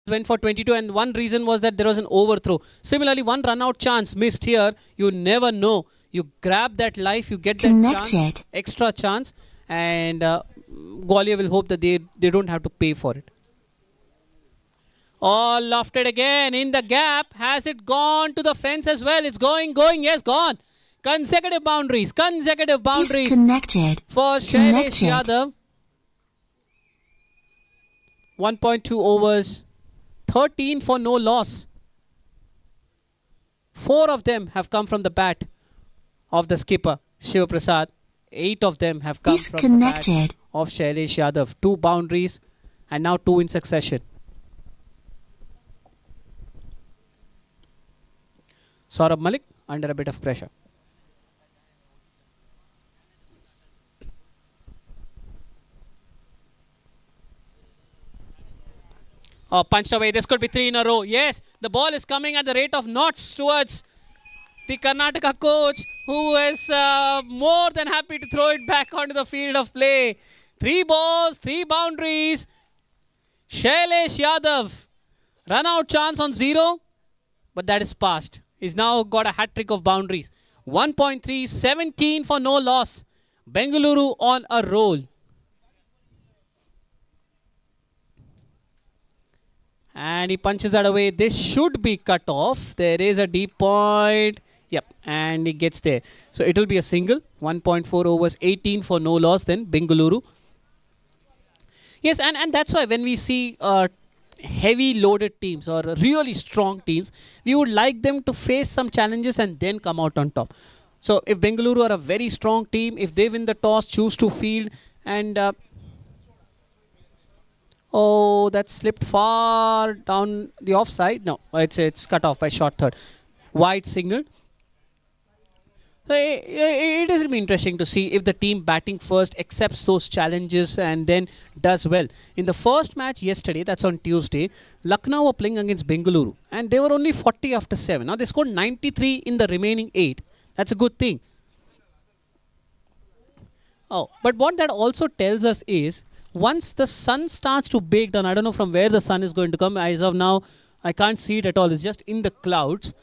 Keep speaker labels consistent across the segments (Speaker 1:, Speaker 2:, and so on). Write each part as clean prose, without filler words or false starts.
Speaker 1: went for 22, and one reason was that there was an overthrow. Similarly, one run out chance missed here. You never know. You grab that life, you get that chance, extra chance, and Gwalior will hope that they don't have to pay for it. Oh, lofted again in the gap. Has it gone to the fence as well? It's going. Yes, gone. Consecutive boundaries for Shailesh Yadav. 1.2 overs, 13 for no loss. 4 of them have come from the bat of the skipper, Shiva Prasad. 8 of them have come from the bat of Shailesh Yadav. 2 boundaries and now 2 in succession. Saurabh Malik under a bit of pressure. Oh, punched away. This could be 3 in a row. Yes, the ball is coming at the rate of knots towards the Karnataka coach, who is more than happy to throw it back onto the field of play. 3 balls, 3 boundaries. Shailesh Yadav, run out chance on 0, but that is past. He's now got a hat trick of boundaries. 1.3, 17 for no loss. Bengaluru on a roll. And he punches that away. This should be cut off. There is a deep point. Yep, and he gets there. So it will be a single. 1.4 overs, 18 for no loss then, Bengaluru. Yes, and that's why when we see heavy loaded teams or really strong teams, we would like them to face some challenges and then come out on top. So if Bengaluru are a very strong team, if they win the toss, choose to field, and oh, that slipped far down the offside. No, it's cut off by short third. Wide signal. So it is be interesting to see if the team batting first accepts those challenges and then does well. In the first match yesterday, that's on Tuesday, Lucknow were playing against Bengaluru and they were only 40 after 7. Now they scored 93 in the remaining 8. That's a good thing. Oh, but what that also tells us is, once the sun starts to bake down, I don't know from where the sun is going to come. As of now, I can't see it at all. It's just in the clouds.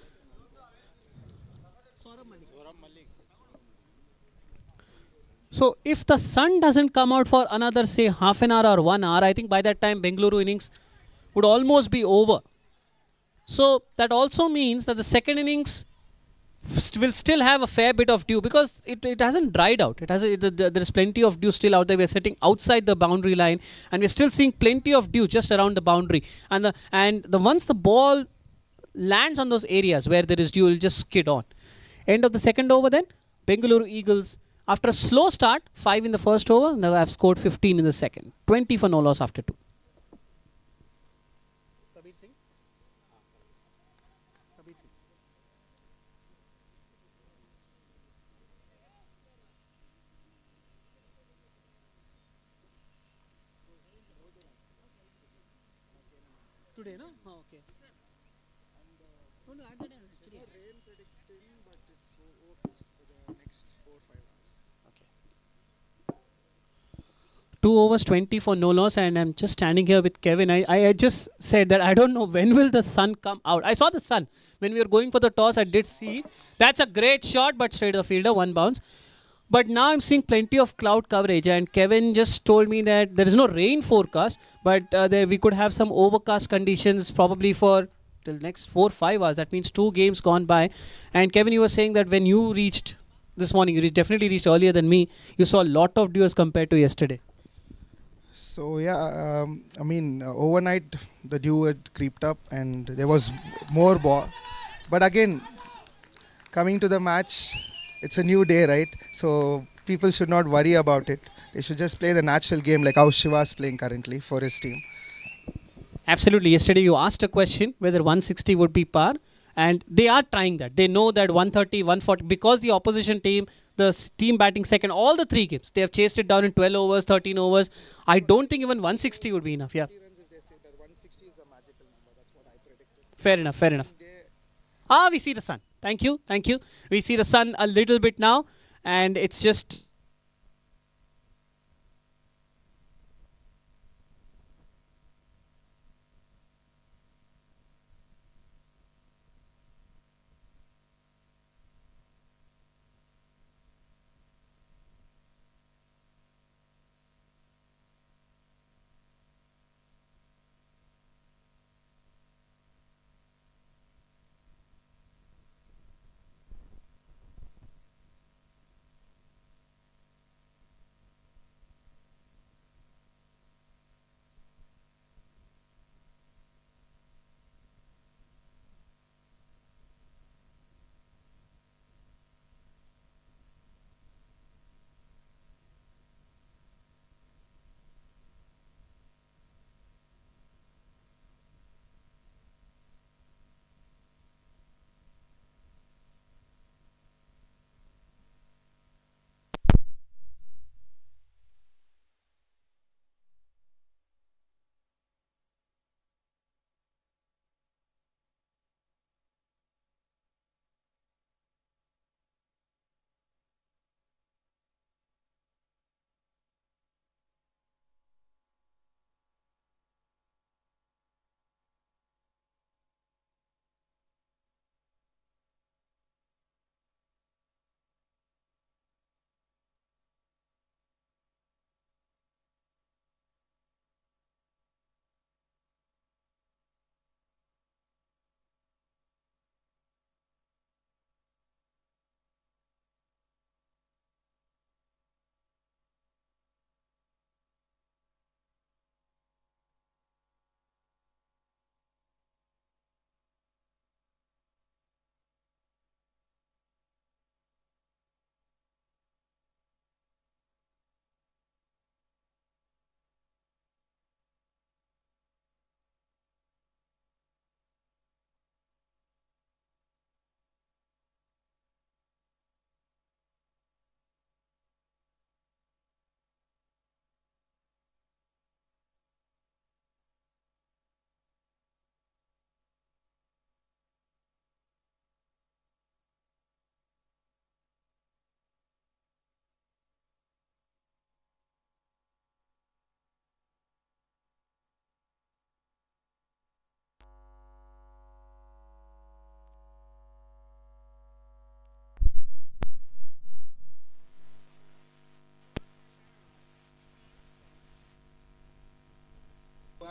Speaker 1: So if the sun doesn't come out for another, say, half an hour or 1 hour, I think by that time Bengaluru innings would almost be over. So that also means that the second innings will still have a fair bit of dew, because it hasn't dried out. There is plenty of dew still out there. We're sitting outside the boundary line and we're still seeing plenty of dew just around the boundary. And once the ball lands on those areas where there is dew, it will just skid on. End of the second over then, Bengaluru Eagles, after a slow start, 5 in the first over, now have scored 15 in the second. 20 for no loss after 2. Today, no? Oh, okay. No, at the time. There's no rain predicting, but it's okay for the next 4-5 hours. Okay. 2 overs, 20 for no loss, and I'm just standing here with Kevin. I just said that I don't know when will the sun come out. I saw the sun. When we were going for the toss, I did see. That's a great shot, but straight to the fielder, 1 bounce. But now I'm seeing plenty of cloud coverage, and Kevin just told me that there is no rain forecast, but we could have some overcast conditions probably for till next 4-5 hours. That means 2 games gone by. And Kevin, you were saying that when you reached this morning, you definitely reached earlier than me, you saw a lot of dew as compared to yesterday.
Speaker 2: So yeah, I mean, overnight the dew had creeped up and there was more ball. But again, coming to the match, it's a new day, right? So people should not worry about it. They should just play the natural game like how Shiva's playing currently for his team.
Speaker 1: Absolutely. Yesterday you asked a question whether 160 would be par, and they are trying that. They know that 130, 140, because the opposition team, the team batting second, all the 3 games, they have chased it down in 12 overs, 13 overs. I don't think even 160 would be enough. Yeah. Fair enough, fair enough. We see the sun. Thank you. We see the sun a little bit now, and it's just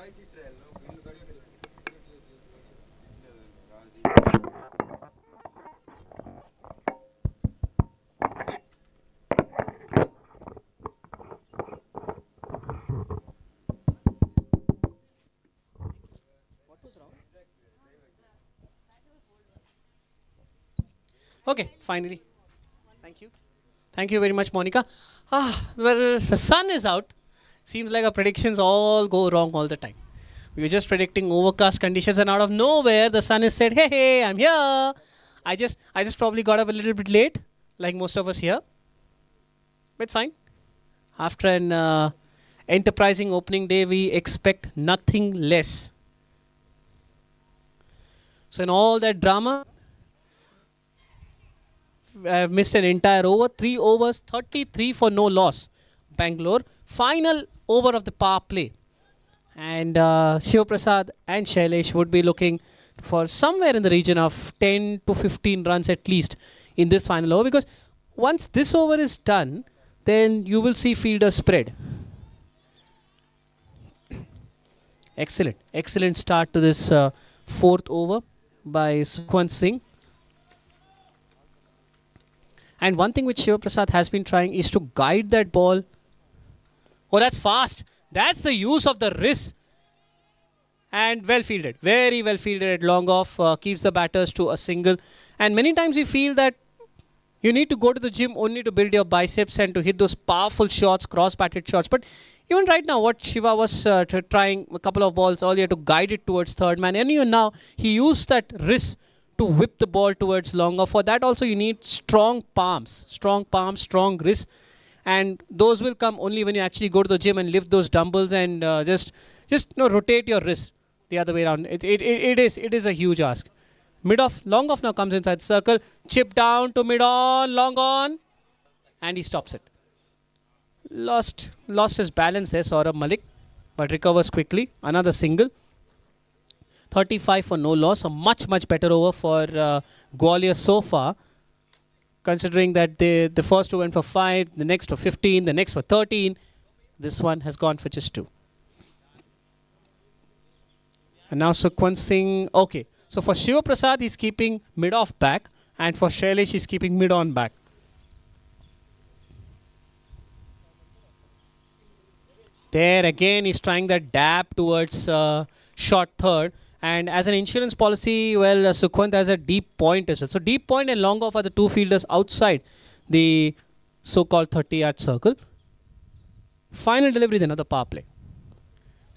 Speaker 1: What was wrong? Okay, finally. Thank you. Thank you very much, Monica. Well, the sun is out. Seems like our predictions all go wrong all the time. We were just predicting overcast conditions, and out of nowhere, the sun has said, "Hey, hey, I'm here." I just probably got up a little bit late, like most of us here. But it's fine. After an enterprising opening day, we expect nothing less. So, in all that drama, I've missed an entire over. 3 overs, 33 for no loss. Bangalore. Final over of the power play. And Shiv Prasad and Shailesh would be looking for somewhere in the region of 10 to 15 runs at least in this final over, because once this over is done, then you will see fielder spread. Excellent start to this fourth over by Sukhwant Singh. And one thing which Shiva Prasad has been trying is to guide that ball. Oh, that's fast. That's the use of the wrist. And well fielded. Very well fielded at long off. Keeps the batters to a single. And many times we feel that you need to go to the gym only to build your biceps and to hit those powerful shots, cross-batted shots. But even right now, what Shiva was trying a couple of balls earlier to guide it towards third man. And even now, he used that wrist to whip the ball towards long off. For that also, you need strong palms, strong wrists. And those will come only when you actually go to the gym and lift those dumbbells and just rotate your wrist the other way around. It is a huge ask. Mid off, long off now comes inside circle. Chip down to mid on, long on. And he stops it. Lost his balance there, Saurabh Malik. But recovers quickly. Another single. 35 for no loss. A much better over for Gwalior so far. Considering that the first two went for 5, the next for 15, the next for 13. This one has gone for just 2. And now Sukhwant Singh. Okay. So for Shiva Prasad, he's keeping mid off back. And for Shailesh, he's keeping mid on back. There again, he's trying that dab towards short third. And as an insurance policy, well, Sukhwant has a deep point as well. So deep point and long off are the two fielders outside the so-called 30-yard circle. Final delivery then of the power play.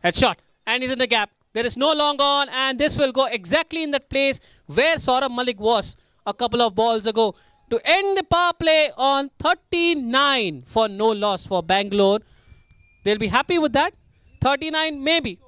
Speaker 1: That's shot. And he's in the gap. There is no long on. And this will go exactly in that place where Saurabh Malik was a couple of balls ago to end the power play on 39 for no loss for Bangalore. They'll be happy with that. 39 maybe.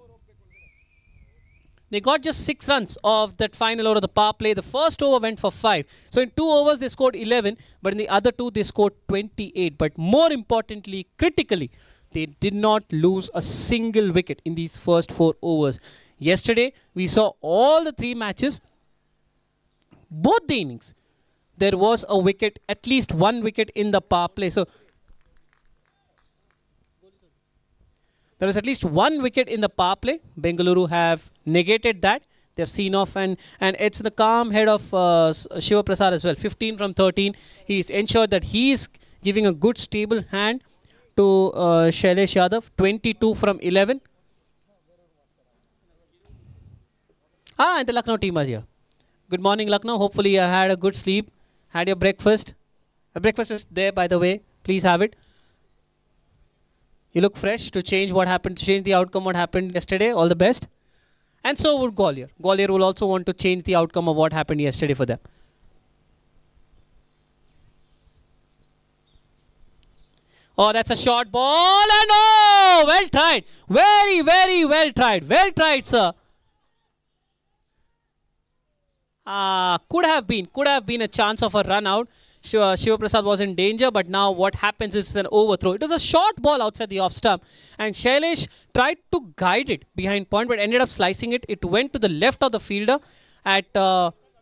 Speaker 1: They got just 6 runs of that final over of the power play. The first over went for 5. So in 2 overs they scored 11, but in the other 2 they scored 28. But more importantly, critically, they did not lose a single wicket in these first 4 overs. Yesterday we saw all the 3 matches, both the innings. There was a wicket, at least 1 wicket in the power play. So there was at least 1 wicket in the power play. Bengaluru have negated that. They've seen off, and it's the calm head of Shiva Prasad as well. 15 from 13. He's ensured that he is giving a good stable hand to Shailesh Yadav. 22 from 11. And the Lucknow team was here. Good morning, Lucknow. Hopefully you had a good sleep. Had your breakfast. The breakfast is there, by the way. Please have it. You look fresh to change what happened, to change the outcome what happened yesterday. All the best. And so would Gwalior. Gwalior will also want to change the outcome of what happened yesterday for them. Oh, that's a short ball. And oh, well tried. Very well tried. Well tried, sir. Could have been a chance of a run out. Shiva Prasad was in danger, but now what happens is an overthrow. It was a short ball outside the off stump, and Shailesh tried to guide it behind point, but ended up slicing it. It went to the left of the fielder at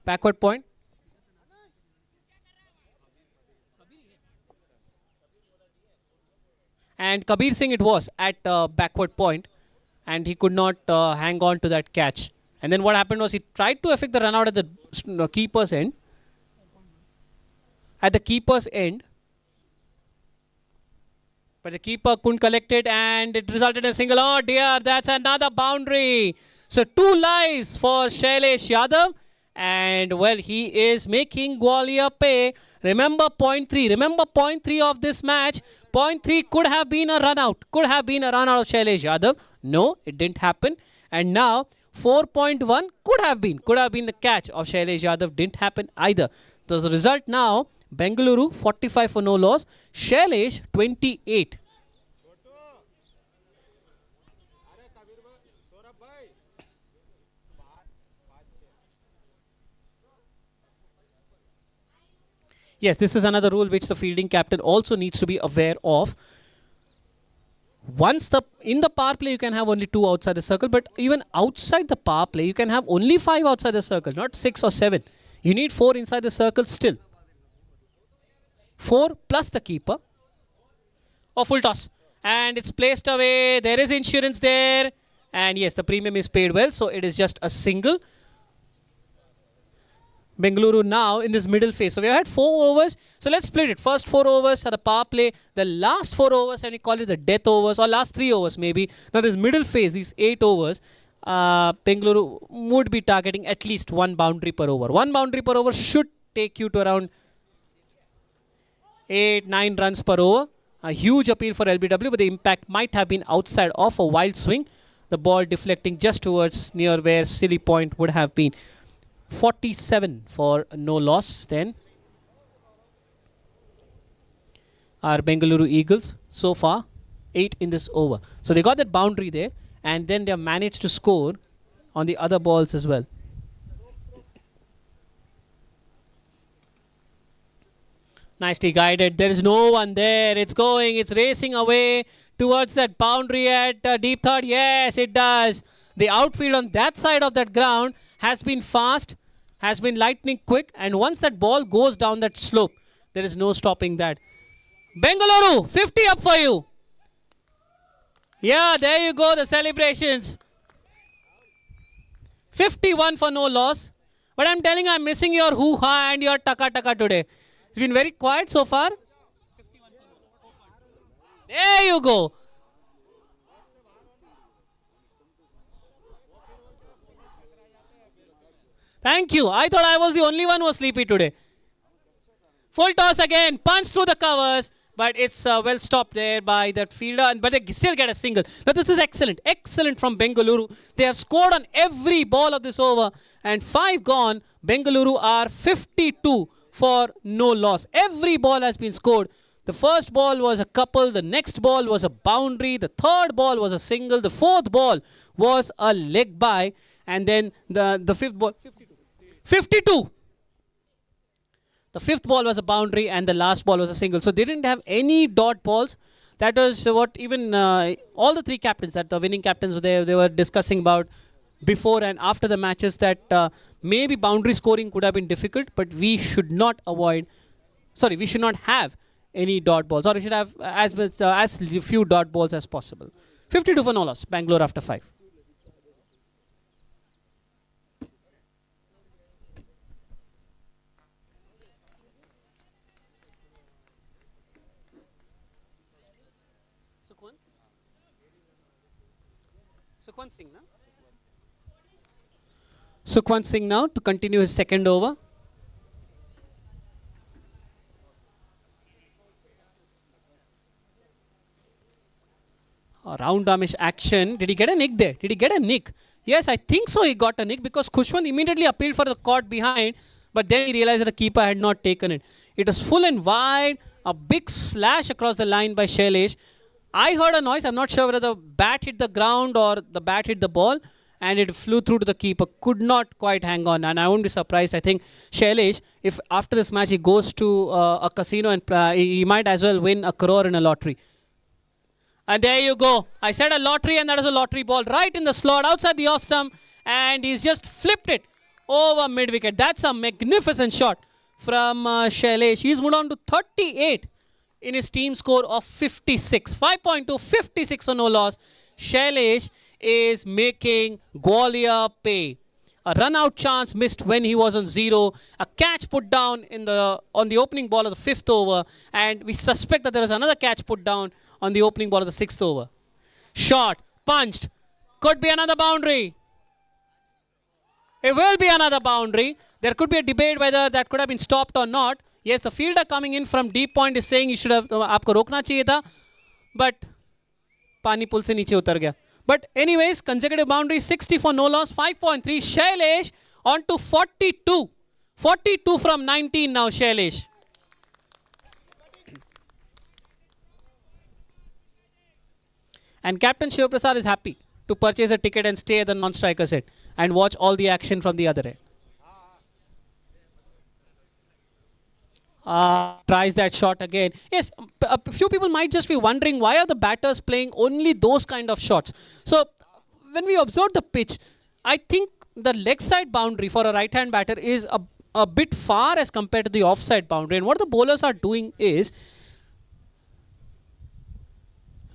Speaker 1: backward point. And Kabir Singh it was at backward point.
Speaker 3: and he could not hang on to that catch. And then what happened was he tried to effect the run out at the keeper's end. At the keeper's end. But the keeper couldn't collect it and it resulted in a single. Oh dear, that's another boundary. So 2 lives for Shailesh Yadav. And well, he is making Gwalior pay. Remember point 3. Remember point 3 of this match. Point 3 could have been a run out. Could have been a run out of Shailesh Yadav. No, it didn't happen. And now 4.1 could have been. Could have been the catch of Shailesh Yadav. Didn't happen either. So the result now, Bengaluru 45 for no loss. Shailesh 28. Yes, this is another rule which the fielding captain also needs to be aware of. Once in the power play you can have only 2 outside the circle, but even outside the power play you can have only 5 outside the circle, not 6 or 7. You need 4 inside the circle still. 4 plus the keeper. Oh, full toss. And it's placed away. There is insurance there. And yes, the premium is paid well, so it is just a single. Bengaluru now in this middle phase. So we have had 4 overs. So let's split it. First 4 overs are the power play. The last 4 overs, and we call it the death overs, or last 3 overs maybe. Now this middle phase, these 8 overs, Bengaluru would be targeting at least 1 boundary per over. 1 boundary per over should take you to around 8-9 runs per over. A huge appeal for LBW, but the impact might have been outside of a wild swing. The ball deflecting just towards near where silly point would have been. 47 for no loss then. Our Bengaluru Eagles so far 8 in this over. So they got that boundary there, and then they have managed to score on the other balls as well. Nicely guided. There is no one there. It's going. It's racing away towards that boundary at deep third. Yes, it does. The outfield on that side of that ground has been fast, has been lightning quick, and once that ball goes down that slope, there is no stopping that. Bengaluru, 50 up for you. Yeah, there you go, the celebrations. 51 for no loss. But I'm telling you, I'm missing your hoo-ha and your taka-taka today. It's been very quiet so far. There you go. Thank you. I thought I was the only one who was sleepy today. Full toss again. Punch through the covers. But it's well stopped there by that fielder. But they still get a single. Now this is excellent. Excellent from Bengaluru. They have scored on every ball of this over. And 5 gone. Bengaluru are 52 for no loss. Every ball has been scored. The first ball was a couple. The next ball was a boundary. The third ball was a single. The fourth ball was a leg by. And then the fifth ball, 52. The fifth ball was a boundary and the last ball was a single. So they didn't have any dot balls. That was what even all the 3 captains, that the winning captains, they were discussing about before and after the matches, that maybe boundary scoring could have been difficult, but we should not we should not have any dot balls, or we should have as few dot balls as possible. 52 for no loss, Bangalore after 5. Sukhwant Singh now to continue his second over. Round armish action. Did he get a nick there? Did he get a nick? Yes, I think so. He got a nick because Khushwant immediately appealed for the caught behind, but then he realized that the keeper had not taken it. It was full and wide. A big slash across the line by Shailesh. I heard a noise. I'm not sure whether the bat hit the ground or the bat hit the ball, and it flew through to the keeper. Could not quite hang on, and I won't be surprised. I think Shailesh, if after this match he goes to a casino and he might as well win a crore in a lottery. And there you go. I said a lottery, and that is a lottery ball right in the slot outside the off stump, and he's just flipped it over mid-wicket. That's a magnificent shot from Shailesh. He's moved on to 38 in his team score of 56. 5.2, 56 for no loss. Shailesh is making Gwalior pay. A run-out chance missed when he was on 0. A catch put down on the opening ball of the 5th over. And we suspect that there was another catch put down on the opening ball of the 6th over. Shot, punched. Could be another boundary. It will be another boundary. There could be a debate whether that could have been stopped or not. Yes, the fielder coming in from deep point is saying you should have, आपको रोकना चाहिए था. But पानी पुल से नीचे उतर गया. But anyways, consecutive boundary, 60 for no loss, 5.3. Shailesh on to 42. 42 from 19 now, Shailesh. And Captain Shiv Prasad is happy to purchase a ticket and stay at the non-striker set and watch all the action from the other end. Tries that shot again. Yes, a few people might just be wondering why are the batters playing only those kind of shots. So when we observe the pitch, I think the leg side boundary for a right hand batter is a bit far as compared to the offside boundary. And what the bowlers are doing is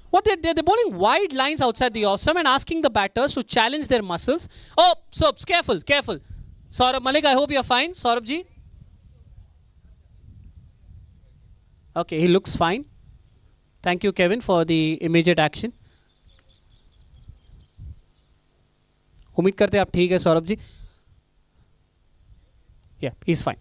Speaker 3: what they're bowling wide lines outside the off stump and asking the batters to challenge their muscles. Oh, Sobs, careful. Saurabh Malik, I hope you're fine. Saurabh ji. Okay, he looks fine. Thank you, Kevin, for the immediate action. उम्मीद करते हैं आप ठीक है Saurabh ji. Yeah, he's fine.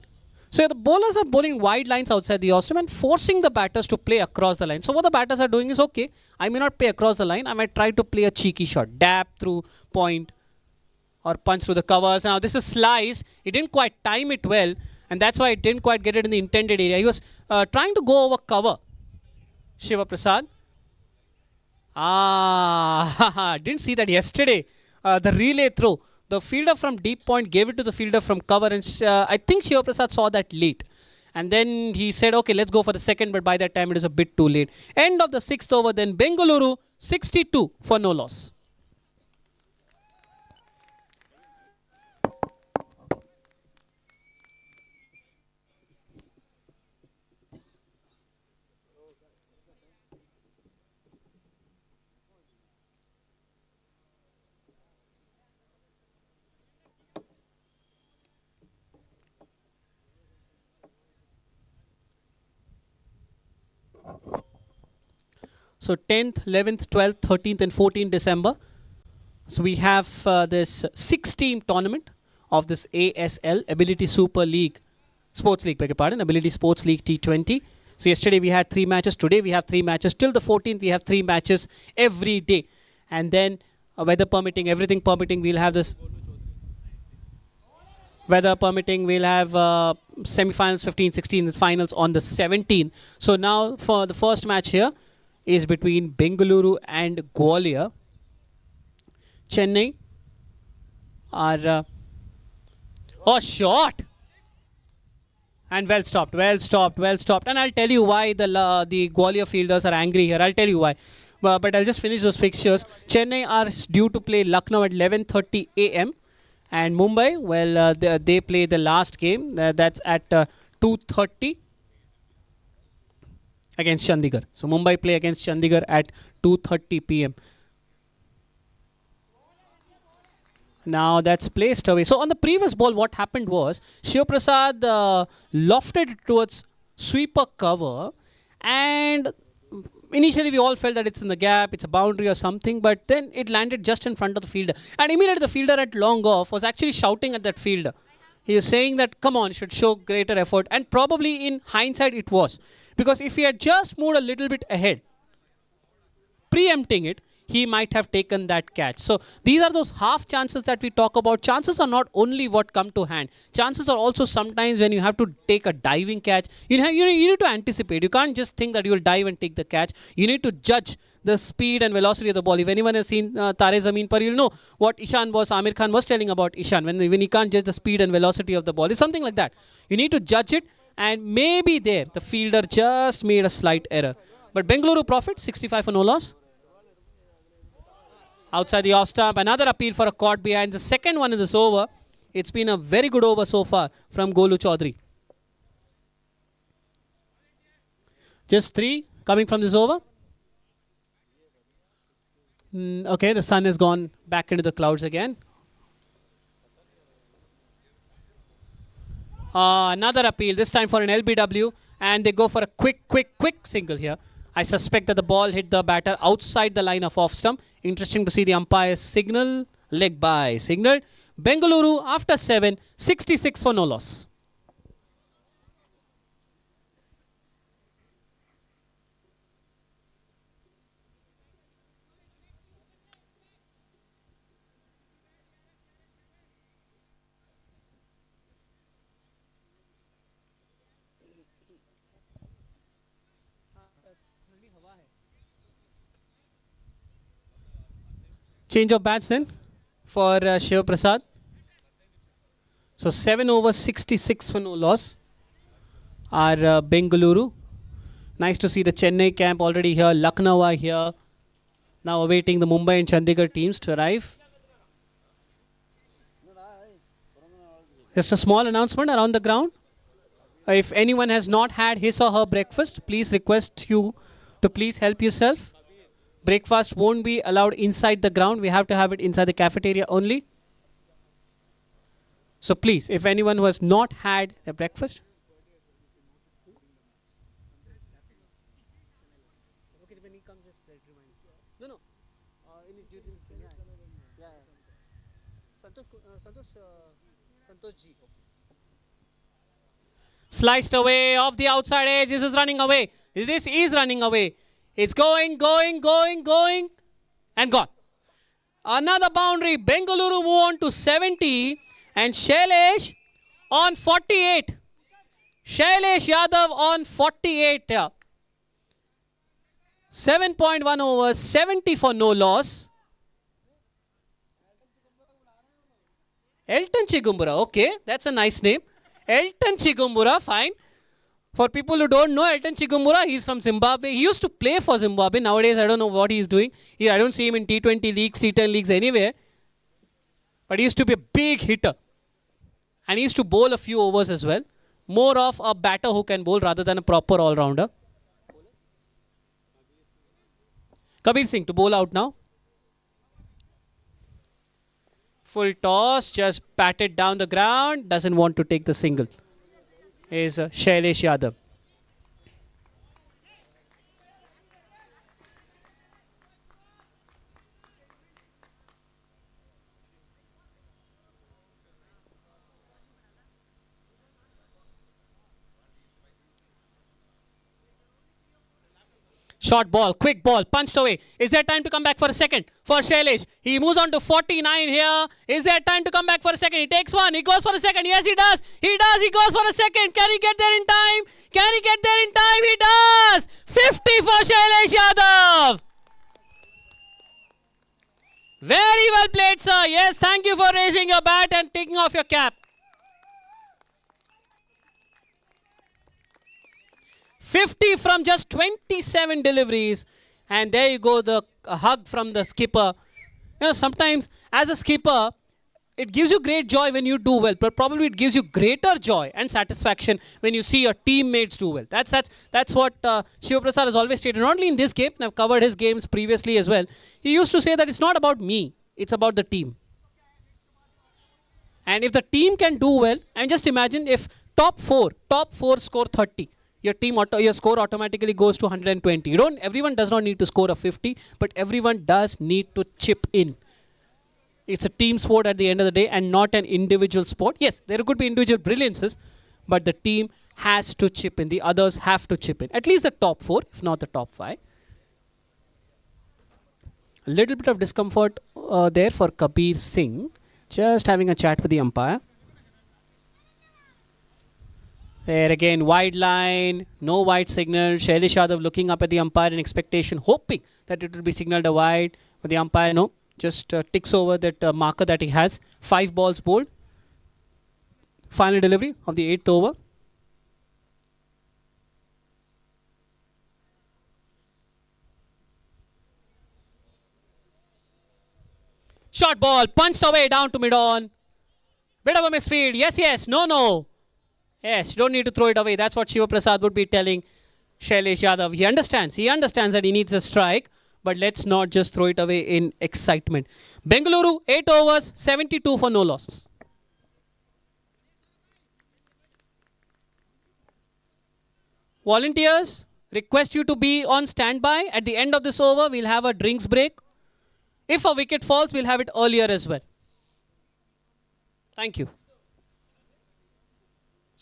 Speaker 3: So the bowlers are bowling wide lines outside the off stump and forcing the batters to play across the line. So what the batters are doing is, okay, I may not play across the line. I might try to play a cheeky shot, dab through point or punch through the covers. Now this is sliced. He didn't quite time it well. And that's why it didn't quite get it in the intended area. He was trying to go over cover. Shiva Prasad. Didn't see that yesterday. The relay throw. The fielder from deep point gave it to the fielder from cover. And I think Shiva Prasad saw that late. And then he said, okay, let's go for the second. But by that time, it is a bit too late. End of the 6th over. Then Bengaluru, 62 for no loss. So 10th, 11th, 12th, 13th and 14th December. So we have this 6-team tournament of this ASL, Ability Super League, Sports League, beg your pardon, Ability Sports League T20. So yesterday we had 3 matches, today we have 3 matches, till the 14th we have 3 matches every day. And then weather permitting, everything permitting, we'll have this. Weather permitting, we'll have semi-finals 15, 16, finals on the 17th. So now for the first match here is between Bengaluru and Gwalior. Chennai are... oh, shot! And well stopped. And I'll tell you why the Gwalior fielders are angry here. I'll tell you why. But I'll just finish those fixtures. Chennai are due to play Lucknow at 11:30 a.m. And Mumbai, well, they play the last game. That's at 2:30 against Chandigarh. So Mumbai play against Chandigarh at 2:30 p.m. Now that's placed away. So on the previous ball, what happened was Shiv Prasad lofted towards sweeper cover, and initially we all felt that it's in the gap, it's a boundary or something, but then it landed just in front of the fielder. And immediately the fielder at long off was actually shouting at that fielder. He was saying that, come on, you should show greater effort. And probably in hindsight it was. Because if he had just moved a little bit ahead, preempting it, he might have taken that catch. So these are those half chances that we talk about. Chances are not only what come to hand. Chances are also sometimes when you have to take a diving catch. You need to anticipate. You can't just think that you will dive and take the catch. You need to judge the speed and velocity of the ball. If anyone has seen Tare Zameen Par, you'll know what Amir Khan was telling about Ishan. When he can't judge the speed and velocity of the ball. It's something like that. You need to judge it, and maybe there the fielder just made a slight error. But Bengaluru profit, 65 for no loss. Outside the off stump, another appeal for a caught behind. The second one in this over. It's been a very good over so far from Golu Chaudhary. Just 3 coming from this over. Okay, the sun has gone back into the clouds again. Another appeal, this time for an LBW, and they go for a quick single here. I suspect that the ball hit the batter outside the line of off stump. Interesting to see the umpire's signal. Leg by signal. Bengaluru after 7, 66 for no loss. Change of bats then for Shiva Prasad. So 7 over 66 for no loss are Bengaluru. Nice to see the Chennai camp already here. Lucknow are here. Now awaiting the Mumbai and Chandigarh teams to arrive. Just a small announcement around the ground. If anyone has not had his or her breakfast, please request you to please help yourself. Breakfast won't be allowed inside the ground. We have to have it inside the cafeteria only. So please, if anyone who has not had their breakfast. Sliced away off the outside edge. This is running away. This is running away. It's going, and gone. Another boundary. Bengaluru move on to 70, and Shailesh on 48. Shailesh Yadav on 48 here. 7.1 overs, 70 for no loss. Elton Chigumbura, okay, that's a nice name. Elton Chigumbura, fine. For people who don't know, Elton Chigumbura, he's from Zimbabwe. He used to play for Zimbabwe. Nowadays, I don't know what he's doing. I don't see him in T20 leagues, T10 leagues anywhere. But he used to be a big hitter. And he used to bowl a few overs as well. More of a batter who can bowl rather than a proper all-rounder. Kabir Singh to bowl out now. Full toss, just patted down the ground. Doesn't want to take the single. Is Shailesh Yadav. Short ball, quick ball, punched away. Is there time to come back for a second for Shailesh? He moves on to 49 here. Is there time to come back for a second? He takes one. He goes for a second. Yes, he does. He does. He goes for a second. Can he get there in time? Can he get there in time? He does. 50 for Shailesh Yadav. Very well played, sir. Yes, thank you for raising your bat and taking off your cap. 50 from just 27 deliveries. And there you go, the hug from the skipper. You know, sometimes as a skipper, it gives you great joy when you do well, but probably it gives you greater joy and satisfaction when you see your teammates do well. That's what Shiva Prasad has always stated, not only in this game, and I've covered his games previously as well. He used to say that it's not about me, it's about the team. And if the team can do well, and just imagine if top four score 30. Your score automatically goes to 120. Everyone does not need to score a 50, but everyone does need to chip in. It's a team sport at the end of the day and not an individual sport. Yes, there could be individual brilliances, but the team has to chip in. The others have to chip in. At least the top 4, if not the top 5. A little bit of discomfort there for Kabir Singh. Just having a chat with the umpire. There again, wide line, no wide signal. Shailesh Yadav looking up at the umpire in expectation, hoping that it will be signaled a wide. But the umpire, no, just ticks over that marker that he has. 5 balls bowled. Final delivery of the 8th over. Short ball, punched away down to mid-on. Bit of a misfield. Yes, no. Yes, you don't need to throw it away. That's what Shiva Prasad would be telling Shailesh Yadav. He understands that he needs a strike, but let's not just throw it away in excitement. Bengaluru, 8 overs, 72 for no losses. Volunteers, request you to be on standby. At the end of this over, we'll have a drinks break. If a wicket falls, we'll have it earlier as well. Thank you.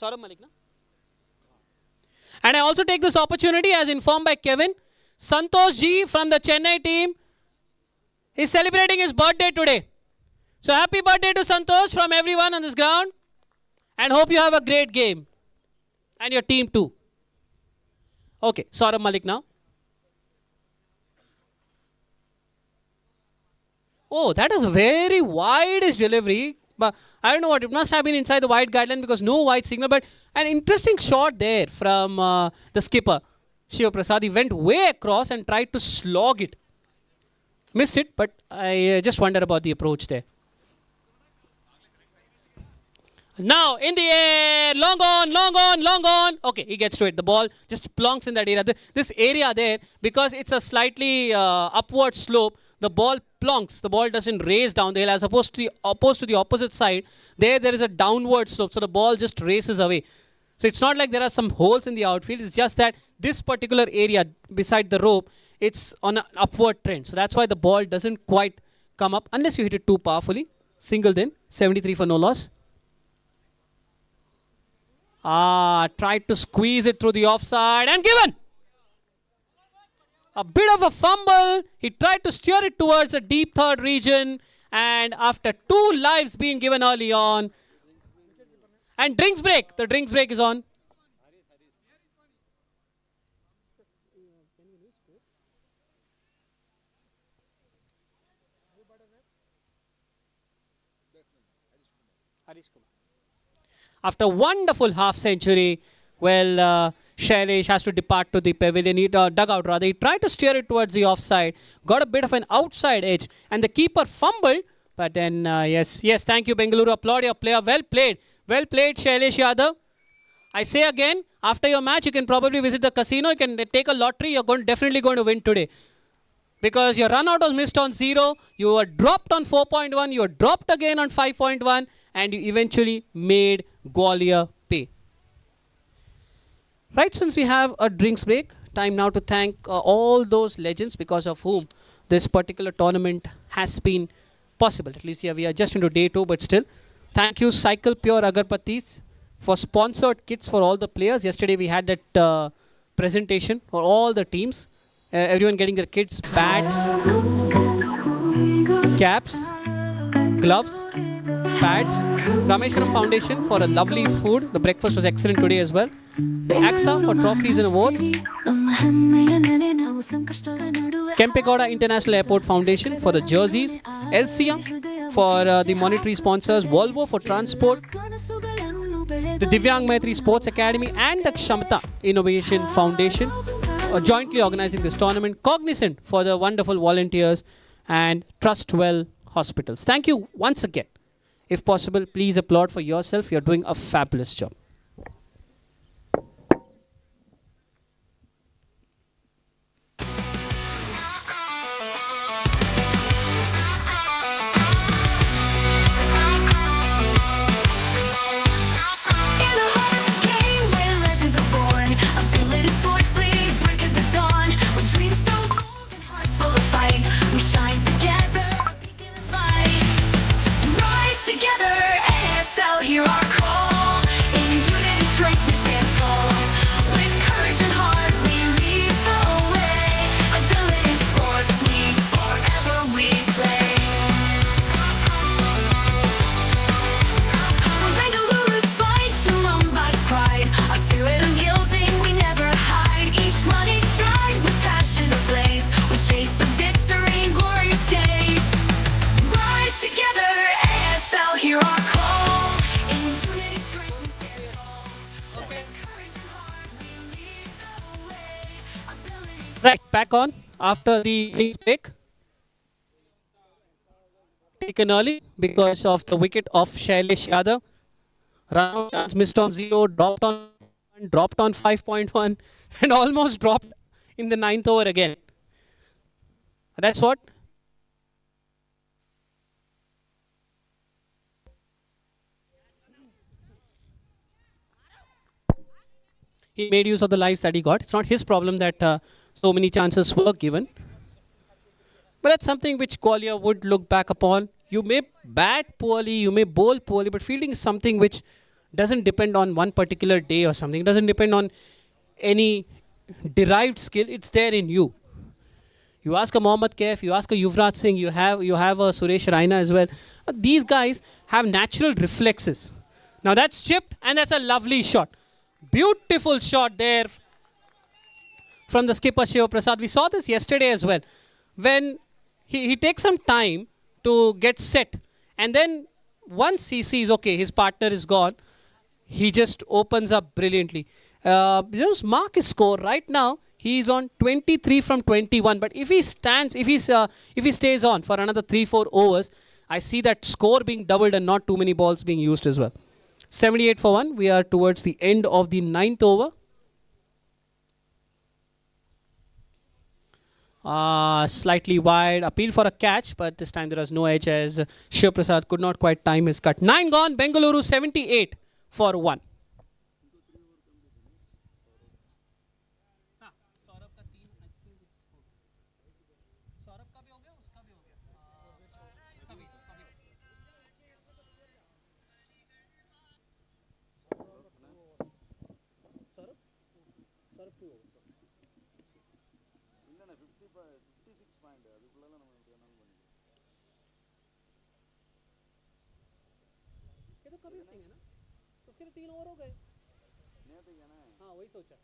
Speaker 3: Saurabh Malik, na? And I also take this opportunity, as informed by Kevin, Santosh Ji from the Chennai team is celebrating his birthday today. So happy birthday to Santosh from everyone on this ground, and hope you have a great game. And your team too. Okay, Saurabh Malik now. Oh, that is a very wide delivery. But I don't know what, it must have been inside the wide guideline because no wide signal. But an interesting shot there from the skipper, Shiva Prasad. He went way across and tried to slog it. Missed it, but I just wonder about the approach there. Now in the air, long on, long on, long on. Okay, he gets to it. The ball just plonks in that area. This area there, because it's a slightly upward slope, the ball plonks. The ball doesn't race down the hill as opposed to the opposite side. There is a downward slope, so the ball just races away. So it's not like there are some holes in the outfield. It's just that this particular area beside the rope, it's on an upward trend. So that's why the ball doesn't quite come up unless you hit it too powerfully. Single then, 73 for no loss. Tried to squeeze it through the offside and given. A bit of a fumble. He tried to steer it towards the deep third region, and after 2 lives being given early on, and drinks break. The drinks break is on. After a wonderful half century, well, Shailesh has to depart to the pavilion, dugout rather. He tried to steer it towards the offside, got a bit of an outside edge, and the keeper fumbled. But then, yes, thank you, Bengaluru. Applaud your player. Well played, Shailesh Yadav. I say again, after your match, you can probably visit the casino. You can take a lottery. You're definitely going to win today. Because your run out was missed on 0, you were dropped on 4.1, you were dropped again on 5.1, and you eventually made Gwalior pay. Right, since we have a drinks break, time now to thank all those legends because of whom this particular tournament has been possible. At least we are just into day 2, but still. Thank you, Cycle Pure Agarbatis, for sponsored kits for all the players. Yesterday we had that presentation for all the teams. Everyone getting their kits, bats, caps, gloves, pads. Rameshwaram Foundation for a lovely food. The breakfast was excellent today as well. Ksca for trophies and awards. Kempegowda International Airport Foundation for the jerseys. LCA for the monetary sponsors. Volvo for transport. The Divyang Maitri Sports Academy and the Kshamata Innovation Foundation jointly organizing this tournament. Cognizant for the wonderful volunteers, and Trustwell Hospitals. Thank you once again. If possible, please applaud for yourself. You're doing a fabulous job. Right, back on after the innings break. Taken early because of the wicket of Shailesh Yadav. Run out chance missed on 0, dropped on 5.1 and almost dropped in the 9th over again. That's what. He made use of the lives that he got. It's not his problem that so many chances were given. But that's something which Qualia would look back upon. You may bat poorly, you may bowl poorly, but fielding is something which doesn't depend on one particular day or something. It doesn't depend on any derived skill. It's there in you. You ask a Mohammad Kaif, you ask a Yuvraj Singh, you have a Suresh Raina as well. These guys have natural reflexes. Now that's chipped and that's a lovely shot. Beautiful shot there from the skipper Shiva Prasad. We saw this yesterday as well. When he takes some time to get set, and then once he sees, okay, his partner is gone, he just opens up brilliantly. Just mark his score right now. He's on 23 from 21. But if he stands, if he stays on for another 3-4 overs, I see that score being doubled and not too many balls being used as well. 78 for 1. We are towards the end of the 9th over. Slightly wide. Appeal for a catch, but this time there was no edge as Shiv Prasad could not quite time his cut. 9 gone. Bengaluru 78 for 1.
Speaker 1: இல்லைண்ணே 56 point அதுக்குள்ளே நம்ம எப்படி வேணாலும் பண்ணிக்கலாம்.
Speaker 3: ये तो कबीर सिंह है ना, उसके तो 3 ओवर हो गए.
Speaker 1: நேற்றுக்கானே
Speaker 3: हाँ वही सोचा.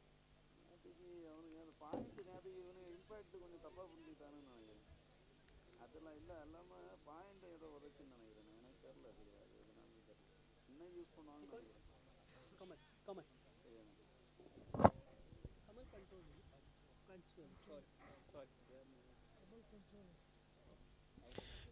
Speaker 1: நேற்றுக்கு அவனுக்கு அந்த பாயிண்ட் நேற்றுக்கு இவனு இம்பேக்ட் கொஞ்சம் தப்பாக பண்ணிட்டானுன்னு நினைக்கிறேன். அதெல்லாம் இல்லை எல்லாமே பாயிண்ட் ஏதோ உதச்சுன்னு நினைக்கிறேன். எனக்கு தெரில அது எதனாலும் தெரில. இன்னும் யூஸ் பண்ணுவாங்கன்னு நினைக்கிறேன்.
Speaker 3: Kamal Kamal Kamal control sorry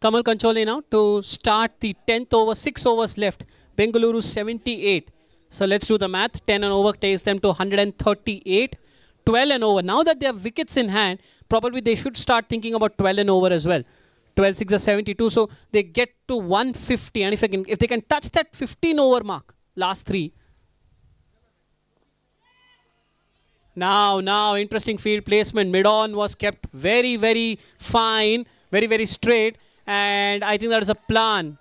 Speaker 3: Kamal Kanchole now to start the 10th over. 6 overs left. Bengaluru 78. So let's do the math. 10 and over takes them to 138. 12 and over. Now that they have wickets in hand, probably they should start thinking about 12 and over as well. 12 6 are 72. So they get to 150. And if they can touch that 15 over mark, last 3. Now, interesting field placement. Mid-on was kept very, very fine, very, very straight. And I think that is a plan.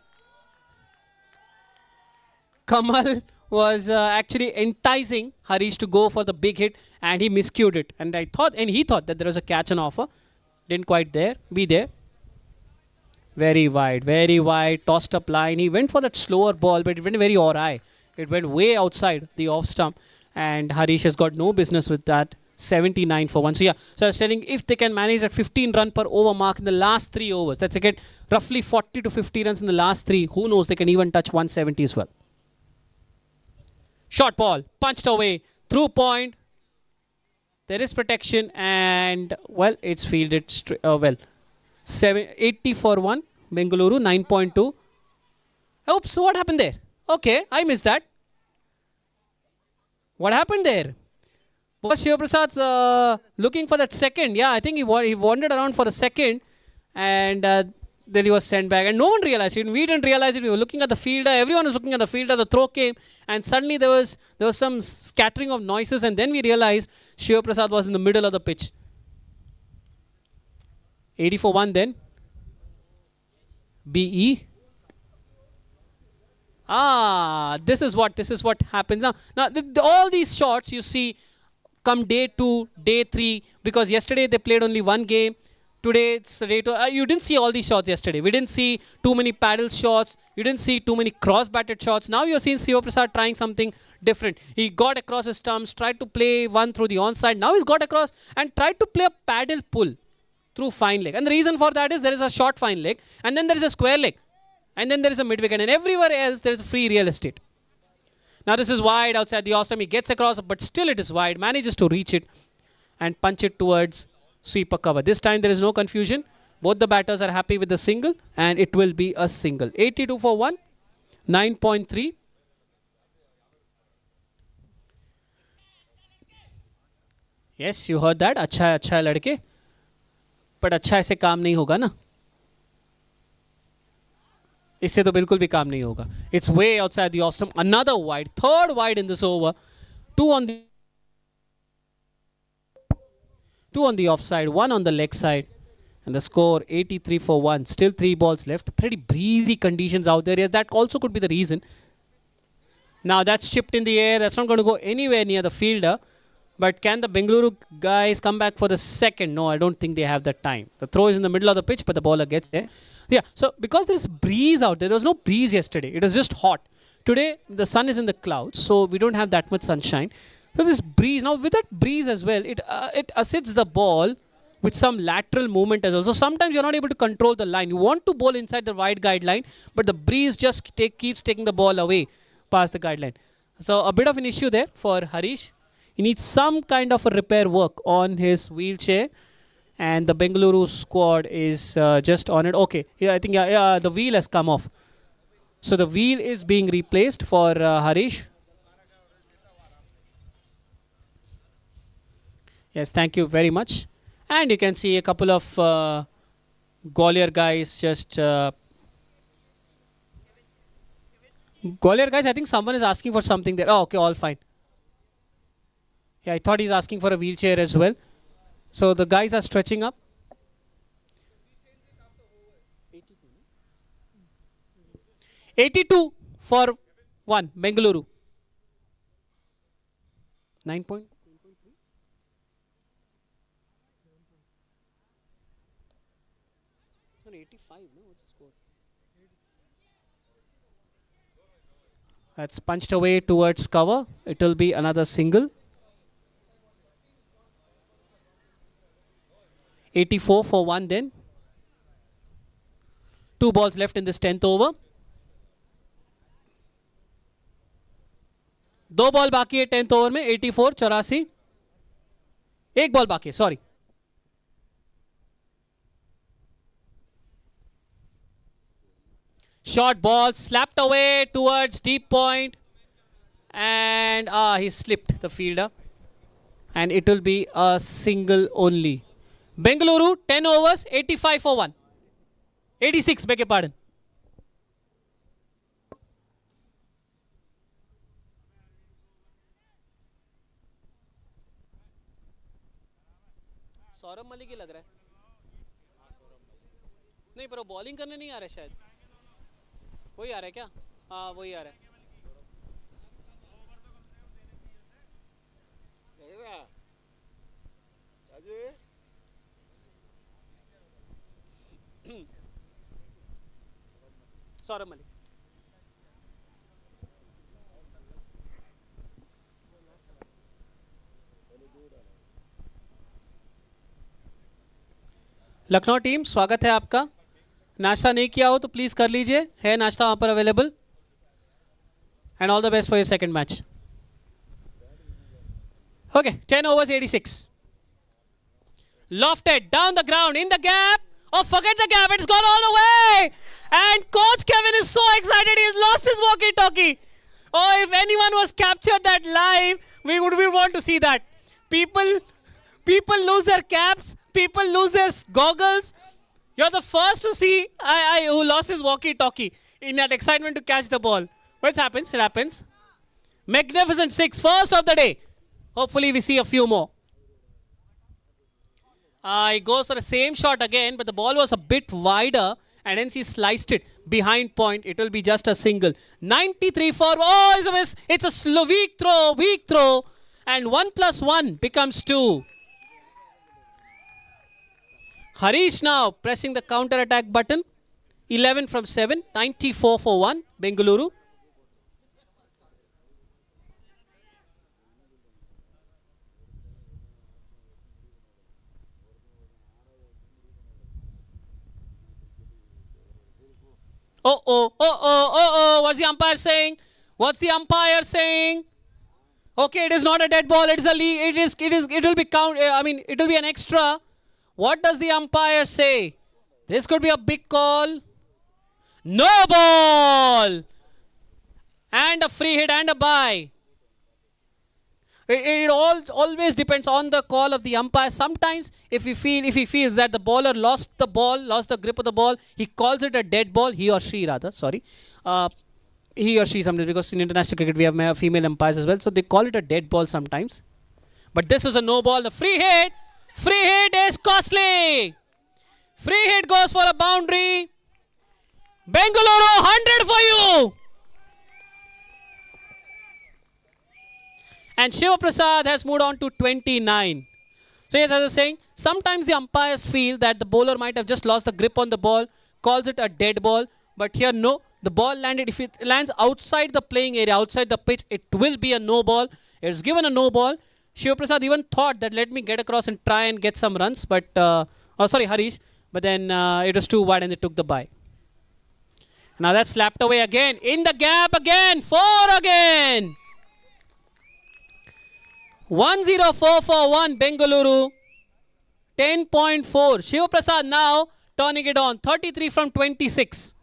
Speaker 3: Kamal was actually enticing Harish to go for the big hit, and he miscued it. And he thought that there was a catch on offer. Didn't quite be there. Very wide, tossed up line. He went for that slower ball, but it went very awry. It went way outside the off stump. And Harish has got no business with that. 79 for 1. So so I was telling, if they can manage that 15 run per over mark in the last 3 overs, that's again roughly 40 to 50 runs in the last 3. Who knows, they can even touch 170 as well. Short ball, punched away, through point. There is protection, and well, it's fielded well. 80 for 1. Bengaluru 9.2. Oops, what happened there? Okay, I missed that. What happened there? Was Shiva Prasad looking for that second? Yeah, I think he wandered around for a second, and then he was sent back. And no one realized it. We didn't realize it. We were looking at the fielder. Everyone was looking at the fielder. The throw came, and suddenly there was some scattering of noises, and then we realized Shiva Prasad was in the middle of the pitch. 80 for 1 then. BE. This is what happens now. All these shots you see come day 2, day 3, because yesterday they played only one game. Today it's day 2. You didn't see all these shots yesterday. We didn't see too many paddle shots. You didn't see too many cross-batted shots. Now you're seeing Shiva Prasad trying something different. He got across his stumps, tried to play one through the onside. Now he's got across and tried to play a paddle pull through fine leg. And the reason for that is there is a short fine leg, and then there is a square leg, and then there is a mid-wicket, and everywhere else there is free real estate. Now this is wide outside the off stump. He gets across, but still it is wide. Manages to reach it and punch it towards sweeper cover. This time there is no confusion. Both the batters are happy with the single, and it will be a single. 82 for 1. 9.3. Yes, you heard that. Acha ladke. But अच्छा ऐसे काम नहीं होगा ना, इससे तो बिल्कुल भी काम नहीं होगा. It's way outside the off stump. Another wide, third wide in this over. Two on the offside, one on the leg side, and the score 83 for 1. Still 3 balls left. Pretty breezy conditions out there. Yes, that also could be the reason. Now that's chipped in the air. That's not going to go anywhere near the fielder. But can the Bengaluru guys come back for the second? No, I don't think they have that time. The throw is in the middle of the pitch, but the bowler gets there. Yeah, so because there's breeze out there, there was no breeze yesterday. It was just hot. Today, the sun is in the clouds, so we don't have that much sunshine. So this breeze, now with that breeze as well, it assists the ball with some lateral movement as well. So sometimes you're not able to control the line. You want to bowl inside the wide guideline, but the breeze just keeps taking the ball away past the guideline. So a bit of an issue there for Harish. He needs some kind of a repair work on his wheelchair. And the Bengaluru squad is just on it. Okay, yeah, I think the wheel has come off. So the wheel is being replaced for Harish. Yes, thank you very much. And you can see a couple of Gwalior guys just... Gwalior guys, I think someone is asking for something there. Oh, okay, all fine. Yeah, I thought he's asking for a wheelchair as well. So the guys are stretching up. 82 for 1, Bengaluru. 9 point. No, 85, no? What's the score? That's punched away towards cover. It will be another single. 84 for 1 then. 2 balls left in this 10th over. 2 ball बाकी है 10th over में. 84 84. 1 ball बाकी है, sorry. Short ball slapped away towards deep point, and he slipped the fielder, and it will be a single only. Bengaluru 10 overs, 85 for 1. 86, beg your pardon. Saurabh Malik ही लग रहा है. नहीं, पर वो बॉलिंग करने नहीं आ रहा है शायद. वही आ रहा है क्या? हाँ, वही आ रहा है. सौरभ मलिक. लखनऊ टीम, स्वागत है आपका. नाश्ता नहीं किया हो तो प्लीज़ कर लीजिए, है नाश्ता वहाँ पर available. And all the best for your second match. Okay, 10 overs, 86. Lofted down the ground in the gap. Oh, forget the gap, it's gone all the way. And Coach Kevin is so excited, he's lost his walkie-talkie. Oh, if anyone was captured that live, we would want to see that. People lose their caps, people lose their goggles. You're the first to see who lost his walkie-talkie in that excitement to catch the ball. But it happens, it happens. Magnificent 6, first of the day. Hopefully we see a few more. He goes for the same shot again, but the ball was a bit wider, and hence he sliced it behind point. It will be just a single. 93 for, oh, it's a miss. It's a slow, weak throw. And 1 plus 1 becomes 2. Harish now pressing the counter-attack button. 11 from 7, 94 for 1, Bengaluru. What's the umpire saying? Okay, it is not a dead ball. It is a lead. It will be count. It will be an extra. What does the umpire say? This could be a big call. No ball. And a free hit and a bye. It all always depends on the call of the umpire. Sometimes if he feels that the bowler lost the grip of the ball, he calls it a dead ball. He or she rather, sorry. He or she sometimes, because in international cricket we have female umpires as well, so they call it a dead ball sometimes. But this is a no ball. The free hit is costly. Free hit goes for a boundary. Bengaluru 100 for you. And Shiva Prasad has moved on to 29. So yes, as I was saying, sometimes the umpires feel that the bowler might have just lost the grip on the ball, calls it a dead ball. But here, no. The ball landed. If it lands outside the playing area, outside the pitch, it will be a no ball. It's given a no ball. Shiva Prasad even thought that let me get across and try and get some runs. But, Harish. But then it was too wide and they took the bye. Now that's slapped away again. In the gap again. 4 again. 1-0-4 for 1 Bengaluru. 10.4. Shiva Prasad now turning it on. 33 from 26.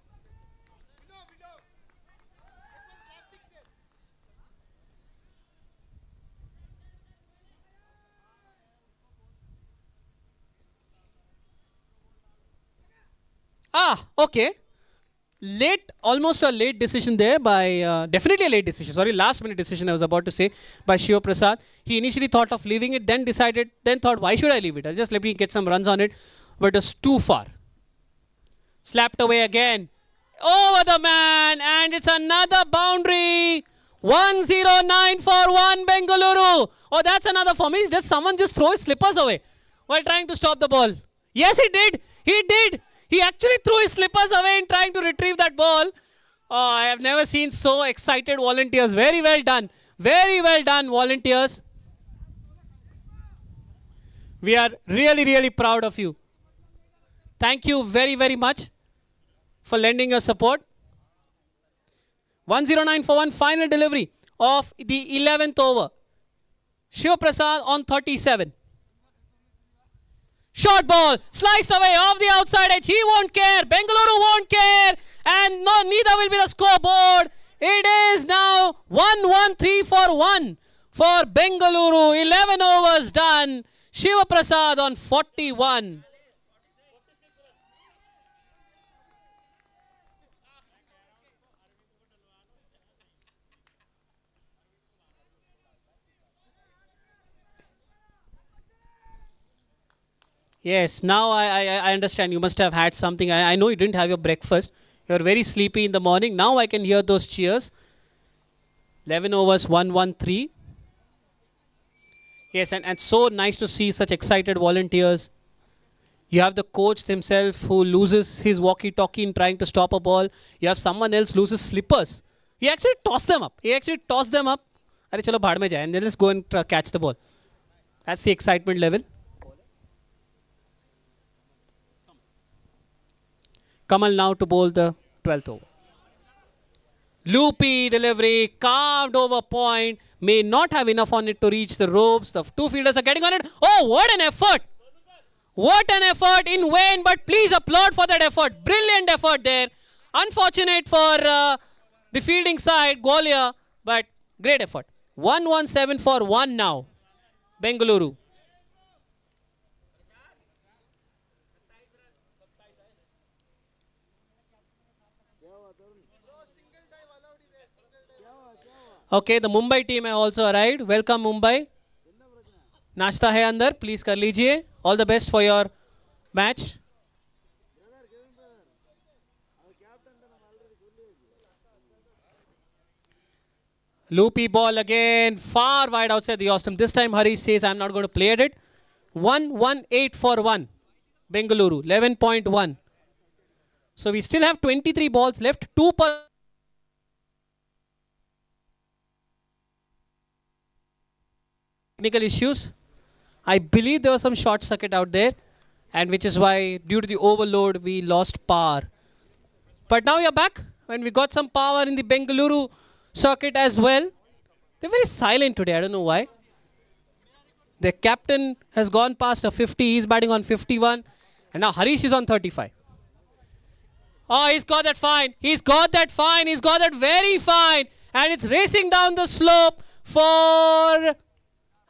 Speaker 3: Okay. Almost a late decision there by, definitely a late decision. Sorry, last minute decision I was about to say by Shiva Prasad. He initially thought of leaving it, then thought, why should I leave it? I'll just let me get some runs on it. But it was too far. Slapped away again. Over the man, and it's another boundary. 109 for 1 Bengaluru. Oh, that's another for me. Did someone just throw his slippers away while trying to stop the ball? Yes, he did. He did. He actually threw his slippers away in trying to retrieve that ball. Oh, I have never seen so excited volunteers. Very well done. Very well done, volunteers. We are really, really proud of you. Thank you very, very much for lending your support. 109 for 1 final delivery of the 11th over. Shiva Prasad on 37. Short ball, sliced away off the outside edge. He won't care. Bengaluru won't care. And no, neither will be the scoreboard. It is now 1-1-3 for 1 for Bengaluru. 11 overs done. Shiva Prasad on 41. Yes, now I understand. You must have had something. I know you didn't have your breakfast. You're very sleepy in the morning. Now I can hear those cheers. 11 overs, 1-1-3. Yes, and so nice to see such excited volunteers. You have the coach himself who loses his walkie-talkie in trying to stop a ball. You have someone else loses slippers. He actually tossed them up. Arre chalo bhaad mein jaye, and then let's go and catch the ball. That's the excitement level. Kamal now to bowl the 12th over. Loopy delivery, carved over point, may not have enough on it to reach the ropes. The two fielders are getting on it. Oh, what an effort! What an effort in vain, but please applaud for that effort. Brilliant effort there. Unfortunate for the fielding side, Gwalior, but great effort. 117 for 1 now. Bengaluru. Okay, the Mumbai team has also arrived. Welcome Mumbai. नाश्ता है अंदर, please कर लीजिए. All the best for your match. Loopy ball again, far wide outside the Austin. This time Harish says I'm not going to play at it. 118 for 1. Bengaluru, 11.1. So we still have 23 balls left. 2 per technical issues. I believe there was some short circuit out there, and which is why due to the overload we lost power. But now we are back when we got some power in the Bengaluru circuit as well. They're very silent today. I don't know why. The captain has gone past a 50. He's batting on 51. And now Harish is on 35. Oh, he's got that fine. He's got that fine. He's got that very fine. And it's racing down the slope for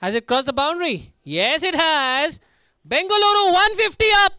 Speaker 3: Has it crossed the boundary? Yes, it has. Bengaluru 150 up.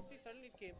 Speaker 3: See, suddenly it came.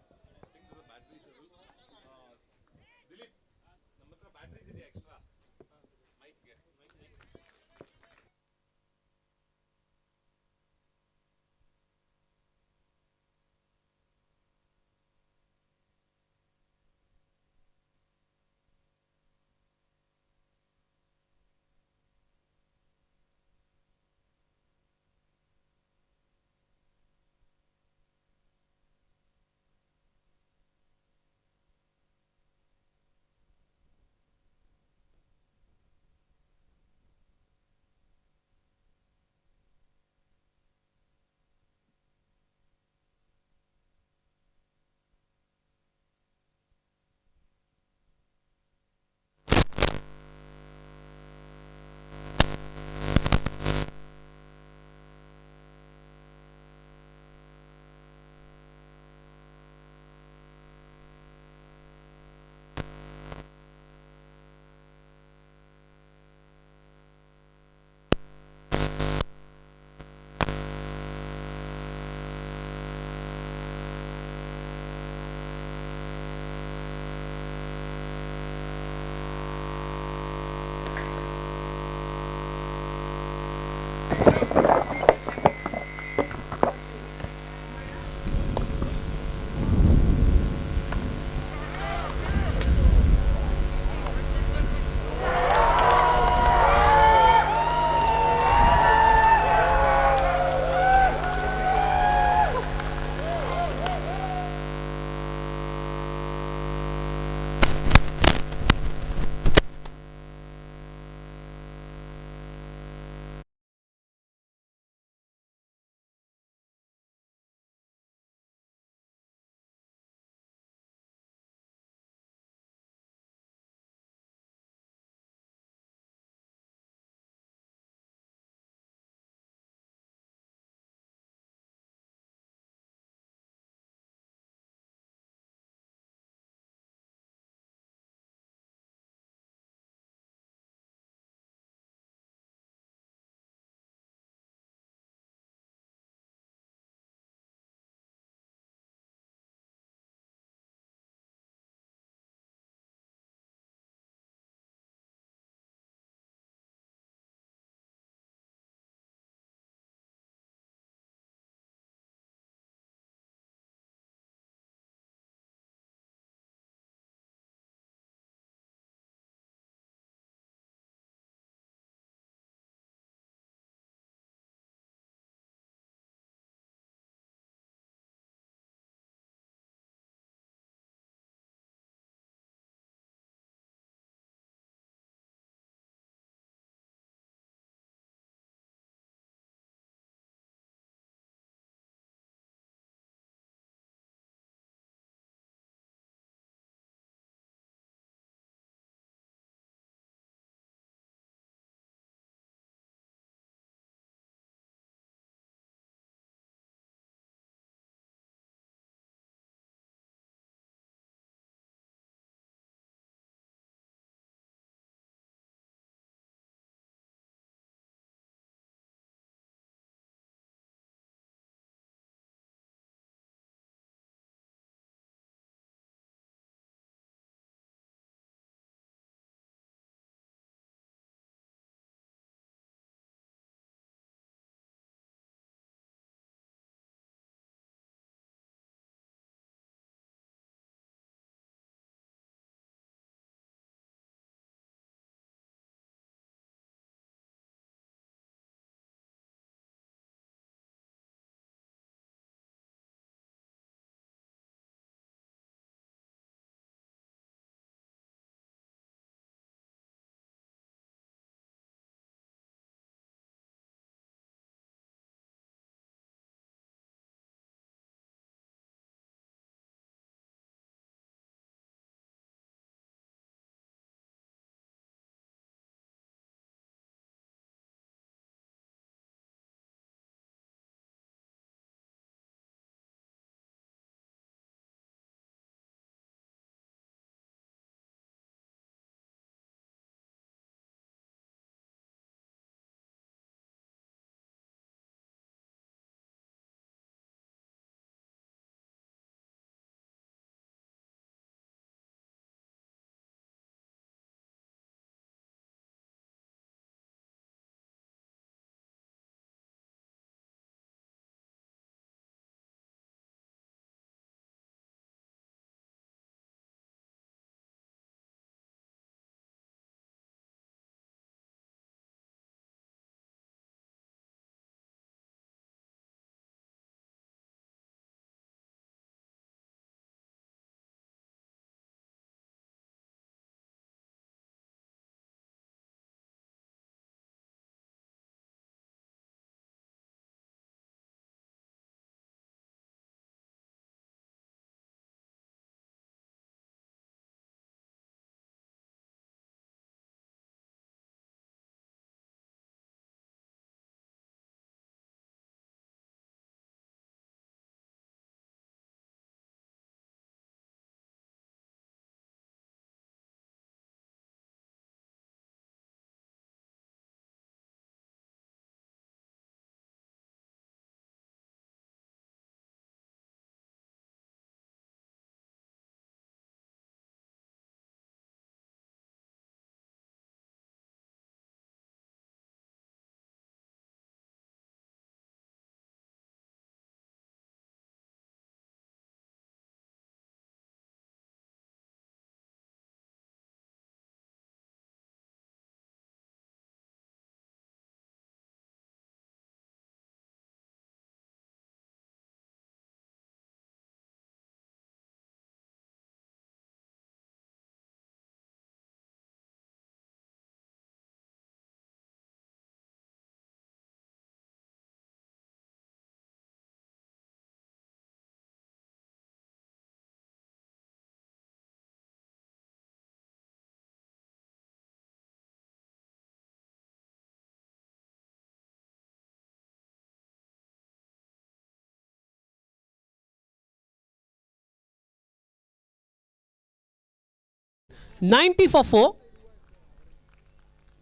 Speaker 3: 90 for 4.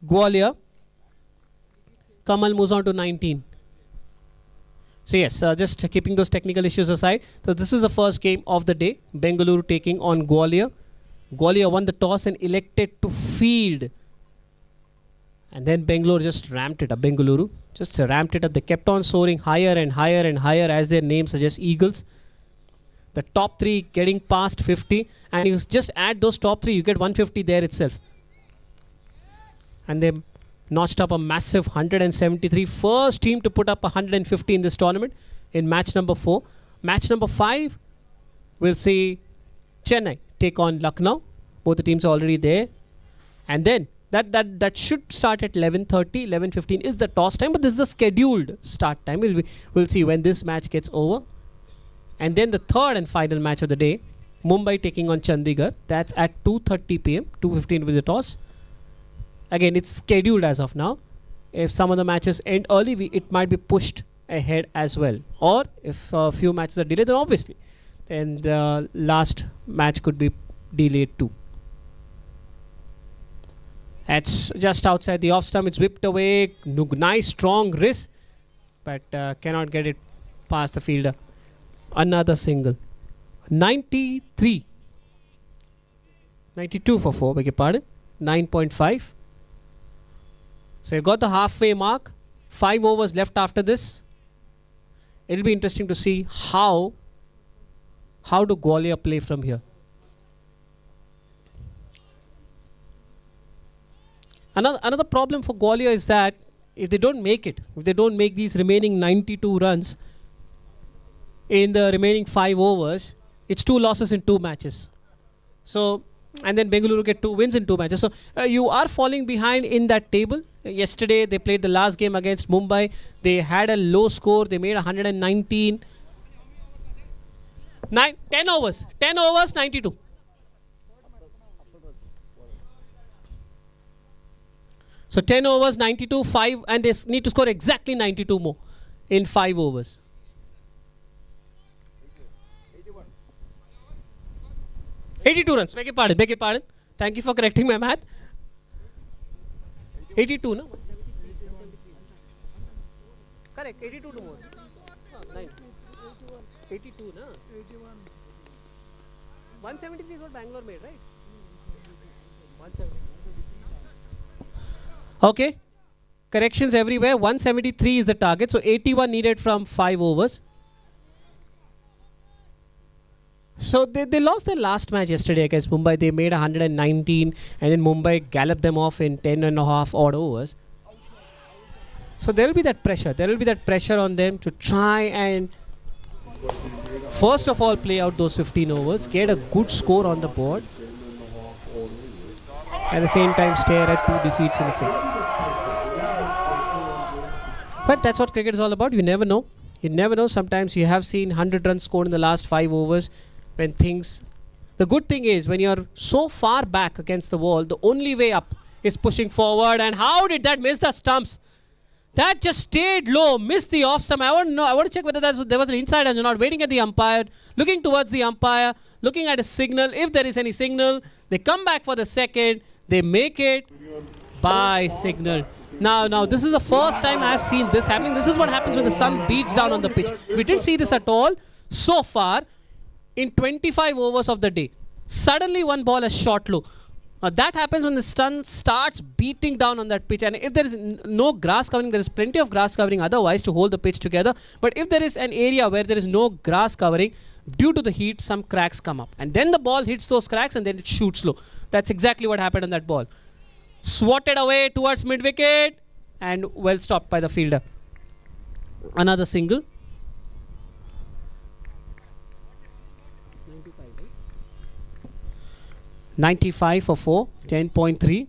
Speaker 3: Gwalior. Kamal moves on to 19. So yes, just keeping those technical issues aside. So this is the first game of the day. Bengaluru taking on Gwalior. Gwalior won the toss and elected to field. And then Bengaluru just ramped it up. Bengaluru just ramped it up. They kept on soaring higher and higher and higher, as their name suggests, Eagles. The top three getting past 50. And you just add those top three, you get 150 there itself. And they notched up a massive 173. First team to put up 150 in this tournament in match number 4. Match number 5, we'll see Chennai take on Lucknow. Both the teams are already there. And then that should start at 11:30, 11:15 is the toss time, but this is the scheduled start time. We'll see when this match gets over. And then the third and final match of the day, Mumbai taking on Chandigarh. That's at 2:30 p.m. 2:15 will be the toss. Again, it's scheduled as of now. If some of the matches end early, it might be pushed ahead as well. Or if a few matches are delayed, then obviously, then the last match could be delayed too. That's just outside the off stump. It's whipped away. Nice strong wrist, but cannot get it past the fielder. Another single. 93. 92 for 4, beg your pardon. 9.5. So you got the halfway mark. 5 overs left after this. It'll be interesting to see how do Gwalior play from here. Another problem for Gwalior is that if they don't make it, if they don't make these remaining 92 runs in the remaining 5 overs, it's 2 losses in 2 matches. So, and then Bengaluru get 2 wins in 2 matches. So you are falling behind in that table. Yesterday they played the last game against Mumbai. They had a low score. They made 119. 10 overs. 10 overs, 92. So 10 overs, 92, 5, and they need to score exactly 92 more in 5 overs. 82 runs. Beg your pardon. Beg your pardon. Thank you for correcting my math. 82, no? Correct. 82 to more. 82, no? 173 is what Bangalore made, right? 173. Okay. Corrections everywhere. 173 is the target. So 81 needed from 5 overs. So they lost their last match yesterday against Mumbai. They made 119 and then Mumbai galloped them off in 10 and a half odd overs. So there will be that pressure. There will be that pressure on them to try and first of all play out those 15 overs, get a good score on the board, at the same time stare at 2 defeats in the face. But that's what cricket is all about. You never know. You never know. Sometimes you have seen 100 runs scored in the last 5 overs when things... The good thing is when you're so far back against the wall, the only way up is pushing forward. And how did that miss the stumps? That just stayed low, missed the off stump. I want to know. I want to check whether there was an inside edge or not. Waiting at the umpire, looking towards the umpire, looking at a signal. If there is any signal, they come back for the second. They make it by signal. Now, this is the first time I have seen this happening. This is what happens when the sun beats down on the pitch. We didn't see this at all so far in 25 overs of the day. Suddenly, one ball has shot low. That happens when the sun starts beating down on that pitch. And if there is no grass covering, there is plenty of grass covering otherwise to hold the pitch together. But if there is an area where there is no grass covering, due to the heat, some cracks come up. And then the ball hits those cracks and then it shoots low. That's exactly what happened on that ball. Swatted away towards mid-wicket and well stopped by the fielder. Another single. 95 for 4, 10.3.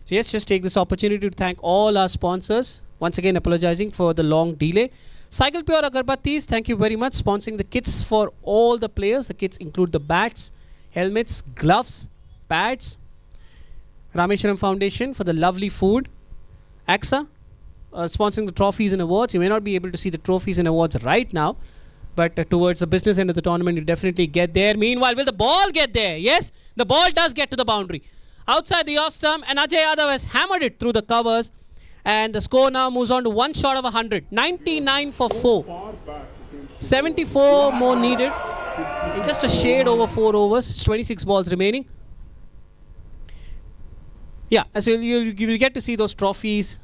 Speaker 3: So yes, just take this opportunity to thank all our sponsors. Once again, apologizing for the long delay. Cycle Pure Agarbattis, thank you very much, sponsoring the kits for all the players. The kits include the bats, helmets, gloves, pads. Rameshwaram Foundation for the lovely food. Ksca, sponsoring the trophies and awards. You may not be able to see the trophies and awards right now, But towards the business end of the tournament, you definitely get there. Meanwhile, will the ball get there? Yes, the ball does get to the boundary. Outside the off stump, and Ajay Yadav has hammered it through the covers. And the score now moves on to one short of 100. 99 for 4. 74 more needed. In just a shade over 4 overs. 26 balls remaining. Yeah, so you will get to see those trophies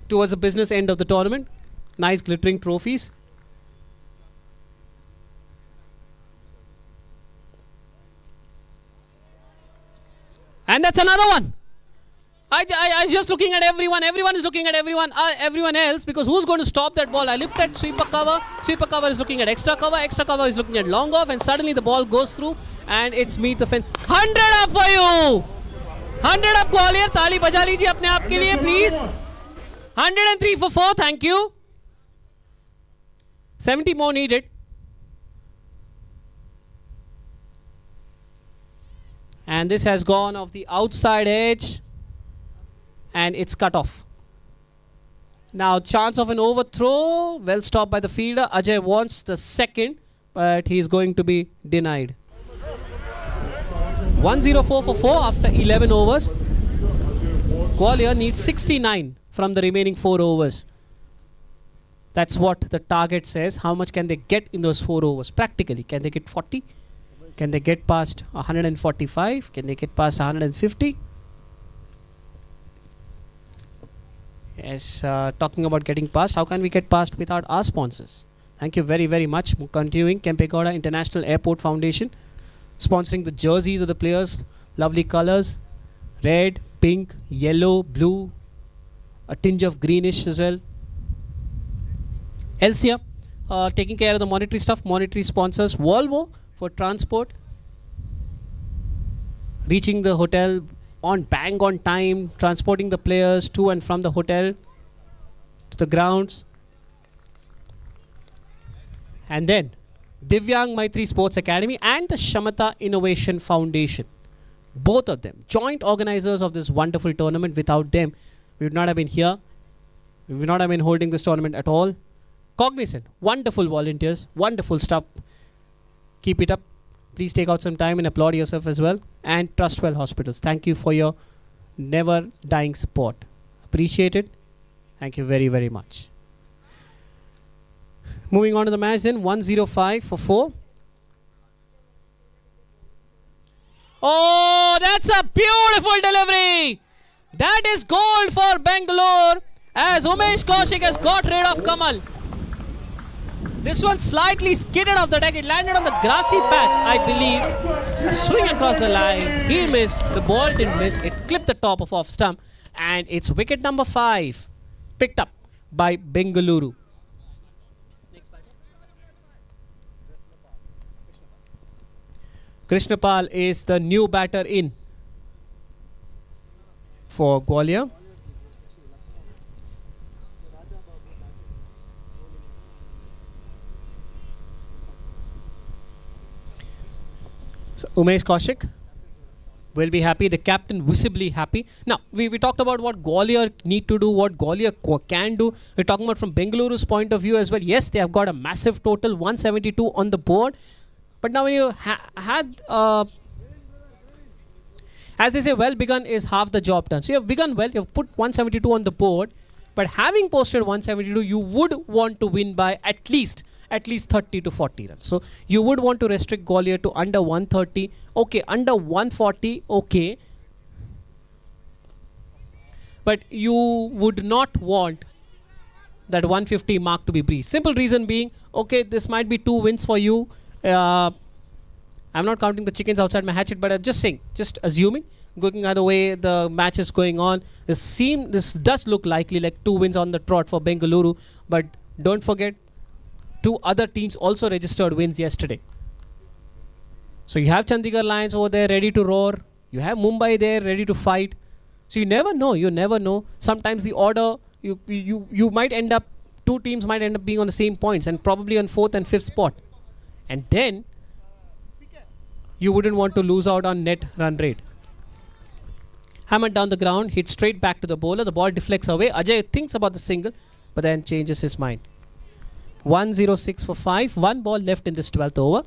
Speaker 3: towards the business end of the tournament. Nice glittering trophies. And that's another one. I was just looking at everyone. Everyone is looking at everyone else, because who's going to stop that ball? I looked at sweeper cover. Sweeper cover is looking at extra cover. Extra cover is looking at long off, and suddenly the ball goes through and it's meet the fence. 100 up for you. 100 up Gwalior. ताली बजा लीजिए अपने आप के लिए please. 103 for 4. Thank you. 70 more needed. And this has gone off the outside edge. And it's cut off. Now chance of an overthrow. Well stopped by the fielder. Ajay wants the second, but he's going to be denied. 104 for 4 after 11 overs. Gwalior needs 69 from the remaining 4 overs. That's what the target says. How much can they get in those 4 overs? Practically, can they get 40? Can they get past 145? Can they get past 150? Yes, talking about getting past, how can we get past without our sponsors? Thank you very, very much. Continuing, Kempegowda International Airport Foundation sponsoring the jerseys of the players. Lovely colors, red, pink, yellow, blue, a tinge of greenish as well. Elsia taking care of the monetary stuff. Monetary sponsors Volvo for transport, reaching the hotel on time, transporting the players to and from the hotel to the grounds. And then Divyang Maitri Sports Academy and the Shamata Innovation Foundation, both of them joint organizers of this wonderful tournament. Without them, we would not have been here. We would not have been holding this tournament at all. Cognizant, wonderful volunteers, wonderful stuff. Keep it up. Please take out some time and applaud yourself as well. And Trustwell Hospitals, thank you for your never dying support. Appreciate it. Thank you very, very much. Moving on to the match then. 105 for 4. Oh, that's a beautiful delivery. That is gold for Bengaluru, as Umesh Kaushik has got rid of Kamal. This one slightly skidded off the deck. It landed on the grassy patch, I believe. A swing across the line. He missed. The ball didn't miss. It clipped the top of off stump. And it's wicket number 5. Picked up by Bengaluru. Krishnapal is the new batter in for Gwalior. So Umesh Kaushik will be happy. The captain visibly happy. Now, we talked about what Gwalior need to do, what Gwalior can do. We're talking about from Bengaluru's point of view as well. Yes, they have got a massive total, 172 on the board. But now when you had, as they say, well begun is half the job done. So you have begun well, you have put 172 on the board. But having posted 172, you would want to win by at least 30 to 40 runs. So you would want to restrict Gwalior to under 130. Okay, under 140, okay. But you would not want that 150 mark to be breached. Simple reason being, okay, this might be 2 wins for you. I'm not counting the chickens outside my hatchet, but I'm just saying, just assuming, going the way the match is going on, this does look likely like 2 wins on the trot for Bengaluru. But don't forget, 2 other teams also registered wins yesterday. So you have Chandigarh Lions over there ready to roar. You have Mumbai there ready to fight. So you never know. Sometimes the order, you might end up, 2 teams might end up being on the same points and probably on 4th and 5th spot. And then you wouldn't want to lose out on net run rate. Hammered down the ground, hit straight back to the bowler. The ball deflects away. Ajay thinks about the single, but then changes his mind. 106 for 5. One ball left in this 12th over.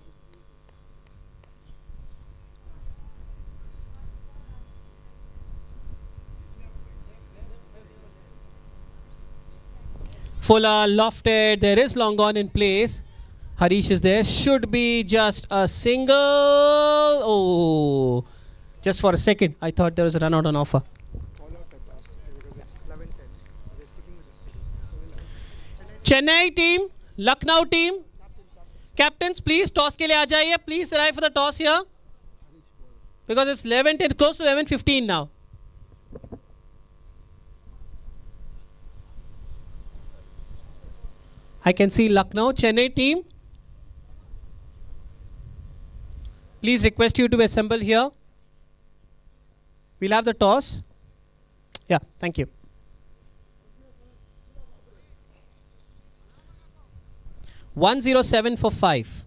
Speaker 3: Fuller lofted. There is long on in place. Harish is there. Should be just a single. Oh, just for a second, I thought there was a run out on offer.
Speaker 2: Call out the toss because it's 11-10. So they're sticking with the spin. So
Speaker 3: Chennai team, Lucknow team, captains, please toss के लिए आ जाइए. Please arrive for the toss here because it's 11:10, close to 11:15 now. I can see Lucknow, Chennai team. Please request you to assemble here. We'll have the toss. Yeah, thank you. $107 for 5.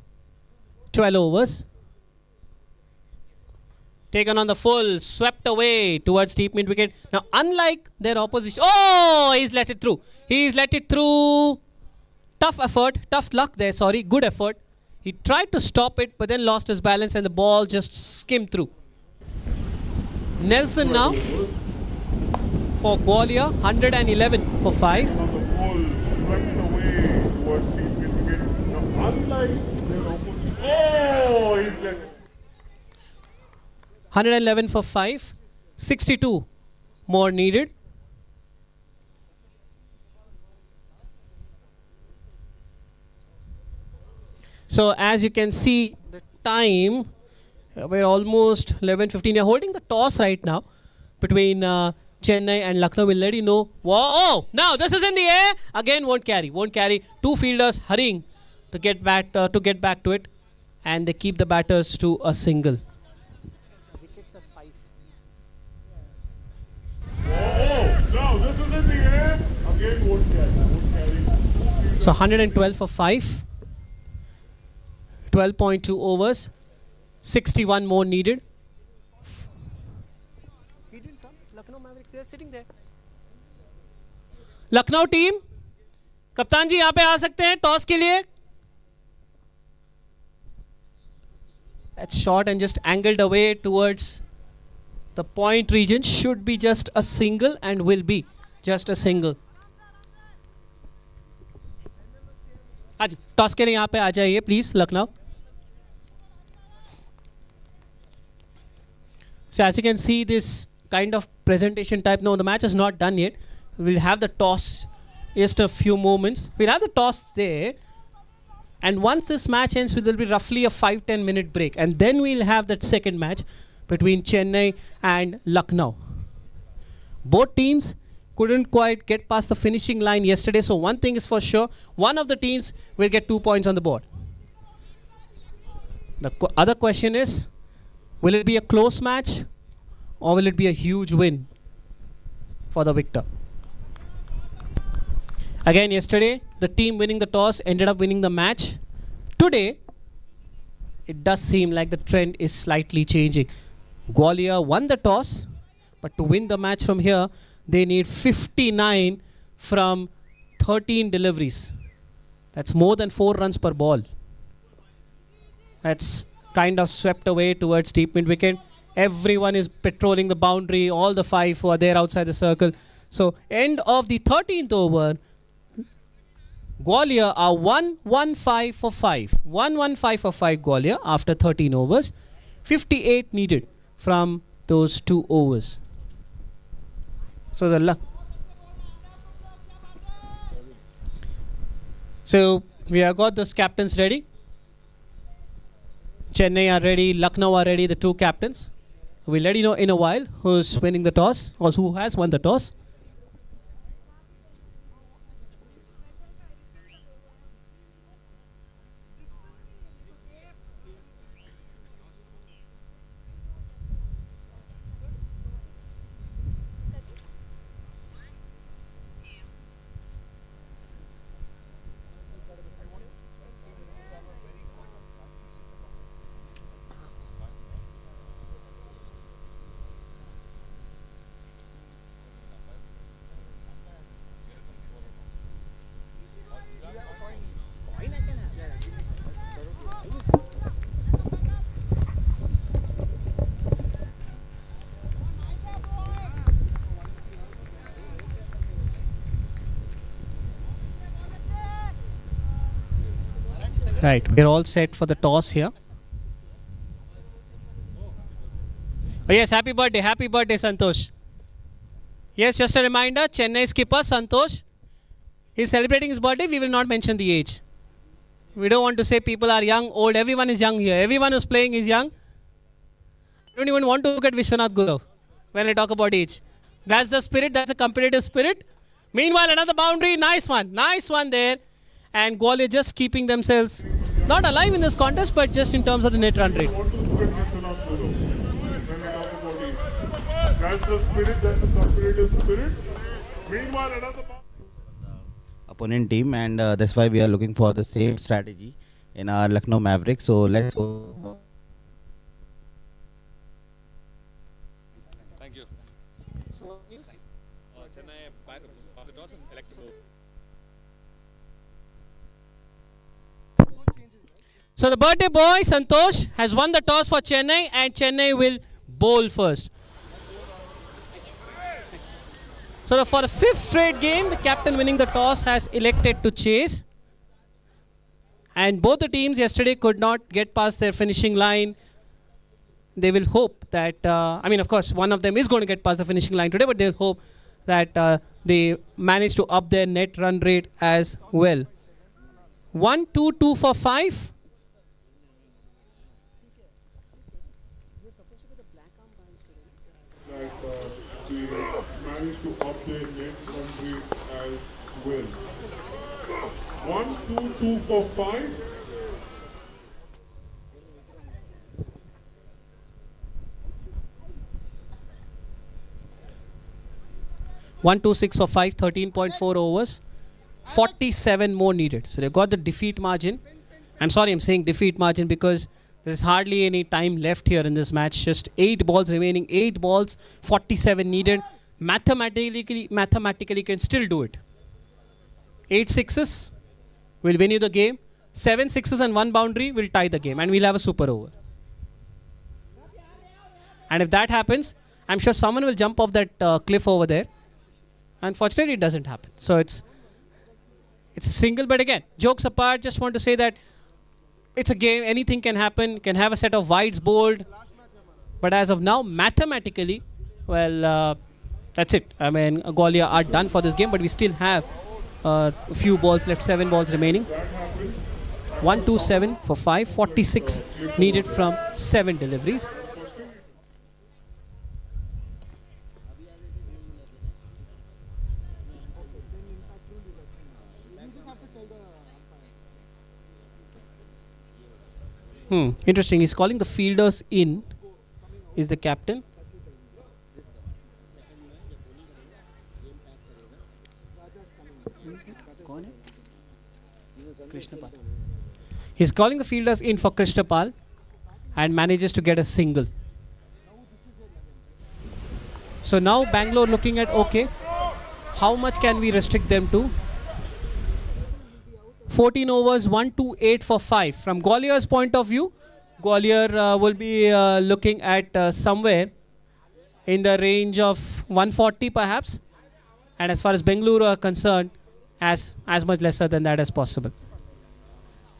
Speaker 3: 12 overs. Taken on the full, swept away towards deep mid wicket. Now, unlike their opposition, oh, he's let it through. He's let it through. Tough effort, tough luck there, sorry, good effort. He tried to stop it, but then lost his balance and the ball just skimmed through. Nelson now for Gwalior, 111 for 5.
Speaker 4: On the ball, swept away towards the wicket. Now, unlike their opposition, oh, he's let it.
Speaker 3: 111 for 5. 62 more needed. So as you can see, the time, we're almost 11:15. They're holding the toss right now between Chennai and Lucknow. We'll let you know. Whoa, oh, now this is in the air. Again, won't carry. Won't carry. Two fielders hurrying to get back to it, and they keep the batters to a single. Wickets are 5.
Speaker 4: Oh, now this is in the air. Again, won't carry.
Speaker 3: So 112 for 5. 12.2 overs. 61 more needed. He didn't come. Lucknow Mavericks, they're sitting there. Lucknow team, कप्तान जी यहाँ पे आ सकते हैं toss के लिए. That's short and just angled away towards the point region. Should be just a single and will be just a single. आज toss के लिए यहाँ पे आ जाइए please Lucknow. So as you can see, this kind of presentation type. No, the match is not done yet. We'll have the toss just a few moments. We'll have the toss there. And once this match ends, there will be roughly a 5-10 minute break. And then we'll have that second match between Chennai and Lucknow. Both teams couldn't quite get past the finishing line yesterday. So one thing is for sure, one of the teams will get 2 points on the board. The other question is, will it be a close match or will it be a huge win for the victor? Again, yesterday, the team winning the toss ended up winning the match. Today, it does seem like the trend is slightly changing. Gwalior won the toss, but to win the match from here, they need 59 from 13 deliveries. That's more than 4 runs per ball. That's kind of swept away towards deep mid wicket. Everyone is patrolling the boundary, all the 5 who are there outside the circle. So, end of the 13th over, Gwalior are 115 for 5. 115 for 5 Gwalior after 13 overs. 58 needed from those 2 overs. So we have got those captains ready. Chennai are ready, Lucknow are ready, the 2 captains. We'll let you know in a while who's winning the toss or who has won the toss. Right, we're all set for the toss here. Oh yes, happy birthday, Santosh. Yes, just a reminder, Chennai skipper Santosh, he's celebrating his birthday. We will not mention the age. We don't want to say people are young, old. Everyone is young here. Everyone who's playing is young. I don't even want to look at Vishwanath Guru when I talk about age. That's the spirit. That's a competitive spirit. Meanwhile, another boundary. Nice one there. And Gwalior just keeping themselves not alive in this contest, but just in terms of the net run rate.
Speaker 4: That's the spirit, that's the competitive spirit. Meanwhile, another
Speaker 5: opponent team, and that's why we are looking for the same strategy in our Lucknow Mavericks. So let's go.
Speaker 6: Thank you. So, Chennai the toss and select to go.
Speaker 3: So the birthday boy Santosh has won the toss for Chennai, and Chennai will bowl first. So for the 5th straight game, the captain winning the toss has elected to chase. And both the teams yesterday could not get past their finishing line. They will hope that, of course, one of them is going to get past the finishing line today, but they'll hope that they manage to up their net run rate as well. 1, 2, 2 for 5.
Speaker 4: they managed to up their net run rate as well. 1, 2, 2 for 5.
Speaker 3: One, 2, 6 for 5, 13.4 overs. 47 more needed. So they've got the defeat margin. I'm sorry, I'm saying defeat margin because there's hardly any time left here in this match. Just 8 balls remaining. 8 balls, 47 needed. Mathematically can still do it. 8 sixes will win you the game. 7 sixes and 1 boundary will tie the game. And we'll have a super over. And if that happens, I'm sure someone will jump off that cliff over there. Unfortunately, it doesn't happen. So it's a single. But again, jokes apart, just want to say that it's a game. Anything can happen. Can have a set of wides bowled. But as of now, mathematically, well, that's it. I mean, Gwalior are done for this game. But we still have a few balls left. 7 balls remaining. 1, 2, 7 for 5. 46 needed from 7 deliveries. Interesting. He's calling the fielders in. Is the captain. Krishnapal. He's calling the fielders in for Krishnapal and manages to get a single. So now Bangalore looking at, okay, how much can we restrict them to? 14 overs, 1, 2, 8 for 5. From Gwalior's point of view, Gwalior will be looking at somewhere in the range of 140 perhaps. And as far as Bengaluru are concerned, as much lesser than that as possible.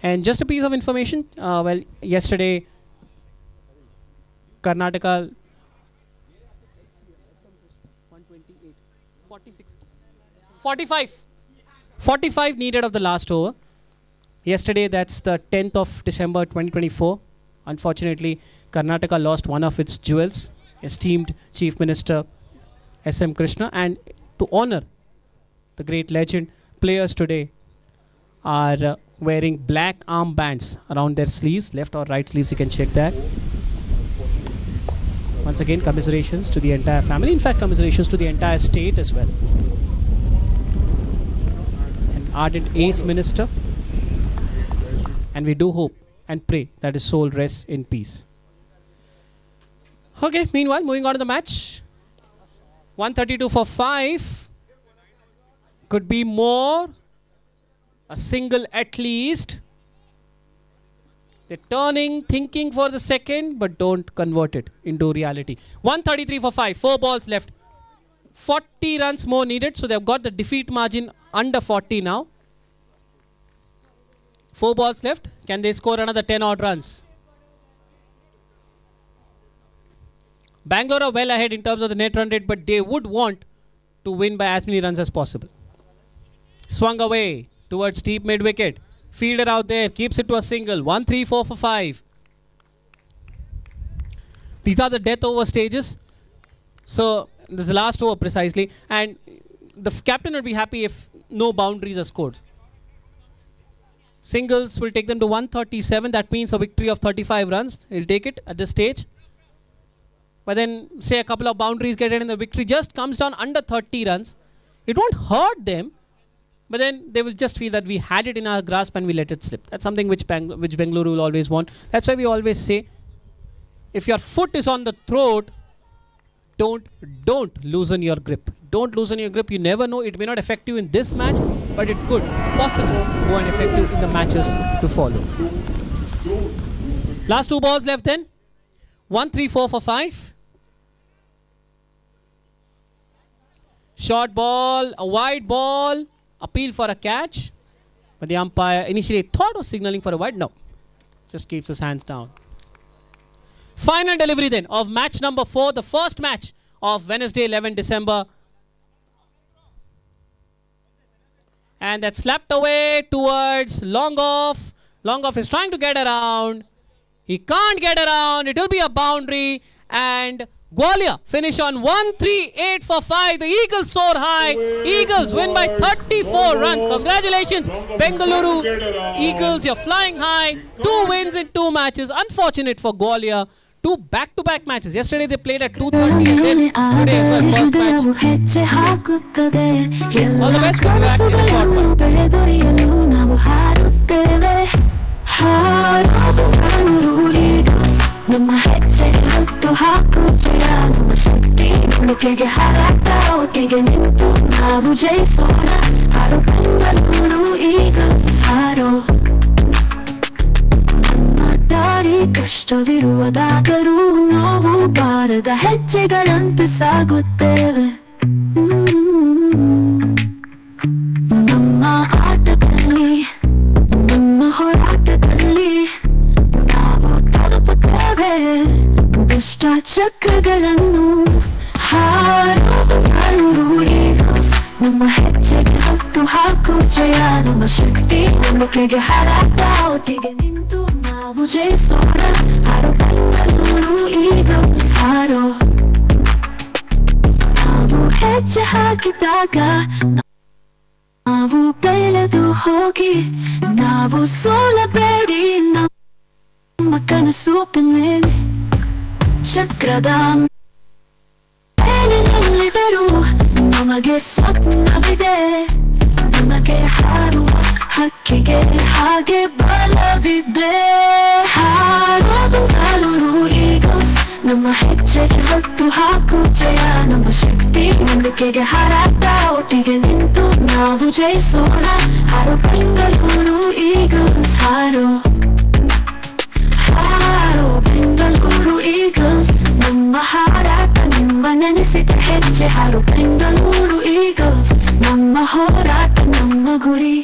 Speaker 3: And just a piece of information, well, yesterday, Karnataka 128, 46, 45 needed of the last over. Yesterday, that's the 10th of December 2024. Unfortunately, Karnataka lost one of its jewels, esteemed Chief Minister S.M. Krishna. And to honor the great legend, players today are wearing black armbands around their sleeves, left or right sleeves, you can check that. Once again, commiserations to the entire family. In fact, commiserations to the entire state as well. An ardent ace minister. And we do hope and pray that his soul rests in peace. Okay, meanwhile, moving on to the match. 132 for 5. Could be more. A single at least. They're turning, thinking for the second, but don't convert it into reality. 133 for 5. 4 balls left. 40 runs more needed. So they've got the defeat margin under 40 now. 4 balls left. Can they score another 10 odd runs? Bangalore are well ahead in terms of the net run rate, but they would want to win by as many runs as possible. Swung away towards deep mid wicket. Fielder out there keeps it to a single. 1, 3, 4 for 5. These are the death over stages. So this is the last over precisely, and the captain would be happy if no boundaries are scored. Singles will take them to 137. That means a victory of 35 runs. He'll take it at this stage. But then, say a couple of boundaries get it and the victory just comes down under 30 runs. It won't hurt them, but then they will just feel that we had it in our grasp and we let it slip. That's something which Bengaluru will always want. That's why we always say, if your foot is on the throat, don't loosen your grip. Don't loosen your grip. You never know. It may not affect you in this match, but it could possibly go and affect you in the matches to follow. Last 2 balls left then. 1, 3, 4 for 5. Short ball, a wide ball, appeal for a catch. But the umpire initially thought of signaling for a wide. No, just keeps his hands down. Final delivery then of match number 4, the first match of Wednesday 11 December. And that's slapped away towards long off. Long off is trying to get around. He can't get around. It will be a boundary. And Gwalior finish on 138 for 5. The Eagles soar high. Eagles win by 34 runs. Congratulations, Bengaluru Eagles. You're flying high. 2 wins in 2 matches. Unfortunate for Gwalior. 2 back-to-back matches. Yesterday they played at 2:30 and then today as well, first match. All the best. We'll be back in a short while. ದಾರಿ ಕಷ್ಟವಿರುವುದಾದರೂ ನಾವು ಬಾರದ ಹೆಜ್ಜೆಗಳಂತೆ ಸಾಗುತ್ತೇವೆ ನಮ್ಮ ಆಟದಲ್ಲಿ ನಮ್ಮ ಹೋರಾಟದಲ್ಲಿ ನಾವು ತಲುಪುತ್ತೇವೆ ದುಷ್ಟ ಚಕ್ರಗಳನ್ನು ಹಾರುವುದು ಈಗಲ್ಸ್ ನಮ್ಮ ಹೆಜ್ಜೆಗೆ ಹತ್ತು ಹಾಕು ಜಯ ನಮ್ಮ ಶಕ್ತಿ ನಂಬಿಕೆಗೆ ಹಾರಾಟ ಒಟ್ಟಿಗೆ ನಿಂತು ನಾವು ಜಯಿಸೋಣ ಹಾರೋ ಬೆಂಗಳೂರು ಈಗಲ್ಸ್ ಹಾರೋ ನಾವು ಹೆಜ್ಜೆ ಹಾಕಿದಾಗ ನಾವು ಬೆಳೆದು ಹೋಗಿ ನಾವು ಸೋಲಬೇಡಿ ನಮ್ಮ ಕನಸು ಮೇಲೆ ಚಕ್ರದ ಮೇಲಿದ್ದರೂ ನಮಗೆ ಸ್ವಪ್ನವಿದೆ ನಮಗೆ ಹಾರುವ ಹಕ್ಕಿಗೆ ಹಾಗೆ ಬಲವಿದೆ ಹಾರೋದು ಬೆಂಗಳೂರು ಈಗಲ್ಸ್ ನಮ್ಮ ಹೆಜ್ಜೆಗೆ ಹತ್ತು ಹಾಕು ಜಯ ನಮ್ಮ ಶಕ್ತಿ ನಂಬಿಕೆಗೆ ಹಾರಾಟ ಒಟ್ಟಿಗೆ ನಿಂತು ನಾವು ಜಯಿಸೋಣ ಹಾರೋ ಬೆಂಗಳೂರು ಈಗಲ್ಸ್ ಹಾರೋ ಹಾರೋ ಬೆಂಗಳೂರು ಈಗಲ್ಸ್ ನಮ್ಮ ಹಾರಾಟ ನಿಮ್ಮ ನೆನೆಸಿದ ಹೆಜ್ಜೆ ಹಾರೋ ಬೆಂಗಳೂರು ಈಗಲ್ಸ್ ನಮ್ಮ ಹೋರಾಟ ನಮ್ಮ ಗುರಿ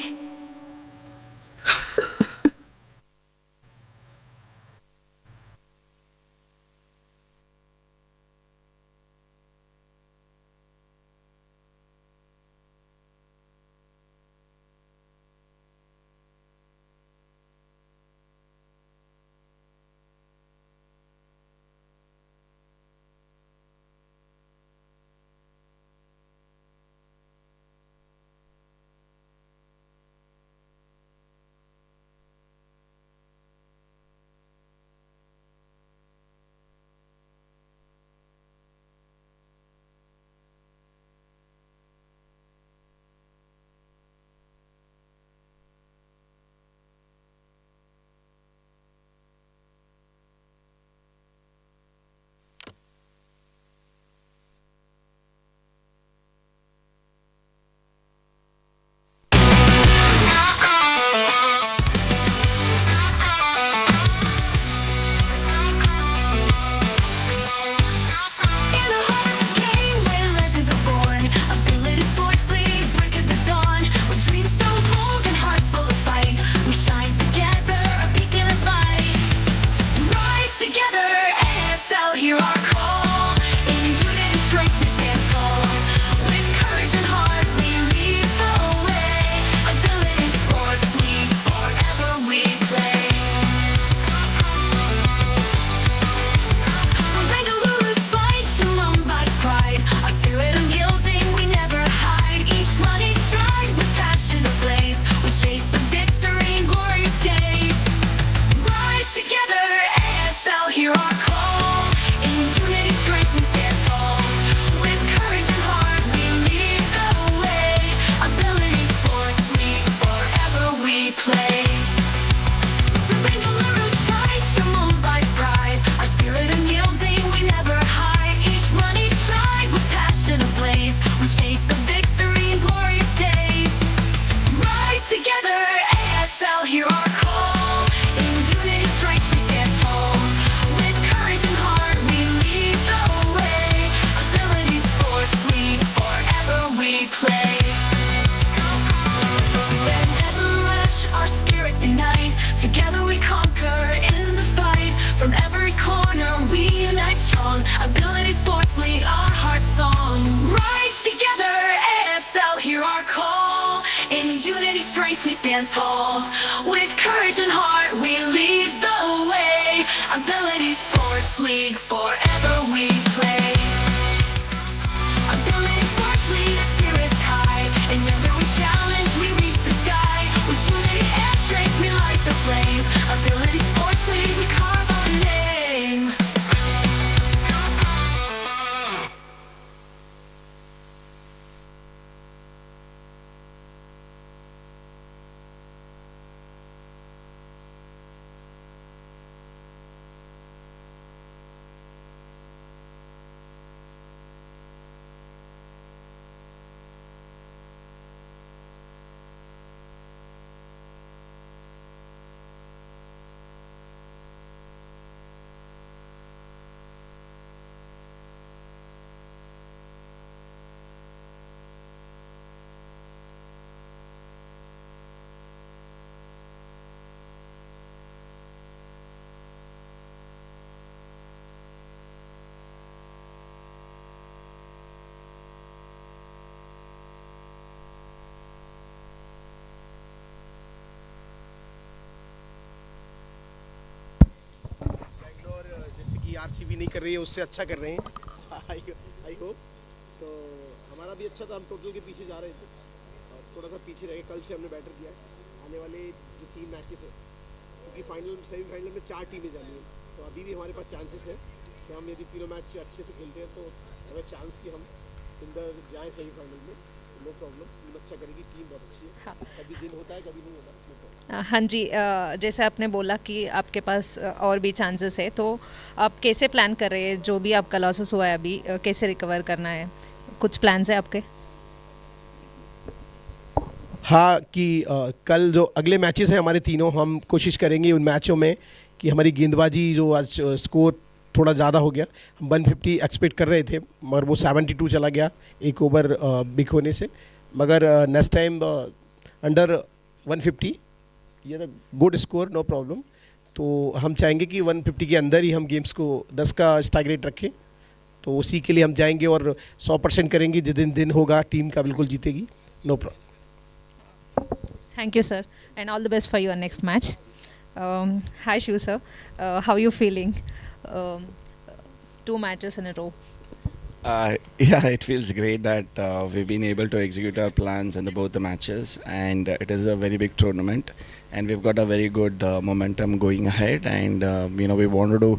Speaker 7: dance hall. With courage and heart, we lead the way. Ability Sports League, forever we play. Ability Sports League, spirits high. And never we challenge, we reach the sky. With unity and strength, we light the flame. Ability Sports League, we carve our name.
Speaker 8: Bangalore जैसे कि RCB नहीं कर रही है उससे अच्छा कर रहे हैं आई होप तो हमारा भी अच्छा था हम टोटल के पीछे जा रहे थे और थोड़ा सा पीछे रह गए कल से हमने बैटर किया है आने वाले जो 3 मैचेस है क्योंकि फाइनल सेमीफाइनल में 4 टीमें जानी है तो अभी भी हमारे पास चांसेस है कि हम यदि तीनों मैच अच्छे से खेलते हैं तो हमें चांस कि हम इंदर जाएँ सेमीफाइनल में नो प्रॉब्लम टीम अच्छा करेगी टीम बहुत अच्छी है
Speaker 9: हाँ।
Speaker 8: कभी दिन होता है कभी नहीं होता no problem.
Speaker 9: हाँ जी, जैसे आपने बोला कि आपके पास और भी चांसेस है, तो आप कैसे प्लान कर रहे हैं जो भी आपका लॉसेस हुआ है अभी, कैसे रिकवर करना है? कुछ प्लान्स है आपके?
Speaker 8: हाँ कि कल जो अगले मैचेस हैं हमारे तीनों हम कोशिश करेंगे उन मैचों में कि हमारी गेंदबाजी जो आज स्कोर थोड़ा ज़्यादा हो गया हम 150 एक्सपेक्ट कर रहे थे मगर वो 72 चला गया एक ओवर बिक होने से मगर नेक्स्ट टाइम अंडर 150 ये ना गुड स्कोर नो प्रॉब्लम तो हम चाहेंगे कि 150 के अंदर ही हम गेम्स को 10 का स्ट्राइक रेट रखें तो उसी के लिए हम जाएंगे और 100% करेंगे जिस दिन होगा टीम का बिल्कुल जीतेगी no problem.
Speaker 9: Thank you, sir, and all the best for your next match. Hi, Shiv sir. How are you feeling? 2 matches in a row.
Speaker 6: Yeah, it feels great that we've been able to execute our plans in both the matches, and it is a very big tournament, and we've got a very good momentum going ahead, and we wanted to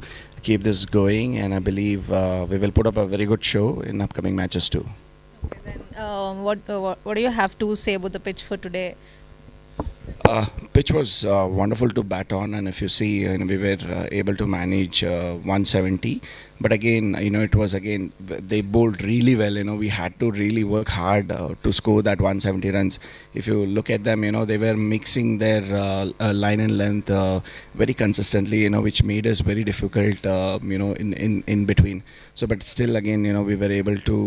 Speaker 6: keep this going, and I believe we will put up a very good show in upcoming matches too.
Speaker 9: Okay, then what do you have to say about the pitch for today?
Speaker 6: Pitch was wonderful to bat on, and if you see, we were able to manage 170. But again, it was again they bowled really well. We had to really work hard to score that 170 runs. If you look at them, they were mixing their line and length very consistently. Which made us very difficult. In between. So, but still, again, we were able to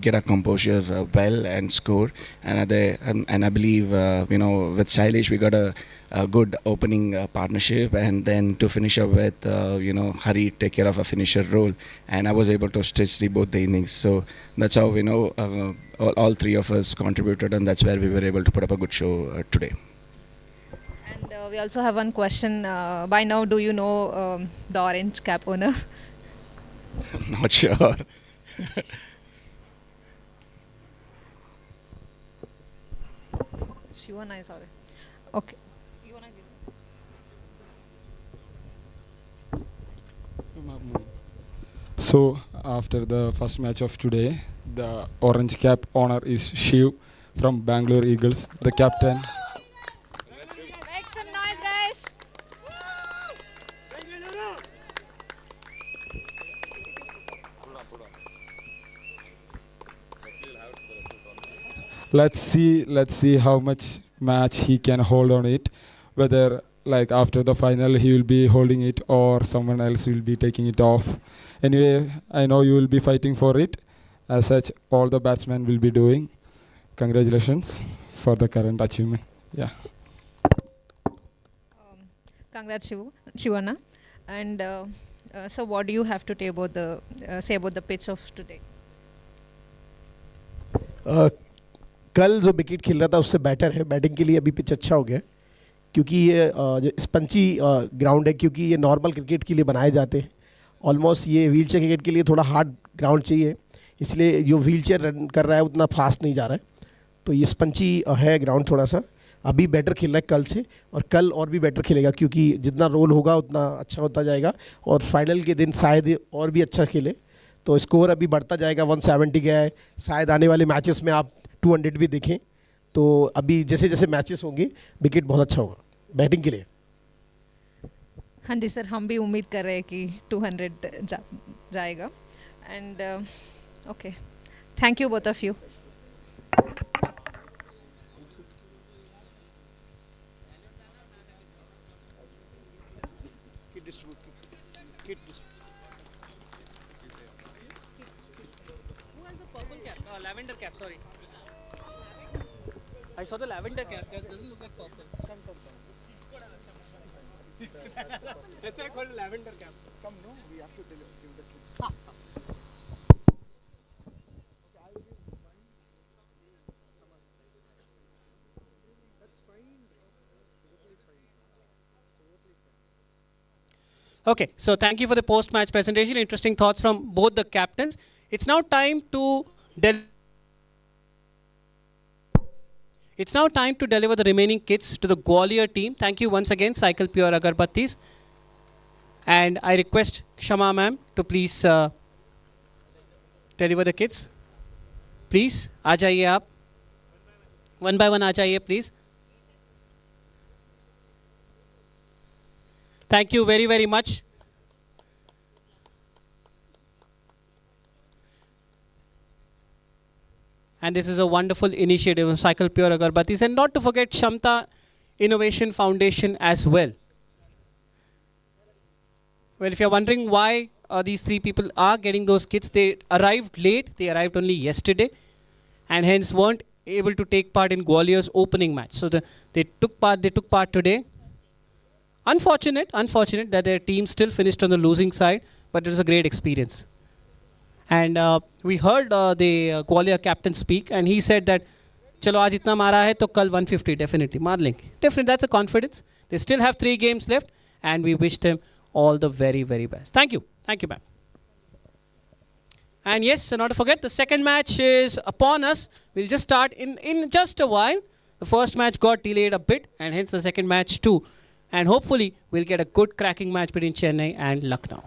Speaker 6: get our composure well and score. And I believe with Shailesh we got a good opening partnership, and then to finish up with Hari take care of a finisher role, and I was able to stitch both the innings. So that's how all three of us contributed, and that's where we were able to put up a good show today.
Speaker 9: And we also have one question. By now, do you know the orange cap owner?
Speaker 6: I'm not sure.
Speaker 9: Shivana is already. Okay. You wanna give?
Speaker 10: So after the first match of today, the orange cap owner is Shiv from Bengaluru Eagles, the captain.
Speaker 9: Make some noise, guys.
Speaker 10: Let's see how much match he can hold on it, whether like after the final he will be holding it or someone else will be taking it off. Anyway, I know you will be fighting for it. As such, all the batsmen will be doing. Congratulations for the current achievement. Yeah.
Speaker 9: Congrats, Shivana. And so, what do you have to say about the pitch of today?
Speaker 8: कल जो wicket खेल रहा था उससे better है, batting के लिए अभी पिच अच्छा हो गया है, क्योंकि ये जो स्पंची ग्राउंड है, क्योंकि ये नॉर्मल क्रिकेट के लिए बनाए जाते हैं। ऑलमोस्ट ये व्हील चेयर क्रिकेट के लिए थोड़ा हार्ड ग्राउंड चाहिए, इसलिए जो व्हील चेयर रन कर रहा है उतना फास्ट नहीं जा रहा है। तो ये स्पंची है ग्राउंड, थोड़ा सा अभी बेटर खेल रहा है कल से, और कल और भी बेटर खेलेगा, क्योंकि जितना रोल होगा उतना अच्छा होता जाएगा, और फाइनल के दिन शायद और भी अच्छा खेले। तो स्कोर अभी बढ़ता जाएगा, 170 गया है, शायद आने वाले मैचेस में आप 200 भी देखें। तो अभी जैसे जैसे मैचेस होंगे विकेट बहुत अच्छा होगा बैटिंग के लिए।
Speaker 9: हाँ जी सर, हम भी उम्मीद कर रहे हैं कि 200 जाएगा। And okay, thank you both of you.
Speaker 3: Lavender cap, sorry. I saw the lavender cap. That doesn't look like purple. That's why I called it lavender cap.
Speaker 1: Come, no, we have to give the kids. That's fine. That's totally fine. Totally fine.
Speaker 3: Okay, so thank you for the post-match presentation. Interesting thoughts from both the captains. It's now time to deliver the remaining kits to the Gwalior team. Thank you once again, Cycle Pure Agarbattis. And I request Kshama ma'am to please deliver the kits. Please, आ जाइए आप. One by one आ जाइए, please. Thank you very, very much. And this is a wonderful initiative of Cycle Pure Agarbattis. And not to forget Shamta Innovation Foundation as well. Well, if you're wondering why these three people are getting those kits, they arrived late. They arrived only yesterday, and hence weren't able to take part in Gwalior's opening match. So they took part today. Unfortunate that their team still finished on the losing side, but it was a great experience. And we heard the Gwalior captain speak, and he said that चलो आज इतना मारा है तो कल 150 definitely मार लेंगे. Definitely, that's a confidence. They still have 3 games left, and we wish them all the very, very best. Thank you, ma'am. And yes, so not to forget, the second match is upon us. We'll just start in just a while. The first match got delayed a bit, and hence the second match too. And hopefully, we'll get a good cracking match between Chennai and Lucknow.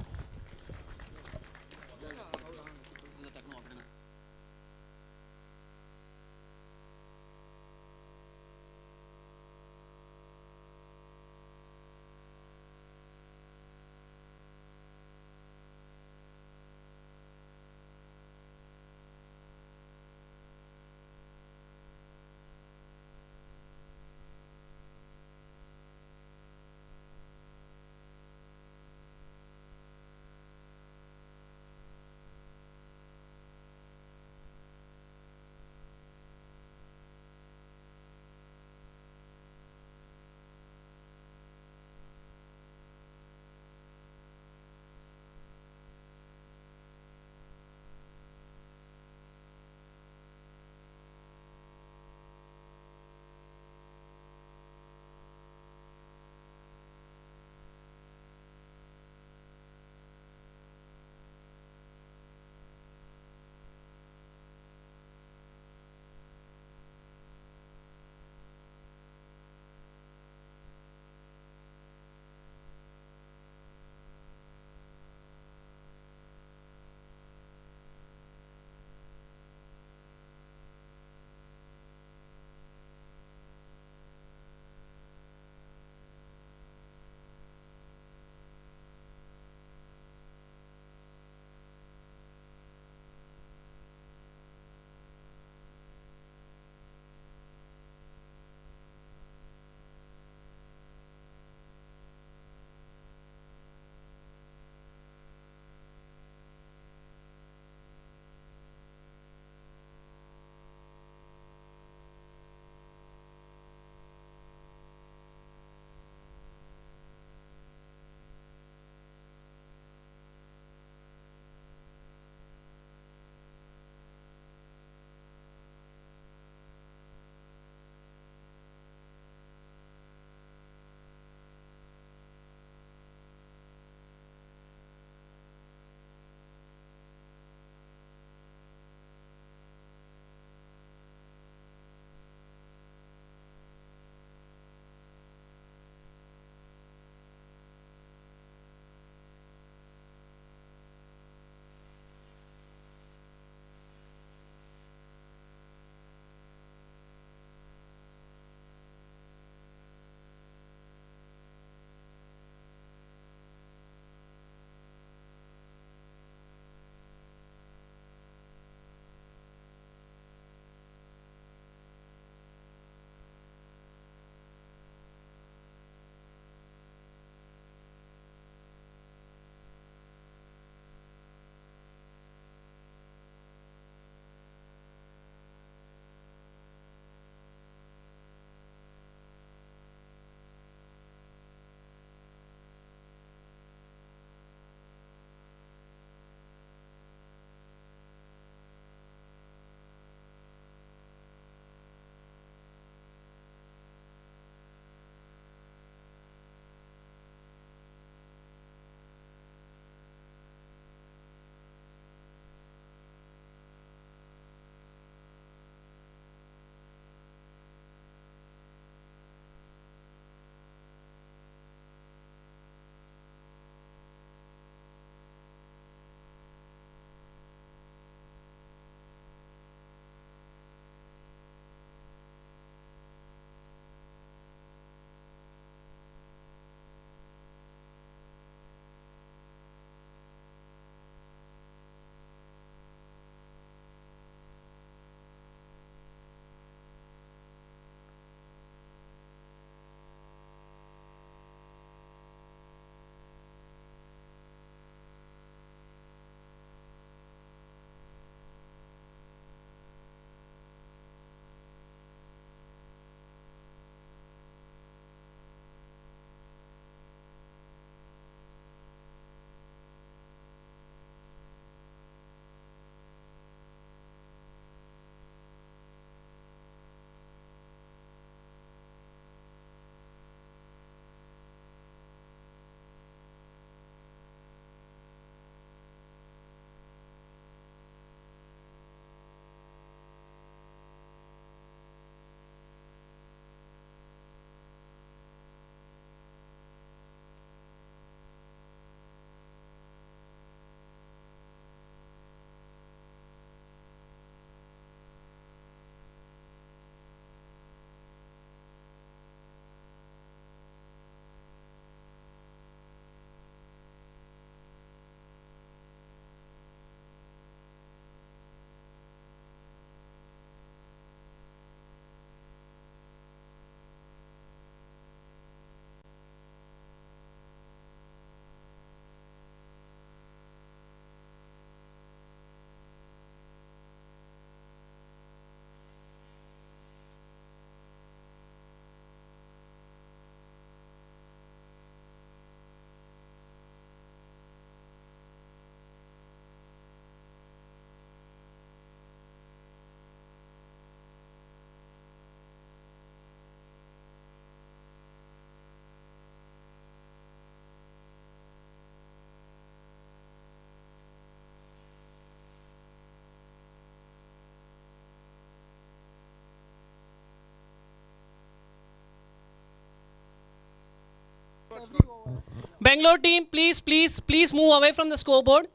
Speaker 3: Bangalore team, please move away from the scoreboard.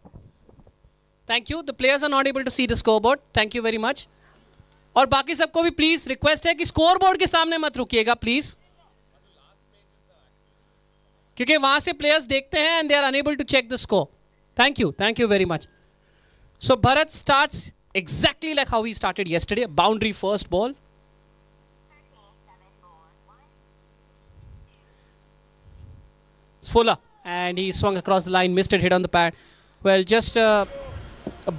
Speaker 3: Thank you. The players are not able to see the scoreboard. Thank you very much. और बाकी सबको भी please request है कि scoreboard के सामने मत रुकिएगा please, क्योंकि वहां से प्लेयर्स देखते हैं and they are unable to check the score. Thank you very much. So Bharat starts exactly like how he started yesterday. Boundary first ball. Fuller, and he swung across the line, missed it, hit on the pad. Well, just a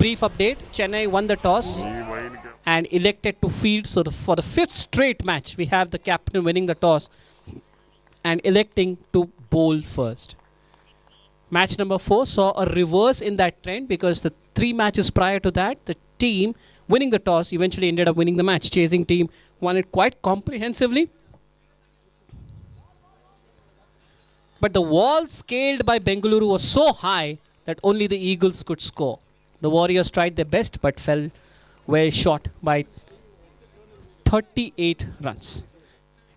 Speaker 3: brief update. Chennai won the toss and elected to field. So for the fifth straight match, we have the captain winning the toss and electing to bowl first. Match number 4 saw a reverse in that trend because the 3 matches prior to that, the team winning the toss eventually ended up winning the match. Chasing team won it quite comprehensively. But the wall scaled by Bengaluru was so high that only the Eagles could score. The Warriors tried their best but fell well short by 38 runs.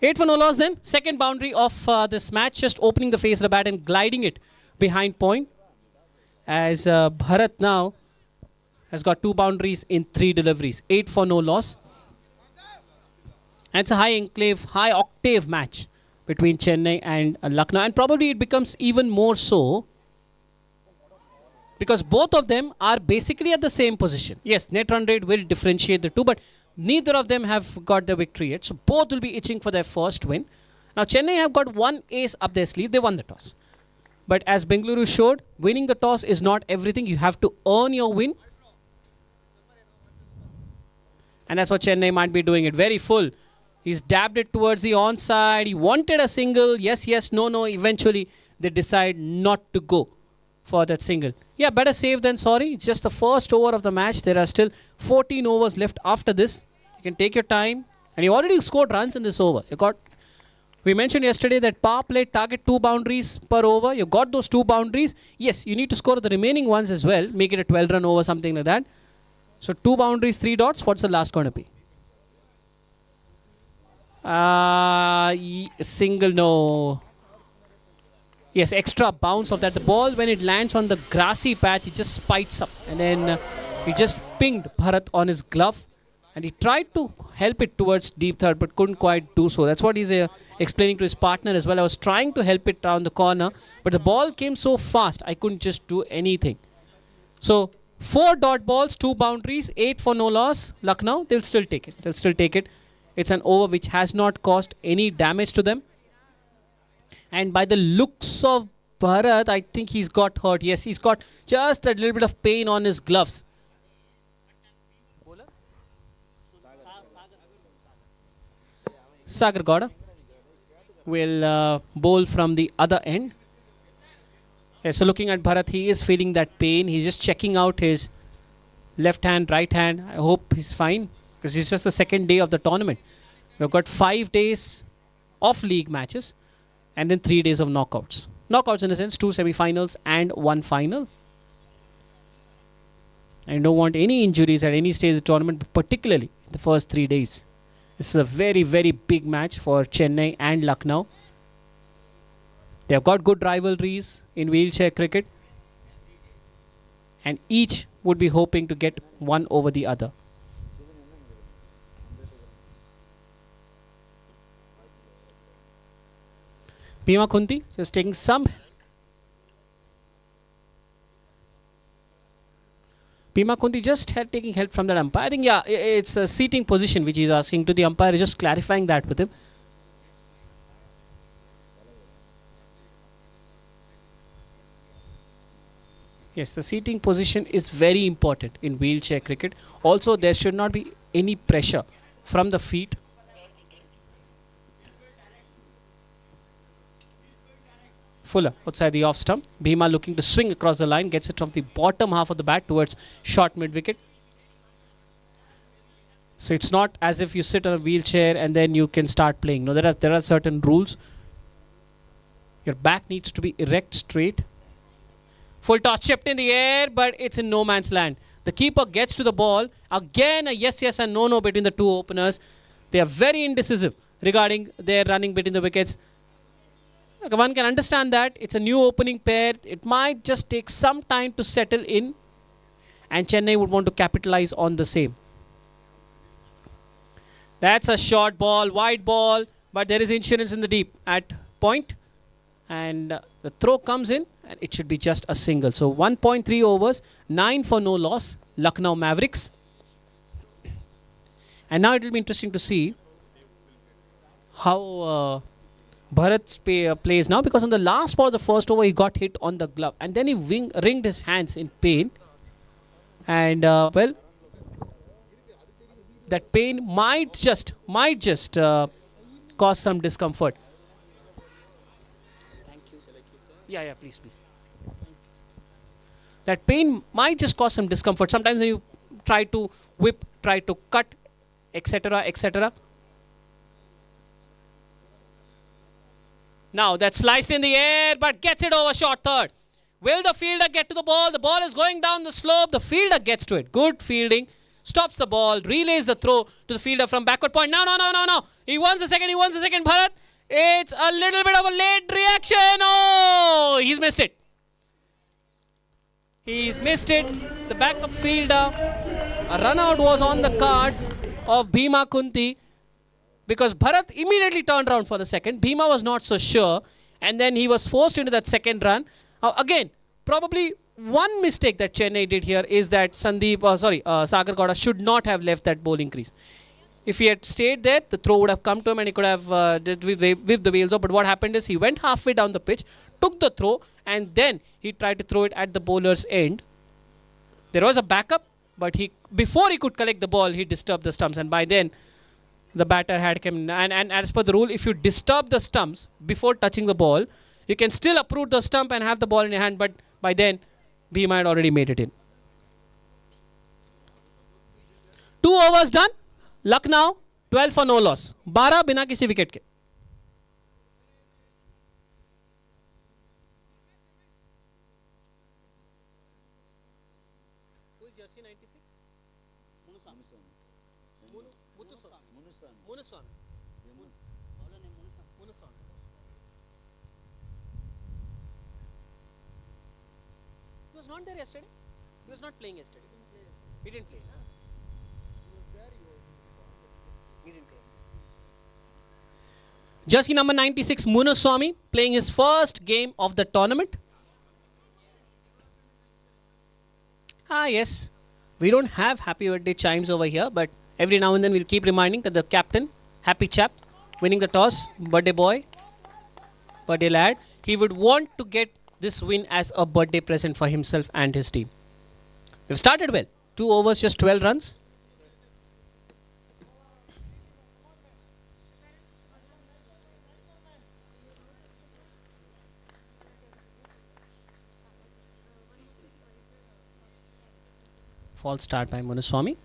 Speaker 3: 8 for no loss then. Second boundary of this match, just opening the face of the bat and gliding it behind point. As Bharat now has got 2 boundaries in 3 deliveries. 8 for no loss. And it's a high enclave, high octave match between Chennai and Lucknow, and probably it becomes even more so because both of them are basically at the same position. Yes, net run rate will differentiate the two, but neither of them have got the victory yet, so both will be itching for their first win. Now Chennai have got one ace up their sleeve. They won the toss, but as Bengaluru showed, winning the toss is not everything. You have to earn your win, and that's what Chennai might be doing. It very full. He's dabbed it towards the onside. He wanted a single. Yes, no. Eventually, they decide not to go for that single. Yeah, better safe than sorry. It's just the first over of the match. There are still 14 overs left after this. You can take your time. And you already scored runs in this over. We mentioned yesterday that power play target 2 boundaries per over. You got those 2 boundaries. Yes, you need to score the remaining ones as well. Make it a 12-run over, something like that. So 2 boundaries, 3 dots. What's the last going to be? Single, no. Yes, extra bounce of that. The ball, when it lands on the grassy patch, it just spikes up. And then he just pinged Bharat on his glove. And he tried to help it towards deep third, but couldn't quite do so. That's what he's explaining to his partner as well. I was trying to help it down the corner, but the ball came so fast, I couldn't just do anything. So 4 dot balls, 2 boundaries, 8 for no loss. Lucknow, they'll still take it. It's an over which has not caused any damage to them. And by the looks of Bharat, I think he's got hurt. Yes, he's got just a little bit of pain on his gloves. Sagar Gowda will bowl from the other end. Yeah, so looking at Bharat, he is feeling that pain. He's just checking out his left hand, right hand. I hope he's fine, because it's just the second day of the tournament. We've got 5 days of league matches and then 3 days of knockouts. Knockouts in a sense, 2 semi-finals and 1 final. I don't want any injuries at any stage of the tournament, particularly the first 3 days. This is a very, very big match for Chennai and Lucknow. They have got good rivalries in wheelchair cricket, and each would be hoping to get one over the other. Bhima Kunti just taking some. Bhima Kunti just taking help from that umpire. I think, yeah, it's a seating position which he's asking to the umpire, just clarifying that with him. Yes, the seating position is very important in wheelchair cricket. Also, there should not be any pressure from the feet. Fuller outside the off stump. Bhima looking to swing across the line, gets it from the bottom half of the bat towards short mid wicket. So it's not as if you sit on a wheelchair and then you can start playing. No, there are certain rules. Your back needs to be erect, straight. Full toss chipped in the air, but it's in no man's land. The keeper gets to the ball. Again, a yes and no between the 2 openers. They are very indecisive regarding their running between the wickets. One can understand that. It's a new opening pair. It might just take some time to settle in, and Chennai would want to capitalize on the same. That's a short ball, wide ball, but there is insurance in the deep at point. And the throw comes in, and it should be just a single. So 1.3 overs, 9 for no loss, Lucknow Mavericks. And now it will be interesting to see how Bharat plays now, because on the last ball of the first over, he got hit on the glove, and then he wringed his hands in pain. And well, that pain might just cause some discomfort. Yeah, please. That pain might just cause some discomfort. Sometimes when you try to whip, try to cut, etc., etc. Now that's sliced in the air, but gets it over short third. Will the fielder get to the ball? The ball is going down the slope. The fielder gets to it. Good fielding. Stops the ball. Relays the throw to the fielder from backward point. No. He wants a second. Bharat. It's a little bit of a late reaction. Oh, he's missed it. The backup fielder. A run out was on the cards of Bhima Kunti, because Bharat immediately turned around for the second. Bhima was not so sure, and then he was forced into that second run. Again, probably one mistake that Chennai did here is that Sagar Gowda should not have left that bowling crease. If he had stayed there, the throw would have come to him and he could have whipped the wheels off. But what happened is he went halfway down the pitch, took the throw, and then he tried to throw it at the bowler's end. There was a backup, but before he could collect the ball, he disturbed the stumps, and by then the batter had come. And as per the rule, if you disturb the stumps before touching the ball, you can still uproot the stump and have the ball in your hand, but by then Bhima had already made it in. 2 overs done. Lucknow 12 for no loss. 12 बिना किसी wicket के. Who is jersey 96? Munuson. He was not there yesterday. He was not playing yesterday. He didn't play. Jersey number 96, Munaswamy, playing his first game of the tournament. Yes, we don't have happy birthday chimes over here, but every now and then we'll keep reminding that the captain, happy chap, winning the toss, birthday boy, birthday lad, he would want to get this win as a birthday present for himself and his team. We've started well. 2 overs, just 12 runs. False start by Munaswamy.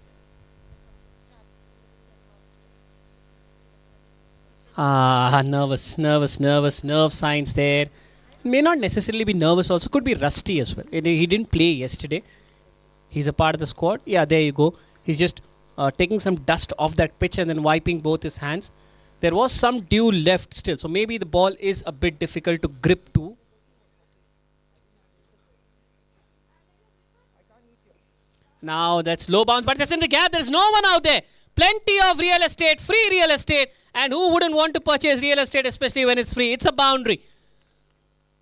Speaker 3: Nerve signs there. May not necessarily be nervous, also could be rusty as well. He didn't play yesterday. He's a part of the squad. Yeah, there you go. He's just taking some dust off that pitch and then wiping both his hands. There was some dew left still, so maybe the ball is a bit difficult to grip to. Now that's low bounce, but that's in the gap. There's no one out there. Plenty of real estate, free real estate. And who wouldn't want to purchase real estate, especially when it's free? It's a boundary.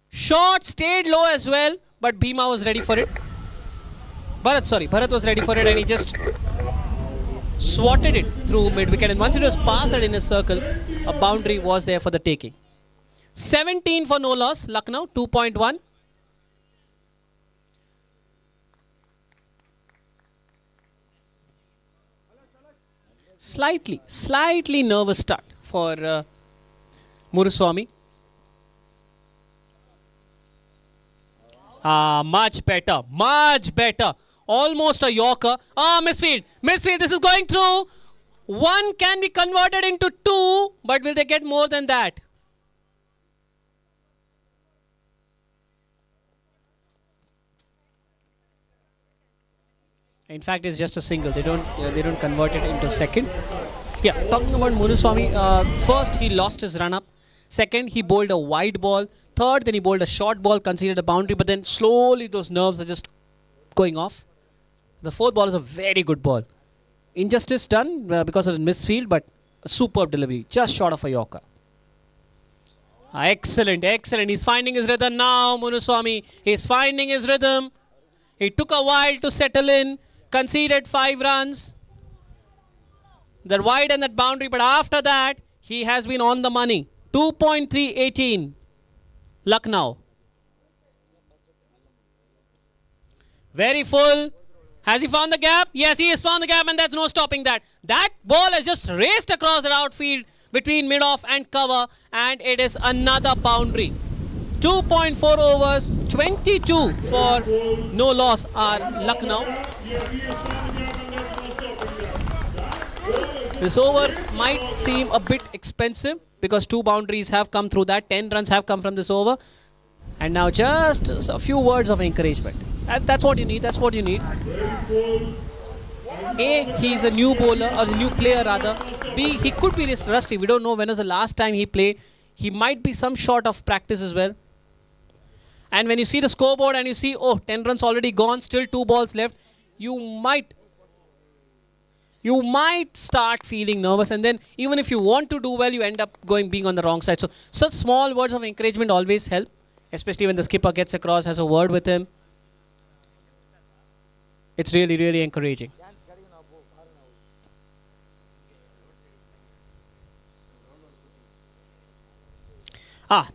Speaker 3: Short stayed low as well, but Bhima was ready for it. Bharat was ready for it, and he just swatted it through mid-wicket. And once it was past that inner circle, a boundary was there for the taking. 17 for no loss, Lucknow, 2.1. Slightly nervous start for Munaswamy. Much better. Almost a Yorker. Misfield. This is going through. 1 can be converted into 2, but will they get more than that? In fact, it's just a single. They don't convert it into second. Yeah, talking about Munaswamy, first he lost his run-up. Second, he bowled a wide ball. Third, then he bowled a short ball, conceded a boundary, but then slowly those nerves are just going off. The fourth ball is a very good ball. Injustice done because of the misfield, but a superb delivery, just short of a Yorker. Excellent, excellent. He's finding his rhythm now, Munuswamy. He's finding his rhythm. He took a while to settle in, conceded 5 runs. That wide and that boundary, but after that, he has been on the money. 2.318. Lucknow. Very full. Has he found the gap? Yes, he has found the gap, and that's no stopping that. That ball has just raced across the outfield between mid-off and cover, and it is another boundary. 2.4 overs, 22 for no loss are Lucknow. This over might seem a bit expensive because 2 boundaries have come through that. 10 runs have come from this over. And now just a few words of encouragement. That's what you need. That's what you need. A, he's a new bowler, or a new player rather. B, he could be rusty. We don't know when was the last time he played. He might be some short of practice as well. And when you see the scoreboard and you see, oh, 10 runs already gone, still 2 balls left, you might start feeling nervous, and then even if you want to do well, you end up being on the wrong side. So such small words of encouragement always help, especially when the skipper gets across, has a word with him. It's really, really encouraging.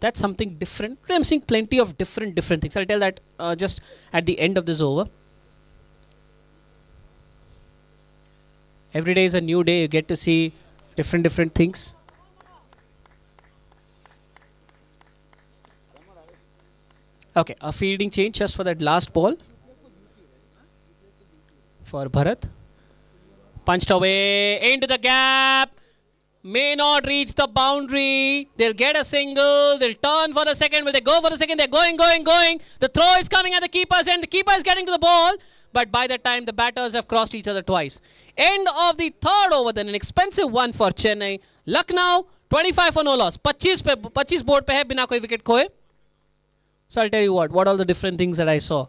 Speaker 3: That's something different. I'm seeing plenty of different things. I'll tell that just at the end of this over. Every day is a new day. You get to see different things. Okay, a fielding change just for that last ball for Bharat. Punched away into the gap. May not reach the boundary. They'll get a single. They'll turn for the second. Will they go for the second? They're going. The throw is coming at the keeper's end. The keeper is getting to the ball. But by that time, the batters have crossed each other twice. End of the third over. Then an expensive one for Chennai. Lucknow, 25 for no loss. 25 board pe hai bina koi wicket khoye. So I'll tell you what all the different things that I saw.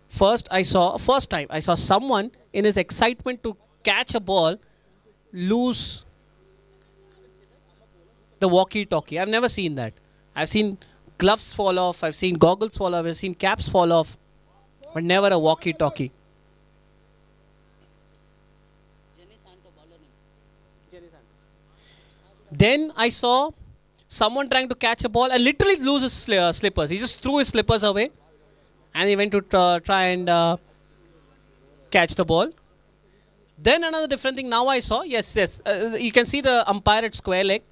Speaker 3: First time I saw someone in his excitement to catch a ball lose the walkie-talkie. I've never seen that. I've seen gloves fall off. I've seen goggles fall off. I've seen caps fall off. But never a walkie-talkie. Then I saw someone trying to catch a ball and literally lose his slippers. He just threw his slippers away. And he went to try and catch the ball. Then another different thing now I saw. Yes. You can see the umpire at square leg.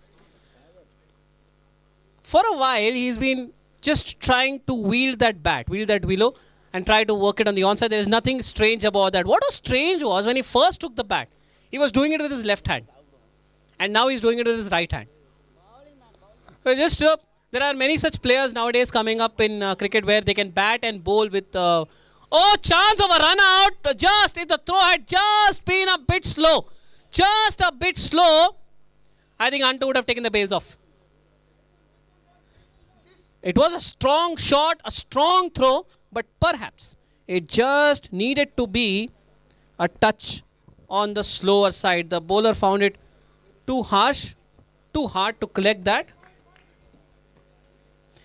Speaker 3: For a while, he's been just trying to wield that willow, and try to work it on the onside. There is nothing strange about that. What was strange was when he first took the bat, he was doing it with his left hand. And now he's doing it with his right hand. So there are many such players nowadays coming up in cricket where they can bat and bowl with... chance of a run out. Just if the throw had just been a bit slow. I think Antu would have taken the bails off. It was a strong shot, a strong throw, but perhaps it just needed to be a touch on the slower side. The bowler found it too harsh, too hard to collect that.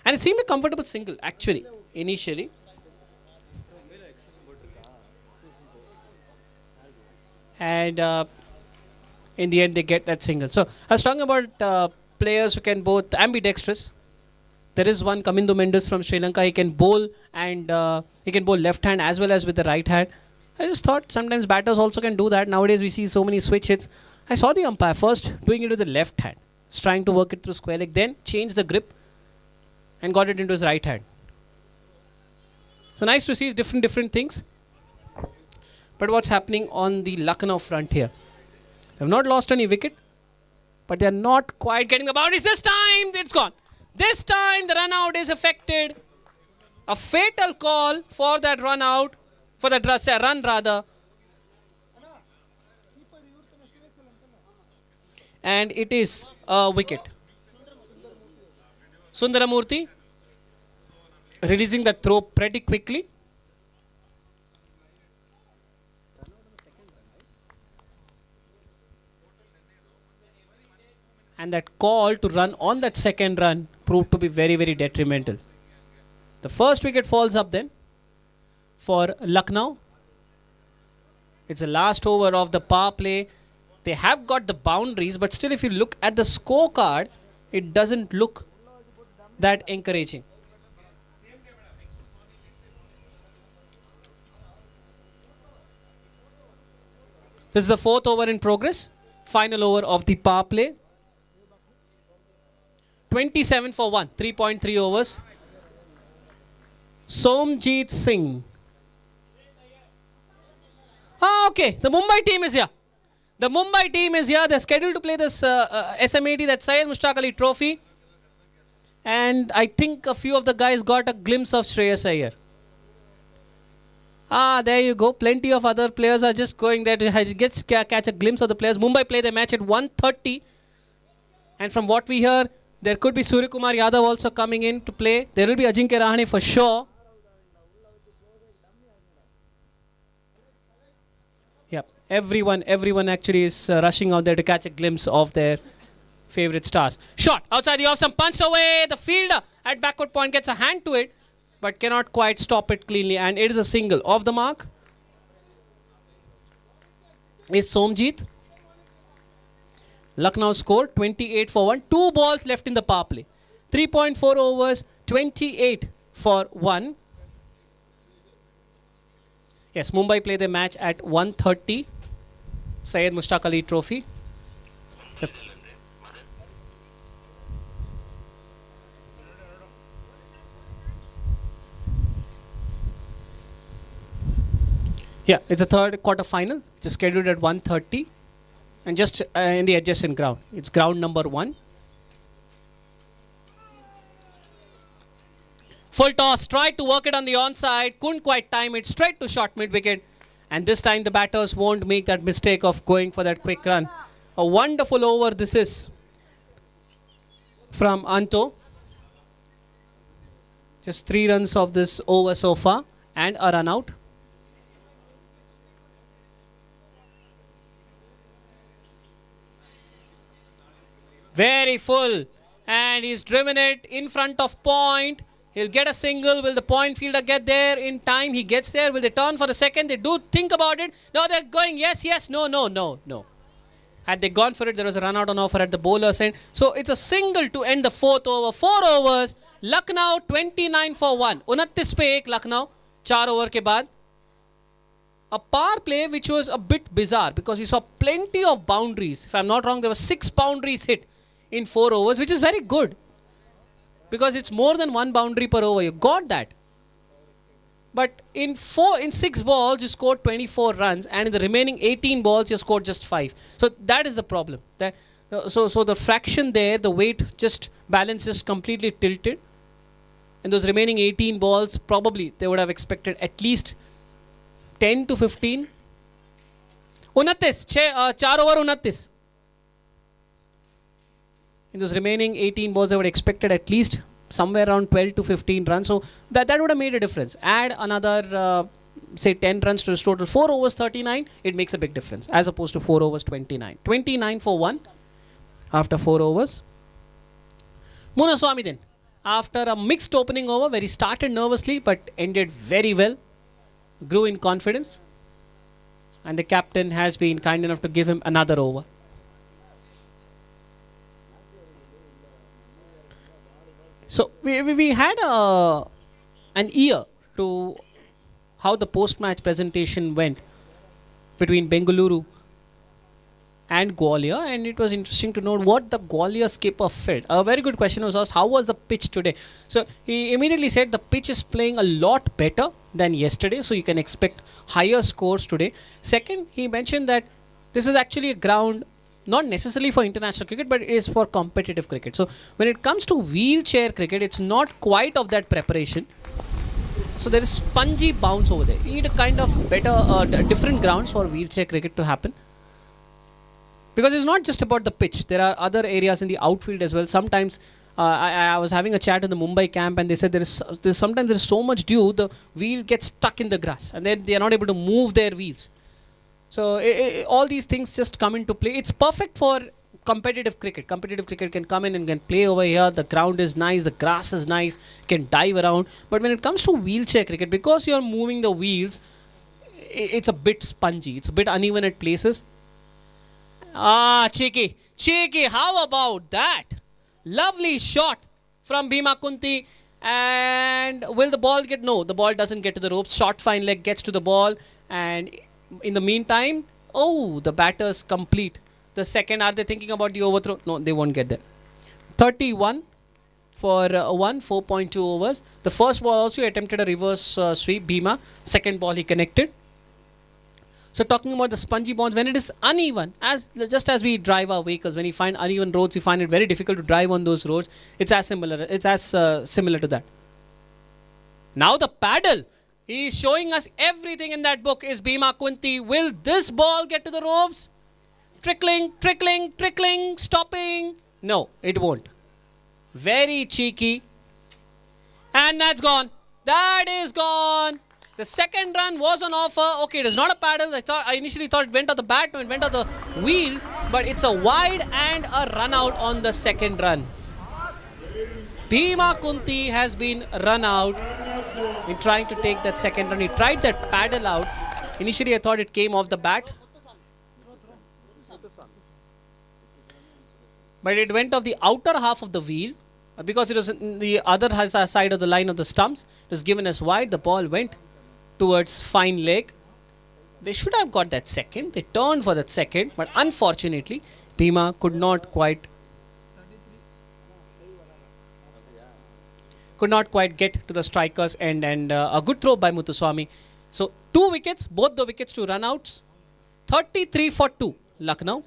Speaker 3: And it seemed a comfortable single, actually, initially. And in the end, they get that single. So I was talking about players who can both ambidextrous. There is one, Kamindu Mendes from Sri Lanka. He can bowl and he can bowl left hand as well as with the right hand. I just thought sometimes batters also can do that. Nowadays we see so many switch hits. I saw the umpire first doing it with the left hand. He's trying to work it through square leg. Then changed the grip and got it into his right hand. So nice to see different things. But what's happening on the Lucknow front here? They have not lost any wicket, but they are not quite getting the boundaries. This time it's gone. This time the run out is affected. A fatal call for that run out, for that run rather. And it is a wicket. Sundaramurthy releasing that throw pretty quickly. And that call to run on that second run proved to be very, very detrimental. The first wicket falls up then for Lucknow. It's the last over of the power play. They have got the boundaries, but still if you look at the scorecard, it doesn't look that encouraging. This is the fourth over in progress. Final over of the power play. 27 for 1, 3.3 overs. Somjit Singh. Okay, the Mumbai team is here. The Mumbai team is here. They're scheduled to play this SMAT, that Syed Mushtaq Ali Trophy. And I think a few of the guys got a glimpse of Shreyas Iyer. There you go. Plenty of other players are just going there to catch a glimpse of the players. Mumbai play the match at 1:30. And from what we hear, there could be Suryakumar Yadav also coming in to play. There will be Ajinkya Rahane for sure. Yep, everyone actually is rushing out there to catch a glimpse of their favorite stars. Shot outside the off stump, punched away. The fielder at backward point gets a hand to it, but cannot quite stop it cleanly. And it is a single. Off the mark is Somjit. Lucknow scored 28 for 1. 2 balls left in the power play. 3.4 overs, 28 for 1. Yes, Mumbai play the match at 1:30. Syed Mushtaq Ali Trophy. Yeah, it's a third quarter final. Just scheduled at 1:30. And just in the adjacent ground. It's ground number 1. Full toss, tried to work it on the onside, couldn't quite time it, straight to short mid-wicket. And this time the batters won't make that mistake of going for that quick run. A wonderful over this is from Anto. Just 3 runs of this over so far and a run out. Very full, and he's driven it in front of point. He'll get a single. Will the point fielder get there in time? He gets there. Will they turn for the second? They do think about it. No, they're going yes, no. Had they gone for it, there was a run out on offer at the bowler's end. So it's a single to end the fourth over. 4 overs. Lucknow 29 for 1. 29 पे 1 Lucknow. 4 over के बाद. A power play which was a bit bizarre because we saw plenty of boundaries. If I'm not wrong, there were 6 boundaries hit in 4 overs, which is very good. Because it's more than 1 boundary per over. You got that. But in 6 balls, you scored 24 runs. And in the remaining 18 balls, you scored just 5. So that is the problem. So the fraction there, the weight just balance just completely tilted. In those remaining 18 balls, probably they would have expected at least 10 to 15. 29, 4 over 29. In those remaining 18 balls, I would have expected at least somewhere around 12 to 15 runs. So that would have made a difference. Add another, say, 10 runs to this total. 4 overs 39, it makes a big difference as opposed to 4 overs 29. 29 for 1 after 4 overs. Munaswamy then, after a mixed opening over where he started nervously but ended very well, grew in confidence. And the captain has been kind enough to give him another over. So we had an ear to how the post-match presentation went between Bengaluru and Gwalior, and it was interesting to note what the Gwalior skipper felt. A very good question was asked, how was the pitch today? So he immediately said the pitch is playing a lot better than yesterday, so you can expect higher scores today. Second, he mentioned that this is actually a ground not necessarily for international cricket, but it is for competitive cricket. So when it comes to wheelchair cricket, it's not quite of that preparation. So there is spongy bounce over there. You need a kind of better, different grounds for wheelchair cricket to happen. Because it's not just about the pitch. There are other areas in the outfield as well. Sometimes I was having a chat in the Mumbai camp, and they said sometimes there is so much dew, the wheel gets stuck in the grass, and then they are not able to move their wheels. So all these things just come into play. It's perfect for competitive cricket. Competitive cricket can come in and can play over here. The ground is nice, the grass is nice, can dive around. But when it comes to wheelchair cricket, because you're moving the wheels, it's a bit spongy. It's a bit uneven at places. Cheeky. Cheeky, how about that? Lovely shot from Bhima Kunti. And will the ball get? No, the ball doesn't get to the ropes. Short fine leg gets to the ball. And in the meantime, the batters complete the second. Are they thinking about the overthrow? No, they won't get there. 31 for 4.2 overs. The first ball also attempted a reverse sweep, Bhima. Second ball he connected. So talking about the spongy balls, when it is uneven, just as we drive our vehicles, when we find uneven roads, we find it very difficult to drive on those roads. It's as similar. It's as similar to that. Now the paddle. He is showing us everything in that book. Is Bhima Kunti. Will this ball get to the ropes? Trickling, trickling, trickling, stopping. No, it won't. Very cheeky. And that's gone. That is gone. The second run was on offer. Okay, it is not a paddle. I initially thought it went on the bat, no, it went on the wheel. But it's a wide and a run out on the second run. Bhima Kunti has been run out in trying to take that second run. He tried that paddle out. Initially, I thought it came off the bat. But it went off the outer half of the wheel. Because it was in the other side of the line of the stumps, it was given as wide. The ball went towards fine leg. They should have got that second. They turned for that second. But unfortunately, Bhima could not quite get to the striker's end. And a good throw by Muthuswamy. So 2 wickets, both the wickets to run outs. 33 for 2, Lucknow.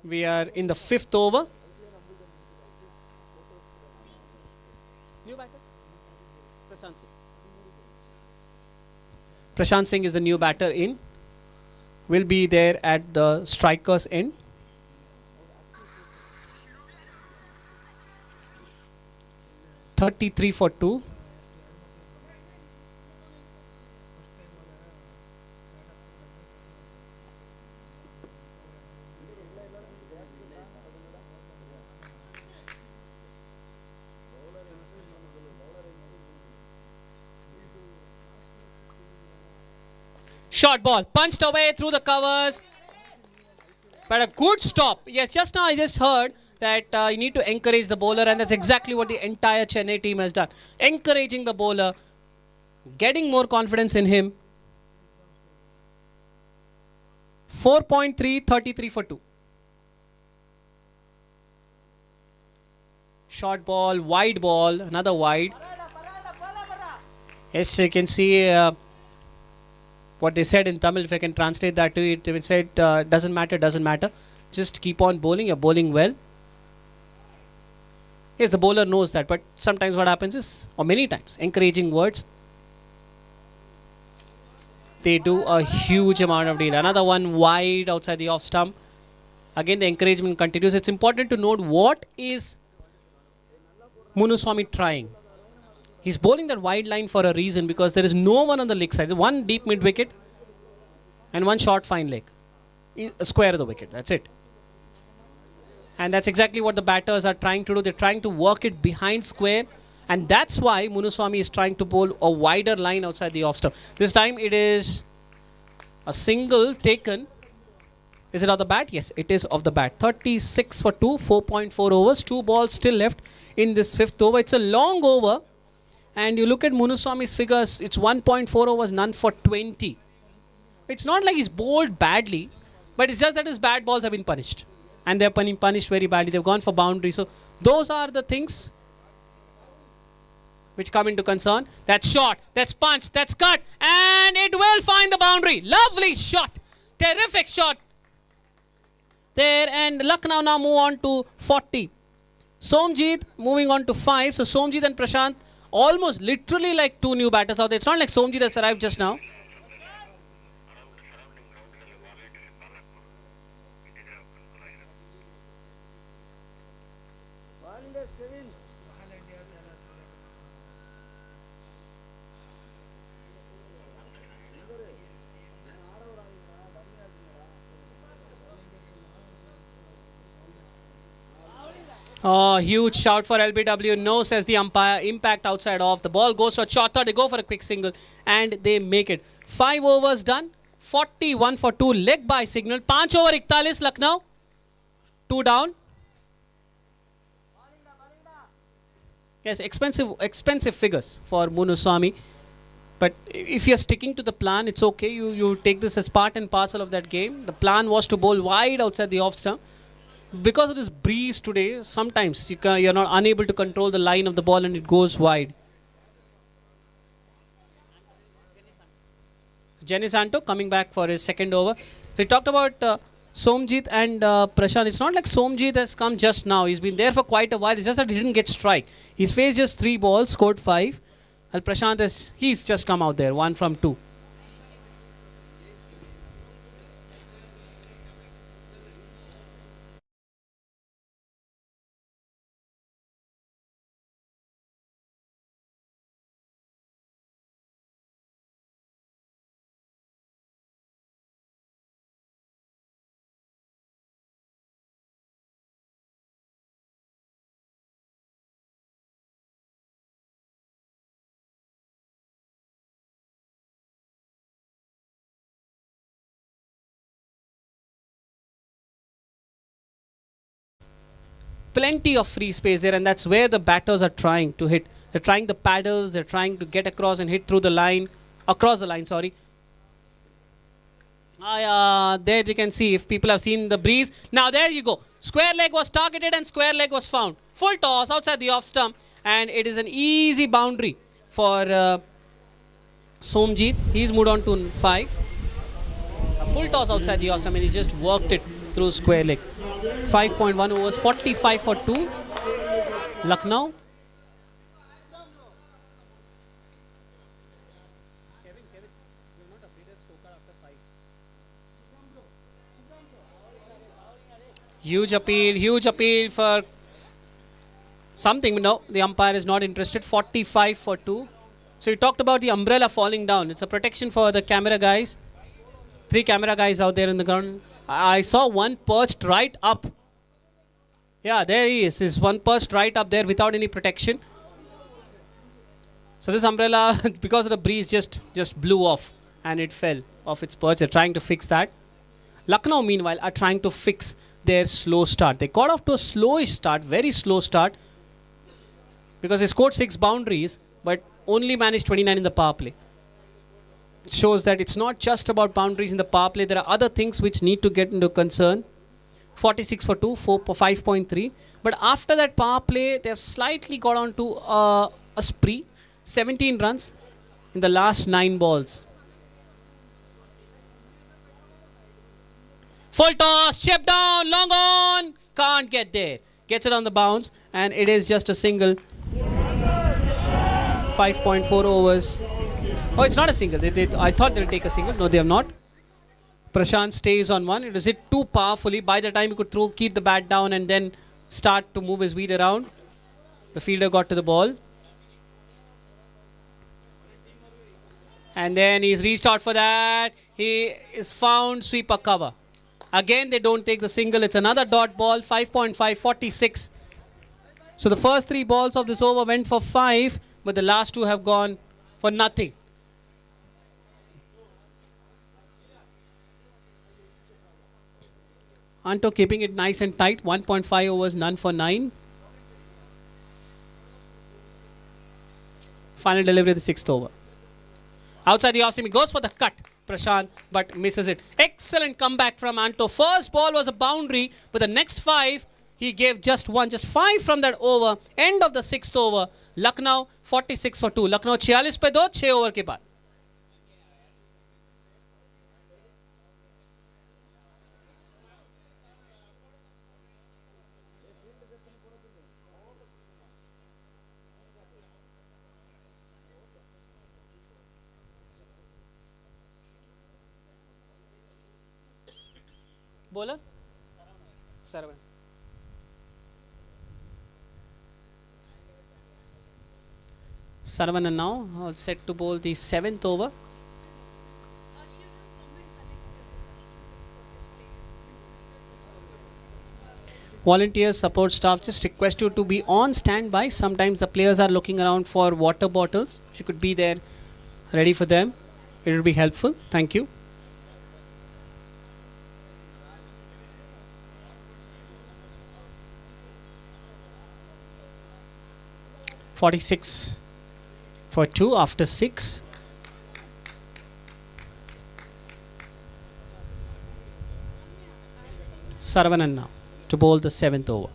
Speaker 3: We are in the 5th over. New batter? Prashant Singh. Prashant Singh is the new batter in. Will be there at the striker's end. (33 for 2). Short ball, punched away through the covers. But a good stop. Yes, just now I just heard that you need to encourage the bowler, and that's exactly what the entire Chennai team has done. Encouraging the bowler, getting more confidence in him. 4.3, 33 for 2. Short ball, wide ball, another wide. Yes, you can see what they said in Tamil. If I can translate that to it, they said, doesn't matter. Just keep on bowling, you're bowling well. Yes, the bowler knows that, but sometimes what happens is, or many times, encouraging words, they do a huge amount of deal. Another one wide outside the off stump. Again, the encouragement continues. It's important to note what is Muthuswamy trying. He's bowling that wide line for a reason, because there is no one on the leg side. One deep mid wicket and one short fine leg. A square of the wicket, that's it. And that's exactly what the batters are trying to do. They're trying to work it behind square. And that's why Muthuswamy is trying to bowl a wider line outside the off stump. This time it is a single taken. Is it off the bat? Yes, it is off the bat. 36 for 2, 4.4 overs. 2 balls still left in this 5th over. It's a long over. And you look at Muthuswamy's figures, it's 1.4 overs, none for 20. It's not like he's bowled badly, but it's just that his bad balls have been punished. And they're punished very badly. They've gone for boundary. So those are the things which come into concern. That's shot, that's punch, that's cut, and it will find the boundary. Lovely shot. Terrific shot there. And Lucknow now move on to 40. Somjit moving on to 5. So Somjit and Prashant, almost literally like 2 new batters out there. It's not like Somjit has arrived just now. Oh, huge shout for LBW. No, says the umpire. Impact outside off. The ball goes to a shorter. They go for a quick single and they make it. 5 overs done. 41 for 2. Leg by signal. 5 over 41 Lucknow. 2 down. Yes, expensive figures for Munuswamy. But if you're sticking to the plan, it's okay. You take this as part and parcel of that game. The plan was to bowl wide outside the off stump. Because of this breeze today, sometimes you're not unable to control the line of the ball and it goes wide. Jenny Santo coming back for his second over. We talked about Somjit and Prashant. It's not like Somjit has come just now. He's been there for quite a while. It's just that he didn't get strike. He's faced just 3 balls, scored 5. And Prashant he's just come out there, 1 from 2. Plenty of free space there, and that's where the batters are trying to hit. They're trying the paddles, they're trying to get across and hit through the line, across the line, sorry. There you can see if people have seen the breeze. Now there you go. Square leg was targeted and square leg was found. Full toss outside the off stump, and it is an easy boundary for Somjit. He's moved on to 5. A full toss outside the off stump, and he's just worked it through square leg. 5.1 overs, 45 for 2. Lucknow. Huge appeal for something. No, the umpire is not interested. 45 for 2. So you talked about the umbrella falling down. It's a protection for the camera guys. 3 camera guys out there in the ground. I saw one perched right up. Yeah, there he is. There's one perched right up there without any protection. So this umbrella, because of the breeze, just blew off and it fell off its perch. They're trying to fix that. Lucknow, meanwhile, are trying to fix their slow start. They got off to a slowish start, very slow start, because they scored 6 boundaries, but only managed 29 in the power play. It shows that it's not just about boundaries in the power play. There are other things which need to get into concern. 46 for 2, 5.3. But after that power play, they have slightly got on to a spree. 17 runs in the last 9 balls. Full toss, chip down, long on. Can't get there. Gets it on the bounce, and it is just a single. 5.4 overs. Oh, it's not a single. I thought they'll take a single. No, they have not. Prashant stays on 1. It was hit too powerfully. By the time he could keep the bat down and then start to move his feet around, the fielder got to the ball. And then he's reached out for that. He is found, sweeper cover. Again, they don't take the single. It's another dot ball. 5.5, 46. So the first 3 balls of this over went for 5, but the last 2 have gone for nothing. Anto keeping it nice and tight. 1.5 overs, none for 9. Final delivery of the 6th over. Outside the off stump, he goes for the cut, Prashant, but misses it. Excellent comeback from Anto. First ball was a boundary, but the next 5, he gave just 5 from that over. End of the 6th over. Lucknow 46 for 2. Lucknow 46 पे 2, 6 over के बाद. Bowler? Sarvan. Sarvan now all set to bowl the 7th over. Volunteers, support staff, just request you to be on standby. Sometimes the players are looking around for water bottles. If you could be there ready for them, it would be helpful. Thank you. "46 for 2 after 6. Saravanan now to bowl the 7th over.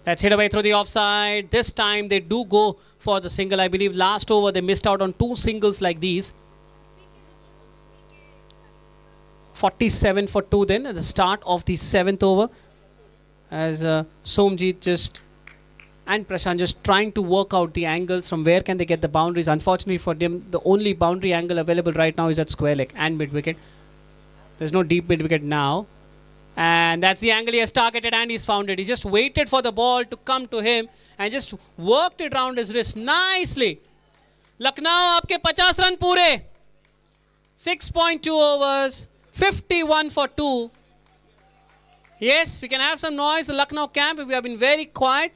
Speaker 3: That's hit away through the offside. This time they do go for the single. I believe last over they missed out on 2 singles like these. 47 for 2 then at the start of the 7th over. As Somjit just and Prashant just trying to work out the angles from where can they get the boundaries. Unfortunately for them, the only boundary angle available right now is at square leg and mid wicket. There's no deep mid wicket now. And that's the angle he has targeted and he's found it. He just waited for the ball to come to him and just worked it around his wrist nicely. Lucknow, आपके 50 run पूरे. 6.2 overs, 51 for 2. Yes, we can have some noise. The Lucknow camp, we have been very quiet.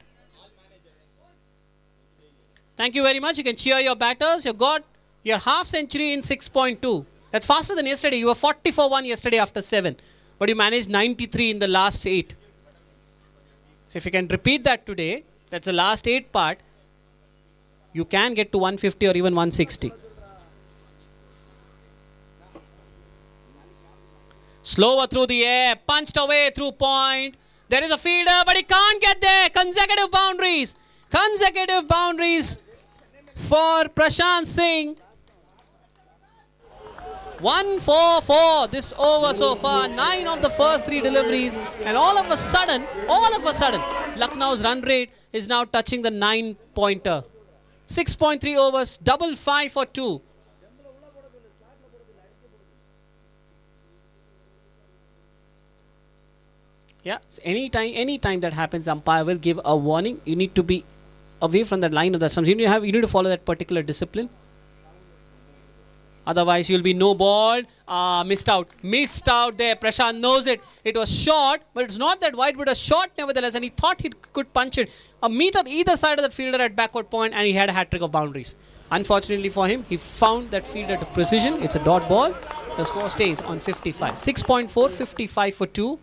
Speaker 3: Thank you very much. You can cheer your batters. You got your half century in 6.2. That's faster than yesterday. You were 40 for 1 yesterday after 7. But you managed 93 in the last 8. So if you can repeat that today, that's the last 8 part, you can get to 150 or even 160. Slower through the air, punched away through point. There is a fielder, but he can't get there. Consecutive boundaries. Consecutive boundaries for Prashant Singh. 1 4 4 this over so far. 9 of the first 3 deliveries. And all of a sudden, Lucknow's run rate is now touching the 9-pointer. 6.3 overs, double 5 for 2. Yeah, so anytime that happens, the umpire will give a warning. You need to be away from the line of the stumps. You need to follow that particular discipline. Otherwise, you'll be no ball. Missed out there. Prashant knows it. It was short, but it's not that wide, but a short nevertheless. And he thought he could punch it a meter either side of that fielder at backward point, and he had a hat trick of boundaries. Unfortunately for him, he found that fielder to precision. It's a dot ball. The score stays on 55. 6.4, 55 for 2.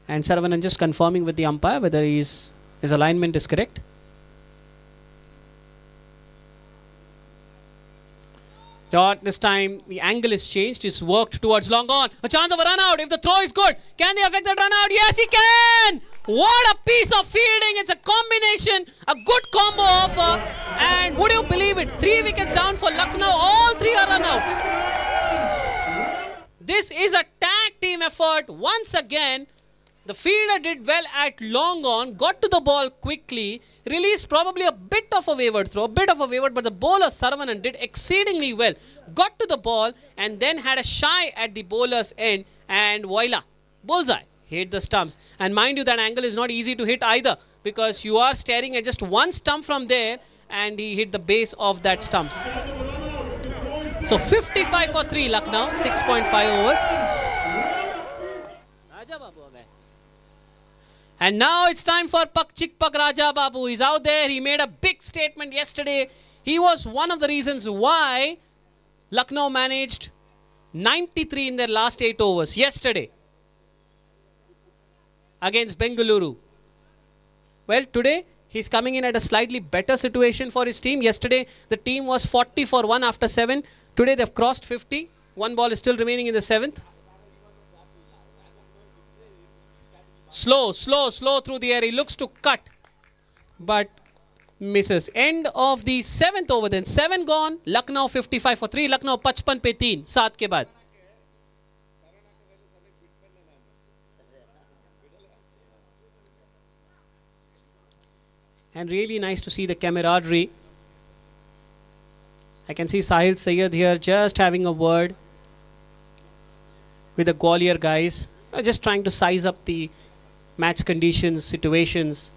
Speaker 3: And Saravanan just confirming with the umpire whether his alignment is correct. This time the angle is changed. It's worked towards long on. A chance of a run out if the throw is good. Can they affect that run out? Yes, he can! What a piece of fielding. It's a combination, a good combo offer. And would you believe it? 3 wickets down for Lucknow. All 3 are run outs. This is a tag team effort once again. The fielder did well at long on, got to the ball quickly, released probably a bit of a wayward throw, but the bowler Saravanan did exceedingly well. Got to the ball and then had a shy at the bowler's end, and voila, bullseye, hit the stumps. And mind you, that angle is not easy to hit either, because you are staring at just one stump from there and he hit the base of that stumps. So 55 for 3 Lucknow, 6.5 overs. And now it's time for Chikpak Raja Babu. He's out there. He made a big statement yesterday. He was one of the reasons why Lucknow managed 93 in their last 8 overs yesterday against Bengaluru. Well, today he's coming in at a slightly better situation for his team. Yesterday the team was 40 for 1 after 7. Today they've crossed 50. 1 ball is still remaining in the 7th. Slow through the air. He looks to cut, but misses. End of the 7th over then. 7 gone. Lucknow 55 for 3. Lucknow 55 पे 3. 7 के बाद. And really nice to see the camaraderie. I can see Sahil Sayyed here just having a word with the Gwalior guys. Just trying to size up the match conditions, situations.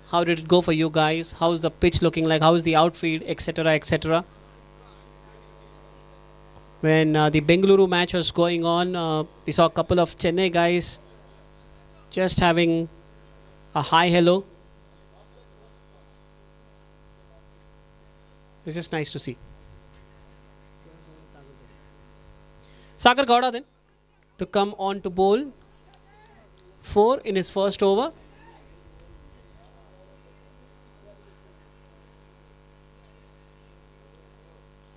Speaker 3: How did it go for you guys? How's the pitch looking like? How's the outfield, etc., etc. when the Bengaluru match was going on, we saw a couple of Chennai guys just having a hi hello. It's just nice to see. Sagar Gowda then to come on to bowl 4 in his first over.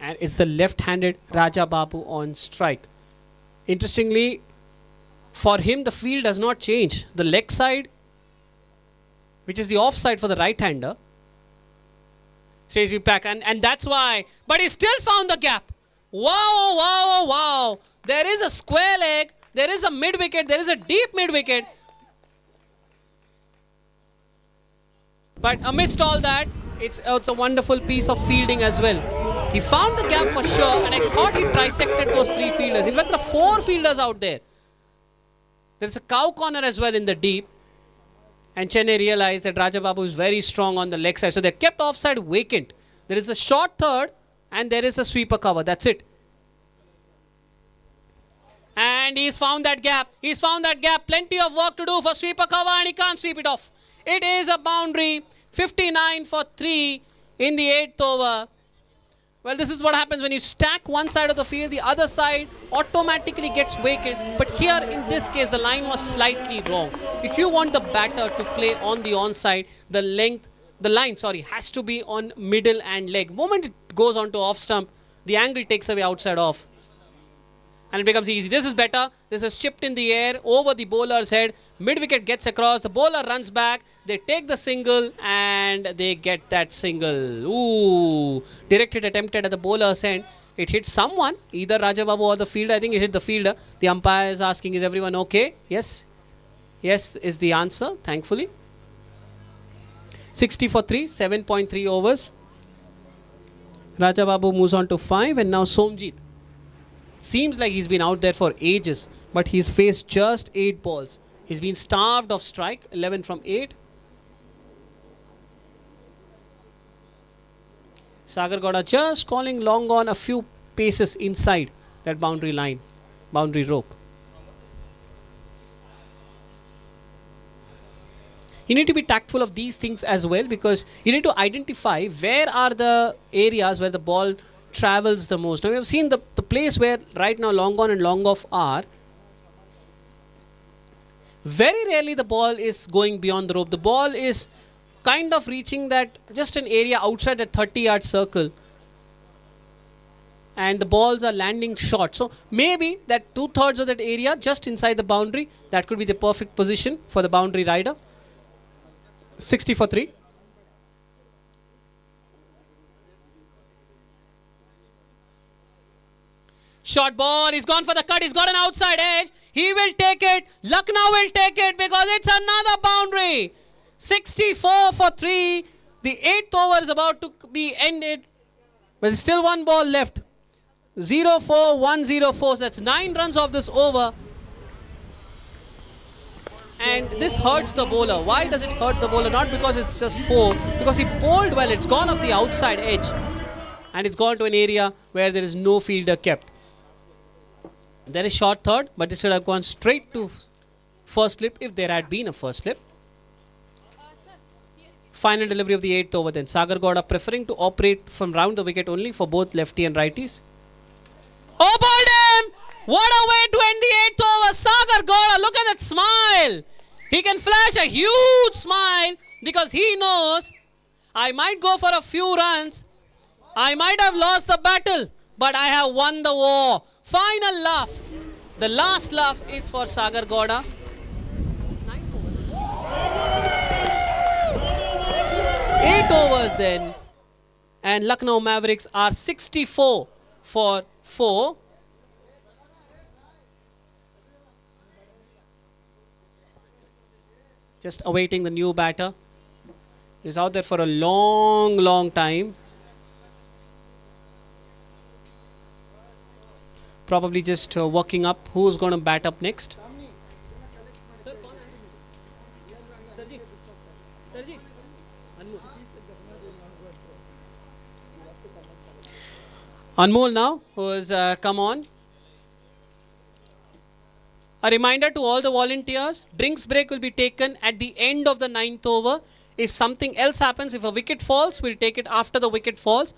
Speaker 3: And it's the left-handed Raja Babu on strike. Interestingly, for him the field does not change. The leg side, which is the offside for the right-hander, says we pack, and that's why. But he still found the gap. Wow, wow, wow. There is a square leg, there is a mid-wicket, there is a deep mid-wicket. But amidst all that, it's a wonderful piece of fielding as well. He found the gap for sure, and I thought he trisected those 3 fielders. In fact, there are 4 fielders out there. There's a cow corner as well in the deep. And Chennai realized that Raja Babu is very strong on the leg side. So they kept offside vacant. There is a short third and there is a sweeper cover. That's it. And he's found that gap. He's found that gap. Plenty of work to do for sweeper cover, and he can't sweep it off. It is a boundary. 59 for 3 in the 8th over. Well, this is what happens when you stack one side of the field, the other side automatically gets vacant. But here in this case, the line was slightly wrong. If you want the batter to play on the onside, the line has to be on middle and leg. The moment it goes on to off stump, the angle takes away outside off. And it becomes easy. This is better. This is chipped in the air over the bowler's head. Mid-wicket gets across. The bowler runs back. They take the single and they get that single. Ooh. Directed attempted at the bowler's end. It hit someone, either Raja Babu or the fielder. I think it hit the fielder. The umpire is asking, is everyone okay? Yes. Yes is the answer, thankfully. 60 for 3, 7.3 overs. Raja Babu moves on to 5, and now Somjit. Seems like he's been out there for ages, but he's faced just 8 balls. He's been starved of strike, 11 from 8. Sagar Gowda just calling long on a few paces inside that boundary line, boundary rope. You need to be tactful of these things as well, because you need to identify where are the areas where the ball travels the most. Now we have seen the place where right now long on and long off are. Very rarely the ball is going beyond the rope. The ball is kind of reaching that just an area outside that 30-yard circle, and the balls are landing short. So maybe that 2/3 of that area just inside the boundary, that could be the perfect position for the boundary rider. 60 for 3. Short ball, he's gone for the cut, he's got an outside edge. He will take it. Lucknow will take it because it's another boundary. 64 for 3. The 8th over is about to be ended, but there's still 1 ball left. 0-4, 1-0-4. So that's 9 runs off this over. And this hurts the bowler. Why does it hurt the bowler? Not because it's just 4, because he bowled well. It's gone off the outside edge, and it's gone to an area where there is no fielder kept. There is short third, but it should have gone straight to first slip if there had been a first slip. Final delivery of the 8th over then. Sagar Gowda preferring to operate from round the wicket only for both lefty and righties. Oh, bowled him! What a way to end the 8th over. Sagar Gowda, look at that smile. He can flash a huge smile because he knows, I might go for a few runs. I might have lost the battle, but I have won the war. Final laugh. The last laugh is for Sagar Gowda. 8 overs then, and Lucknow Mavericks are 64 for 4. Just awaiting the new batter. He's out there for a long time. Probably just working up who's going to bat up next. Anmol now, who has come on. A reminder to all the volunteers, drinks break will be taken at the end of the 9th over. If something else happens, if a wicket falls, we'll take it after the wicket falls.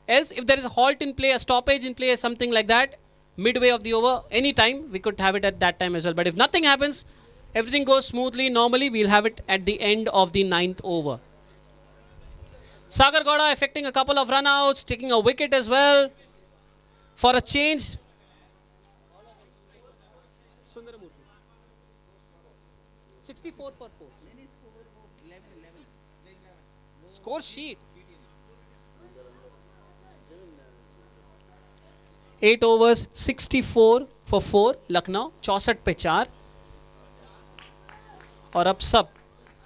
Speaker 3: Else, if there is a halt in play, a stoppage in play, something like that, midway of the over, any time, we could have it at that time as well. But if nothing happens, everything goes smoothly, normally, we'll have it at the end of the 9th over. Sagar Gowda effecting a couple of run-outs, taking a wicket as well. For a change, 64 for 4. Score sheet. 8 overs, 64 for 4. Lucknow 64 पे 4. और अब सब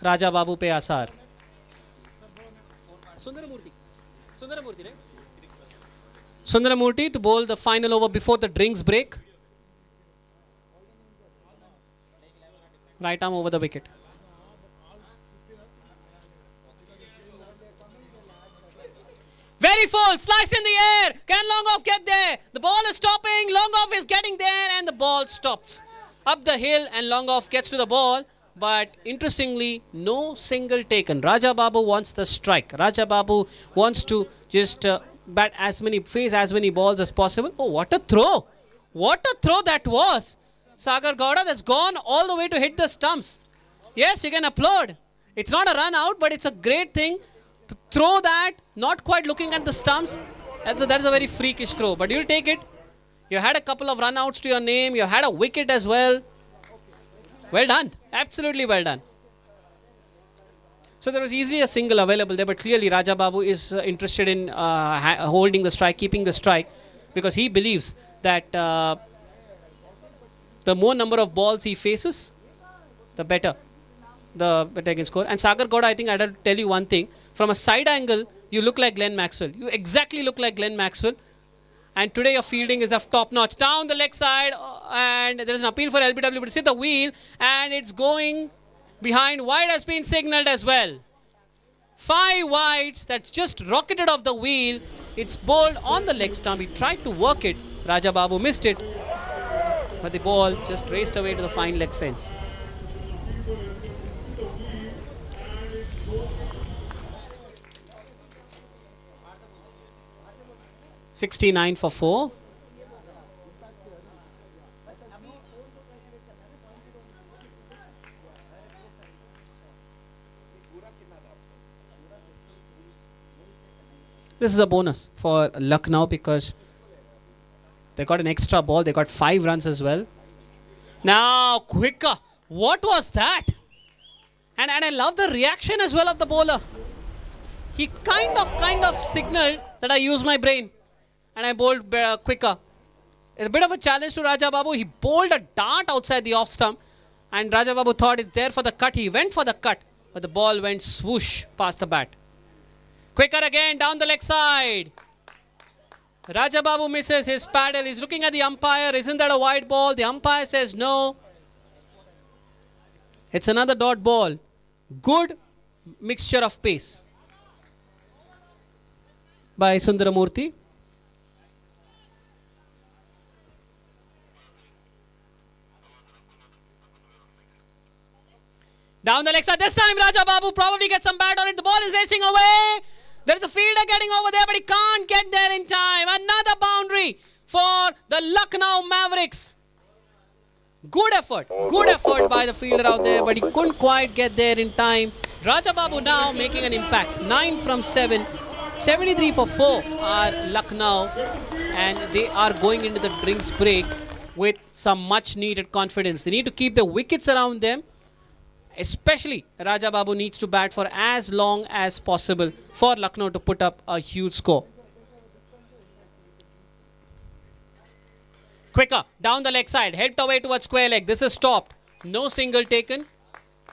Speaker 3: राजा बाबू पे आसार. Sundaramurti, right? Sundaramurti to bowl the final over before the drinks break. Right arm over the wicket. Very full, sliced in the air. Can Longoff get there? The ball is stopping. Longoff is getting there and the ball stops. Up the hill and Longoff gets to the ball. But interestingly, no single taken. Raja Babu wants the strike. Raja Babu wants to just face as many balls as possible. Oh, what a throw. What a throw that was. Sagar Gowda, that's gone all the way to hit the stumps. Yes, you can applaud. It's not a run out, but it's a great thing to throw that, not quite looking at the stumps. That's a very freakish throw, but you'll take it. You had a couple of run outs to your name. You had a wicket as well. Well done. Absolutely well done. So there was easily a single available there, but clearly Raja Babu is interested in holding the strike, keeping the strike, because he believes that the more number of balls he faces, the better he can score. And Sagar Gowda, I think I have to tell you one thing. From a side angle, you look like Glenn Maxwell. You exactly look like Glenn Maxwell. And today your fielding is of top notch. Down the leg side, and there is an appeal for LBW, but see the wheel, and it's going behind. Wide has been signalled as well. 5 wides, that's just rocketed off the wheel. It's bowled on the leg stump. He tried to work it. Raja Babu missed it. But the ball just raced away to the fine leg fence. $69 for 4. This is a bonus for Lucknow because they got an extra ball. They got 5 runs as well. Now, quicker. What was that? And I love the reaction as well of the bowler. He kind of signaled that I use my brain. And I bowled quicker. It's a bit of a challenge to Raja Babu. He bowled a dart outside the off stump. And Raja Babu thought it's there for the cut. He went for the cut. But the ball went swoosh past the bat. Quicker again down the leg side. Raja Babu misses his paddle. He's looking at the umpire. Isn't that a wide ball? The umpire says no. It's another dot ball. Good mixture of pace by Sundaramurti. Down the leg side. This time Raja Babu probably gets some bat on it. The ball is racing away. There's a fielder getting over there, but he can't get there in time. Another boundary for the Lucknow Mavericks. Good effort by the fielder out there, but he couldn't quite get there in time. Raja Babu now making an impact. 9 from 7. 73 for 4 are Lucknow, and they are going into the drinks break with some much needed confidence. They need to keep the wickets around them. Especially Raja Babu needs to bat for as long as possible for Lucknow to put up a huge score. Quicker, down the leg side, head away towards square leg. This is stopped. No single taken.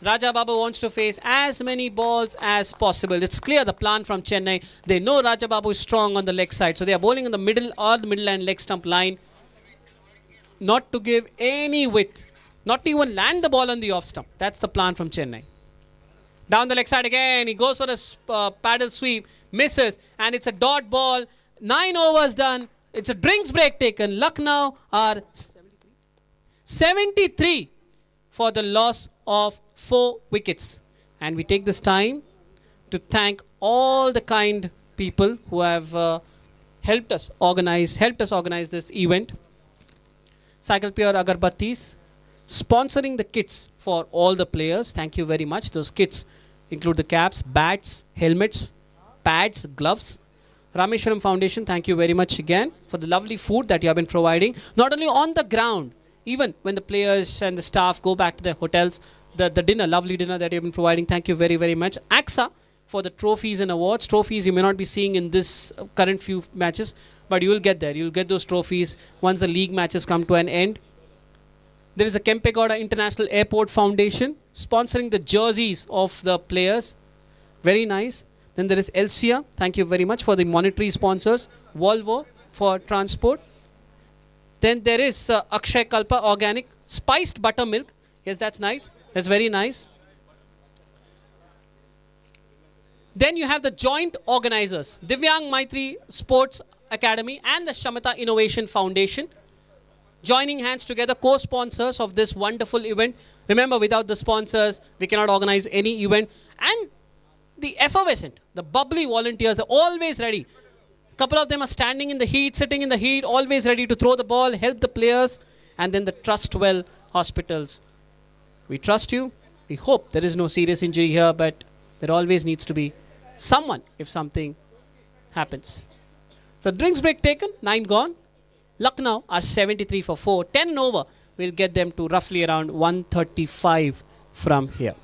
Speaker 3: Raja Babu wants to face as many balls as possible. It's clear the plan from Chennai. They know Raja Babu is strong on the leg side. So they are bowling in the middle or the middle and leg stump line. Not to give any width. Not to even land the ball on the off stump. That's the plan from Chennai. Down the leg side again. He goes for a paddle sweep. Misses. And it's a dot ball. 9 overs done. It's a drinks break taken. Lucknow are 73 for the loss of 4 wickets. And we take this time to thank all the kind people who have helped us organize this event. Cycle Pure Agarbattis sponsoring the kits for all the players. Thank you very much. Those kits include the caps, bats, helmets, pads, gloves. Rameshwaram Foundation, thank you very much again for the lovely food that you have been providing. Not only on the ground, even when the players and the staff go back to their hotels, the dinner, lovely dinner that you have been providing. Thank you very, very much. Ksca for the trophies and awards. Trophies you may not be seeing in this current few matches, but you will get there. You will get those trophies once the league matches come to an end. There is a Kempegowda International Airport Foundation sponsoring the jerseys of the players. Very nice. Then there is Ksca. Thank you very much for the monetary sponsors. Volvo for transport. Then there is Akshay Kalpa Organic Spiced Buttermilk. Yes, that's nice. That's very nice. Then you have the joint organizers, Divyang Maitri Sports Academy and the Shamata Innovation Foundation, joining hands together, co-sponsors of this wonderful event. Remember, without the sponsors, we cannot organize any event. And the effervescent, the bubbly volunteers are always ready. Couple of them are standing in the heat, sitting in the heat, always ready to throw the ball, help the players. And then the Trustwell hospitals. We trust you. We hope there is no serious injury here, but there always needs to be someone if something happens. So drinks break taken, 9 gone. Lucknow are 73 for 4. 10 over. We'll get them to roughly around 135 from here.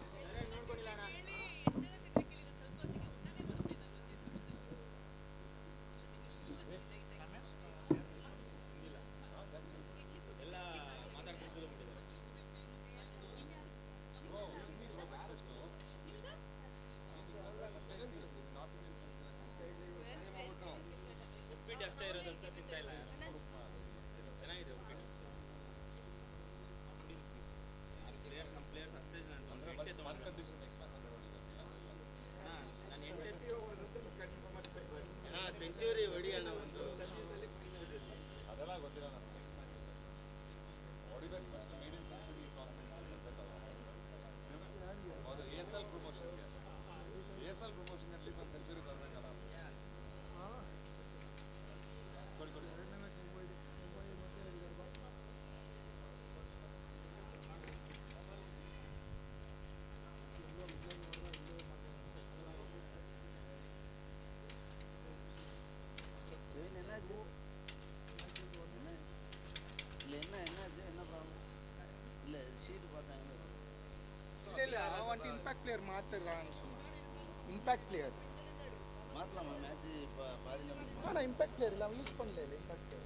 Speaker 2: impact player impact player impact player use impact player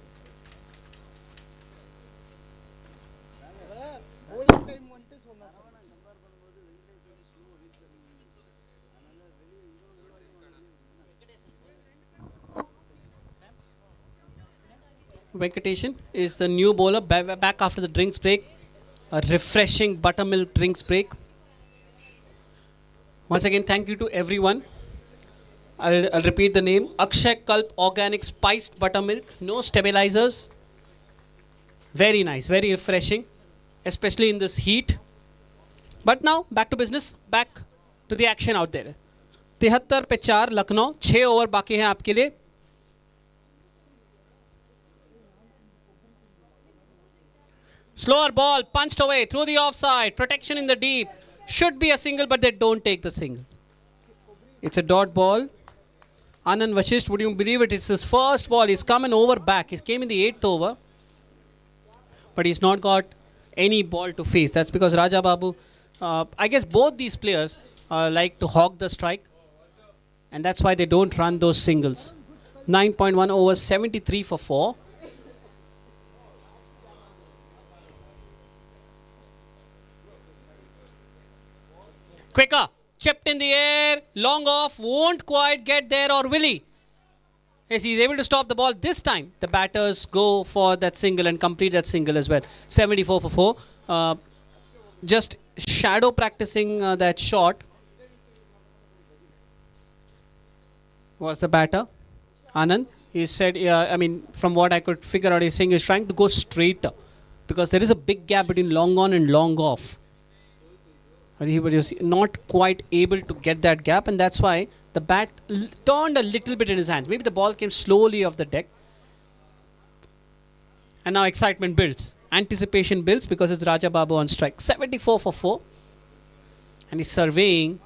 Speaker 2: bowling time
Speaker 3: Venkatesan is the new bowler back after the drinks break. A refreshing buttermilk drinks break. Once again, thank you to everyone. I'll repeat the name. Akshay Kalp Organic Spiced Buttermilk. No stabilizers. Very nice, very refreshing, especially in this heat. But now, back to business. Back to the action out there. 73 पे 4 Lucknow 6 over बाकी हैं आपके लिए. Slower ball punched away through the offside. Protection in the deep. Should be a single, but they don't take the single. It's a dot ball. Anand Vashisht, would you believe it? It's his first ball. He's coming over back. He came in the 8th over. But he's not got any ball to face. That's because Raja Babu, I guess both these players like to hog the strike. And that's why they don't run those singles. 9.1 overs, 73 for 4. Quicker, chipped in the air, long off, won't quite get there, or will he? Yes, he's able to stop the ball. This time, the batters go for that single and complete that single as well. 74 for 4. Just shadow practicing that shot was the batter, Anand. He said, I mean, from what I could figure out, he's saying he's trying to go straighter because there is a big gap between long on and long off. And he was not quite able to get that gap, and that's why the bat turned a little bit in his hands. Maybe the ball came slowly off the deck. And now excitement builds. Anticipation builds because it's Raja Babu on strike. 74 for 4. And he's surveying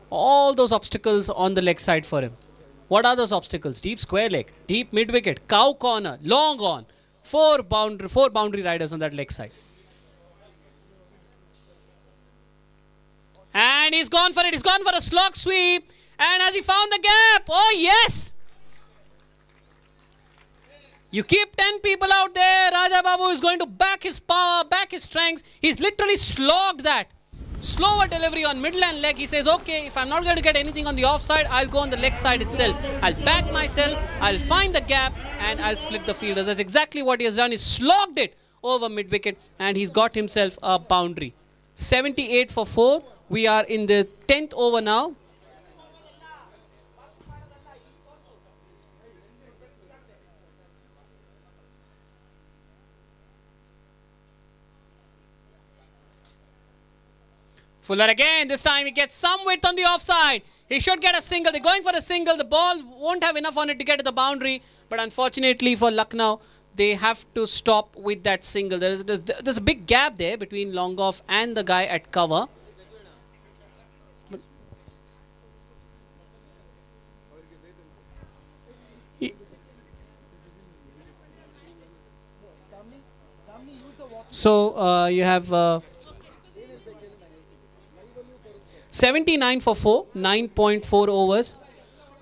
Speaker 3: all those obstacles on the leg side for him. What are those obstacles? Deep square leg, deep mid wicket, cow corner, long on. Four boundary riders on that leg side. And he's gone for it. He's gone for a slog sweep. And has he found the gap? Oh, yes. You keep 10 people out there. Raja Babu is going to back his power, back his strengths. He's literally slogged that. Slower delivery on middle and leg. He says, okay, if I'm not going to get anything on the offside, I'll go on the leg side itself. I'll back myself, I'll find the gap, and I'll split the fielders. That's exactly what he has done. He's slogged it over mid-wicket, and he's got himself a boundary. 78 for 4. We are in the 10th over now. Fuller again. This time he gets some width on the offside. He should get a single. They're going for a single. The ball won't have enough on it to get to the boundary. But unfortunately for Lucknow, they have to stop with that single. There's a big gap there between long off and the guy at cover. So you have 79 for 4, 9.4 overs.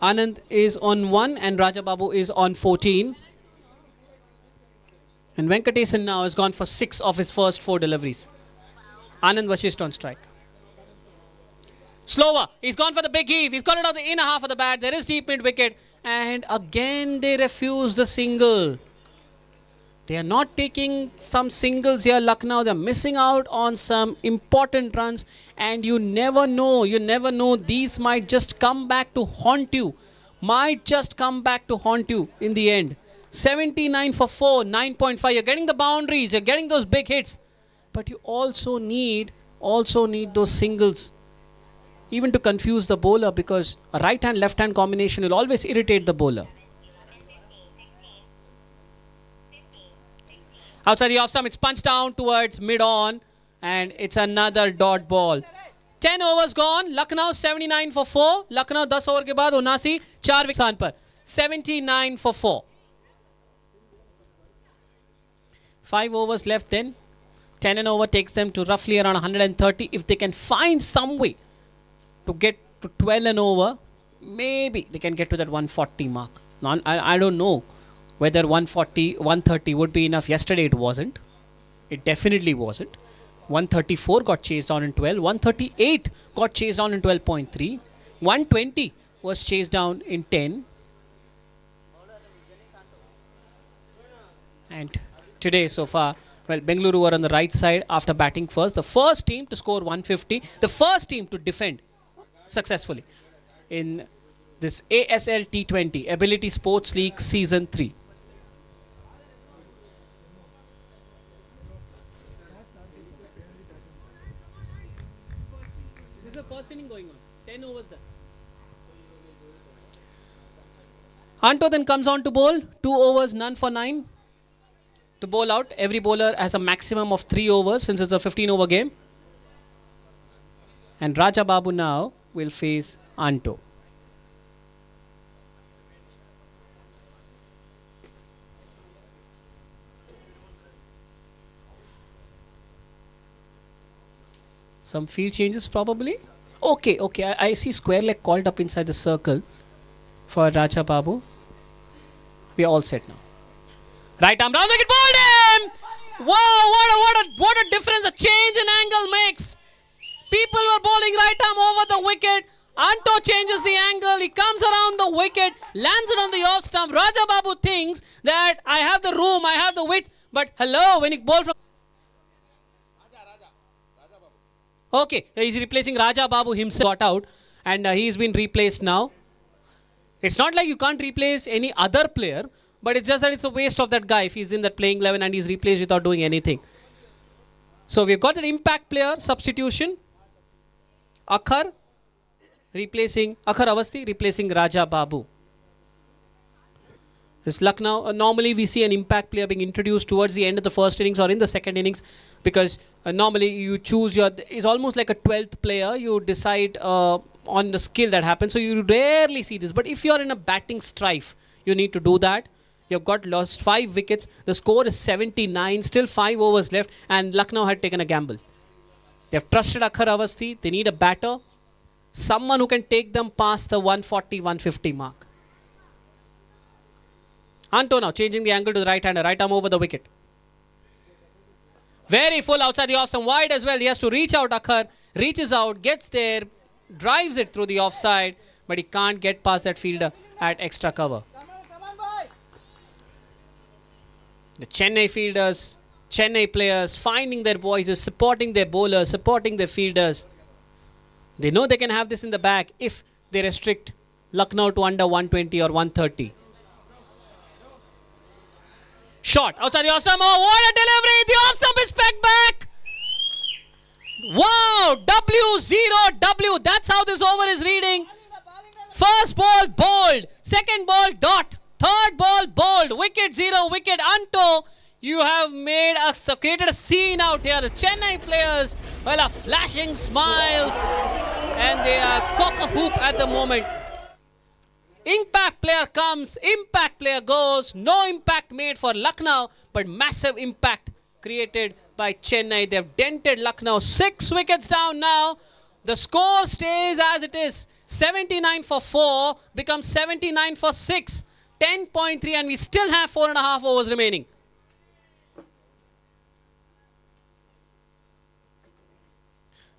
Speaker 3: Anand is on 1 and Raja Babu is on 14. And Venkatesan now has gone for 6 of his first 4 deliveries. Anand Vashisht on strike. Slower. He's gone for the big heave. He's got it on the inner half of the bat. There is deep mid wicket. And again they refuse the single. They are not taking some singles here, Lucknow. They're missing out on some important runs. And you never know. These might just come back to haunt you. In the end. 79 for 4, 9.5. You're getting the boundaries. You're getting those big hits. But you also need those singles. Even to confuse the bowler, because a right-hand, left-hand combination will always irritate the bowler. Outside the off stump, it's punched down towards mid-on, and it's another dot ball. 10 overs gone. Lucknow 79 for 4. Lucknow 10 over के बाद 79 4 wicket पर. 79 for 4. 5 overs left then. 10 and over takes them to roughly around 130. If they can find some way to get to 12 and over, maybe they can get to that 140 mark. I don't know whether 140, 130 would be enough. Yesterday it wasn't. It definitely wasn't. 134 got chased down in 12. 138 got chased down in 12.3. 120 was chased down in 10. And today so far, well, Bengaluru were on the right side after batting first. The first team to score 150. The first team to defend successfully in this ASL T20 Ability Sports League Season 3. This is the first inning going on. 10 overs done. Anto then comes on to bowl. 2 overs, none for 9. To bowl out, every bowler has a maximum of 3 overs since it's a 15 over game. And Raja Babu now will face Anto. Some field changes probably. Okay. I see square leg called up inside the circle for Raja Babu. We are all set now. Right arm round, wicket, bowled him! Wow, what a difference a change in angle makes. People were bowling right arm over the wicket. Anto changes the angle. He comes around the wicket, lands it on the off stump. Raja Babu thinks that I have the room, I have the width. But hello, when he bowl from... Okay, he's replacing Raja Babu himself. Got out and he's been replaced now. It's not like you can't replace any other player, but it's just that it's a waste of that guy if he's in that playing 11 and he's replaced without doing anything. So we've got an impact player substitution. Akhar Avasthi replacing Raja Babu. This Lucknow, normally we see an impact player being introduced towards the end of the first innings or in the second innings, because normally you choose it's almost like a 12th player. You decide on the skill that happens. So you rarely see this. But if you're in a batting strife, you need to do that. You've got lost 5 wickets. The score is 79. Still 5 overs left. And Lucknow had taken a gamble. They've trusted Akhar Avasthi. They need a batter. Someone who can take them past the 140, 150 mark. Anto now changing the angle to the right hander. Right arm over the wicket. Very full outside the off stump. Wide as well. He has to reach out. Akhar reaches out. Gets there. Drives it through the offside. But he can't get past that fielder at extra cover. The Chennai fielders, Chennai players finding their voices, supporting their bowlers, supporting their fielders. They know they can have this in the bag if they restrict Lucknow to under 120 or 130. Shot outside the off stump. Oh, what a delivery! The off stump is pegged back. Wow! W0W. That's how this over is reading. First ball bowled. Second ball dot. Third ball bowled. Wicket 0. Wicket Anto. You have created a scene out here. The Chennai players are flashing smiles and they are cock-a-hoop at the moment. Impact player comes, impact player goes. No impact made for Lucknow, but massive impact created by Chennai. They've dented Lucknow. 6 wickets down now. The score stays as it is. 79 for 4 becomes 79 for 6. 10.3 and we still have 4.5 overs remaining.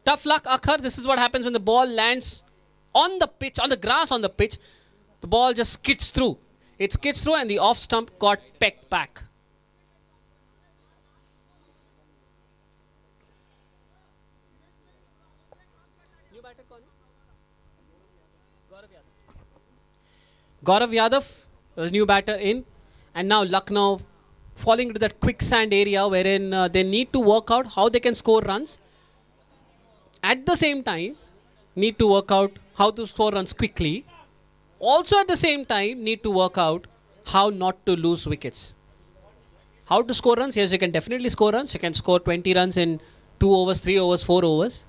Speaker 3: Tough luck, Akhar. This is what happens when the ball lands on the pitch, on the grass on the pitch. The ball just skids through. It skids through and the off stump got pecked back. Gaurav Yadav, the new batter in. And now Lucknow falling into that quicksand area wherein they need to work out how they can score runs. At the same time, need to work out how to score runs quickly. Also at the same time, need to work out how not to lose wickets. How to score runs? Yes, you can definitely score runs. You can score 20 runs in 2 overs, 3 overs, 4 overs.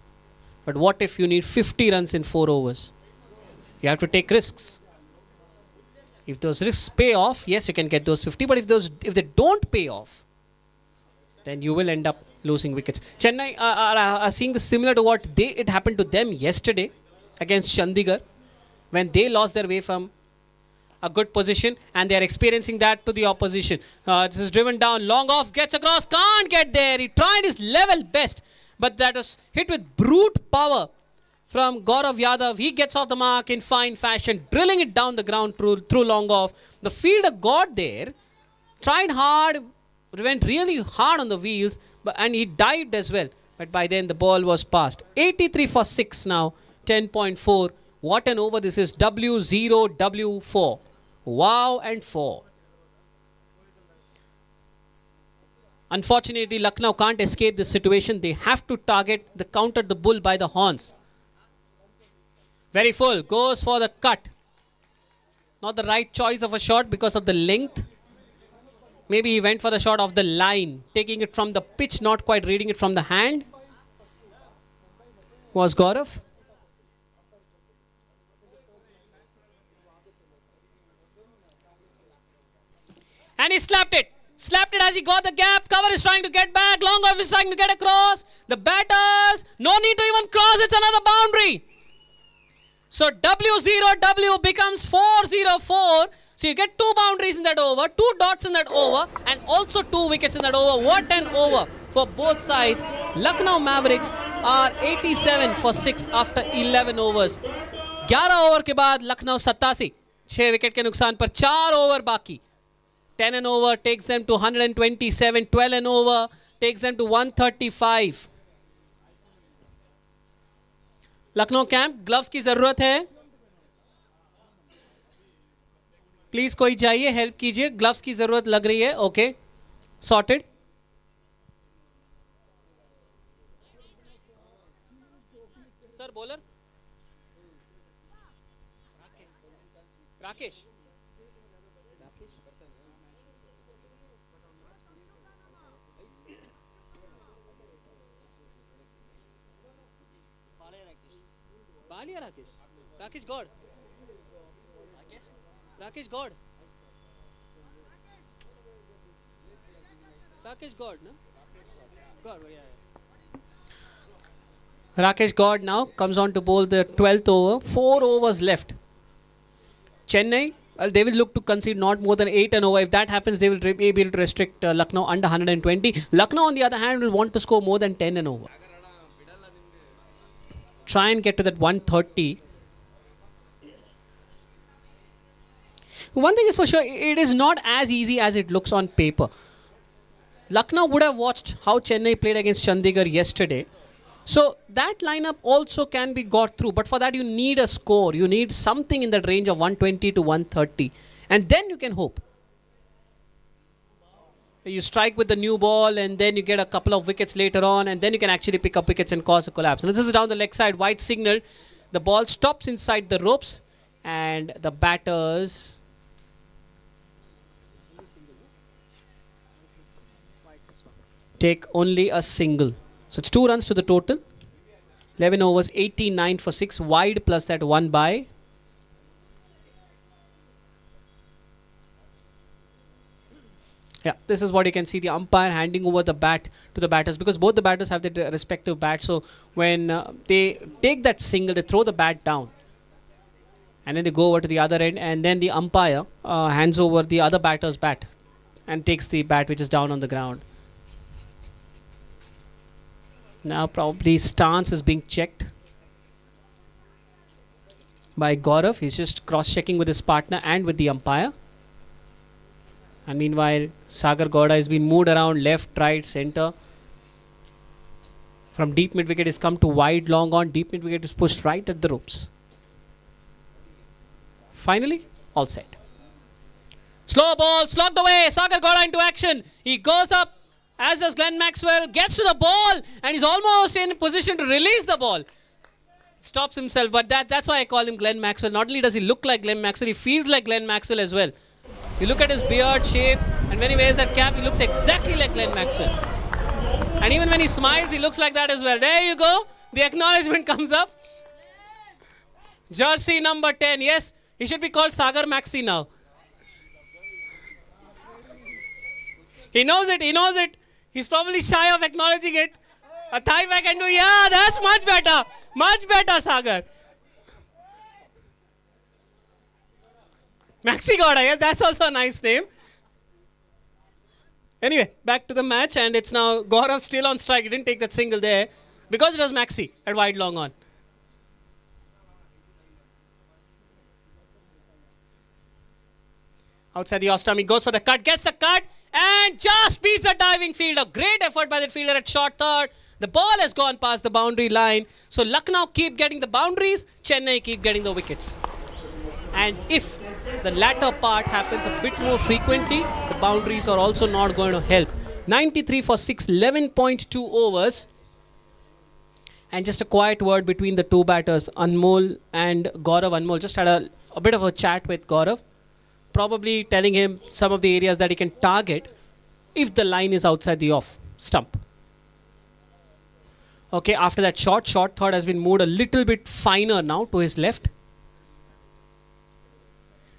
Speaker 3: But what if you need 50 runs in 4 overs? You have to take risks. If those risks pay off, yes, you can get those 50. But if they don't pay off, then you will end up losing wickets. Chennai are seeing this similar to what it happened to them yesterday against Chandigarh, when they lost their way from a good position and they are experiencing that to the opposition. This is driven down, long off, gets across, can't get there. He tried his level best, but that was hit with brute power from Gaurav Yadav. He gets off the mark in fine fashion, drilling it down the ground through long off. The fielder got there, tried hard, went really hard on the wheels, and he dived as well. But by then the ball was passed. 83 for 6 now, 10.4. What an over this is. W0, W4. Wow and 4. Unfortunately, Lucknow can't escape this situation. They have to counter the bull by the horns. Very full. Goes for the cut. Not the right choice of a shot because of the length. Maybe he went for the shot off the line. Taking it from the pitch, not quite reading it from the hand. Was Gaurav. And he slapped it. Slapped it as he got the gap. Cover is trying to get back. Long off is trying to get across. The batters, no need to even cross. It's another boundary. So W0W becomes 404. So you get 2 boundaries in that over, 2 dots in that over, and also 2 wickets in that over. What an over for both sides. Lucknow Mavericks are 87 for 6 after 11 overs. 11 over के बाद Lucknow 87, 6 wicket के नुकसान पर 4 over बाकी. 10 an over takes them to 127. 12 an over takes them to 135. Lucknow camp gloves की जरूरत है. Please कोई जाइए, हेल्प कीजिए, ग्लव्स की जरूरत लग रही है. Okay, sorted. Sir bowler Rakesh. Ballia Rakesh. Rakesh Gaur. Rakesh Gaur. Rakesh God, no? God, yeah. Rakesh God now comes on to bowl the 12th over. 4 overs left. Chennai, they will look to concede not more than 8 an over. If that happens, they will be able to restrict Lucknow under 120. Lucknow, on the other hand, will want to score more than 10 an over. Try and get to that 130. One thing is for sure, it is not as easy as it looks on paper. Lucknow would have watched how Chennai played against Chandigarh yesterday. So that lineup also can be got through. But for that you need a score. You need something in that range of 120 to 130. And then you can hope. You strike with the new ball and then you get a couple of wickets later on. And then you can actually pick up wickets and cause a collapse. And this is down the leg side. White signal. The ball stops inside the ropes. And the batters... take only a single. So it's 2 runs to the total. 11 overs, 89 for 6. Wide plus that 1 by. Yeah, this is what you can see. The umpire handing over the bat to the batters. Because both the batters have their respective bats. So when they take that single, they throw the bat down. And then they go over to the other end. And then the umpire hands over the other batter's bat. And takes the bat which is down on the ground. Now probably stance is being checked by Gaurav. He's just cross-checking with his partner and with the umpire. And meanwhile, Sagar Gowda has been moved around left, right, centre. From deep mid-wicket has come to wide, long on. Deep mid-wicket is pushed right at the ropes. Finally, all set. Slow ball, slogged away. Sagar Gowda into action. He goes up. As does Glenn Maxwell, gets to the ball and he's almost in position to release the ball. Stops himself, but that's why I call him Glenn Maxwell. Not only does he look like Glenn Maxwell, he feels like Glenn Maxwell as well. You look at his beard shape and when he wears that cap, he looks exactly like Glenn Maxwell. And even when he smiles, he looks like that as well. There you go. The acknowledgement comes up. Jersey number 10. Yes, he should be called Sagar Maxi now. He knows it, he knows it. He's probably shy of acknowledging it. A thigh back and do, yeah, that's much better. Much better, Sagar. Maxi Gowda, yes, that's also a nice name. Anyway, back to the match and it's now Gaurav still on strike. He didn't take that single there because it was Maxi at wide long on. Outside the off stump, he goes for the cut, gets the cut and just beats the diving fielder. Great effort by that fielder at short third. The ball has gone past the boundary line. So Lucknow keep getting the boundaries, Chennai keep getting the wickets. And if the latter part happens a bit more frequently, the boundaries are also not going to help. 93 for 6, 11.2 overs. And just a quiet word between the two batters, Anmol and Gaurav. Anmol just had a bit of a chat with Gaurav. Probably telling him some of the areas that he can target if the line is outside the off stump. Okay, after that short third has been moved a little bit finer now to his left.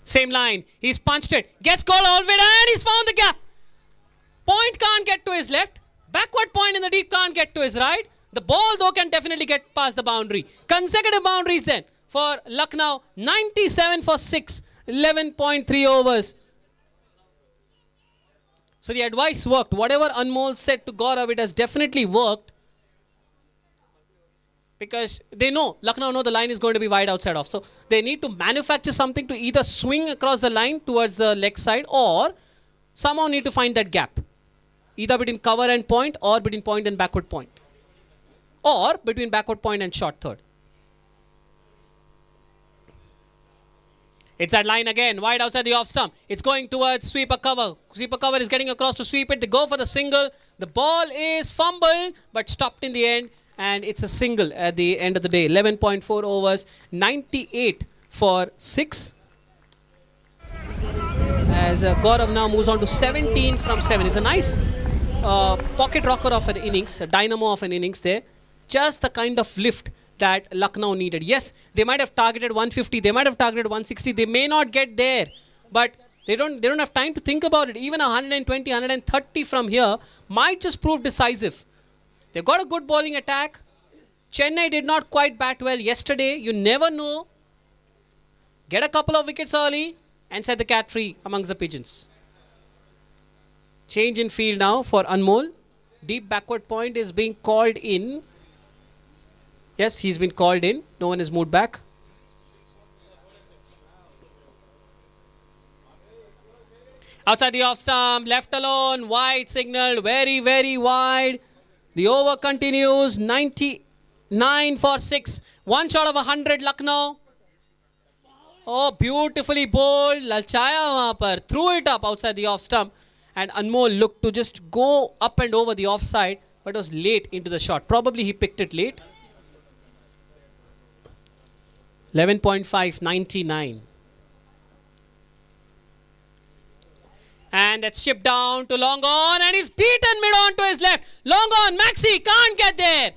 Speaker 3: Same line, he's punched it, gets called all the way and he's found the gap. Point can't get to his left, backward point in the deep can't get to his right. The ball though can definitely get past the boundary. Consecutive boundaries then for Lucknow, 97 for 6. 11.3 overs. So the advice worked. Whatever Anmol said to Gaurav, it has definitely worked. Because they know, Lucknow know the line is going to be wide outside off. So they need to manufacture something to either swing across the line towards the leg side or somehow need to find that gap. Either between cover and point or between point and backward point. Or between backward point and short third. It's that line again, wide outside the off stump. It's going towards sweeper cover. Sweeper cover is getting across to sweep it. They go for the single. The ball is fumbled but stopped in the end. And it's a single at the end of the day. 11.4 overs, 98 for 6. As Gaurav now moves on to 17 from 7. It's a nice pocket rocker of an innings, a dynamo of an innings there. Just the kind of lift that Lucknow needed. Yes, they might have targeted 150, they might have targeted 160, they may not get there, but they don't have time to think about it. Even 120, 130 from here might just prove decisive. They've got a good bowling attack. Chennai did not quite bat well yesterday. You never know. Get a couple of wickets early and set the cat free amongst the pigeons. Change in field now for Anmol. Deep backward point is being called in. Yes, he's been called in. No one is moved back. Outside the off stump, left alone, wide signal, very, very wide. The over continues, 99 for 6. One shot of 100, Lucknow. Oh, beautifully bowled. Lalchaya wahan par. Threw it up outside the off stump. And Anmol looked to just go up and over the offside, but was late into the shot. Probably he picked it late. 11.5, 99. And that's shipped down to long on, and he's beaten mid on to his left. Long on, Maxi can't get there.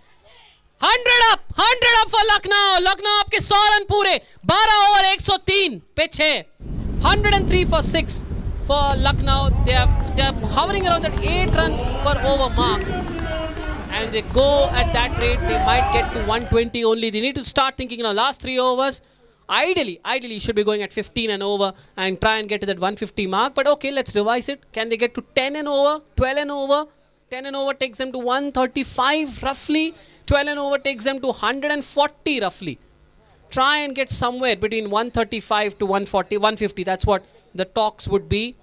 Speaker 3: 100 up for Lucknow. Lucknow आपके 100 run पूरे. 12 over 103 pitch है. 103 for 6 for Lucknow. They are hovering around that 8 run per over mark. And they go at that rate, they might get to 120 only. They need to start thinking, last 3 overs. Ideally, you should be going at 15 and over and try and get to that 150 mark. But okay, let's revise it. Can they get to 10 and over, 12 and over? 10 and over takes them to 135 roughly. 12 and over takes them to 140 roughly. Try and get somewhere between 135 to 140, 150. That's what the talks would be.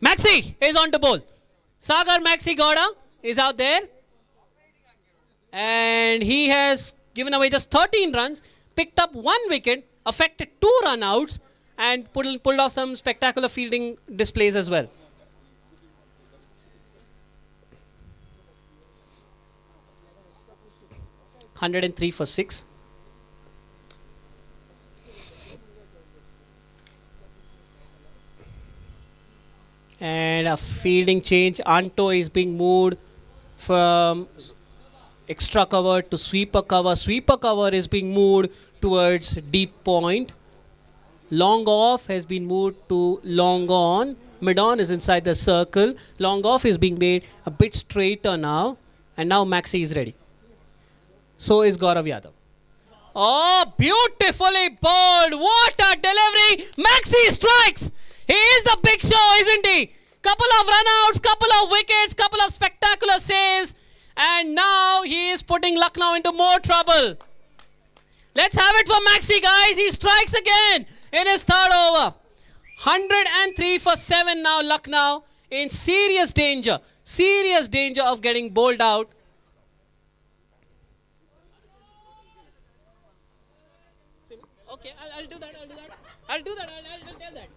Speaker 3: Maxi is on to bowl. Sagar Maxi Gowda is out there. And he has given away just 13 runs, picked up 1 wicket, affected 2 run outs, and pulled off some spectacular fielding displays as well. (103 for 6). And a fielding change. Anto is being moved from extra cover to sweeper cover. Sweeper cover is being moved towards deep point. Long off has been moved to long on. Mid on is inside the circle. Long off is being made a bit straighter now. And now Maxi is ready. So is Gaurav Yadav. Oh, beautifully bowled. What a delivery. Maxi strikes. He is the big show, isn't he? Couple of run-outs, couple of wickets, couple of spectacular saves. And now he is putting Lucknow into more trouble. Let's have it for Maxi, guys. He strikes again in his 3rd over. 103 for 7 now, Lucknow in serious danger of getting bowled out. Okay, I'll do that. I'll tell that.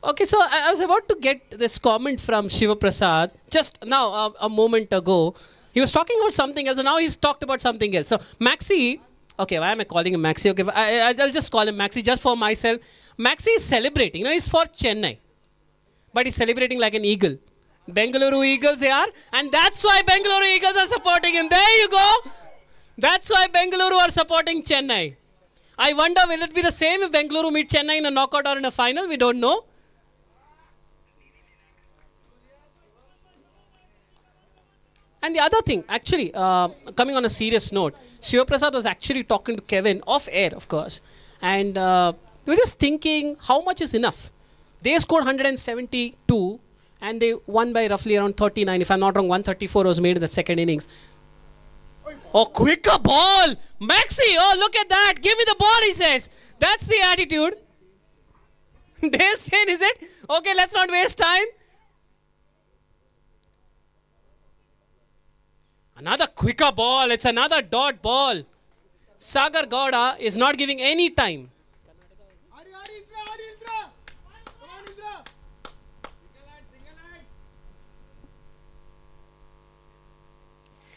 Speaker 3: Okay, so I was about to get this comment from Shiva Prasad just now, a moment ago. He was talking about something else, and now he's talked about something else. So, Maxi, okay, why am I calling him Maxi? Okay, I'll just call him Maxi just for myself. Maxi is celebrating. He's for Chennai, but he's celebrating like an eagle. Bengaluru Eagles they are, and that's why Bengaluru Eagles are supporting him. There you go. That's why Bengaluru are supporting Chennai. I wonder, will it be the same if Bengaluru meet Chennai in a knockout or in a final? We don't know. And the other thing, actually, coming on a serious note, Shiva Prasad was actually talking to Kevin off air, of course. And we were just thinking, how much is enough? They scored 172 and they won by roughly around 39. If I'm not wrong, 134 was made in the 2nd innings. Oh, quicker ball! Maxi, oh, look at that. Give me the ball, he says. That's the attitude. Dale Steyn, is it? Okay, let's not waste time. Another quicker ball. It's another dot ball. Sagar Gowda is not giving any time.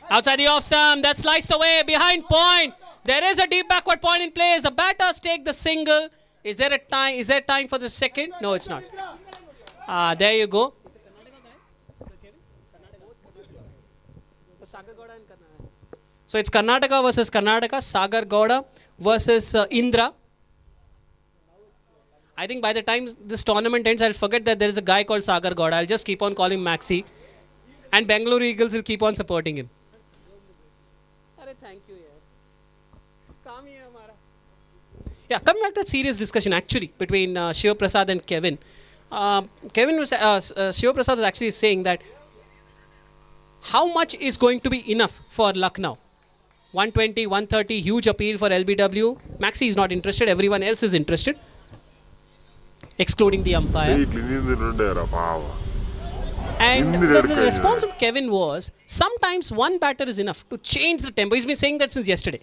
Speaker 3: Outside the off stump, that's sliced away behind point. There is a deep backward point in place. The batters take the single. Is there a time? Is there time for the second? No, it's not. There you go. So it's Karnataka versus Karnataka. Sagar Gowda versus Indra. I think by the time this tournament ends, I'll forget that there is a guy called Sagar Gowda. I'll just keep on calling Maxi. And Bengaluru Eagles will keep on supporting him. Thank you. Yeah, coming back to a serious discussion actually between Shiva Prasad and Kevin. Shiva Prasad was actually saying that how much is going to be enough for Lucknow? 120, 130, huge appeal for LBW. Maxi is not interested, everyone else is interested, excluding the umpire. And the response of Kevin was, sometimes one batter is enough to change the tempo. He's been saying that since yesterday.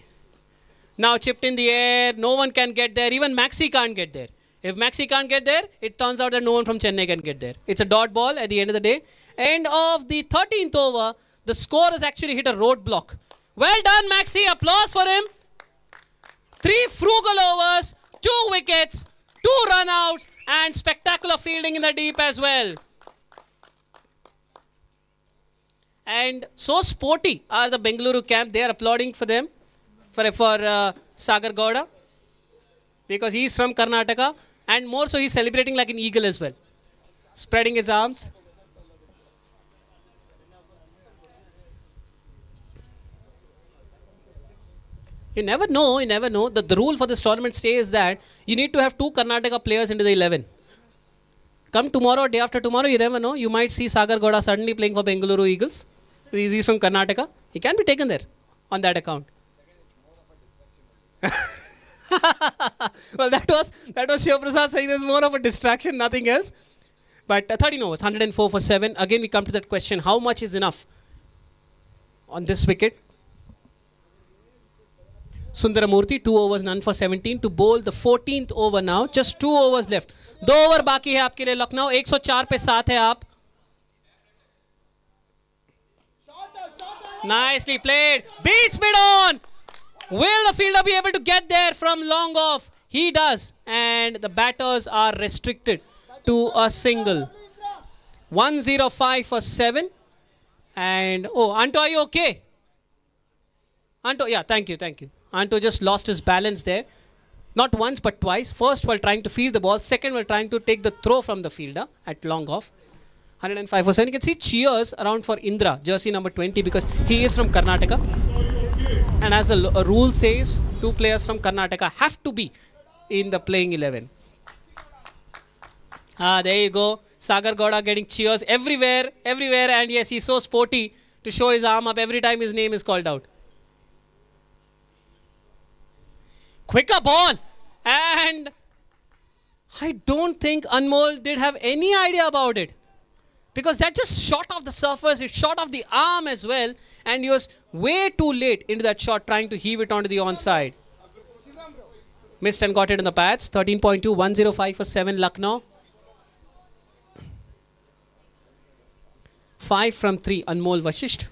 Speaker 3: Now chipped in the air, no one can get there, even Maxi can't get there. If Maxi can't get there, it turns out that no one from Chennai can get there. It's a dot ball at the end of the day. End of the 13th over, the score has actually hit a roadblock. Well done, Maxi. Applause for him. 3 frugal overs, 2 wickets, 2 run-outs, and spectacular fielding in the deep as well. And so sporty are the Bengaluru camp. They are applauding for them, for Sagar Gowda, because he's from Karnataka, and more so he's celebrating like an eagle as well, spreading his arms. You never know. The rule for this tournament says that you need to have 2 Karnataka players into the 11. Come tomorrow, day after tomorrow, you never know. You might see Sagar Gowda suddenly playing for Bengaluru Eagles. He's from Karnataka. He can be taken there on that account. Well, that was Shiva Prasad saying there's more of a distraction, nothing else. But 13 overs, 104 for 7. Again, we come to that question, how much is enough on this wicket? Sundaramurthy, 2 overs, none for 17 to bowl the 14th over now. Just 2 overs left. 2 over बाकी है आपके लिए लखनऊ. 104 पे 7 है आप. Nicely played. Beats mid-on. Will the fielder be able to get there from long off? He does. And the batters are restricted to a single. 105 for 7. And, Anto, are you okay? Anto, yeah, thank you. Anto just lost his balance there. Not once, but twice. First, while trying to field the ball. Second, while trying to take the throw from the fielder at long off. 105 for 7. You can see cheers around for Indra, jersey number 20, because he is from Karnataka. And as the rule says, 2 players from Karnataka have to be in the playing 11. There you go. Sagar Gowda getting cheers everywhere. And yes, he's so sporty to show his arm up every time his name is called out. Quicker ball. And I don't think Anmol did have any idea about it, because that just shot off the surface, it shot off the arm as well, and he was way too late into that shot trying to heave it onto the onside. Missed and got it in the pads. 13.2, 105 for 7 Lucknow. 5 from 3 Anmol Vashisht.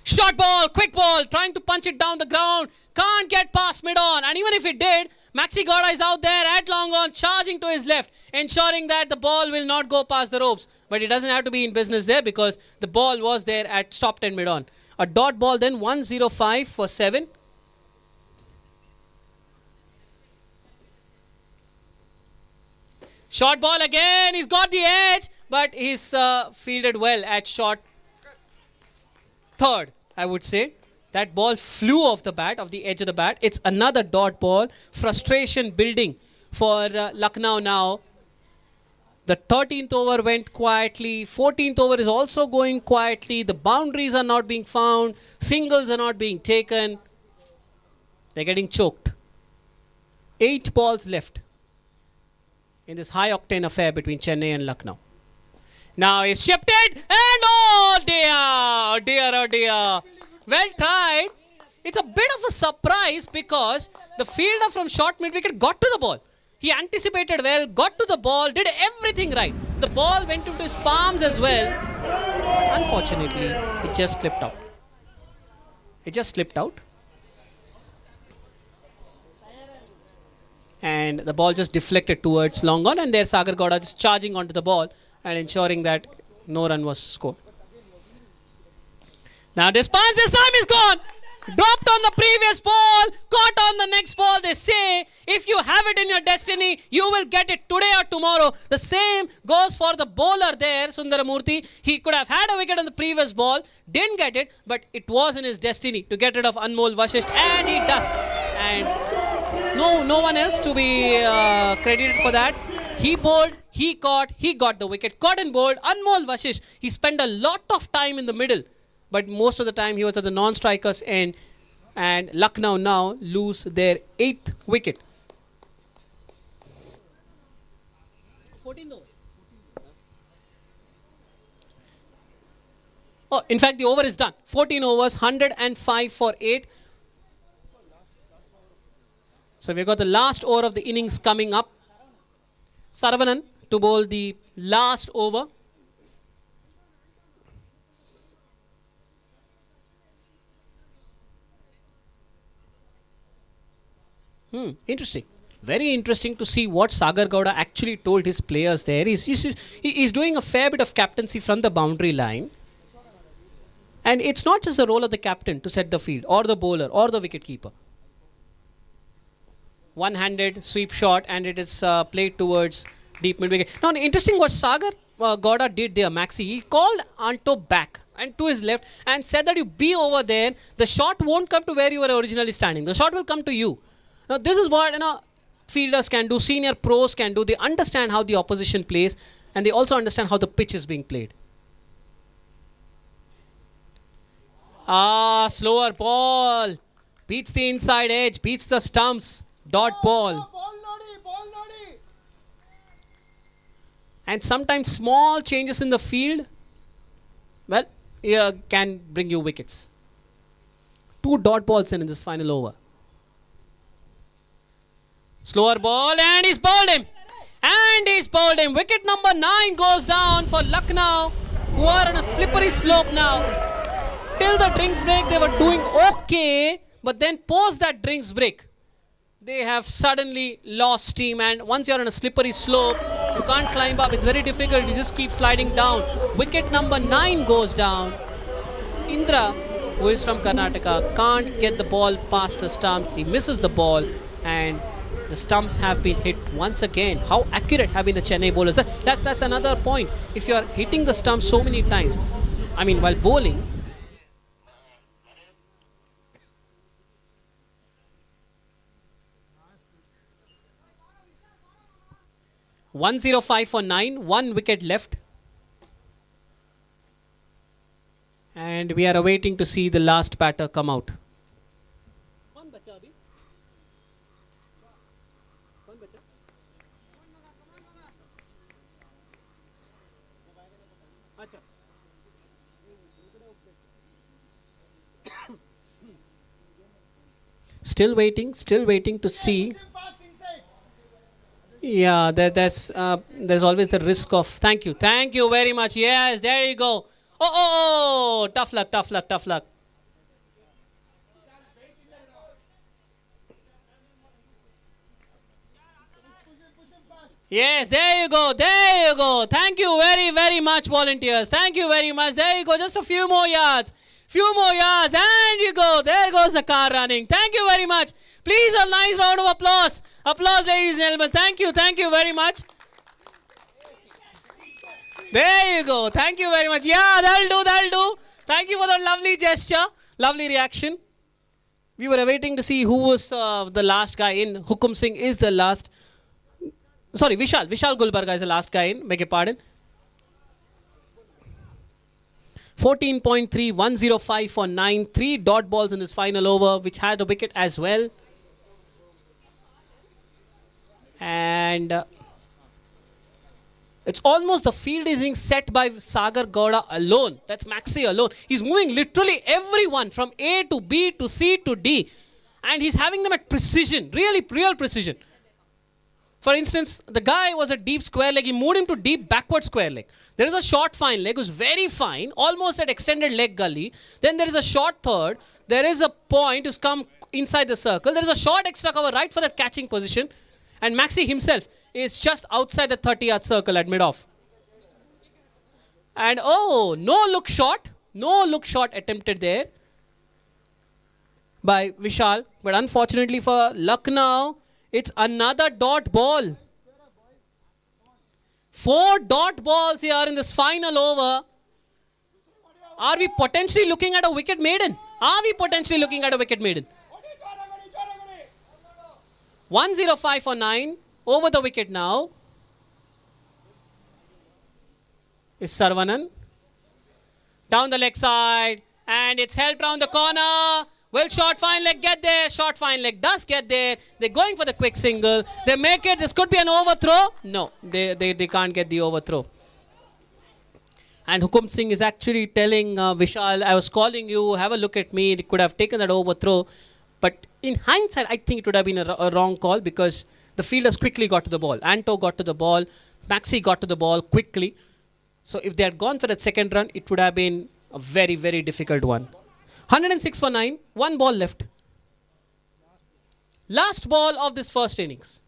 Speaker 3: Short ball, quick ball, trying to punch it down the ground. Can't get past mid-on. And even if it did, Maxi Gowda is out there at long on, charging to his left, ensuring that the ball will not go past the ropes. But he doesn't have to be in business there, because the ball was there at stopped and mid-on. A dot ball then, 105 for 7. Short ball again, he's got the edge, but he's fielded well at short third, I would say. That ball flew off the bat, off the edge of the bat. It's another dot ball. Frustration building for Lucknow now. The 13th over went quietly. 14th over is also going quietly. The boundaries are not being found. Singles are not being taken. They're getting choked. 8 balls left in this high octane affair between Chennai and Lucknow. Now he's shifted and oh dear. Well tried. It's a bit of a surprise because the fielder from short mid wicket got to the ball. He anticipated well, got to the ball, did everything right. The ball went into his palms as well. Unfortunately, it just slipped out. And the ball just deflected towards long on, and there Sagar Gowda just charging onto the ball and ensuring that no run was scored. Now this time is gone. Dropped on the previous ball, caught on the next ball. They say if you have it in your destiny, you will get it today or tomorrow. The same goes for the bowler there, Sundaramurthy. He could have had a wicket on the previous ball, didn't get it, but it was in his destiny to get rid of Anmol Vashisht, and he does. And no one else to be credited for that. He bowled, he caught, he got the wicket. Caught and bowled. Anmol Vashisht, he spent a lot of time in the middle, but most of the time he was at the non-strikers end. And Lucknow now lose their 8th wicket. 14th over. Oh, in fact, the over is done. 14 overs, 105 for 8. So we've got the last over of the innings coming up. Saravanan to bowl the last over. Interesting. Very interesting to see what Sagar Gowda actually told his players there. He's doing a fair bit of captaincy from the boundary line. And it's not just the role of the captain to set the field, or the bowler, or the wicketkeeper. One-handed sweep shot, and it is played towards deep mid-wicket. Now, interesting what Sagar Gowda did there, Maxi. He called Anto back and to his left and said that you be over there. The shot won't come to where you were originally standing. The shot will come to you. Now, this is what fielders can do, senior pros can do. They understand how the opposition plays, and they also understand how the pitch is being played. Slower ball. Beats the inside edge, beats the stumps. Dot ball. And sometimes small changes in the field, well, can bring you wickets. 2 dot balls in this final over. Slower ball, and he's bowled him. Wicket number 9 goes down for Lucknow, who are on a slippery slope now. Till the drinks break, they were doing okay, but then post that drinks break, they have suddenly lost steam. And once you're on a slippery slope, you can't climb up. It's very difficult. You just keep sliding down. Wicket number 9 goes down. Indra, who is from Karnataka, can't get the ball past the stumps. He misses the ball, and the stumps have been hit once again. How accurate have been the Chennai bowlers? That's another point. If you are hitting the stumps so many times, while bowling, 105 for 9, 1 wicket left. And we are awaiting to see the last batter come out. Still waiting to see. Yeah, there's always the risk of. Thank you very much. Yes, there you go. Oh, tough luck. Yes, there you go. Thank you very, very much, volunteers. Thank you very much. There you go. Just a few more yards, and you go. There goes the car running. Thank you very much. Please, a nice round of applause. Applause, ladies and gentlemen. Thank you very much. There you go. Thank you very much. Yeah, that'll do. Thank you for that lovely gesture, lovely reaction. We were awaiting to see who was the last guy in. Hukum Singh is the last. Sorry, Vishal Gulbarga is the last guy in. Beg your pardon. 14.3, 105 for 9. 3 dot balls in this final over, which had a wicket as well. And it's almost the field is being set by Sagar Gowda alone. That's Maxi alone. He's moving literally everyone from A to B to C to D. And he's having them at precision, really real precision. For instance, the guy was a deep square leg. He moved him to deep backward square leg. There is a short fine leg who's very fine, almost at extended leg gully. Then there is a short third. There is a point who's come inside the circle. There is a short extra cover right for that catching position. And Maxi himself is just outside the 30-yard circle at mid-off. And oh, no look shot. No look shot attempted there by Vishal. But unfortunately for Lucknow, it's another dot ball. 4 dot balls here in this final over. Are we potentially looking at a wicket maiden? Are we potentially looking at a wicket maiden? 105 for 9. Over the wicket now is Sarvanan. Down the leg side. And it's held round the corner. Will short fine leg get there? Short fine leg does get there. They're going for the quick single. They make it. This could be an overthrow. No, they can't get the overthrow. And Hukum Singh is actually telling Vishal, I was calling you, have a look at me. It could have taken that overthrow. But in hindsight, I think it would have been a wrong call because the fielders quickly got to the ball. Anto got to the ball. Maxi got to the ball quickly. So if they had gone for that second run, it would have been a very, very difficult one. 106 for 9. 1 ball left. Last ball of this first innings.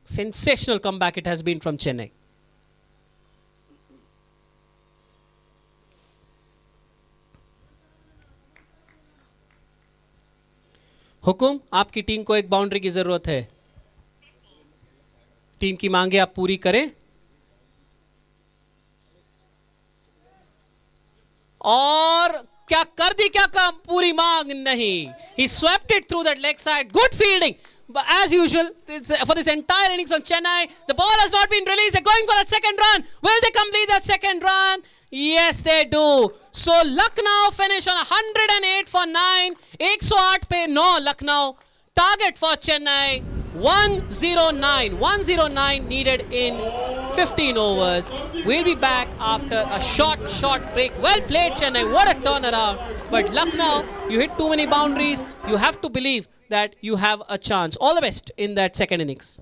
Speaker 3: Sensational comeback it has been from Chennai. हुकुम, आपकी team को एक boundary की जरूरत है. Team की मांगे आप पूरी करें. और क्या कर दी क्या काम? पूरी मांग नहीं. He swept it through that leg side. Good fielding. But as usual, for this entire innings from Chennai, the ball has not been released. They're going for that second run. Will they complete that second run? Yes, they do. So Lucknow finish on 108 for 9. 108 पे 9 Lucknow. Target for Chennai 109. 109 needed in 15 overs. We'll be back after a short break. Well played Chennai. What a turnaround. But Lucknow, you hit too many boundaries. You have to believe that you have a chance. All the best in that second innings.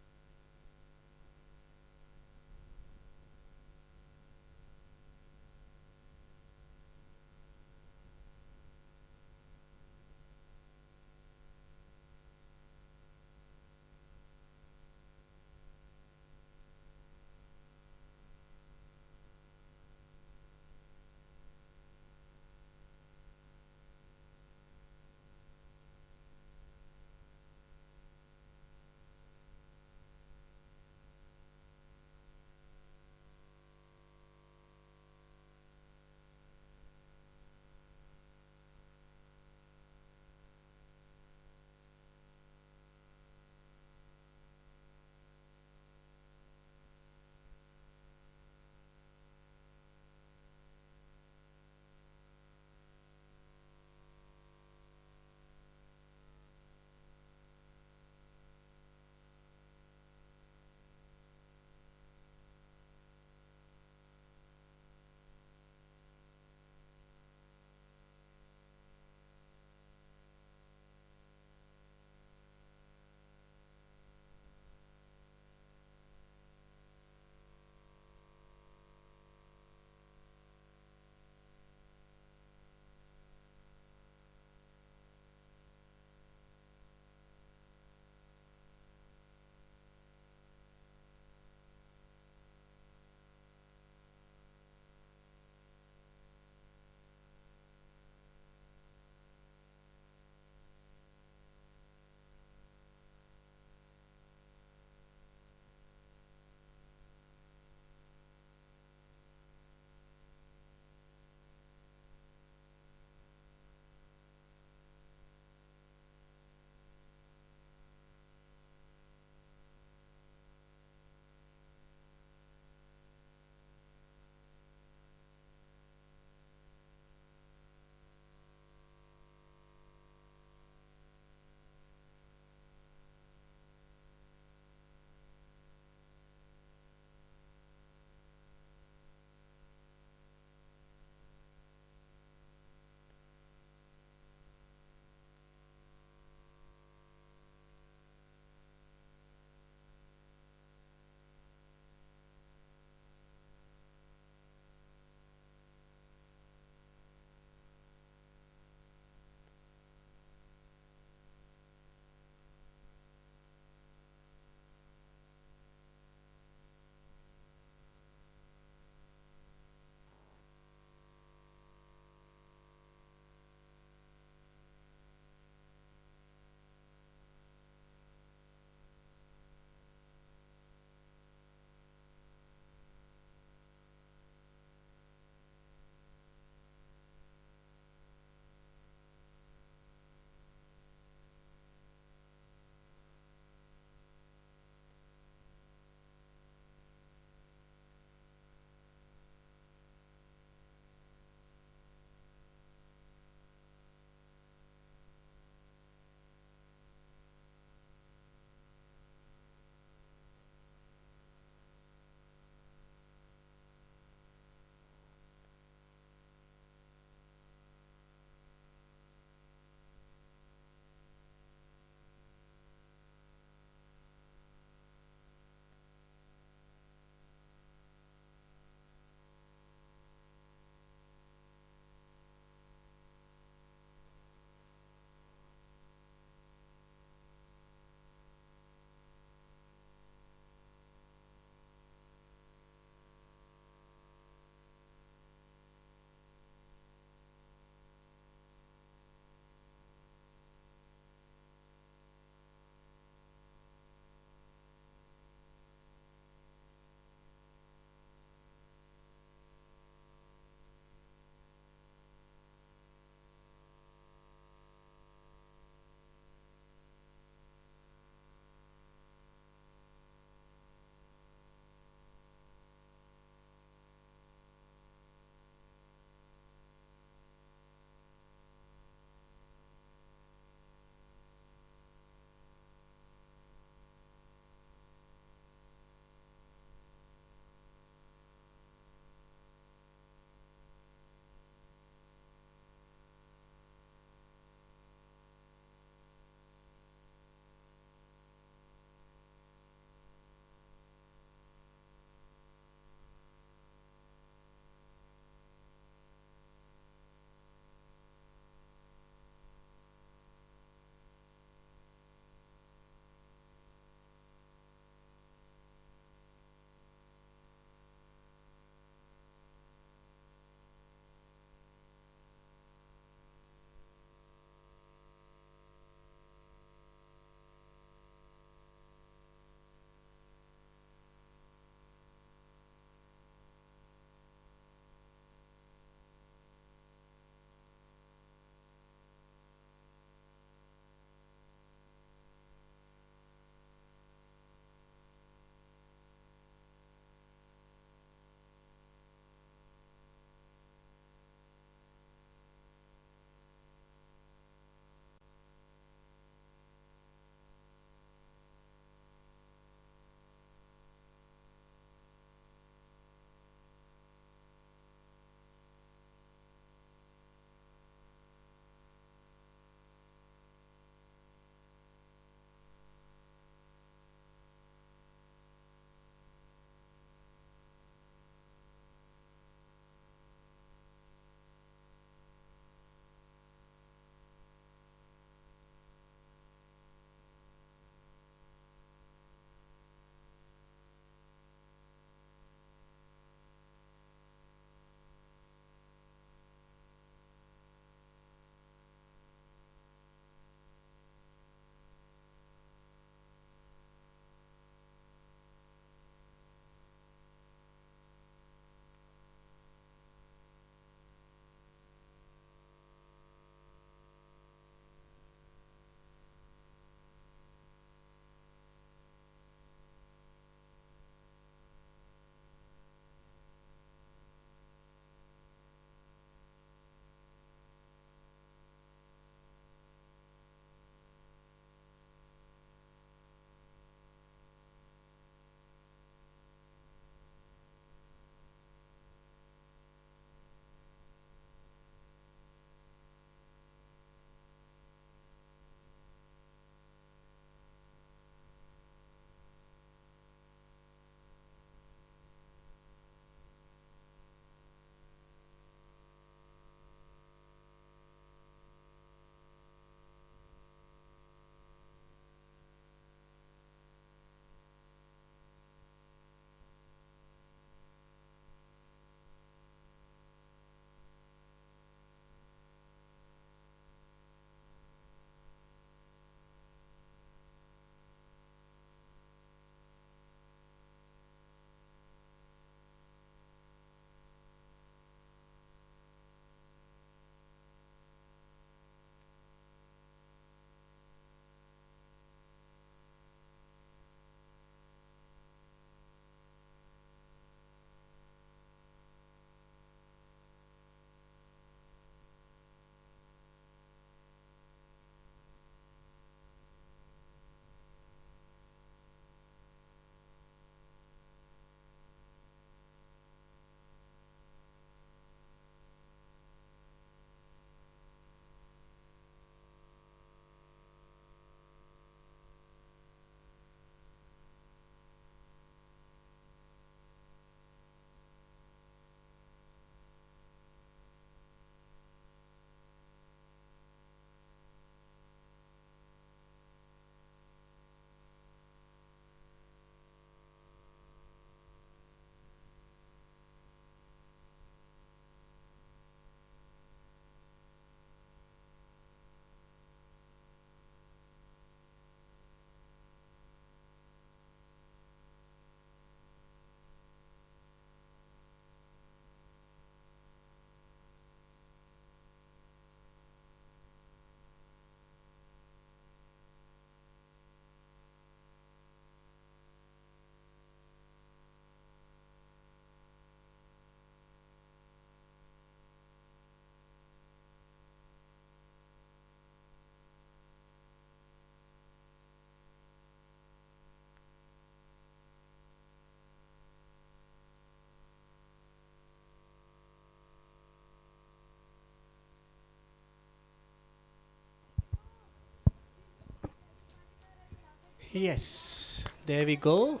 Speaker 3: Yes, there we go.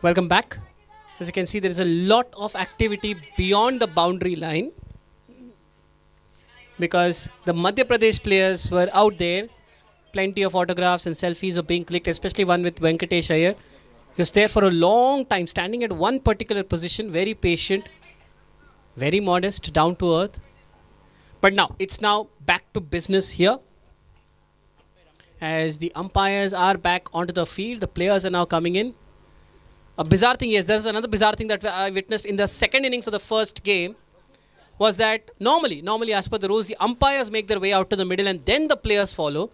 Speaker 3: Welcome back. As you can see, there is a lot of activity beyond the boundary line because the Madhya Pradesh players were out there. Plenty of autographs and selfies were being clicked, especially one with Venkatesh Iyer. He was there for a long time, standing at one particular position, very patient, very modest, down to earth. But now, it's now back to business here. As the umpires are back onto the field, the players are now coming in. A bizarre thing, yes, there's another bizarre thing that I witnessed in the second innings of the first game was that normally as per the rules, the umpires make their way out to the middle and then the players follow.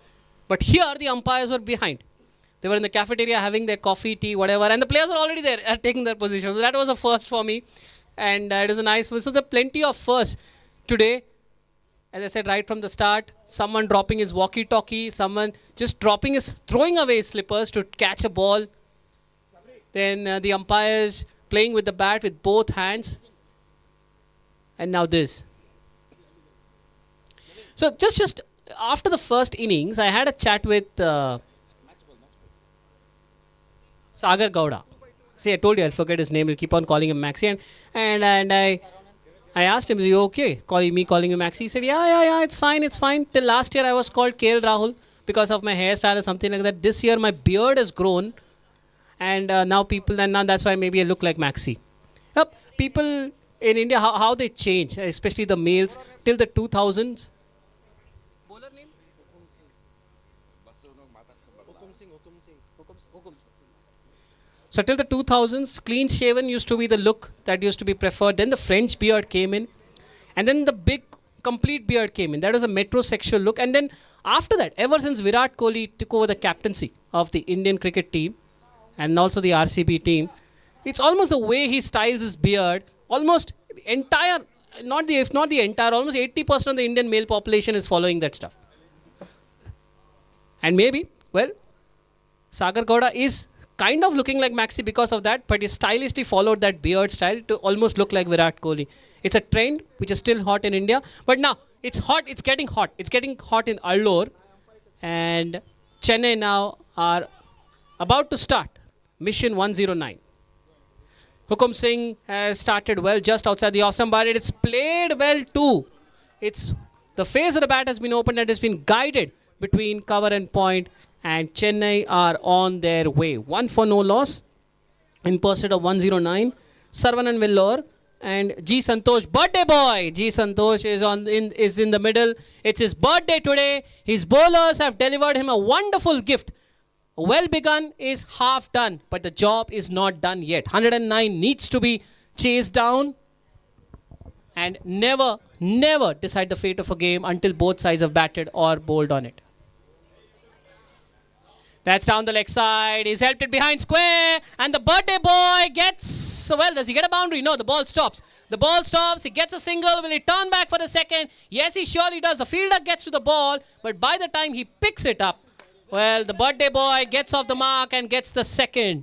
Speaker 3: But here, the umpires were behind. They were in the cafeteria having their coffee, tea, whatever, and the players were already there taking their position. So that was a first for me, and it was a nice one. So there are plenty of firsts today. As I said right from the start, someone dropping his walkie-talkie, someone just throwing away his slippers to catch a ball. Then the umpires playing with the bat with both hands. And now this. So just after the first innings, I had a chat with Sagar Gowda. See, I told you I'll forget his name. We'll keep on calling him Maxi. And I asked him, are you okay calling him Maxi? He said, yeah, it's fine. Till last year I was called KL Rahul because of my hairstyle or something like that. This year my beard has grown. And now that's why maybe I look like Maxi. Yep, people in India, how they change, especially the males, till the 2000s. Bowler name? So till the 2000s, clean shaven used to be the look that used to be preferred. Then the French beard came in. And then the big complete beard came in. That was a metrosexual look. And then after that, ever since Virat Kohli took over the captaincy of the Indian cricket team, and also the RCB team, it's almost the way he styles his beard, almost entire, if not the entire, almost 80% of the Indian male population is following that stuff. And maybe, Sagar Gowda is kind of looking like Maxi because of that, but he stylishly followed that beard style to almost look like Virat Kohli. It's a trend which is still hot in India, but now it's hot, it's getting hot. It's getting hot in Allur, and Chennai now are about to start Mission 109. Hukum Singh has started well just outside the off-stump, but it's played well too. The face of the bat has been opened and has been guided between cover and point, and Chennai are on their way. 1 for no loss in pursuit of 109. Sarvanan Vellore and G. Santosh, birthday boy. G. Santosh is in the middle. It's his birthday today. His bowlers have delivered him a wonderful gift. Well begun is half done, but the job is not done yet. 109 needs to be chased down, and never decide the fate of a game until both sides have batted or bowled on it. That's down the leg side. He's helped it behind square. And the birthday boy gets... does he get a boundary? No, the ball stops. The ball stops. He gets a single. Will he turn back for the second? Yes, he surely does. The fielder gets to the ball. But by the time he picks it up, the birthday boy gets off the mark and gets the second.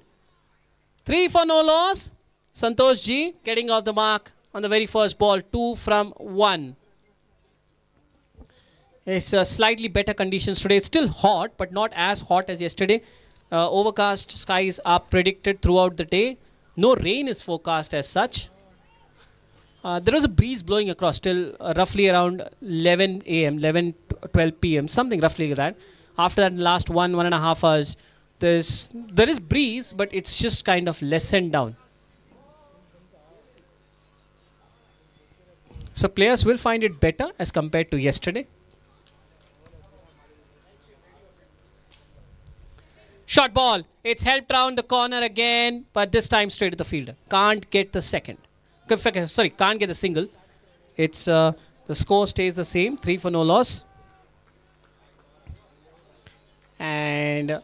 Speaker 3: 3 for no loss. Santosh G getting off the mark on the very first ball. 2 from 1. It's slightly better conditions today. It's still hot, but not as hot as yesterday. Overcast skies are predicted throughout the day. No rain is forecast as such. There was a breeze blowing across till roughly around 11 a.m., 11, 12 p.m., something roughly like that. After that, last 1.5 hours, there is breeze, but it's just kind of lessened down. So players will find it better as compared to yesterday. Short ball. It's helped round the corner again, but this time straight to the fielder. Can't get the second. Sorry, can't get the single. It's the score stays the same. 3 for no loss. And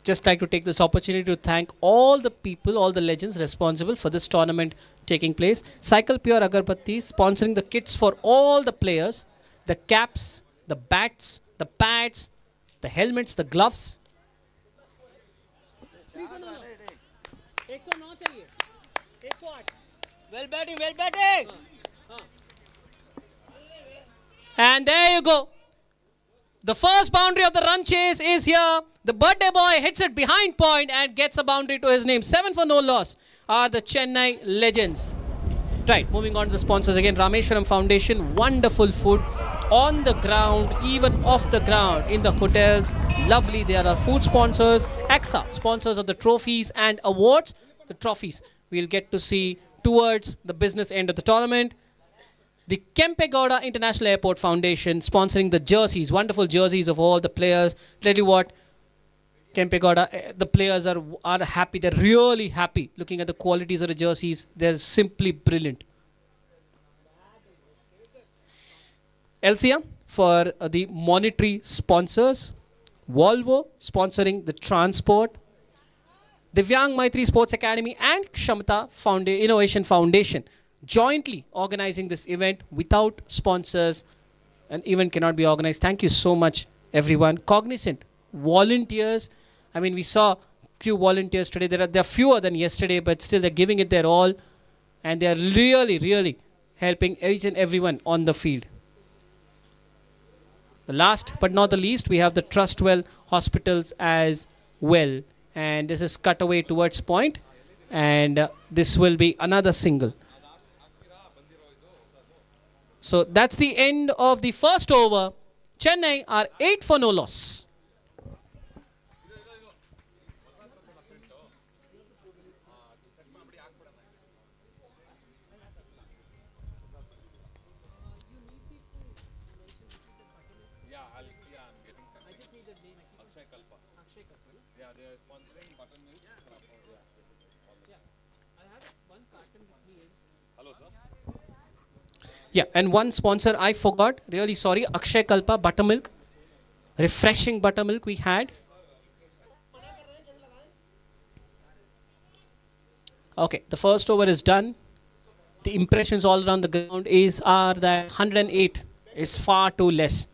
Speaker 3: just like to take this opportunity to thank all the people, all the legends responsible for this tournament taking place. Cycle Pure Agarbatti sponsoring the kits for all the players. The caps, the bats, the pads, the helmets, the gloves.
Speaker 7: Well batting.
Speaker 3: And there you go. The first boundary of the run chase is here. The birthday boy hits it behind point and gets a boundary to his name. 7 for no loss are the Chennai Legends. Right, moving on to the sponsors again. Rameshwaram Foundation, wonderful food on the ground, even off the ground, in the hotels. Lovely. There are food sponsors. Ksca, sponsors of the trophies and awards. The trophies we'll get to see towards the business end of the tournament. The Kempegowda International Airport Foundation sponsoring the jerseys, wonderful jerseys of all the players. Tell you what, Kempegowda, the players are happy. They're really happy looking at the qualities of the jerseys. They're simply brilliant. LCM for the monetary sponsors. Volvo sponsoring the transport. Divyang Maitri Sports Academy and Kshamata Innovation Foundation jointly organizing this event. Without sponsors, an event cannot be organized. Thank you so much, everyone. Cognizant volunteers. I mean, we saw few volunteers today. There are fewer than yesterday, but still they're giving it their all, and they're really helping each and everyone on the field. The last but not the least, we have the Trustwell Hospitals as well. And this is cut away towards point, and this will be another single. So that's the end of the first over. Chennai are 8 for no loss. Yeah, and one sponsor I forgot. Really sorry. Akshay Kalpa buttermilk. Refreshing buttermilk we had. Okay, the first over is done. The impressions all around the ground are that 108 is far too less.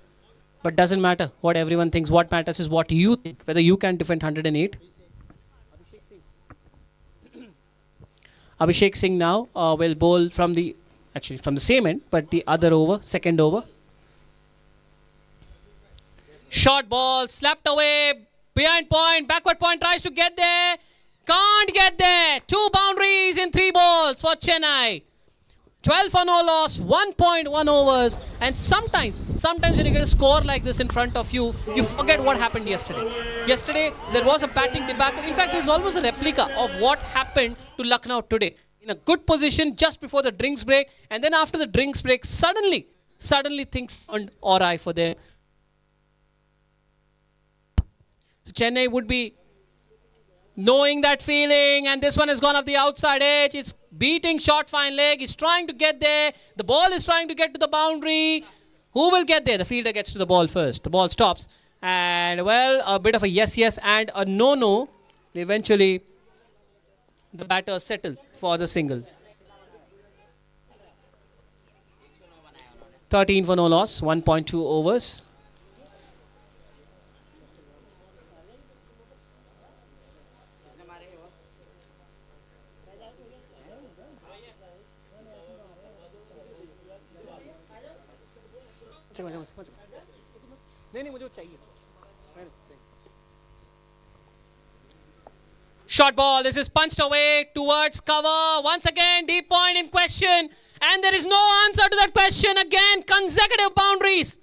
Speaker 3: But doesn't matter what everyone thinks. What matters is what you think. Whether you can defend 108. Abhishek Singh now will bowl from the same end, but the other over, second over. Short ball, slapped away, behind point, backward point, tries to get there. Can't get there. 2 boundaries in 3 balls for Chennai. 12 for no loss, 1.1 overs. And sometimes when you get a score like this in front of you, you forget what happened yesterday. Yesterday, there was a batting debacle. In fact, it was almost a replica of what happened to Lucknow today. In a good position just before the drinks break, and then after the drinks break, suddenly things turned awry for them. So Chennai would be knowing that feeling, and this one has gone off the outside edge. It's beating short fine leg. He's trying to get there. The ball is trying to get to the boundary. Who will get there? The fielder gets to the ball first. The ball stops, and well, a bit of a yes and a no. Eventually, the batter settled for the single. 13 for no loss, 1.2 overs. Short ball. This is punched away towards cover. Once again, deep point in question. And there is no answer to that question. Again, consecutive boundaries.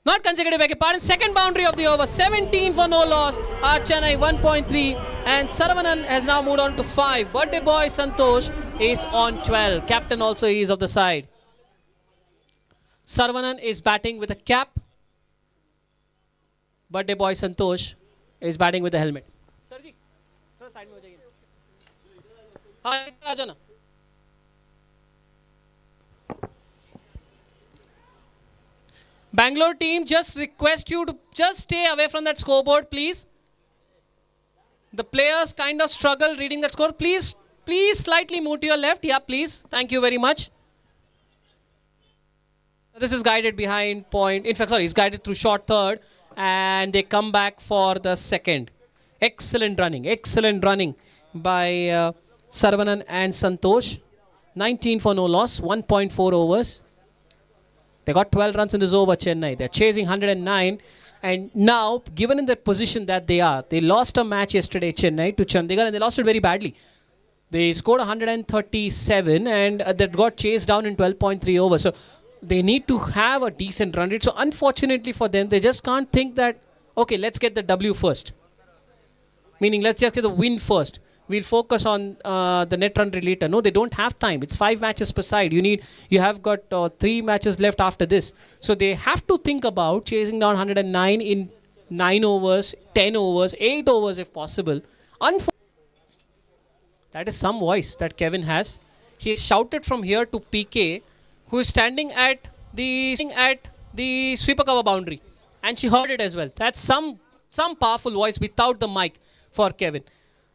Speaker 3: Not consecutive, beg your pardon. Second boundary of the over. 17 for no loss. Chennai 1.3. And Saravanan has now moved on to 5. Birthday boy Santosh is on 12. Captain also is of the side. Saravanan is batting with a cap. Birthday boy Santosh is batting with a helmet. Sarji, throw side mein ho jaiye. Haan, aa jao na. Bangalore team, just request you to just stay away from that scoreboard, please. The players kind of struggle reading that score. Please slightly move to your left. Yeah, please. Thank you very much. This is guided behind point. In fact, sorry, it's guided through short third. And they come back for the second. Excellent running by Saravanan and Santosh. 19 for no loss, 1.4 overs. They got 12 runs in this over, Chennai. They're chasing 109. And now, given in the position that they are, they lost a match yesterday, Chennai, to Chandigarh, and they lost it very badly. They scored 137 and that got chased down in 12.3 overs. So they need to have a decent run rate. So unfortunately for them, they just can't think that, okay, let's get the W first. Meaning, let's just get the win first. We'll focus on the net run rate later. No, they don't have time. It's 5 matches per side. You have got 3 matches left after this. So they have to think about chasing down 109 in 9 overs, 10 overs, 8 overs if possible. That is some voice that Kevin has. He shouted from here to PK, who is standing at the sweeper cover boundary, and she heard it as well. That's some powerful voice without the mic for Kevin.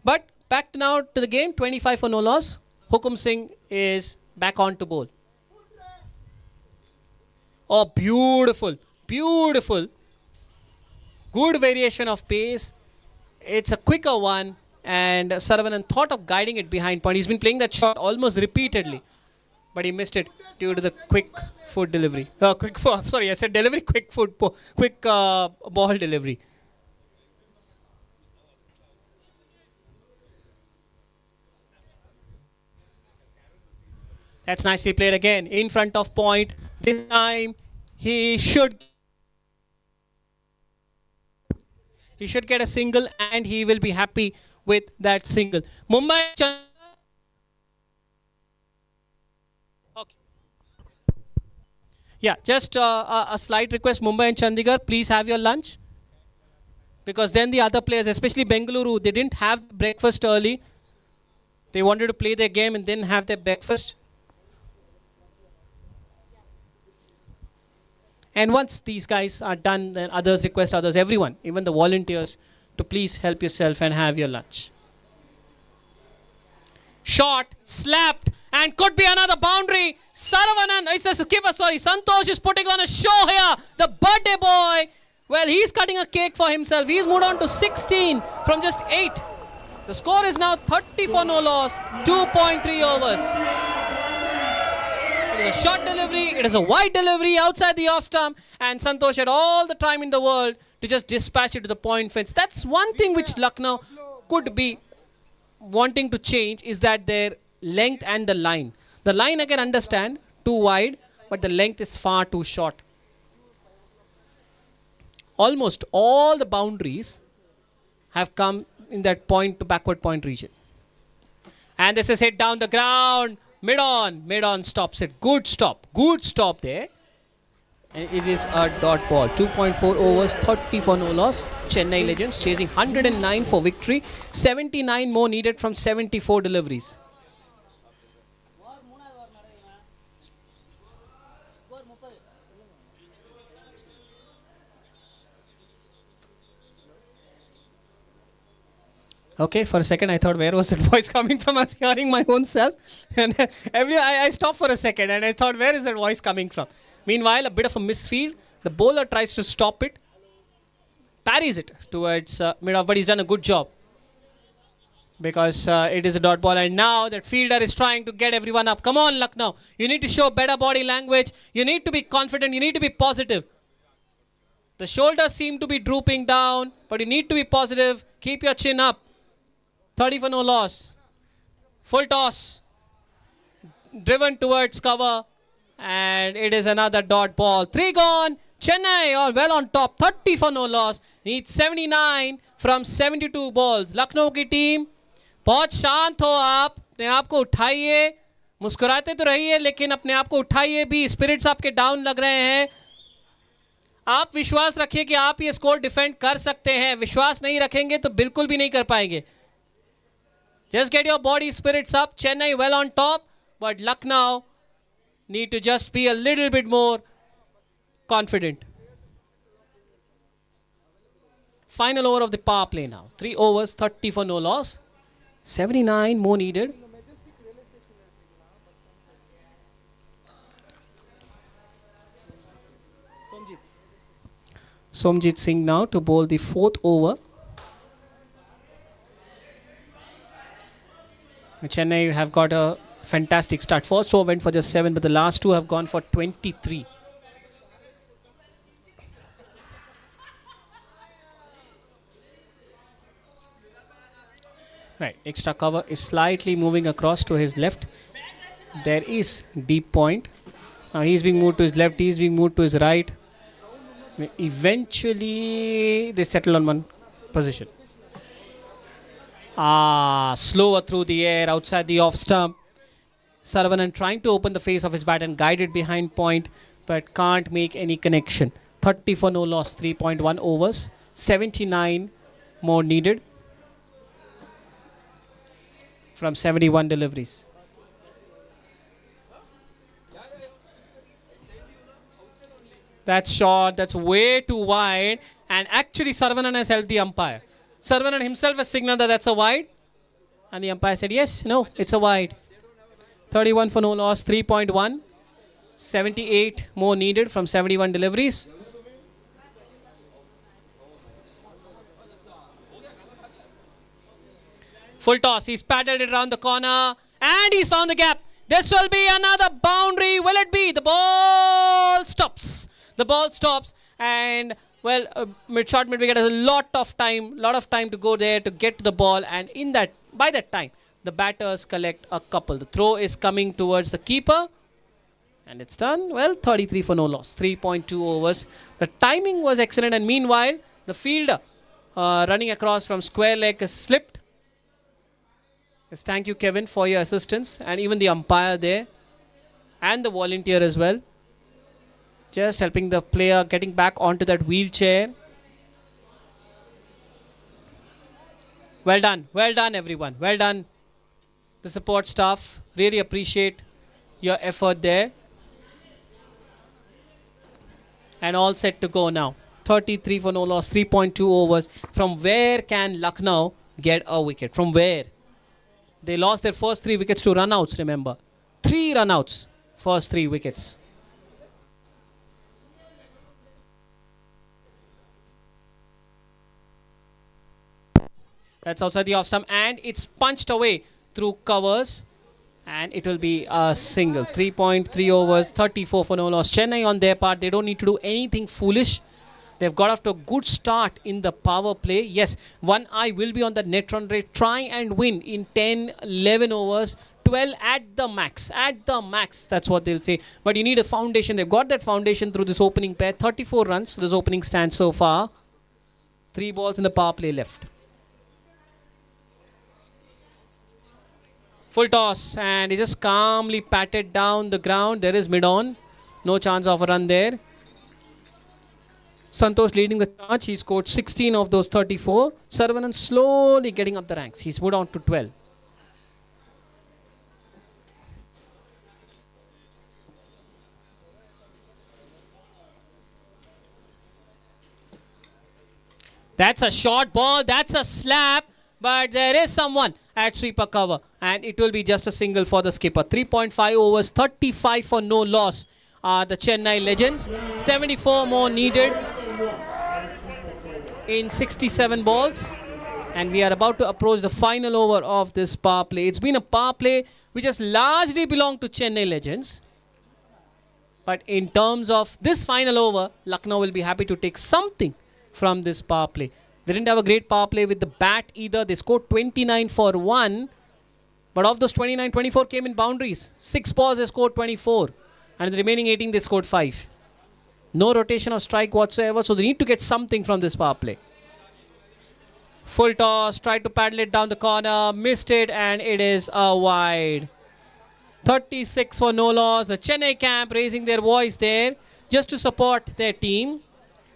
Speaker 3: But back now to the game, 25 for no loss. Hukum Singh is back on to bowl. Oh, beautiful, beautiful. Good variation of pace. It's a quicker one, and Saravanan thought of guiding it behind point. He's been playing that shot almost repeatedly, but he missed it due to the quick foot delivery. Sorry, I said delivery, quick ball delivery. That's nicely played again in front of point. This time he should get a single, and he will be happy with that single. Mumbai. Okay. Yeah, just a slight request, Mumbai and Chandigarh, please have your lunch. Because then the other players, especially Bengaluru, they didn't have breakfast early. They wanted to play their game and then have their breakfast. And once these guys are done, then others request others, everyone, even the volunteers, to please help yourself and have your lunch. Shot, slapped, and could be another boundary. Saravanan, it's a skipper, sorry. Santosh is putting on a show here. The birthday boy. Well, he's cutting a cake for himself. He's moved on to 16 from just 8. The score is now 30 for no loss, 2.3 overs. It is a short delivery, it is a wide delivery outside the off stump, and Santosh had all the time in the world to just dispatch it to the point fence. That's one thing which Lucknow could be wanting to change, is that their length and the line. The line I can understand, too wide, but the length is far too short. Almost all the boundaries have come in that point to backward point region. And this is hit down the ground. Mid-on stops it. Good stop there. And it is a dot ball. 2.4 overs, 30 for no loss. Chennai Legends chasing 109 for victory. 79 more needed from 74 deliveries. Okay, for a second I thought, where was that voice coming from? I was hearing my own self. And I stopped for a second and I thought, where is that voice coming from? Meanwhile, a bit of a misfield. The bowler tries to stop it. Parries it towards mid-off, but he's done a good job. Because it is a dot ball, and now that fielder is trying to get everyone up. Come on, Lucknow. You need to show better body language. You need to be confident. You need to be positive. The shoulders seem to be drooping down, but you need to be positive. Keep your chin up. 30 for no loss. Full toss. Driven towards cover. And it is another dot ball. 3 gone. Chennai all well on top. 30 for no loss. Needs 79 from 72 balls. Lucknow की team बहुत शांत हो आप. अपने आप को उठाइए. मुस्कुराते तो रहिए, लेकिन अपने आप को उठाइए भी. स्पिरिट्स आपके डाउन लग रहे हैं. आप विश्वास रखिए कि आप ये स्कोर डिफेंड कर सकते हैं. विश्वास नहीं रखेंगे तो बिल्कुल भी नहीं कर पाएंगे. Just get your body spirits up. Chennai well on top, but Lucknow need to just be a little bit more confident. Final over of the power play now. 3 overs, 30 for no loss. 79 more needed. Somjit Singh now to bowl the 4th over. Chennai have got a fantastic start. First over went for just 7, but the last 2 have gone for 23. Right, extra cover is slightly moving across to his left. There is deep point. Now he's being moved to his left, he's being moved to his right. Eventually, they settle on one position. Slower through the air, outside the off stump. Saravanan trying to open the face of his bat and guide it behind point, but can't make any connection. 30 for no loss, 3.1 overs. 79 more needed from 71 deliveries. That's short, that's way too wide, and actually Saravanan has helped the umpire. Saravanan himself has signaled that that's a wide, and the umpire said yes, no, it's a wide. 31 for no loss, 3.1. 78 more needed from 71 deliveries. Full toss, he's paddled it around the corner, and he's found the gap. This will be another boundary. Will it be? The ball stops. The ball stops, and well, short mid wicket has a lot of time to go there to get to the ball, and by that time, the batters collect a couple. The throw is coming towards the keeper, and it's done. Well, 33 for no loss, 3.2 overs. The timing was excellent, and meanwhile, the fielder running across from square leg has slipped. Yes, thank you, Kevin, for your assistance, and even the umpire there, and the volunteer as well. Just helping the player getting back onto that wheelchair. Well done everyone. Well done, the support staff. Really appreciate your effort there. And all set to go now. 33 for no loss, 3.2 overs. From where can Lucknow get a wicket? From where? They lost their first 3 wickets to runouts, remember. 3 runouts, first 3 wickets. That's outside the off stump, and it's punched away through covers, and it will be a single. 3.3 overs, 34 for no loss. Chennai on their part, they don't need to do anything foolish. They've got off to a good start in the power play. Yes, one eye will be on the net run rate. Try and win in 10, 11 overs, 12 at the max. At the max, that's what they'll say. But you need a foundation. They've got that foundation through this opening pair. 34 runs, this opening stand so far. 3 balls in the power play left. Full toss, and he just calmly patted down the ground. There is mid-on. No chance of a run there. Santosh leading the charge. He scored 16 of those 34. Saravanan slowly getting up the ranks. He's moved on to 12. That's a short ball. That's a slap. But there is someone at sweeper cover, and it will be just a single for the skipper. 3.5 overs, 35 for no loss are the Chennai Legends. 74 more needed in 67 balls. And we are about to approach the final over of this power play. It's been a power play which has largely belonged to Chennai Legends. But in terms of this final over, Lucknow will be happy to take something from this power play. They didn't have a great power play with the bat either. They scored 29 for 1. But of those 29, 24 came in boundaries. 6 balls they scored 24. And in the remaining 18 they scored 5. No rotation or strike whatsoever. So they need to get something from this power play. Full toss. Tried to paddle it down the corner. Missed it, and it is a wide. 36 for no loss. The Chennai camp raising their voice there just to support their team.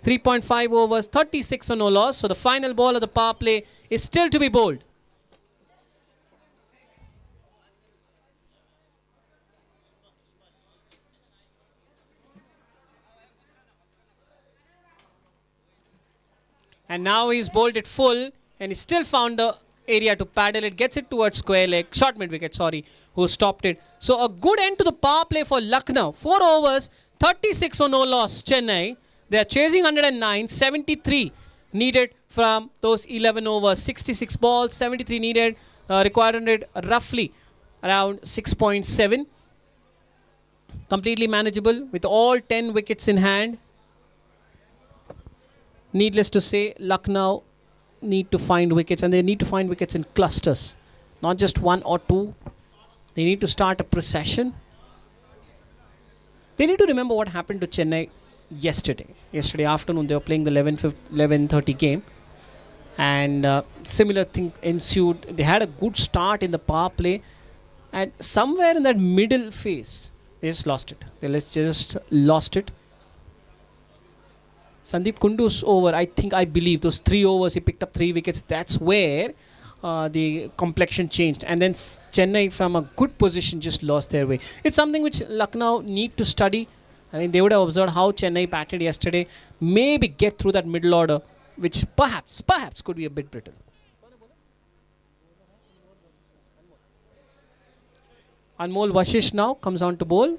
Speaker 3: 3.5 overs, 36 for no loss. So the final ball of the power play is still to be bowled. And now he's bowled it full, and he still found the area to paddle it. Gets it towards square leg, short mid wicket, sorry, who stopped it. So a good end to the power play for Lucknow. 4 overs, 36 for no loss, Chennai. They are chasing 109, 73 needed from those 11 overs. 66 balls, 73 needed, required 100 roughly around 6.7. Completely manageable with all 10 wickets in hand. Needless to say, Lucknow need to find wickets, and they need to find wickets in clusters, not just one or two. They need to start a procession. They need to remember what happened to Chennai yesterday. Yesterday afternoon, they were playing the 11:30 game, and similar thing ensued. They had a good start in the power play, and somewhere in that middle phase, they just lost it. They just lost it. Sandeep Kundu's over, I believe those 3 overs, he picked up 3 wickets. That's where the complexion changed. And then Chennai, from a good position, just lost their way. It's something which Lucknow need to study. I mean, they would have observed how Chennai batted yesterday. Maybe get through that middle order, which perhaps could be a bit brittle. Anmol Vashish now comes on to bowl.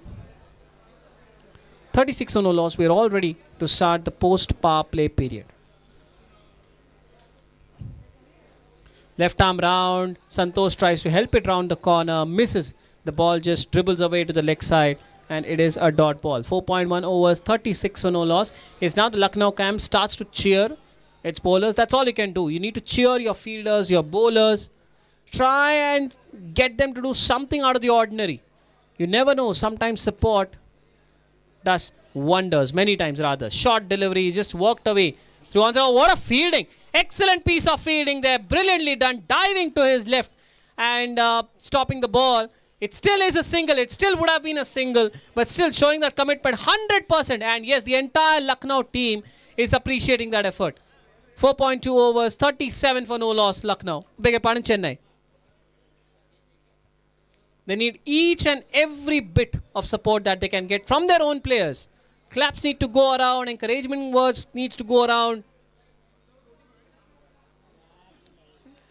Speaker 3: 36 no loss. We are all ready to start the post-power play period. Left arm round. Santosh tries to help it round the corner. Misses. The ball just dribbles away to the leg side. And it is a dot ball. 4.1 overs. 36 no loss. Is now the Lucknow camp starts to cheer its bowlers. That's all you can do. You need to cheer your fielders, your bowlers. Try and get them to do something out of the ordinary. You never know. Sometimes support does wonders, many times rather. Short delivery, just walked away through answer. Oh, what a fielding! Excellent piece of fielding there, brilliantly done, diving to his left and stopping the ball. It still is a single, it still would have been a single, but still showing that commitment 100%. And yes, the entire Lucknow team is appreciating that effort. 4.2 overs, 37 for no loss, Lucknow. Beg your pardon, Chennai. They need each and every bit of support that they can get from their own players. Claps need to go around, encouragement words needs to go around.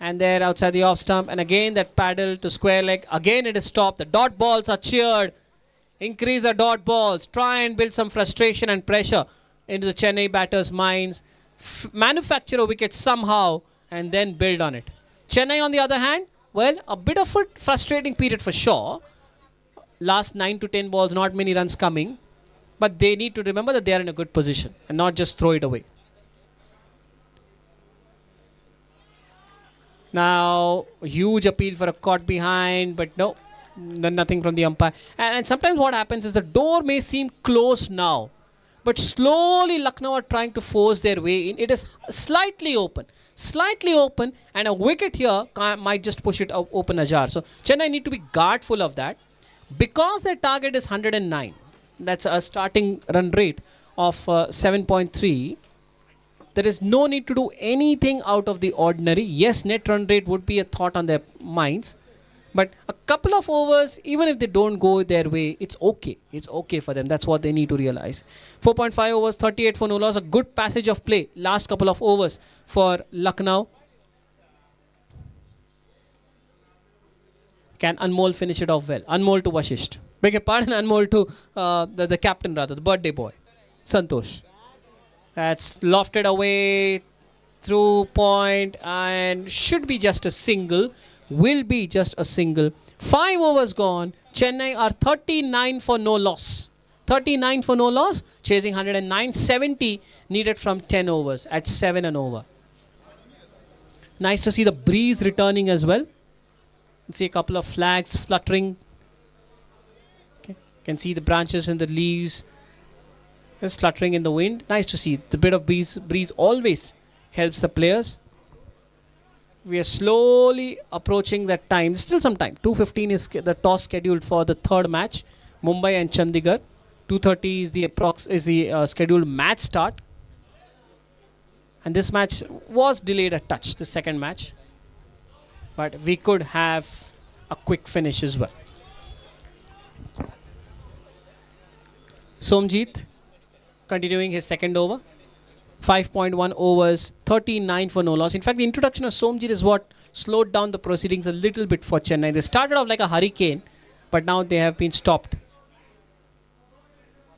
Speaker 3: And there outside the off stump, and again that paddle to square leg. Again it is stopped. The dot balls are cheered. Increase the dot balls. Try and build some frustration and pressure into the Chennai batters' minds. Manufacture a wicket somehow and then build on it. Chennai on the other hand, well, a bit of a frustrating period for sure. Last 9 to 10 balls, not many runs coming. But they need to remember that they are in a good position and not just throw it away. Now, a huge appeal for a caught behind, but no, nothing from the umpire. And sometimes what happens is the door may seem closed now, but slowly Lucknow are trying to force their way in. It is slightly open, and a wicket here might just push it open ajar. So Chennai need to be guardful of that. Because their target is 109, that's a starting run rate of 7.3. There is no need to do anything out of the ordinary. Yes, net run rate would be a thought on their minds. But a couple of overs, even if they don't go their way, it's okay. It's okay for them. That's what they need to realize. 4.5 overs, 38 for no loss. A good passage of play. Last couple of overs for Lucknow. Can Anmol finish it off well? Anmol to Vashisht. Beg your pardon, Anmol to the captain rather, the birthday boy, Santosh. That's lofted away through point and should be just a single. Will be just a single. 5 overs gone. Chennai are 39 for no loss. 39 for no loss. Chasing 109. 70 needed from 10 overs at 7 and over. Nice to see the breeze returning as well. See a couple of flags fluttering. Okay. Can see the branches and the leaves just fluttering in the wind. Nice to see. The bit of breeze always helps the players. We are slowly approaching that time. Still some time. 2:15 is the toss scheduled for the third match. Mumbai and Chandigarh. 2:30 is the scheduled match start. And this match was delayed a touch, the second match. But we could have a quick finish as well. Somjit continuing his second over. 5.1 overs, 39 for no loss. In fact, the introduction of Somjit is what slowed down the proceedings a little bit for Chennai. They started off like a hurricane, but now they have been stopped.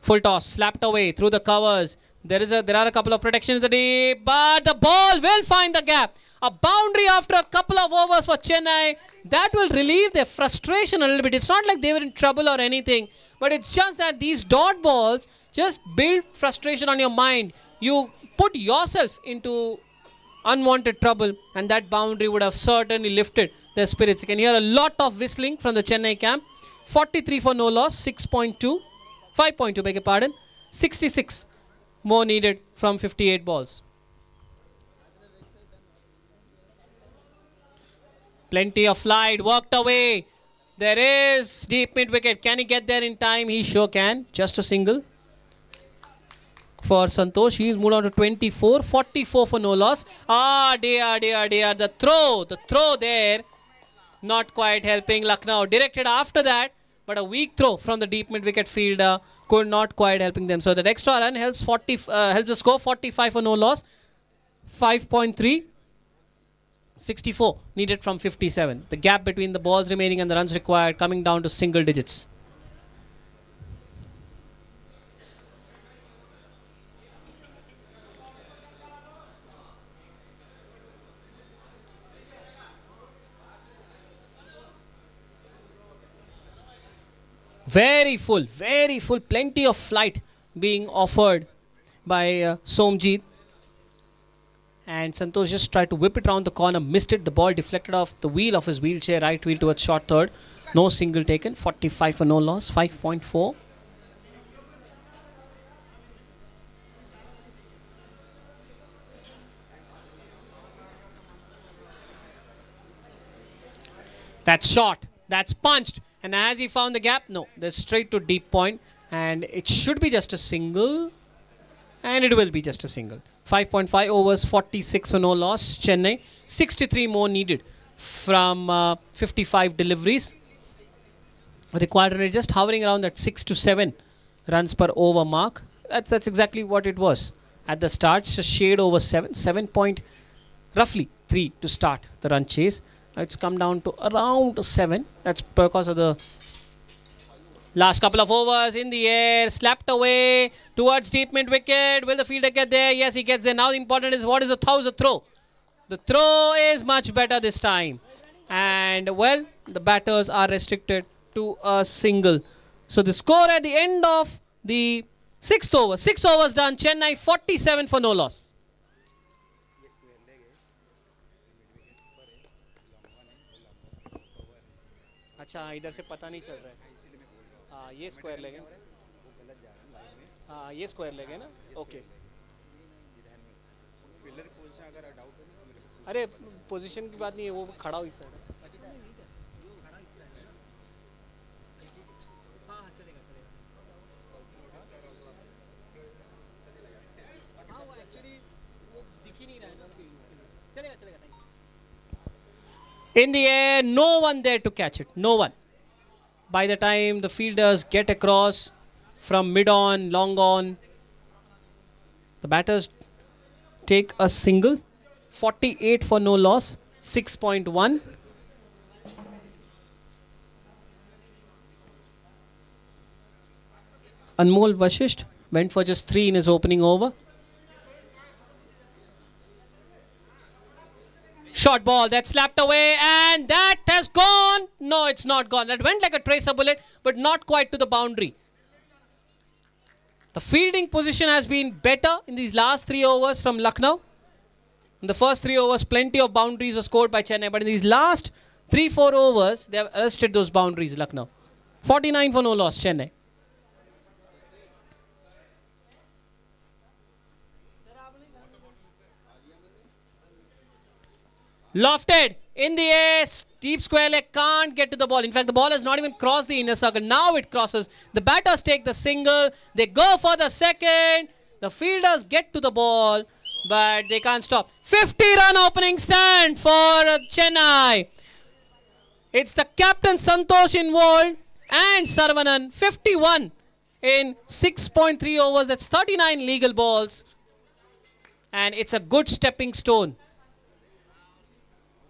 Speaker 3: Full toss, slapped away through the covers. There are a couple of protections today, but the ball will find the gap. A boundary after a couple of overs for Chennai. That will relieve their frustration a little bit. It's not like they were in trouble or anything, but it's just that these dot balls just build frustration on your mind. You put yourself into unwanted trouble, and that boundary would have certainly lifted their spirits. You can hear a lot of whistling from the Chennai camp. 43 for no loss, 6.2, 5.2, beg your pardon. 66 more needed from 58 balls. Plenty of flight, worked away. There is deep mid wicket. Can he get there in time? He sure can. Just a single for Santosh. He's moved on to 24. 44 for no loss. Ah, dear. The throw there. Not quite helping Lucknow. Directed after that, but a weak throw from the deep mid wicket fielder could not quite helping them. So that extra run helps the score. 45 for no loss. 5.3. 64 needed from 57. The gap between the balls remaining and the runs required coming down to single digits. Very full, plenty of flight being offered by Somjit. And Santosh just tried to whip it around the corner, missed it. The ball deflected off the wheel of his wheelchair, right wheel towards short third. No single taken. 45 for no loss, 5.4. That's shot. That's punched. And has he found the gap? No. They're straight to deep point. And it should be just a single. And it will be just a single. 5.5 overs, 46 for no loss. Chennai. 63 more needed from 55 deliveries. Required rate just hovering around that 6 to 7 runs per over mark. That's exactly what it was at the start. Just a shade over 7. 7 point roughly 3 to start the run chase. It's come down to around 7. That's because of the last couple of overs in the air. Slapped away towards deep mid wicket. Will the fielder get there? Yes, he gets there. Now the important is how's the throw? The throw is much better this time. And well, the batters are restricted to a single. So the score at the end of the 6th over. 6 overs done. Chennai 47 for no loss. अच्छा इधर से पता नहीं चल रहा है हाँ ये स्क्वायर लेंगे हाँ ये स्क्वायर लेंगे ना ओके अरे पोजीशन की बात नहीं है वो खड़ा हुई सर हाँ चलेगा हाँ वो एक्चुअली वो दिख ही नहीं रहा है ना फील्ड चलेगा thank you In the air, no one there to catch it. No one. By the time the fielders get across from mid on, long on, the batters take a single. 48 for no loss. 6.1. Anmol Vashisht went for just 3 in his opening over. Short ball that slapped away and that has gone. No, it's not gone. That went like a tracer bullet, but not quite to the boundary. The fielding position has been better in these last 3 overs from Lucknow. In the first 3 overs, plenty of boundaries were scored by Chennai, but in these last 3-4 overs, they have arrested those boundaries, Lucknow. 49 for no loss, Chennai. Lofted in the air, deep square leg, can't get to the ball. In fact, the ball has not even crossed the inner circle. Now it crosses. The batters take the single. They go for the second. The fielders get to the ball, but they can't stop. 50-run opening stand for Chennai. It's the captain Santosh involved and Saravanan. 51 in 6.3 overs. That's 39 legal balls. And it's a good stepping stone.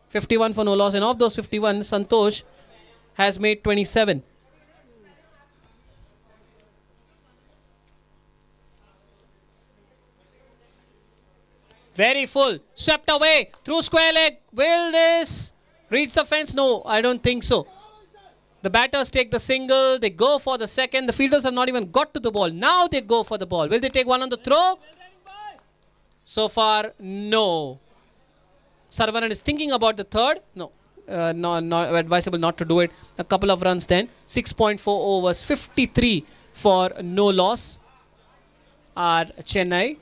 Speaker 3: 51 for no loss, and of those 51, Santosh has made 27. Very full, swept away through square leg. Will this reach the fence? No, I don't think so. The batters take the single, they go for the second. The fielders have not even got to the ball. Now they go for the ball. Will they take one on the throw? So far, no. Saravanan is thinking about the third. No, not advisable not to do it. A couple of runs then. 6.4 overs, 53 for no loss are Chennai.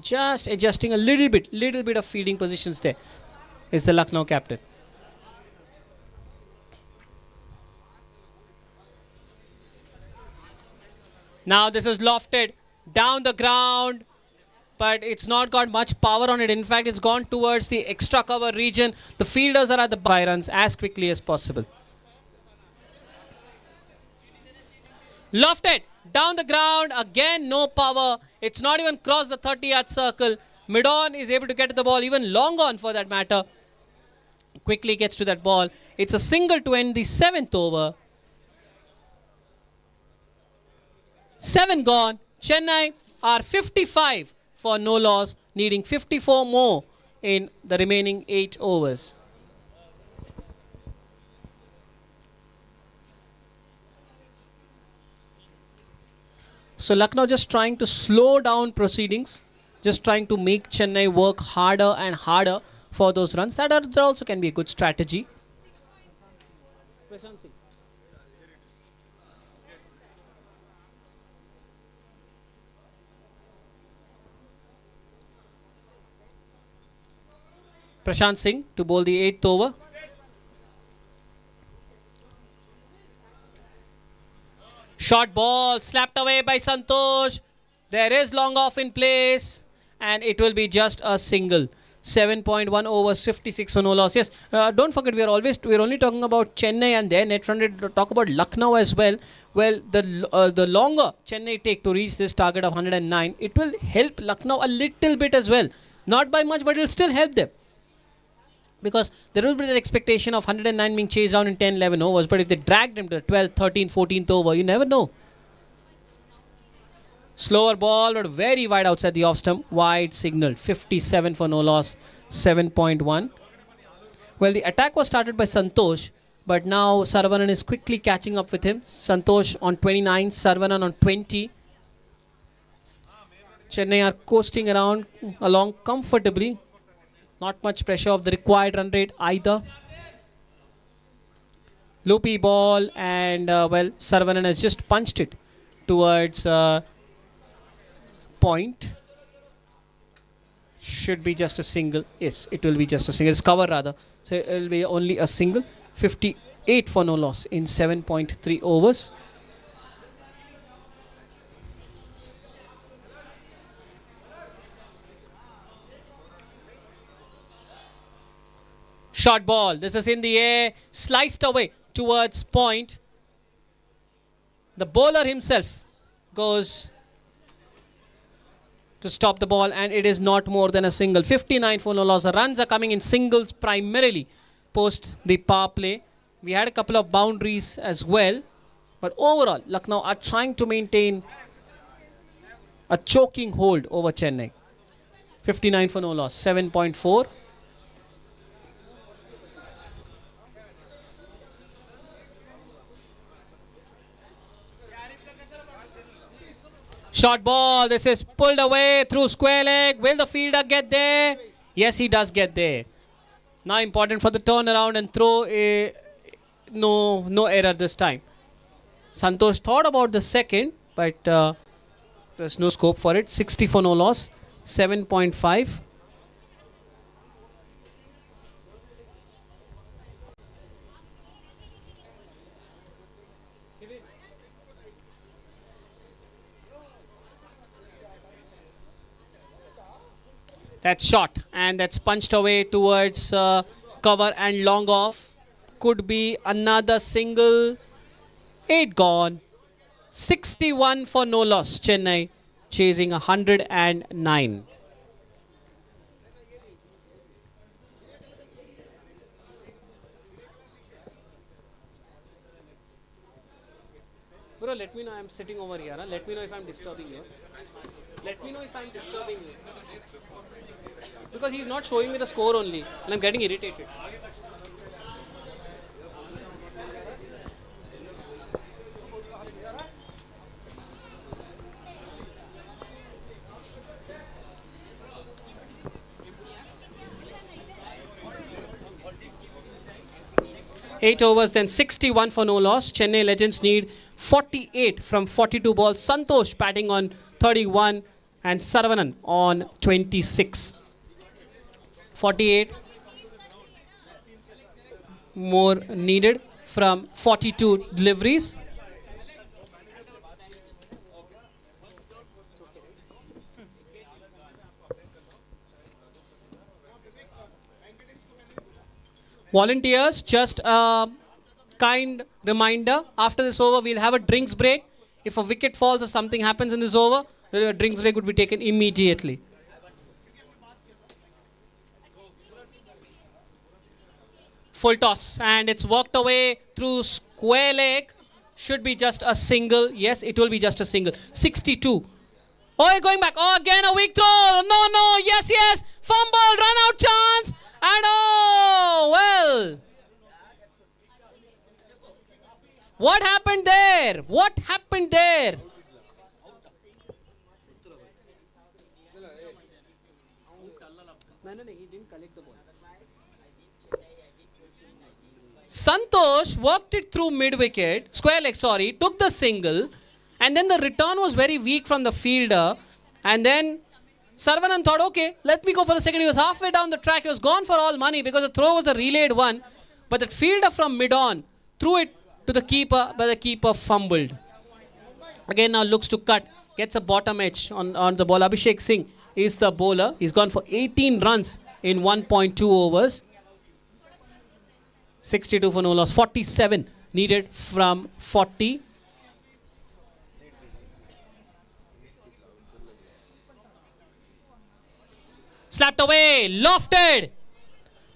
Speaker 3: Just adjusting a little bit of fielding positions there is the Lucknow captain. Now this is lofted down the ground, but it's not got much power on it. In fact, it's gone towards the extra cover region. The fielders are at the by runs as quickly as possible. Lofted down the ground, again no power. It's not even crossed the 30-yard circle. Mid-on is able to get to the ball, even long on for that matter. Quickly gets to that ball. It's a single to end the 7th over. 7 gone. Chennai are 55 for no loss, needing 54 more in the remaining 8 overs. So Lucknow just trying to slow down proceedings, just trying to make Chennai work harder and harder for those runs. That also can be a good strategy. Prashant Singh to bowl the 8th over. Short ball slapped away by Santosh. There is long off in place and it will be just a single. 7.1 overs, 56 for no loss. Yes, don't forget we're only talking about Chennai and their net run rate. Talk about Lucknow as well. Well, the longer Chennai take to reach this target of 109, it will help Lucknow a little bit as well. Not by much, but it will still help them. Because there will be the expectation of 109 being chased down in 10, 11 overs. But if they drag them to the 12th, 13th, 14th over, you never know. Slower ball, but very wide outside the off stump. Wide signal. 57 for no loss. 7.1. Well, the attack was started by Santosh. But now Saravanan is quickly catching up with him. Santosh on 29, Saravanan on 20. Chennai are coasting along comfortably. Not much pressure of the required run rate either. Loopy ball and well, Saravanan has just punched it towards point. Should be just a single. Yes, it will be just a single. It's cover rather. So it will be only a single. 58 for no loss in 7.3 overs. Short ball. This is in the air. Sliced away towards point. The bowler himself goes to stop the ball and it is not more than a single. 59 for no loss. The runs are coming in singles primarily post the power play. We had a couple of boundaries as well. But overall, Lucknow are trying to maintain a choking hold over Chennai. 59 for no loss. 7.4. Short ball. This is pulled away through square leg. Will the fielder get there? Yes, he does get there. Now important for the turnaround and throw. No error this time. Santosh thought about the second, but there's no scope for it. 60 for no loss. 7.5. That's shot and that's punched away towards cover and long off. Could be another single. 8 gone. 61 for no loss. Chennai chasing 109. Bro, let me know I'm sitting over here. Huh? Let me know if I'm disturbing you. Let me know if I'm disturbing you. Because he's not showing me the score only. And I'm getting irritated. 8 overs, then 61 for no loss. Chennai Legends need 48 from 42 balls. Santosh batting on 31 and Saravanan on 26. 48 more needed from 42 deliveries. Volunteers, just a kind reminder, after this over we'll have a drinks break. If a wicket falls or something happens in this over, a drinks break would be taken immediately. Full toss, and it's walked away through square leg. Should be just a single. Yes, it will be just a single. 62. Oh, going back. Oh, again a weak throw. No, no. Yes, yes. Fumble, run out chance. And oh, well. What happened there? What happened there? Santosh worked it through mid-wicket, square leg, sorry, took the single, and then the return was very weak from the fielder, and then Saravanan thought, okay, let me go for the second. He was halfway down the track, he was gone for all money because the throw was a relayed one, but the fielder from mid-on threw it to the keeper, but the keeper fumbled. Again now looks to cut, gets a bottom edge on the ball. Abhishek Singh is the bowler. He's gone for 18 runs in 1.2 overs. 62 for no loss. 47 needed from 40. Slapped away, lofted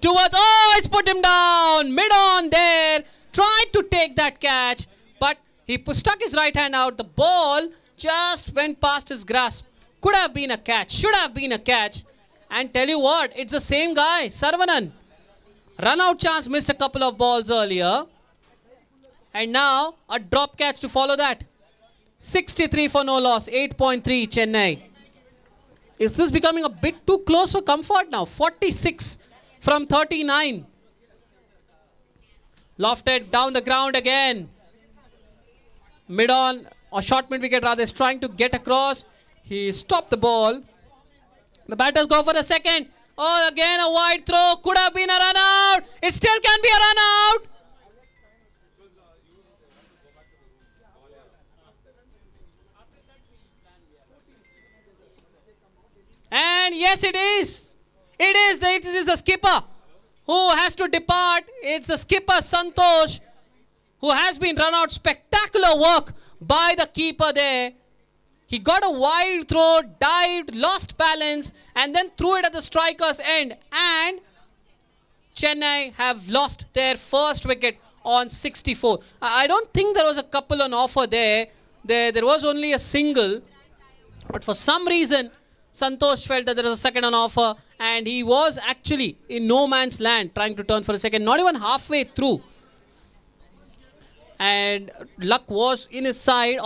Speaker 3: towards, oh, it's put him down, mid on there, tried to take that catch, but he stuck his right hand out. The ball just went past his grasp. Could have been a catch, should have been a catch. And tell you what, it's the same guy, Saravanan. Run out chance, missed a couple of balls earlier. And now a drop catch to follow that. 63 for no loss, 8.3 Chennai. Is this becoming a bit too close for comfort now? 46 from 39. Lofted down the ground again. Mid on, or short mid wicket rather, is trying to get across. He stopped the ball. The batters go for the second. Oh, again a wide throw. Could have been a run out. It still can be a run out. And yes, it is. It is. This is the skipper who has to depart. It's the skipper, Santosh, who has been run out. Spectacular work by the keeper there. He got a wild throw, dived, lost balance, and then threw it at the striker's end. And Chennai have lost their first wicket on 64. I don't think there was a couple on offer there. There was only a single. But for some reason, Santosh felt that there was a second on offer. And he was actually in no man's land trying to turn for a second. Not even halfway through. And luck was on his side.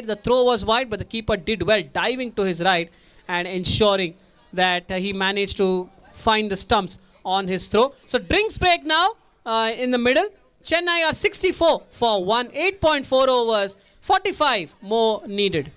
Speaker 3: The throw was wide, but the keeper did well, diving to his right and ensuring that he managed to find the stumps on his throw. So drinks break now in the middle. Chennai are 64 for 1, 8.4 overs, 45 more needed.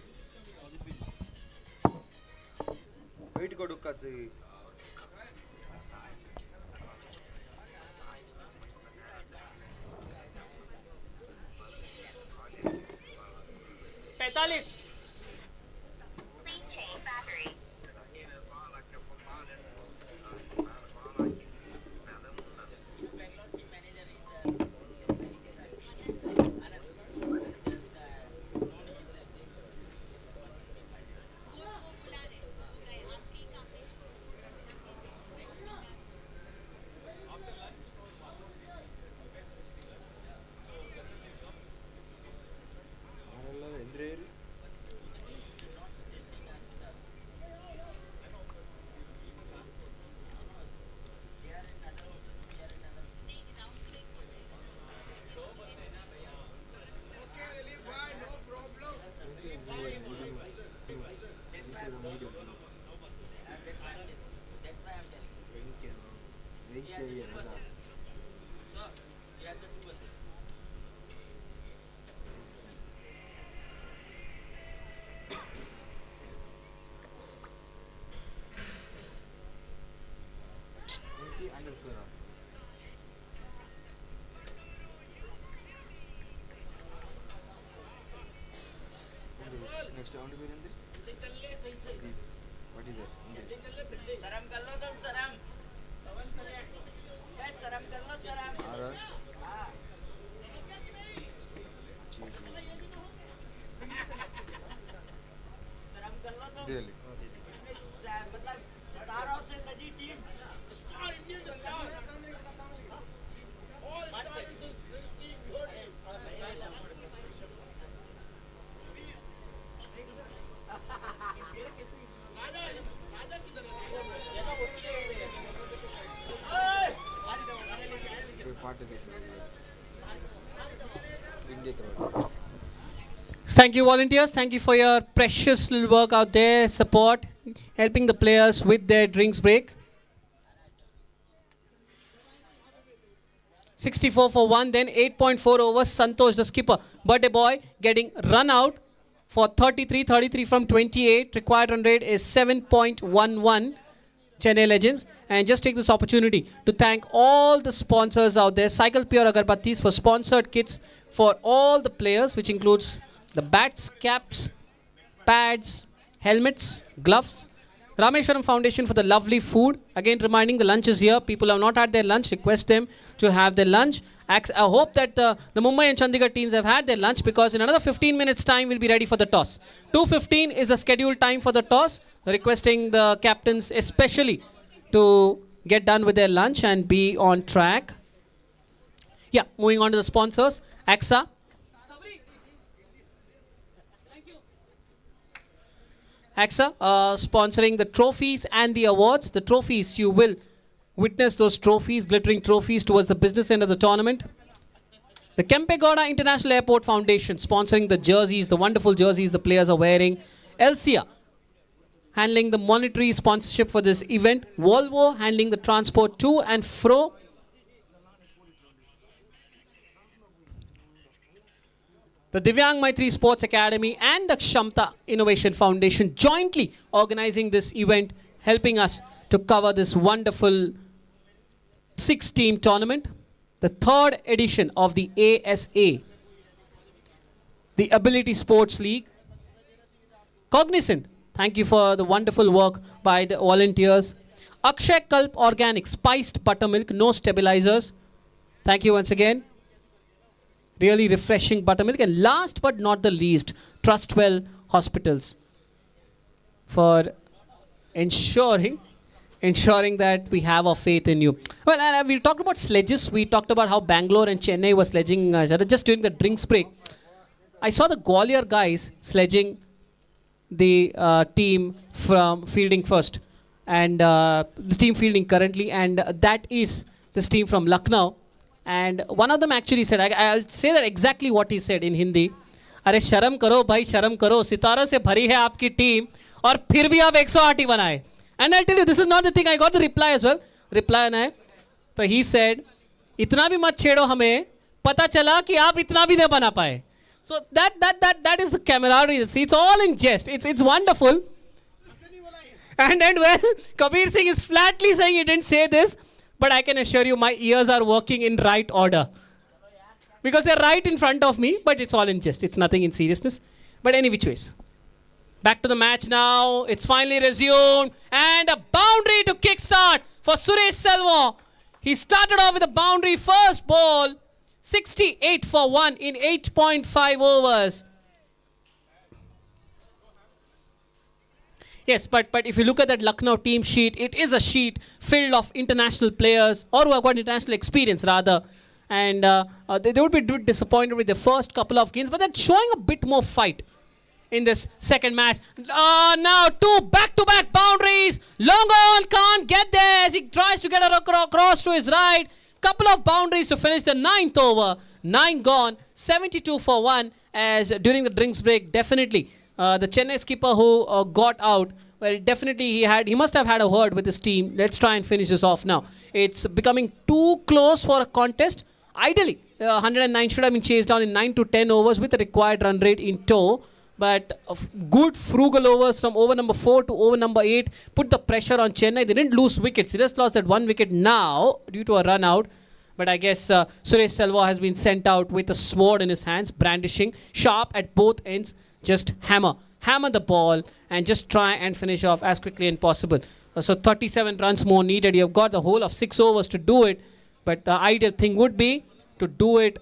Speaker 3: Thank you, volunteers. Thank you for your precious little work out there, support, helping the players with their drinks break. 64 for 1, then 8.4 overs. Santosh, the skipper, birthday boy, getting run out for 33 from 28. Required run rate is 7.11. Chennai Legends. And just take this opportunity to thank all the sponsors out there. Cycle Pure Agarbattis for sponsored kits for all the players, which includes the bats, caps, pads, helmets, gloves. Rameshwaram Foundation for the lovely food. Again, reminding the lunch is here. People have not had their lunch. Request them to have their lunch. I hope that the Mumbai and Chandigarh teams have had their lunch, because in another 15 minutes time we'll be ready for the toss. 2:15 is the scheduled time for the toss. Requesting the captains especially to get done with their lunch and be on track. Yeah, moving on to the sponsors. Ksca. Ksca sponsoring the trophies and the awards. The trophies, you will witness those trophies, glittering trophies towards the business end of the tournament. The Kempegowda International Airport Foundation sponsoring the jerseys, the wonderful jerseys the players are wearing. Elsia handling the monetary sponsorship for this event. Volvo handling the transport to and fro. The Divyang Maitri Sports Academy and the Kshamta Innovation Foundation jointly organizing this event, helping us to cover this wonderful 6-team tournament. The 3rd edition of the ASA, the Ability Sports League. Cognizant, thank you for the wonderful work by the volunteers. Akshay Kalp Organic Spiced Buttermilk, no stabilizers. Thank you once again. Really refreshing buttermilk. And last but not the least, Trustwell Hospitals for ensuring that we have our faith in you. Well, and we talked about sledges. We talked about how Bangalore and Chennai were sledging just during the drinks break. I saw the Gwalior guys sledging the team from fielding first, and the team fielding currently, and that is this team from Lucknow. And one of them actually said, I'll say that exactly what he said in Hindi. अरे शर्म करो भाई, शर्म करो, सितारों से भरी है आपकी टीम और फिर भी आप 108 ही बनाए. And I'll tell you, this is not the thing. I got the reply as well. Reply है. So he said, इतना भी मत छेड़ो हमें, पता चला कि आप इतना भी नहीं बना पाए. So that is the camaraderie. See, it's all in jest. It's wonderful. And well, Kabir Singh is flatly saying he didn't say this. But I can assure you my ears are working in right order. Because they're right in front of me, but it's all in jest. It's nothing in seriousness. But any which ways. Back to the match now. It's finally resumed. And a boundary to kickstart for Suresh Selvam. He started off with a boundary first ball. 68 for 1 in 8.5 overs. Yes, but if you look at that Lucknow team sheet, it is a sheet filled of international players, or who have got international experience rather. And they would be disappointed with the first couple of games, but they're showing a bit more fight in this second match. Now 2 back-to-back boundaries. Long on, can't get there as he tries to get across to his right. Couple of boundaries to finish the 9th over. 9 gone, 72 for 1 as during the drinks break, definitely. The Chennai skipper who got out, well, definitely he must have had a word with his team. Let's try and finish this off now. It's becoming too close for a contest. Ideally, 109 should have been chased down in 9 to 10 overs with the required run rate in tow. But good frugal overs from over number 4 to over number 8 put the pressure on Chennai. They didn't lose wickets. They just lost that 1 wicket now due to a run out. But I guess Suresh Selva has been sent out with a sword in his hands, brandishing, sharp at both ends. Just hammer the ball and just try and finish off as quickly as possible. So 37 runs more needed. You've got the whole of 6 overs to do it. But the ideal thing would be to do it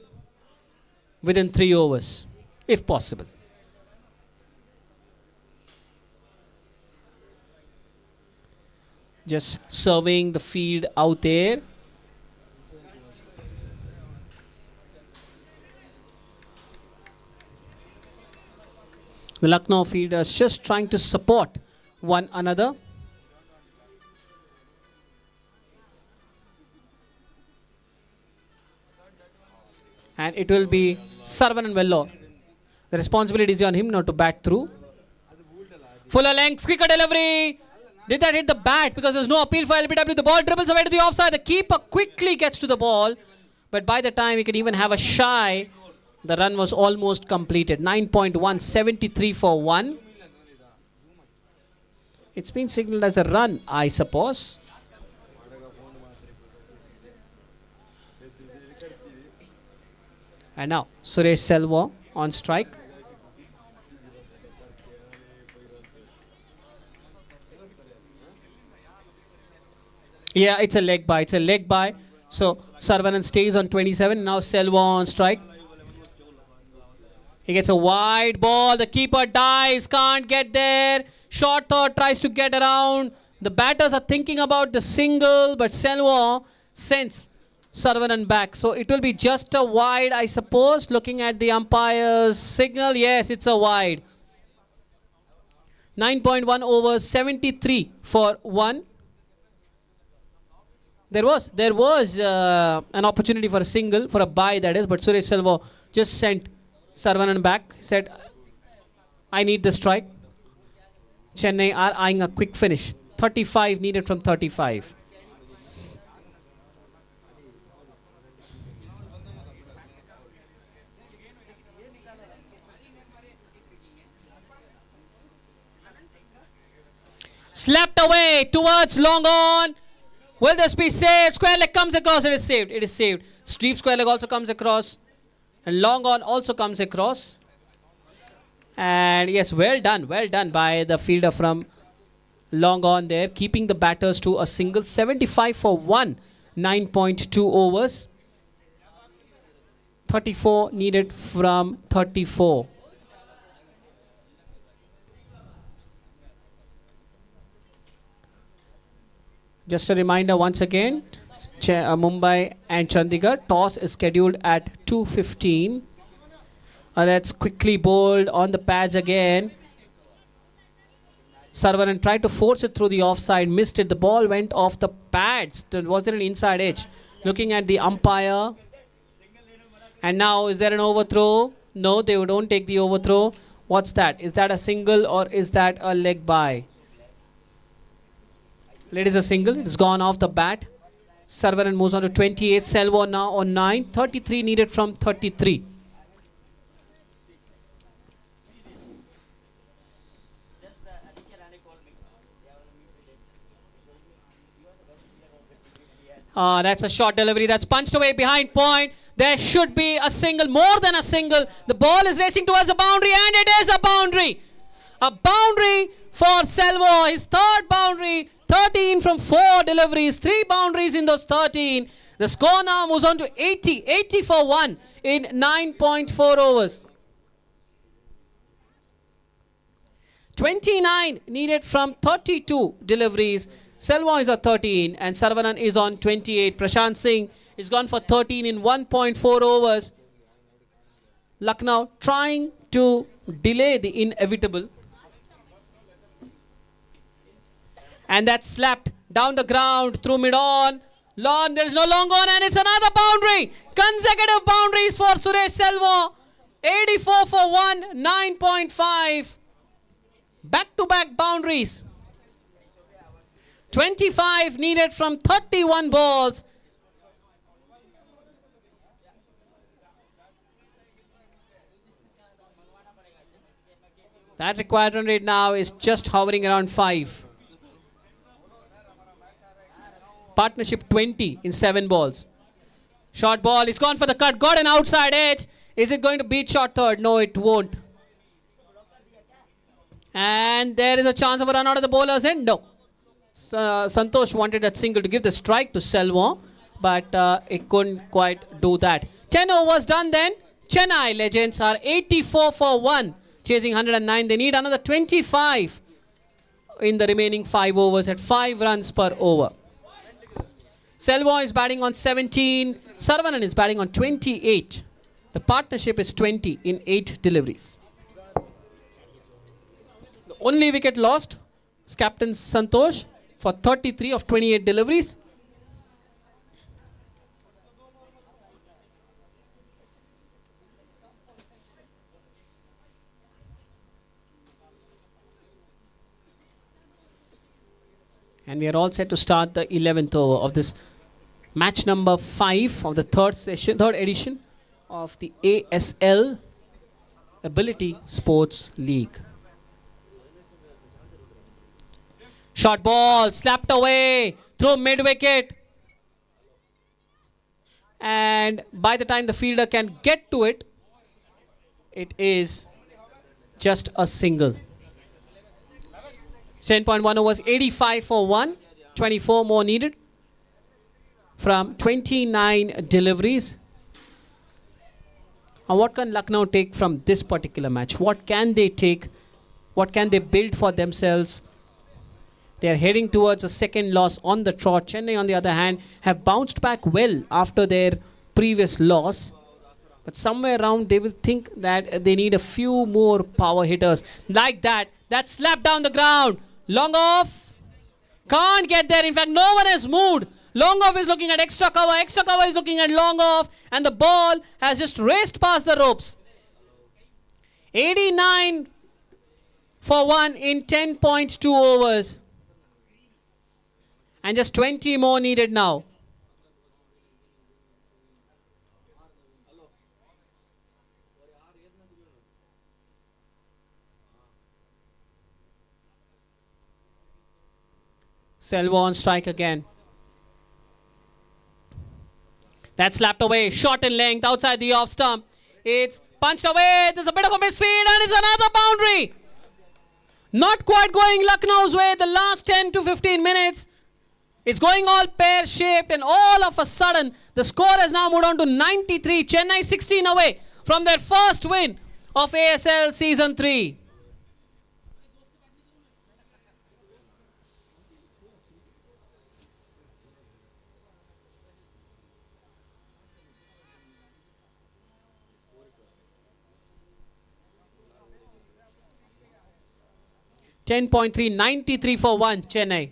Speaker 3: within 3 overs, if possible. Just surveying the field out there. The Lucknow fielders just trying to support one another. And it will be Saravanan Vellore. The responsibility is on him now to bat through. Fuller length, quicker delivery. Did that hit the bat? Because there's no appeal for LBW. The ball dribbles away to the offside. The keeper quickly gets to the ball. But by the time he could even have a shy, the run was almost completed. 9.1, 73 for 1. It's been signaled as a run, I suppose. And now, Suresh Selva on strike. Yeah, it's a leg by. It's a leg by. So, Saravanan stays on 27. Now, Selva on strike. He gets a wide ball. The keeper dives. Can't get there. Short thought tries to get around. The batters are thinking about the single. But Selva sends Saravanan back. So it will be just a wide, I suppose. Looking at the umpire's signal. Yes, it's a wide. 9.1 overs. 73 for 1. There was an opportunity for a single, for a bye that is. But Suresh Selva just sent Saravanan back, said, I need the strike. Chennai are eyeing a quick finish. 35 needed from 35. Slapped away towards long on. Will this be saved? Square leg comes across. It is saved. It is saved. Deep square leg also comes across. And long on also comes across. And yes, well done by the fielder from long on there, keeping the batters to a single. 75 for 1, 9.2 overs. 34 needed from 34. Just a reminder once again, Mumbai and Chandigarh. Toss is scheduled at 2:15. That's quickly bowled on the pads again. Saravanan tried to force it through the offside, missed it. The ball went off the pads. Was there an inside edge? Looking at the umpire. And now, is there an overthrow? No, they don't take the overthrow. What's that? Is that a single or is that a leg by? It is a single. It's gone off the bat. Saravanan moves on to 28. Selva now on 9. 33 needed from 33. That's a short delivery. That's punched away behind point. There should be a single, more than a single. The ball is racing towards a boundary, and it is a boundary. A boundary for Selva. His third boundary. 13 from 4 deliveries. 3 boundaries in those 13. The score now moves on to 80. 80 for 1 in 9.4 overs. 29 needed from 32 deliveries. Selva is on 13 and Saravanan is on 28. Prashant Singh is gone for 13 in 1.4 overs. Lucknow trying to delay the inevitable. And that's slapped down the ground through mid-on. Long, there is no long on, and it's another boundary. Consecutive boundaries for Suresh Selva. 84 for 1, 9.5. Back-to-back boundaries. 25 needed from 31 balls. That required run rate now is just hovering around 5. Partnership 20 in 7 balls. Short ball, it's gone for the cut, got an outside edge. Is it going to beat short third? No, it won't. And there is a chance of a run out of the bowler's end. No. Santosh wanted that single to give the strike to Selvam, but it couldn't quite do that. 10 overs done then. Chennai Legends are 84 for 1, chasing 109. They need another 25 in the remaining 5 overs at 5 runs per over. Selvam is batting on 17. Saravanan is batting on 28. The partnership is 20 in 8 deliveries. The only wicket lost is Captain Santosh for 33 of 28 deliveries. And we are all set to start the 11th over of this match number 5 of the third edition of the ASL Ability Sports League. Short ball slapped away through mid-wicket. And by the time the fielder can get to it, it is just a single. 10.1 overs, 85 for 1, 24 more needed from 29 deliveries. And what can Lucknow take from this particular match? What can they take? What can they build for themselves? They are heading towards a second loss on the trot. Chennai, on the other hand, have bounced back well after their previous loss. But somewhere around, they will think that they need a few more power hitters. Like that. That slap down the ground. Long off. Can't get there. In fact, no one has moved. Long off is looking at extra cover. Extra cover is looking at long off. And the ball has just raced past the ropes. 89 for 1 in 10.2 overs. And just 20 more needed now. Selvam on strike again. That slapped away. Short in length outside the off stump. It's punched away. There's a bit of a misfeed and it's another boundary. Not quite going Lucknow's way the last 10 to 15 minutes. It's going all pear-shaped and all of a sudden the score has now moved on to 93. Chennai 16 away from their first win of ASL Season 3. .3, 93 for 1, Chennai.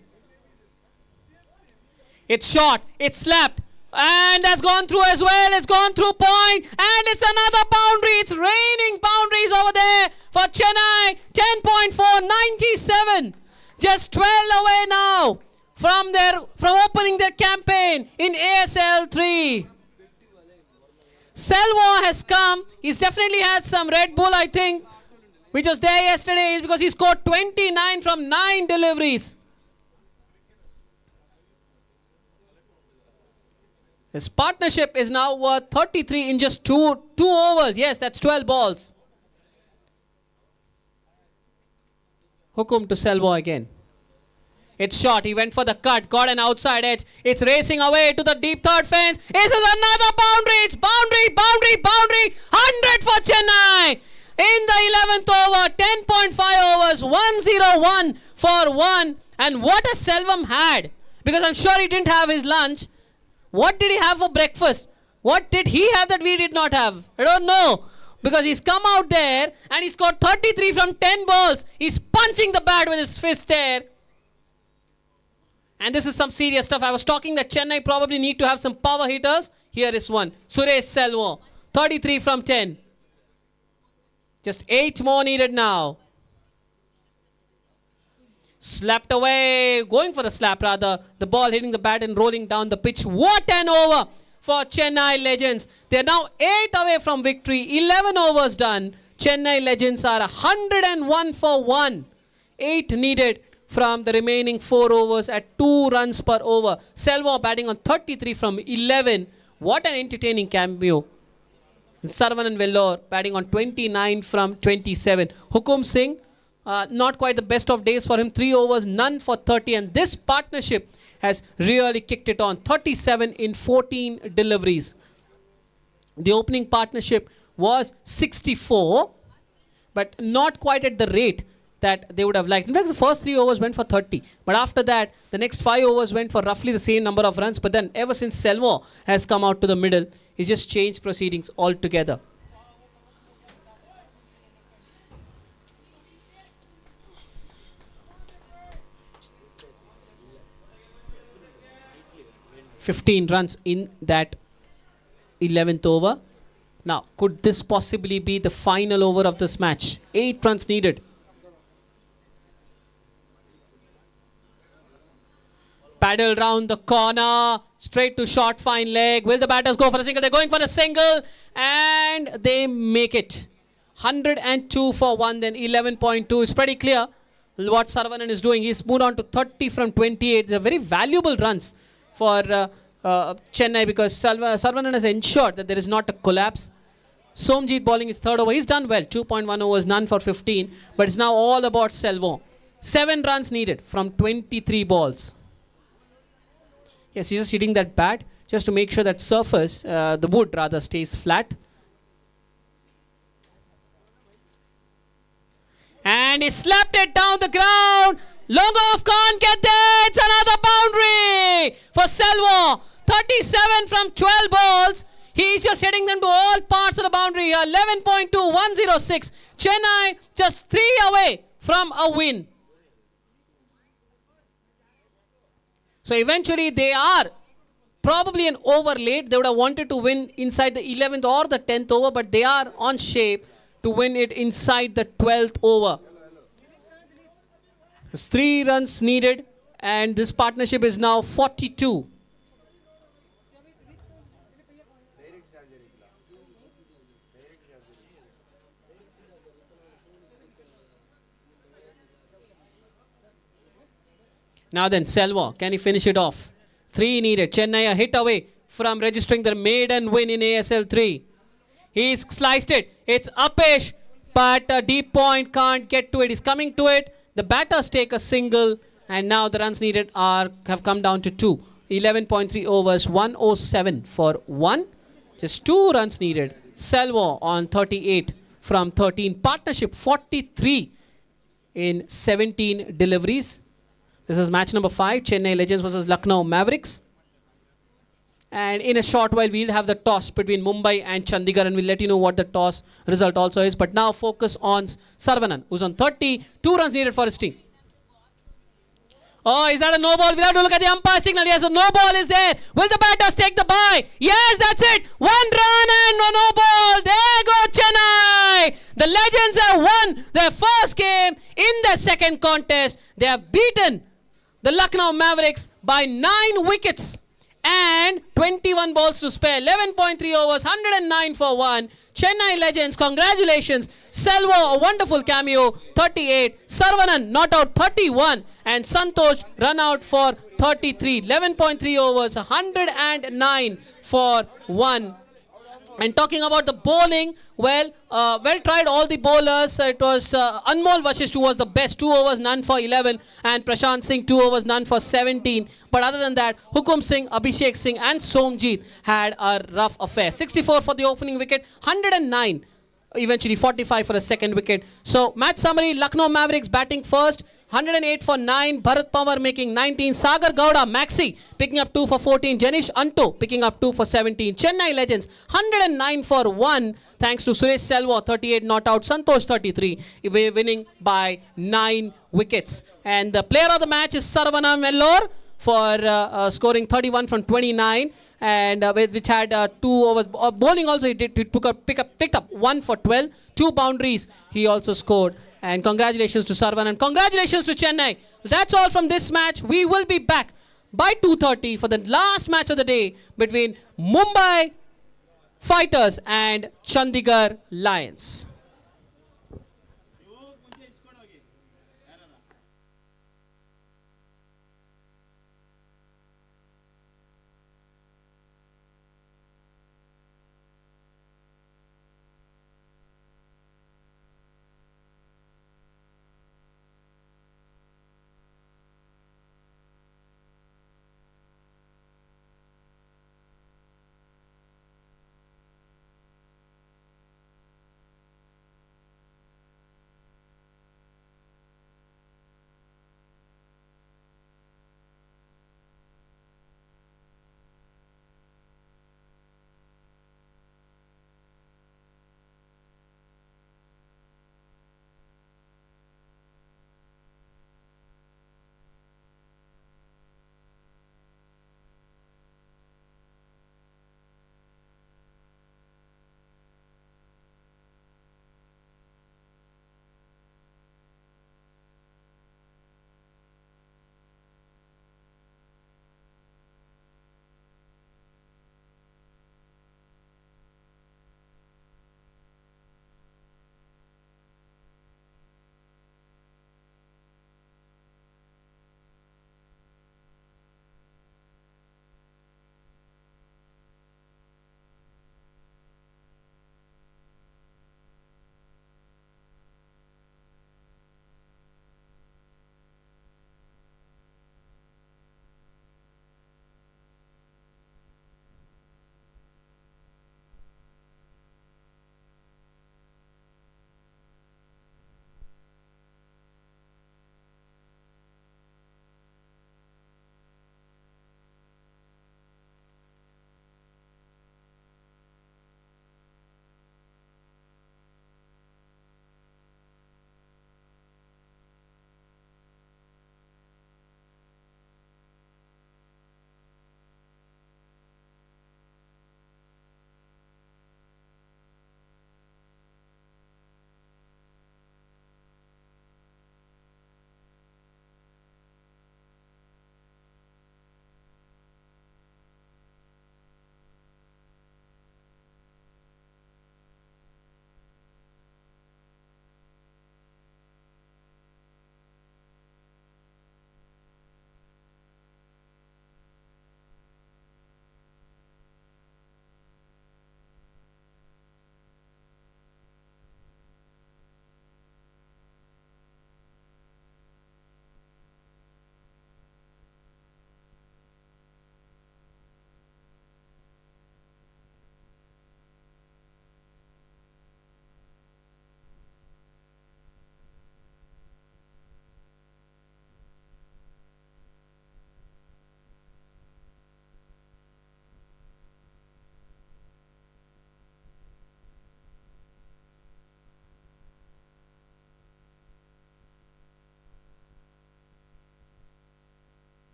Speaker 3: It's shot, it's slapped, and that's gone through as well. It's gone through point, and it's another boundary. It's raining boundaries over there for Chennai. 10.4, 97. Just 12 away now from opening their campaign in ASL 3. Selvam has come. He's definitely had some Red Bull, I think, which was there yesterday, is because he scored 29 from 9 deliveries. His partnership is now worth 33 in just two overs. Yes, that's 12 balls. Hukum to Selvam again. It's short. He went for the cut. Got an outside edge. It's racing away to the deep third fence. This is another boundary. It's boundary, boundary, boundary. 100 for Chennai. In the 11th over, 10.5 overs, 101 for 1. And what has Selvam had? Because I'm sure he didn't have his lunch. What did he have for breakfast? What did he have that we did not have? I don't know. Because he's come out there and he scored 33 from 10 balls. He's punching the bat with his fist there. And this is some serious stuff. I was talking that Chennai probably need to have some power hitters. Here is one. Suresh Selvam, 33 from 10. Just 8 more needed now. Slapped away. Going for the slap rather. The ball hitting the bat and rolling down the pitch. What an over for Chennai Legends. They are now 8 away from victory. 11 overs done. Chennai Legends are 101 for 1. 8 needed from the remaining 4 overs at 2 runs per over. Selva batting on 33 from 11. What an entertaining cameo. Saravanan Vellore batting on 29 from 27. Hukum Singh, not quite the best of days for him. 3 overs, none for 30. And this partnership has really kicked it on. 37 in 14 deliveries. The opening partnership was 64, but not quite at the rate that they would have liked. In fact, the first 3 overs went for 30. But after that, the next 5 overs went for roughly the same number of runs. But then, ever since Selva has come out to the middle, he's just changed proceedings altogether. (15 runs in that 11th over. Now, could this possibly be the final over of this match? 8 runs needed. Paddle round the corner, straight to short, fine leg. Will the batters go for a single? They're going for a single, and they make it. 102 for 1, then 11.2. It's pretty clear what Saravanan is doing. He's moved on to 30 from 28. They're very valuable runs for Chennai because Saravanan has ensured that there is not a collapse. Somjit bowling his 3rd over. He's done well. 2.1 overs, none for 15. But it's now all about Selva. 7 runs needed from 23 balls. Yes, he's just hitting that bat just to make sure that surface, the wood rather, stays flat. And he slapped it down the ground. Long off, can't get there. It's another boundary for Selva. 37 from 12 balls. He's just hitting them to all parts of the boundary here. 11.2, 106. Chennai just 3 away from a win. So eventually they are probably an over late. They would have wanted to win inside the 11th or the 10th over, but they are on shape to win it inside the 12th over. There's 3 runs needed, and this partnership is now 42. Now then, Selva, can he finish it off? 3 needed. Chennai a hit away from registering their maiden win in ASL 3. He's sliced it. It's uppish, but a deep point can't get to it. He's coming to it. The batters take a single, and now the runs needed have come down to 2. 11.3 overs, 107 for 1. Just 2 runs needed. Selva on 38 from 13. Partnership 43 in 17 deliveries. This is match number 5, Chennai Legends versus Lucknow Mavericks. And in a short while, we'll have the toss between Mumbai and Chandigarh, and we'll let you know what the toss result also is. But now focus on Saravanan, who's on 30, 2 runs needed for his team. Oh, is that a no ball? We'll have to look at the umpire signal. Yes, so no ball is there. Will the batters take the bye? Yes, that's it. 1 run and no ball. There go Chennai. The Legends have won their first game in their second contest. They have beaten the Lucknow Mavericks by 9 wickets and 21 balls to spare. 11.3 overs, 109 for 1. Chennai Legends, congratulations. Selva, a wonderful cameo, 38. Saravanan, not out, 31. And Santosh, run out for 33. 11.3 overs, 109 for 1. And talking about the bowling, well tried all the bowlers. It was Anmol Vashisht who was the best. 2 overs, none for 11. And Prashant Singh, 2 overs, none for 17. But other than that, Hukum Singh, Abhishek Singh and Somjit had a rough affair. 64 for the opening wicket, 109. Eventually 45 for a second wicket. So match summary, Lucknow Mavericks batting first. 108 for 9, Bharat Pawar making 19, Sagar Gowda, Maxi picking up 2 for 14, Janish Anto picking up 2 for 17, Chennai Legends 109 for 1 thanks to Suresh Selva 38 not out, Santosh 33 winning by 9 wickets. And the player of the match is Saravanan Vellore for scoring 31 from 29 and which had 2 overs. Bowling also he picked up 1 for 12, 2 boundaries he also scored. And congratulations to Sarvan and congratulations to Chennai. That's all from this match. We will be back by 2:30 for the last match of the day between Mumbai Fighters and Chandigarh Lions.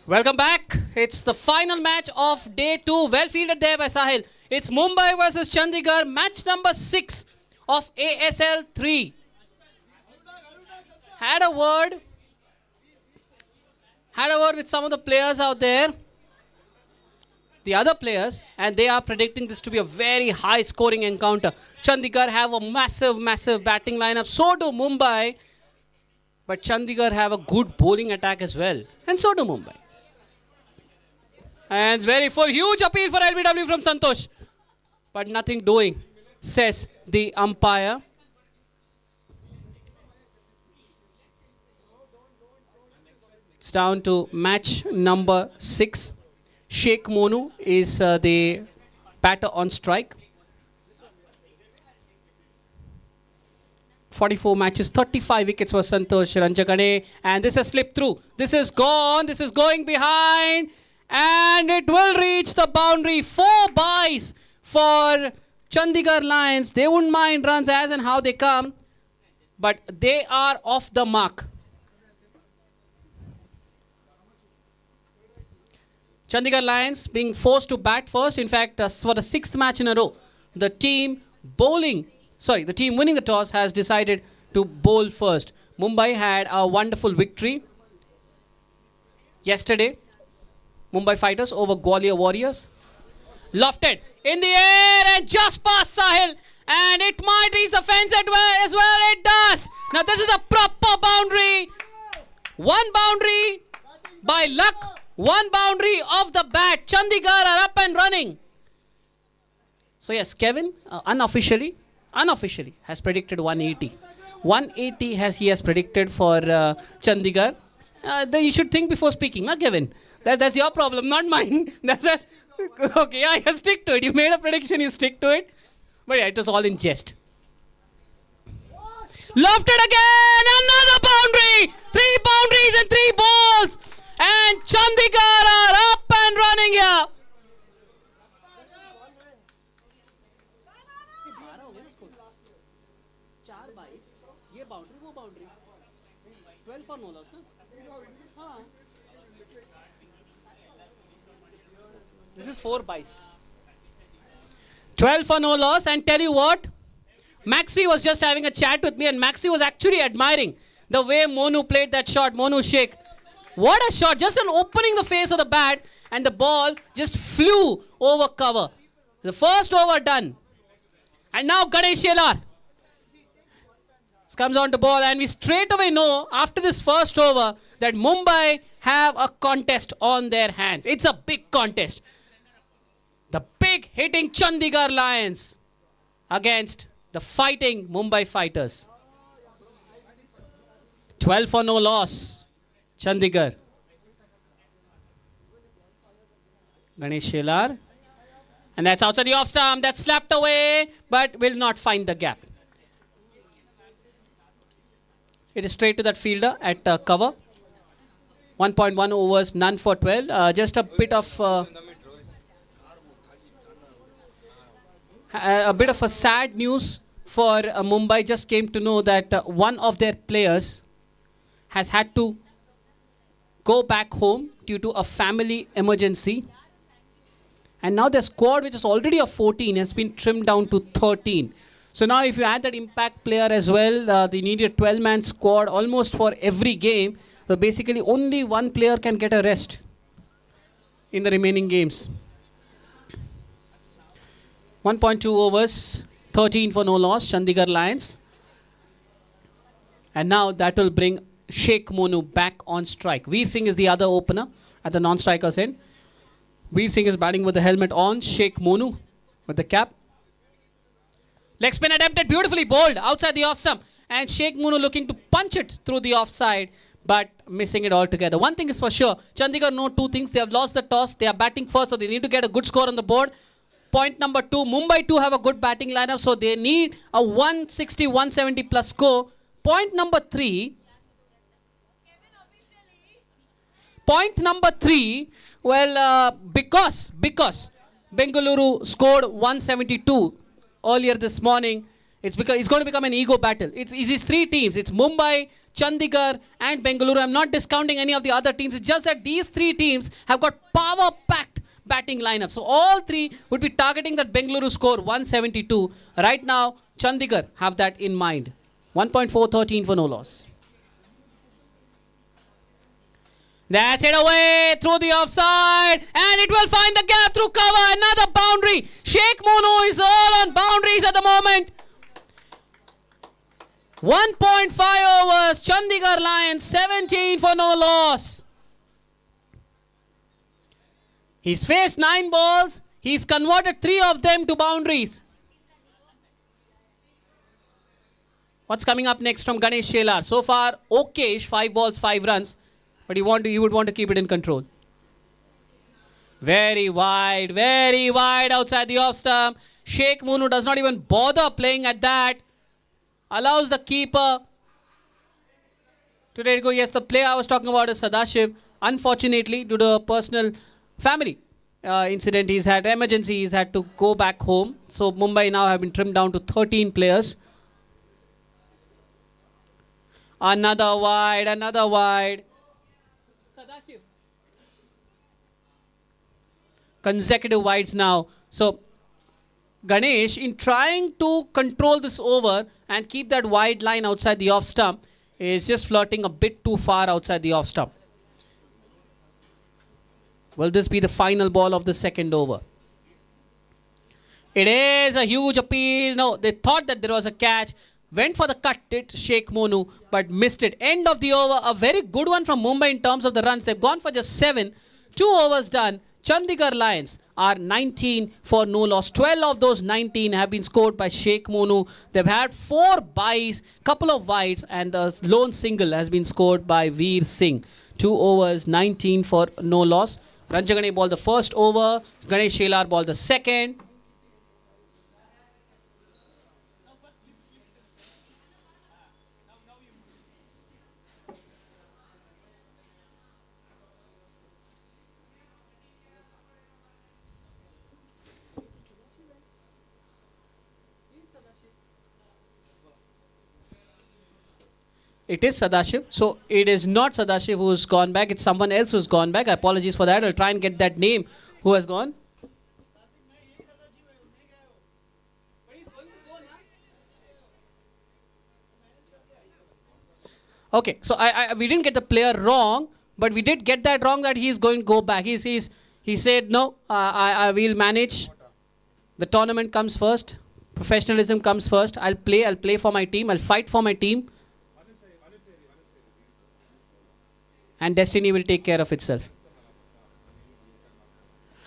Speaker 3: Welcome back. It's the final match of day 2. Well fielded there by Sahil. It's Mumbai versus Chandigarh, match number 6 of ASL 3. Had a word with some of the players out there, the other players, and they are predicting this to be a very high scoring encounter. Chandigarh have a massive batting lineup. So do Mumbai. But Chandigarh have a good bowling attack as well. And so do Mumbai. And it's very full. Huge appeal for LBW from Santosh. But nothing doing, says the umpire. It's down to match number 6. Sheikh Monu is the batter on strike. 44 matches, 35 wickets for Santosh Ranjagane. And this has slipped through. This is gone. This is going behind. And it will reach the boundary. 4 byes for Chandigarh Lions. They wouldn't mind runs as and how they come. But they are off the mark. Chandigarh Lions being forced to bat first. In fact, for the 6th match in a row, the team winning the toss has decided to bowl first. Mumbai had a wonderful victory yesterday. Mumbai Fighters over Gwalior Warriors. Lofted in the air and just past Sahil. And it might reach the fence as well. It does. Now this is a proper boundary. One boundary by luck. One boundary of the bat. Chandigarh are up and running. So yes, Kevin unofficially has predicted 180. 180 he has predicted for Chandigarh. Then you should think before speaking, na Kevin? That's your problem, not mine. That's okay, yeah, you stick to it. You made a prediction, you stick to it. But yeah, it was all in jest. Lofted again! Another boundary! 3 boundaries and 3 balls! And Chandigarh are up and running here. This is 4 byes. 12 for no loss. And tell you what, Maxi was just having a chat with me, and Maxi was actually admiring the way Monu played that shot. Monu Sheikh. What a shot. Just an opening the face of the bat, and the ball just flew over cover. The first over done. And now Ganesh Shelar comes on to ball, and we straight away know after this first over that Mumbai have a contest on their hands. It's a big contest. The big hitting Chandigarh Lions against the fighting Mumbai Fighters. 12 for no loss. Chandigarh. Ganesh Shelar. And that's outside the off stump. That's slapped away, but will not find the gap. It is straight to that fielder at cover. 1.1 overs, none for 12. Just a bit of a sad news for Mumbai. Just came to know that one of their players has had to go back home due to a family emergency. And now their squad, which is already of 14, has been trimmed down to 13. So now if you add that impact player as well, they need a 12-man squad almost for every game. So basically only one player can get a rest in the remaining games. 1.2 overs, 13 for no loss, Chandigarh Lions. And now that will bring Sheikh Monu back on strike. Veer Singh is the other opener at the non-striker's end. Veer Singh is batting with the helmet on. Sheikh Monu with the cap. Leg spin attempted, beautifully bowled outside the off stump. And Sheikh Monu looking to punch it through the offside, but missing it altogether. One thing is for sure, Chandigarh know 2 things. They have lost the toss. They are batting first, so they need to get a good score on the board. Point number 2, Mumbai too have a good batting lineup, so they need a 160, 170 plus score. Point number 3, well, because Bengaluru scored 172 earlier this morning, It's going to become an ego battle. It's these three teams. It's Mumbai, Chandigarh, and Bengaluru. I'm not discounting any of the other teams. It's just that these three teams have got power-packed batting lineup. So all three would be targeting that Bengaluru score 172. Right now, Chandigarh have that in mind. 1.413 for no loss. That's it away through the offside, and it will find the gap through cover. Another boundary. Sheikh Munu is all on boundaries at the moment. 1.5 overs. Chandigarh Lions 17 for no loss. He's faced 9 balls. He's converted 3 of them to boundaries. What's coming up next from Ganesh Shelar? So far, okayish, 5 balls, 5 runs. But you would want to keep it in control. Very wide outside the off stump. Sheikh Munu does not even bother playing at that. Allows the keeper to let it go. Yes, the player I was talking about is Sadashiv. Unfortunately, due to a personal family incident, he's had emergency. He's had to go back home. So Mumbai now have been trimmed down to 13 players. Another wide. Sadashiv. Consecutive wides now. So Ganesh, in trying to control this over and keep that wide line outside the off stump, is just flirting a bit too far outside the off stump. Will this be the final ball of the second over? It is a huge appeal. No, they thought that there was a catch. Went for the cut, did Sheikh Monu, but missed it. End of the over. A very good one from Mumbai in terms of the runs. They've gone for just 7. 2 overs done. Chandigarh Lions are 19 for no loss. 12 of those 19 have been scored by Sheikh Monu. They've had 4 byes, couple of wides, and the lone single has been scored by Veer Singh. 2 overs, 19 for no loss. Ranjagane ball the first over. Ganesh Shelar ball the second. It is Sadashiv. So it is not Sadashiv who's gone back. It's someone else who's gone back. Apologies for that. I'll try and get that name who has gone. Okay, so we didn't get the player wrong, but we did get that wrong that he's going to go back. He said, no, I will manage. The tournament comes first. Professionalism comes first. I'll play for my team. I'll fight for my team. And destiny will take care of itself.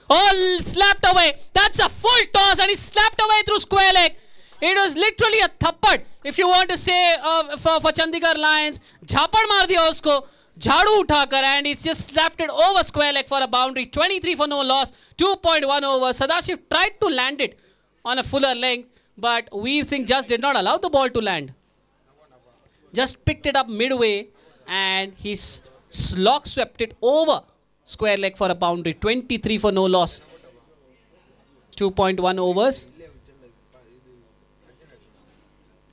Speaker 3: Oh, slapped away. That's a full toss and he slapped away through square leg. It was literally a thappad. If you want to say for Chandigarh Lions, jhapad maar diya usko, jhadu uthakar, and he's just slapped it over square leg for a boundary. 23 for no loss, 2.1 over. Sadashiv tried to land it on a fuller length, but Veer Singh just did not allow the ball to land. Just picked it up midway and he's slog swept it over square leg for a boundary. 23 for no loss. 2.1 overs.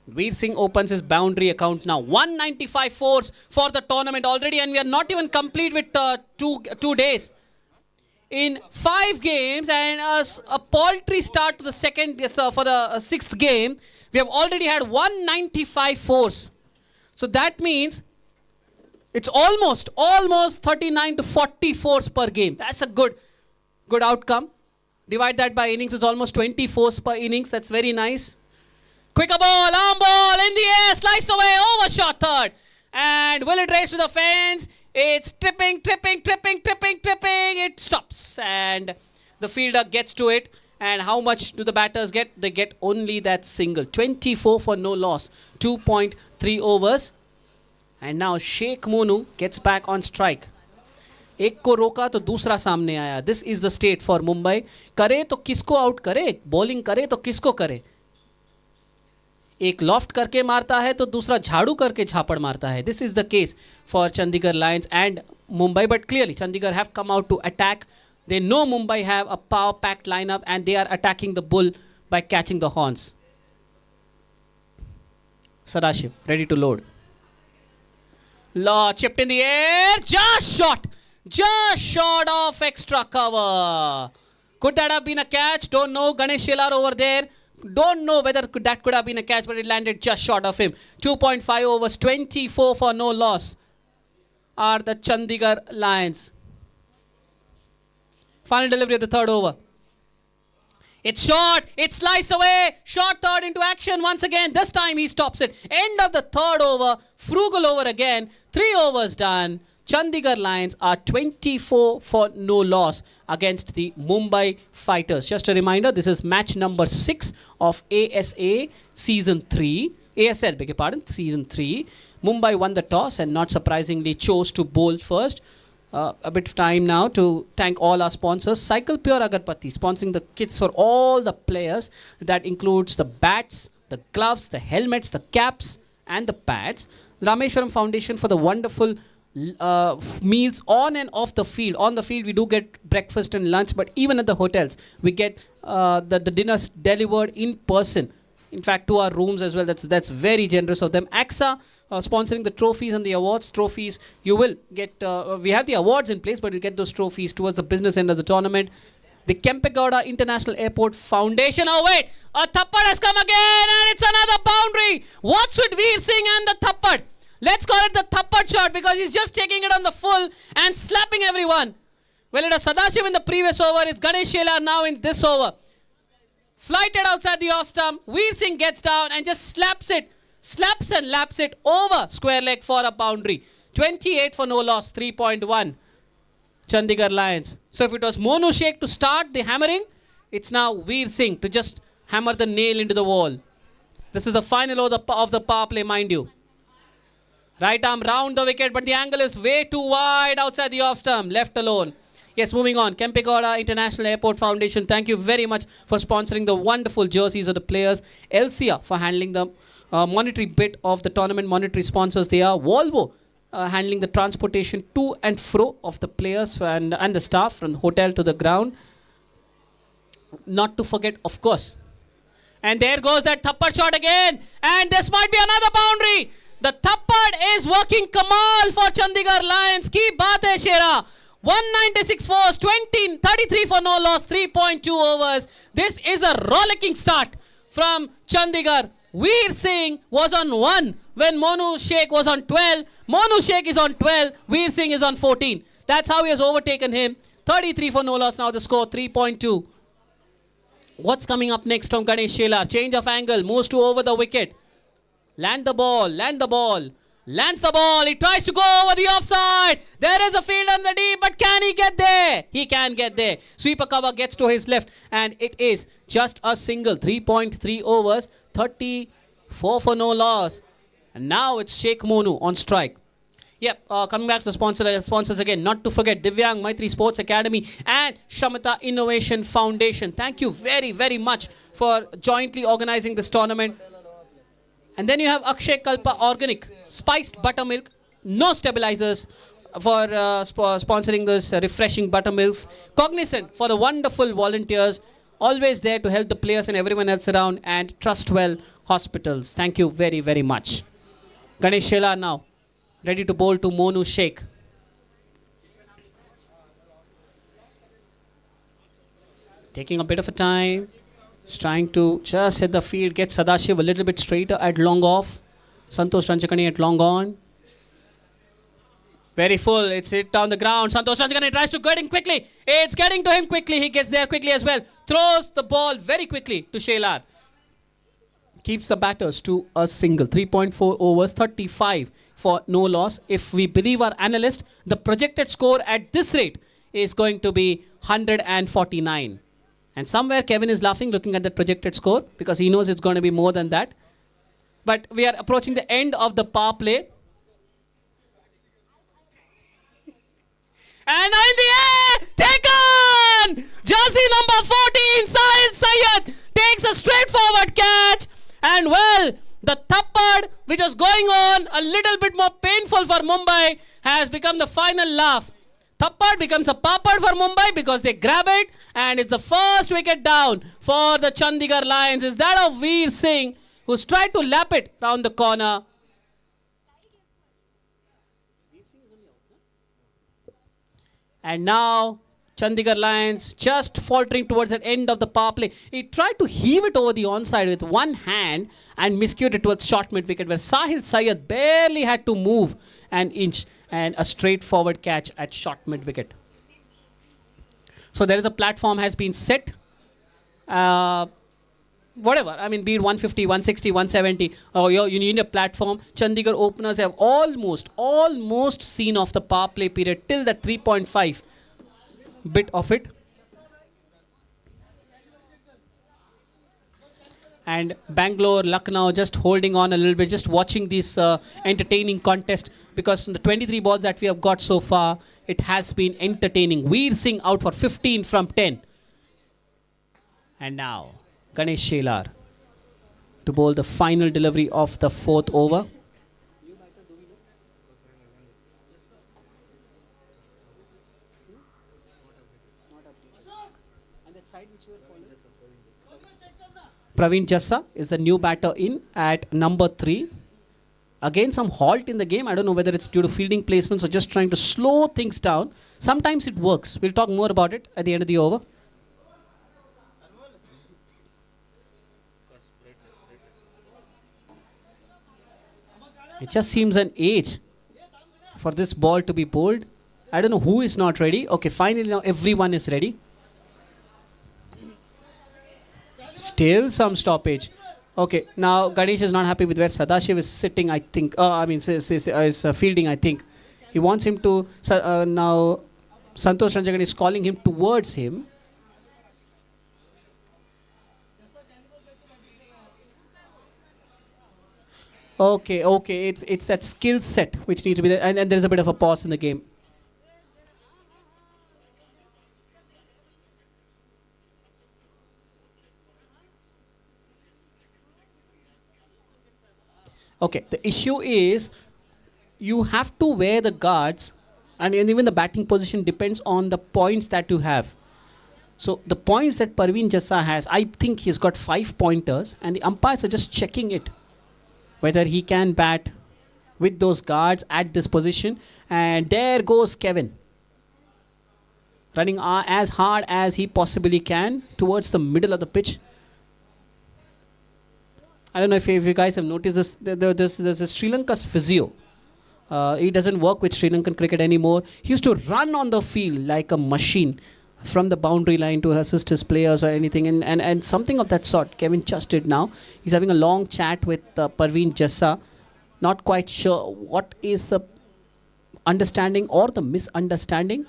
Speaker 3: Veer Singh opens his boundary account now. 195 fours for the tournament already, and we are not even complete with 2 days. In 5 games and a paltry start to the for the 6th game, we have already had 195 fours. So that means it's almost 39 to 40 fours per game. That's a good outcome. Divide that by innings, it's almost 20 fours per innings. That's very nice. Quicker ball, arm ball, in the air, sliced away, overshot third. And will it race to the fence? It's tripping. It stops. And the fielder gets to it. And how much do the batters get? They get only that single. 24 for no loss. 2.3 overs. And now Sheikh Monu gets back on strike. एक को रोका तो दूसरा सामने आया. This is the state for Mumbai. करे तो किसको आउट करे? बॉलिंग करे तो किसको करे? एक लॉफ्ट करके मारता है तो दूसरा झाड़ू करके झापड़ मारता है. This is the case for Chandigarh Lions and Mumbai. But clearly Chandigarh have come out to attack. They know Mumbai have a power-packed lineup and they are attacking the bull by catching the horns. Sadashiv, ready to load. Law chipped in the air. Just short of extra cover. Could that have been a catch? Don't know. Ganesh Shelar over there. Don't know whether that could have been a catch, but it landed just short of him. 2.5 overs, 24 for no loss are the Chandigarh Lions. Final delivery of the third over. It's short. It's sliced away. Short third into action once again. This time he stops it. End of the third over. Frugal over again. 3 overs done. Chandigarh Lions are 24 for no loss against the Mumbai Fighters. Just a reminder, this is match number 6 of ASA Season 3. ASL, beg your pardon, Season 3. Mumbai won the toss and not surprisingly chose to bowl first. A bit of time now to thank all our sponsors. Cycle Pure Agarpatti sponsoring the kits for all the players. That includes the bats, the gloves, the helmets, the caps and the pads. The Rameshwaram Foundation for the wonderful meals on and off the field. On the field we do get breakfast and lunch, but even at the hotels we get the dinners delivered in person. In fact, to our rooms as well. That's very generous of them. Ksca sponsoring the trophies and the awards. Trophies, you will get, we have the awards in place, but you'll get those trophies towards the business end of the tournament. The Kempegowda International Airport Foundation. Oh wait, a thappad has come again and it's another boundary. What's with Veer Singh and the thappad? Let's call it the thappad shot because he's just taking it on the full and slapping everyone. Well, it was Sadashiv in the previous over. It's Ganesh Shelar now in this over. Flighted outside the off stump. Veer Singh gets down and just slaps and laps it over square leg for a boundary. 28 for no loss, 3.1. Chandigarh Lions. So if it was Monu Sheikh to start the hammering, it's now Veer Singh to just hammer the nail into the wall. This is the final of the power play, mind you. Right arm round the wicket, but the angle is way too wide outside the off stump. Left alone. Yes, moving on. Kempegowda International Airport Foundation, thank you very much for sponsoring the wonderful jerseys of the players. Elsia for handling the monetary bit of the tournament. Monetary sponsors they are. Volvo handling the transportation to and fro of the players and the staff from the hotel to the ground. Not to forget, of course. And there goes that thappad shot again. And this might be another boundary. The thappad is working Kamal for Chandigarh Lions. Ki baat hai Shera. 196 fours, 33 for no loss, 3.2 overs. This is a rollicking start from Chandigarh. Veer Singh was on 1 when Monu Sheikh was on 12. Monu Sheikh is on 12. Veer Singh is on 14. That's how he has overtaken him. 33 for no loss now the score, 3.2. What's coming up next from Ganesh Shelar? Change of angle, moves to over the wicket. Land the ball. Lands the ball. He tries to go over the offside. There is a field on the deep, but can he get there? He can get there. Sweeper cover gets to his left, and it is just a single. 3.3 overs, 34 for no loss. And now it's Sheikh Monu on strike. Yep, coming back to the sponsors again. Not to forget Divyang Maitri Sports Academy and Shamata Innovation Foundation. Thank you very, very much for jointly organizing this tournament. And then you have Akshay Kalpa Organic Spiced Buttermilk. No stabilizers for sponsoring those refreshing buttermilks. Cognizant for the wonderful volunteers. Always there to help the players and everyone else around. And Trustwell Hospitals. Thank you very, very much. Ganesh Shelar now. Ready to bowl to Monu Sheikh. Taking a bit of a time. Just trying to just hit the field. Get Sadashiv a little bit straighter at long off. Santosh Ranchakani at long on. Very full. It's hit down the ground. Santosh Ranchakani tries to get in quickly. It's getting to him quickly. He gets there quickly as well. Throws the ball very quickly to Shelar. Keeps the batters to a single. 3.4 overs, 35 for no loss. If we believe our analyst, the projected score at this rate is going to be 149. And somewhere Kevin is laughing looking at the projected score because he knows it's going to be more than that. But we are approaching the end of the power play. And in the air, taken! Jersey number 14, Sahil Sayyed takes a straightforward catch. And well, the thappad which was going on a little bit more painful for Mumbai has become the final laugh. Thappad becomes a papad for Mumbai because they grab it and it's the first wicket down for the Chandigarh Lions. Is that of Veer Singh who's tried to lap it round the corner. And now Chandigarh Lions just faltering towards the end of the power play. He tried to heave it over the onside with one hand and miscued it towards short mid wicket, where Sahil Syed barely had to move an inch, and a straightforward catch at short mid wicket. So there is a platform has been set. Whatever, I mean, be it 150, 160, 170, you need a platform. Chandigarh openers have almost seen off the power play period till the 3.5 bit of it. And Bangalore, Lucknow just holding on a little bit, just watching this entertaining contest, because from the 23 balls that we have got so far, it has been entertaining. Veer Singh out for 15 from 10. And now Ganesh Shelar to bowl the final delivery of the 4th over. Praveen Jassa is the new batter in at number 3. Again, some halt in the game. I don't know whether it's due to fielding placements or just trying to slow things down. Sometimes it works. We'll talk more about it at the end of the over. It just seems an age for this ball to be bowled. I don't know who is not ready. Okay, finally now everyone is ready. Still some stoppage. Okay, now Ganesh is not happy with where Sadashiv is sitting, I think. Is fielding, I think. He wants him to... now Santosh Ranjagan is calling him towards him. Okay, it's that skill set which needs to be there, and there's a bit of a pause in the game. Okay, the issue is you have to wear the guards, and even the batting position depends on the points that you have. So the points that Praveen Jassa has, I think he's got 5 pointers, and the umpires are just checking it, whether he can bat with those guards at this position. And there goes Kevin, running as hard as he possibly can towards the middle of the pitch. I don't know if you guys have noticed this. There's a Sri Lanka's physio. He doesn't work with Sri Lankan cricket anymore. He used to run on the field like a machine from the boundary line to assist his players or anything. And something of that sort Kevin just did now. He's having a long chat with Praveen Jassa. Not quite sure what is the understanding or the misunderstanding.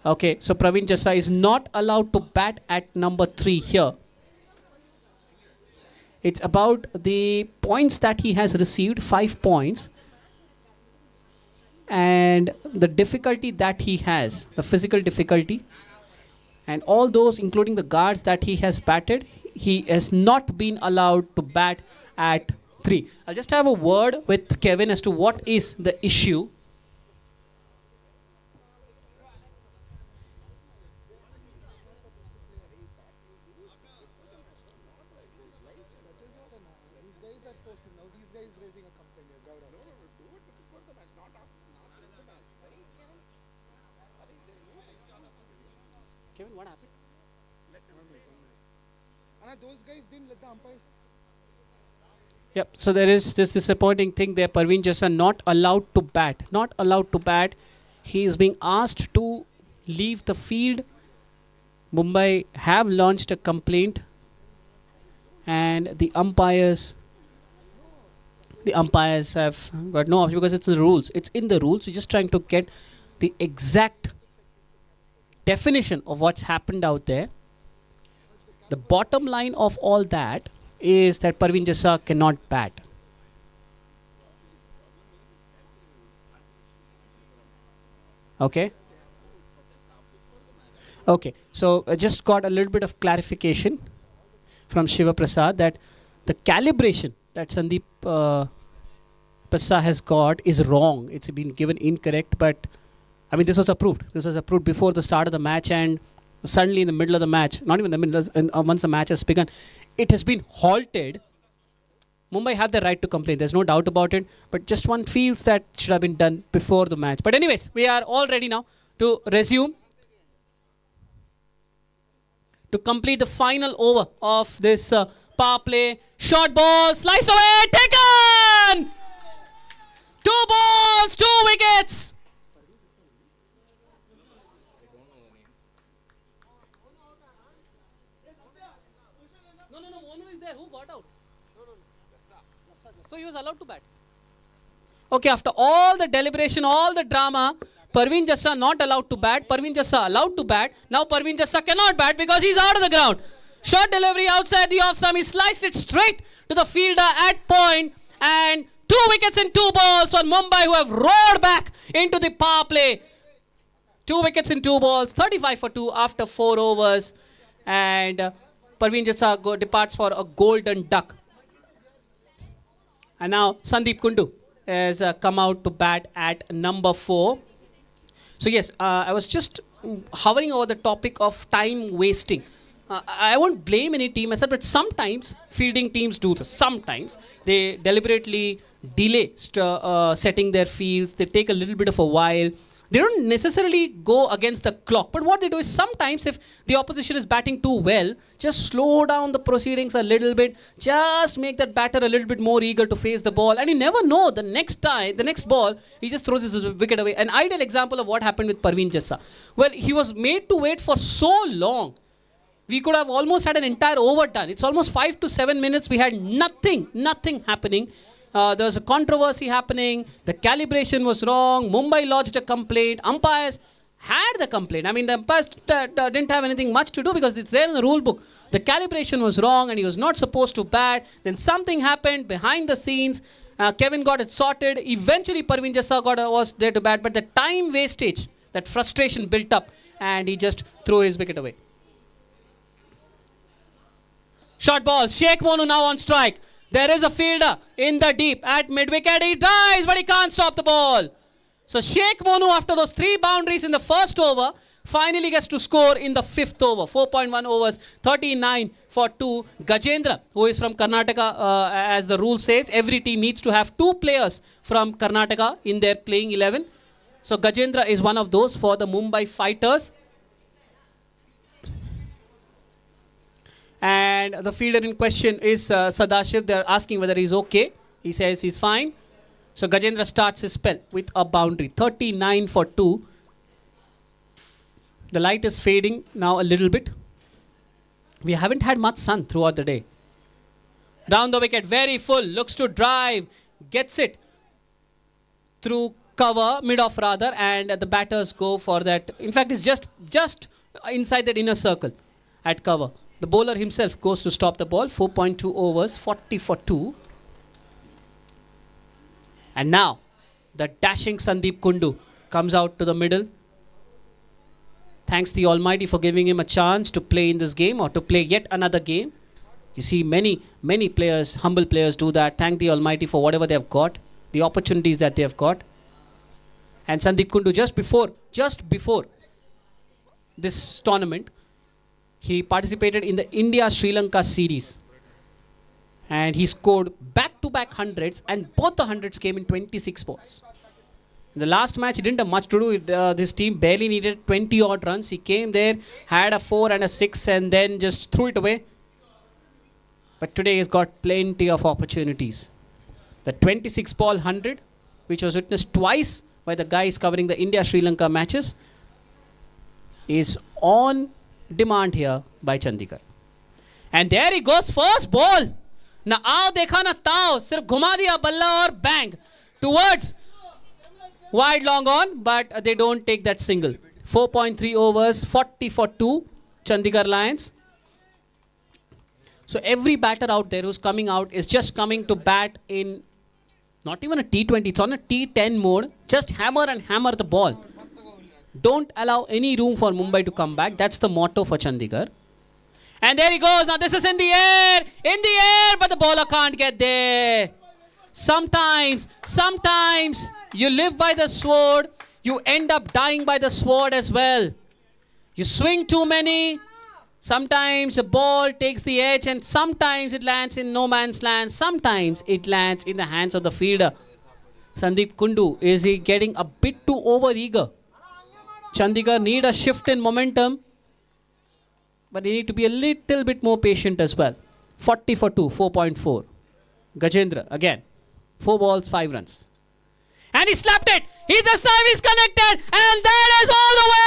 Speaker 3: Okay, so Praveen Jassa is not allowed to bat at number 3 here. It's about the points that he has received, 5 points. And the difficulty that he has, the physical difficulty. And all those, including the guards that he has batted, he has not been allowed to bat at 3. I'll just have a word with Kevin as to what is the issue. Kevin, what happened?
Speaker 2: Those guys didn't let the umpires.
Speaker 3: Yep, so there is this disappointing thing there. Praveen Jassa not allowed to bat. Not allowed to bat. He is being asked to leave the field. Mumbai have launched a complaint. And the umpires have got no option because it's in the rules. It's in the rules. We're just trying to get the exact definition of what's happened out there. The bottom line of all that is that Praveen Jassa cannot bat. Okay. Okay. So I just got a little bit of clarification from Shiva Prasad that the calibration that Sandeep Passa has got is wrong. It's been given incorrect, but I mean, this was approved. This was approved before the start of the match, and suddenly in the middle of the match, not even the middle, once the match has begun, it has been halted. Mumbai have the right to complain. There's no doubt about it. But just one feels that should have been done before the match. But anyways, we are all ready now to resume, to complete the final over of this power play. Short ball, sliced away, taken! 2 balls, 2 wickets. No, Monu is there. Who got out? So he was allowed to bat. Okay, after all the deliberation, all the drama, Parveen Jassa not allowed to bat. Parveen Jassa allowed to bat. Now Parveen Jassa cannot bat because he's out of the ground. Short delivery outside the off stump. He sliced it straight to the fielder at point. And 2 wickets and 2 balls on Mumbai, who have roared back into the power play. 2 wickets and 2 balls. 35 for 2 after 4 overs. And Parveen Jassa departs for a golden duck. And now Sandeep Kundu has come out to bat at number 4. So yes, I was just hovering over the topic of time wasting. I won't blame any team, but sometimes fielding teams do this. Sometimes they deliberately delay setting their fields. They take a little bit of a while. They don't necessarily go against the clock. But what they do is sometimes if the opposition is batting too well, just slow down the proceedings a little bit. Just make that batter a little bit more eager to face the ball. And you never know, the next ball, he just throws his wicket away. An ideal example of what happened with Parveen Jassa. Well, he was made to wait for so long. We could have almost had an entire over done. It's almost 5 to 7 minutes. We had nothing happening. There was a controversy happening. The calibration was wrong. Mumbai lodged a complaint. Umpires had the complaint. I mean, the umpires didn't have anything much to do because it's there in the rule book. The calibration was wrong and he was not supposed to bat. Then something happened behind the scenes. Kevin got it sorted. Eventually, Parveen Jassa was there to bat. But the time wastage, that frustration built up and he just threw his wicket away. Short ball. Sheikh Monu now on strike. There is a fielder in the deep at mid-wicket. He dives, but he can't stop the ball. So Sheikh Monu, after those 3 boundaries in the first over, finally gets to score in the 5th over. 4.1 overs, 39 for 2. Gajendra, who is from Karnataka, as the rule says, every team needs to have 2 players from Karnataka in their playing 11. So Gajendra is one of those for the Mumbai Fighters. And the fielder in question is Sadashiv. They're asking whether he's okay. He says he's fine. So Gajendra starts his spell with a boundary. 39 for 2. The light is fading now a little bit. We haven't had much sun throughout the day. Down the wicket, very full. Looks to drive. Gets it through cover, mid-off rather. And the batters go for that. In fact, it's just inside that inner circle at cover. The bowler himself goes to stop the ball. 4.2 overs, 40 for 2. And now, the dashing Sandeep Kundu comes out to the middle. Thanks the Almighty for giving him a chance to play in this game or to play yet another game. You see many players, humble players do that. Thank the Almighty for whatever they have got, the opportunities that they have got. And Sandeep Kundu, just before this tournament, he participated in the India-Sri Lanka series. And he scored back-to-back hundreds, and both the hundreds came in 26 balls. In the last match, he didn't have much to do with this team. Barely needed 20-odd runs. He came there, had a 4 and a 6, and then just threw it away. But today he's got plenty of opportunities. The 26-ball 100, which was witnessed twice by the guys covering the India-Sri Lanka matches, is on demand here by Chandigarh. And there he goes, first ball. Na aao dekha na tao, sirf ghuma diya balla aur bang towards wide long on, but they don't take that single. 4.3 overs, 40 for 2, Chandigarh Lions. So every batter out there who's coming out is just coming to bat in not even a T20, it's on a T10 mode. Just hammer and hammer the ball. Don't allow any room for Mumbai to come back. That's the motto for Chandigarh. And there he goes. Now this is in the air, but the bowler can't get there. Sometimes you live by the sword, you end up dying by the sword as well. You swing too many. Sometimes the ball takes the edge and sometimes it lands in no man's land. Sometimes it lands in the hands of the fielder. Sandeep Kundu, is he getting a bit too over-eager? Chandigarh need a shift in momentum. But they need to be a little bit more patient as well. 40 for 2, 4.4. Gajendra, again. 4 balls, 5 runs. And he slapped it. This time he's connected. And that is all the way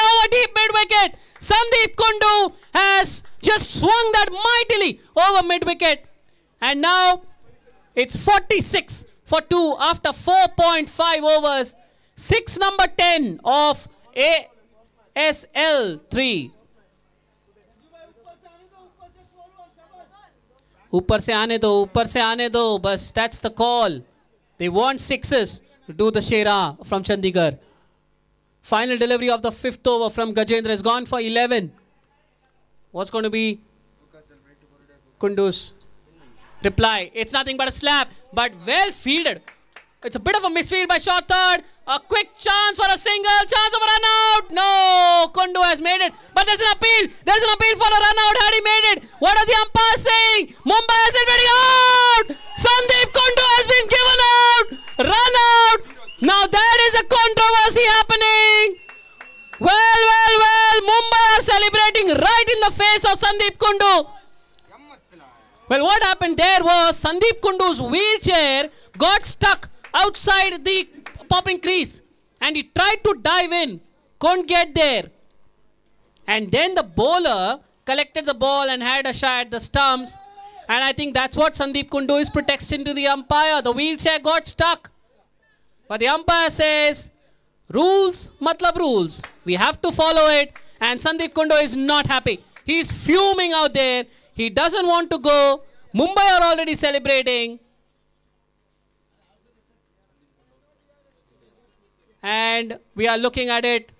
Speaker 3: over deep mid-wicket. Sandeep Kundu has just swung that mightily over mid-wicket. And now it's 46 for 2 after 4.5 overs. 6 number 10 of ASL 3. ऊपर से आने दो, बस that's the call. They want sixes to do the Shera from Chandigarh. Final delivery of the 5th over from Gajendra has gone for 11. What's going to be Kundu's reply? It's nothing but a slap, but well fielded. It's a bit of a misfield by short third. A quick chance for a single, chance of a run out. No, Kundu has made it, but there's an appeal. There's an appeal for a run out. Had he made it? What are the umpires saying? Mumbai has it very out. Sandeep Kundu has been given out. Run out. Now that is a controversy happening. Well. Mumbai are celebrating right in the face of Sandeep Kundu. Well, what happened there was Sandeep Kundu's wheelchair got stuck outside the popping crease and he tried to dive in, couldn't get there, and then the bowler collected the ball and had a shot at the stumps, and I think that's what Sandeep Kundu is protesting to the umpire. The wheelchair got stuck, but the umpire says rules matlab rules, we have to follow it, and Sandeep Kundu is not happy. He's fuming out there. He doesn't want to go. Mumbai are already celebrating. And we are looking at it.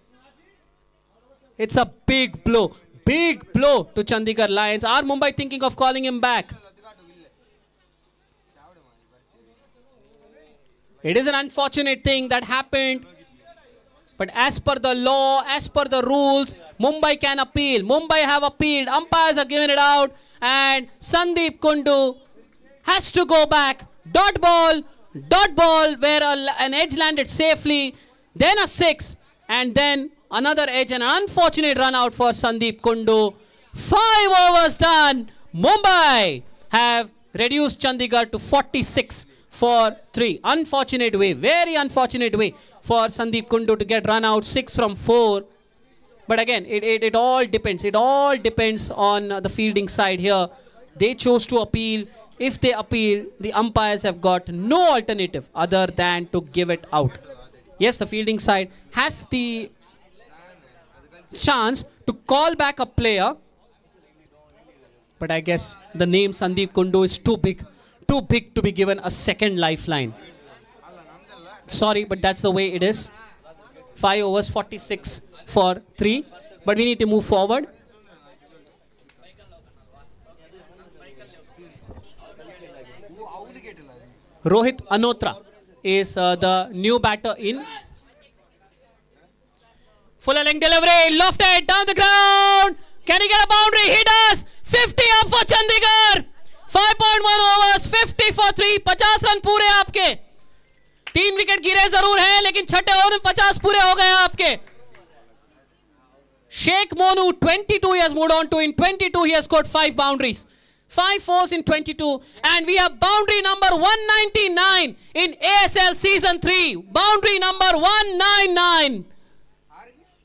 Speaker 3: It's a big blow to Chandigarh Lions. Are Mumbai thinking of calling him back? It is an unfortunate thing that happened. But as per the law, as per the rules, Mumbai can appeal. Mumbai have appealed. Umpires are giving it out. And Sandeep Kundu has to go back. Dot ball where an edge landed safely. Then a 6, and then another edge and an unfortunate run out for Sandeep Kundu. 5 overs done. Mumbai have reduced Chandigarh to 46 for 3. Unfortunate way, very unfortunate way for Sandeep Kundu to get run out 6 from 4. But again, it all depends. It all depends on the fielding side here. They chose to appeal. If they appeal, the umpires have got no alternative other than to give it out. Yes, the fielding side has the chance to call back a player. But I guess the name Sandeep Kundu is too big to be given a second lifeline. Sorry, but that's the way it is. 5 overs, 46 for 3. But we need to move forward. Rohit Anotra is the new batter in. Full length delivery, lofted down the ground. Can he get a boundary? He does. 50 up for Chandigarh. 5.1 overs, 50 for 3. 50 run पूरे आपके. 3 wicket गिरे जरूर हैं, लेकिन छठे over में 50 पूरे हो गए आपके. Sheikh Monu, 22 he has moved on to. In 22 he has scored 5 boundaries. 5 fours in 22, and we have boundary number 199 in ASL season 3. Boundary number 199.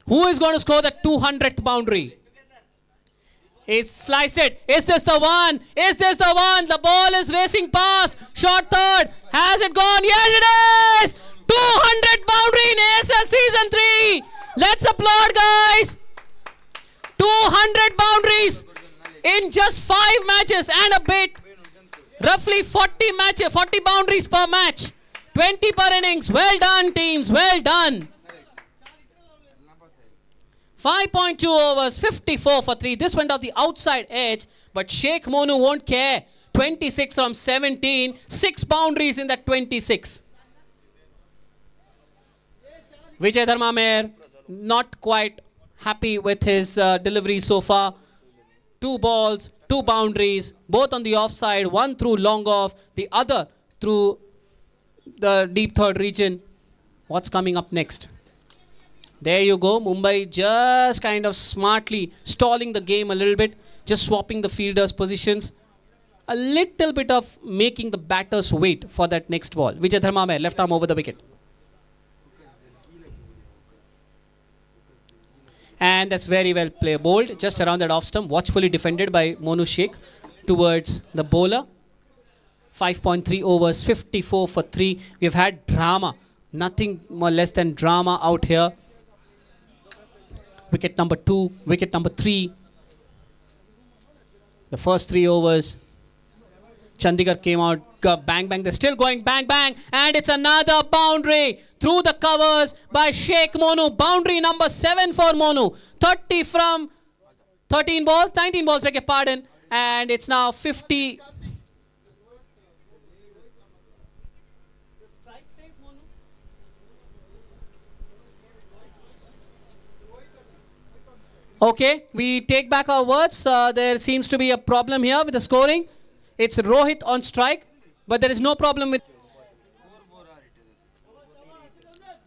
Speaker 3: Who is going to score the 200th boundary? He's sliced it. Is this the one? Is this the one? The ball is racing past. Short third. Has it gone? Yes, it is. 200th boundary in ASL season 3. Let's applaud, guys. 200 boundaries in just 5 matches and a bit. Roughly 40 matches, 40 boundaries per match. 20 per innings. Well done, teams. Well done. 5.2 overs, 54 for 3. This went off the outside edge, but Sheikh Monu won't care. 26 from 17. 6 boundaries in that 26. Vijay Dharma Meher, not quite happy with his delivery so far. 2 balls, 2 boundaries, both on the offside, one through long off, the other through the deep third region. What's coming up next? There you go. Mumbai just kind of smartly stalling the game a little bit, just swapping the fielders' positions. A little bit of making the batters wait for that next ball. Vijay Dharma left arm over the wicket. And that's very well played. Bowled just around that off stump. Watchfully defended by Monu Sheikh towards the bowler. 5.3 overs, 54 for 3. We've had drama. Nothing more less than drama out here. Wicket number 2, wicket number 3. The first 3 overs. Chandigarh came out, bang, bang. They're still going bang, bang. And it's another boundary through the covers by Sheikh Monu. Boundary number 7 for Monu. 30 from 13 balls, 19 balls, beg your pardon. And it's now 50. Okay, we take back our words. There seems to be a problem here with the scoring. It's Rohit on strike, but there is no problem with...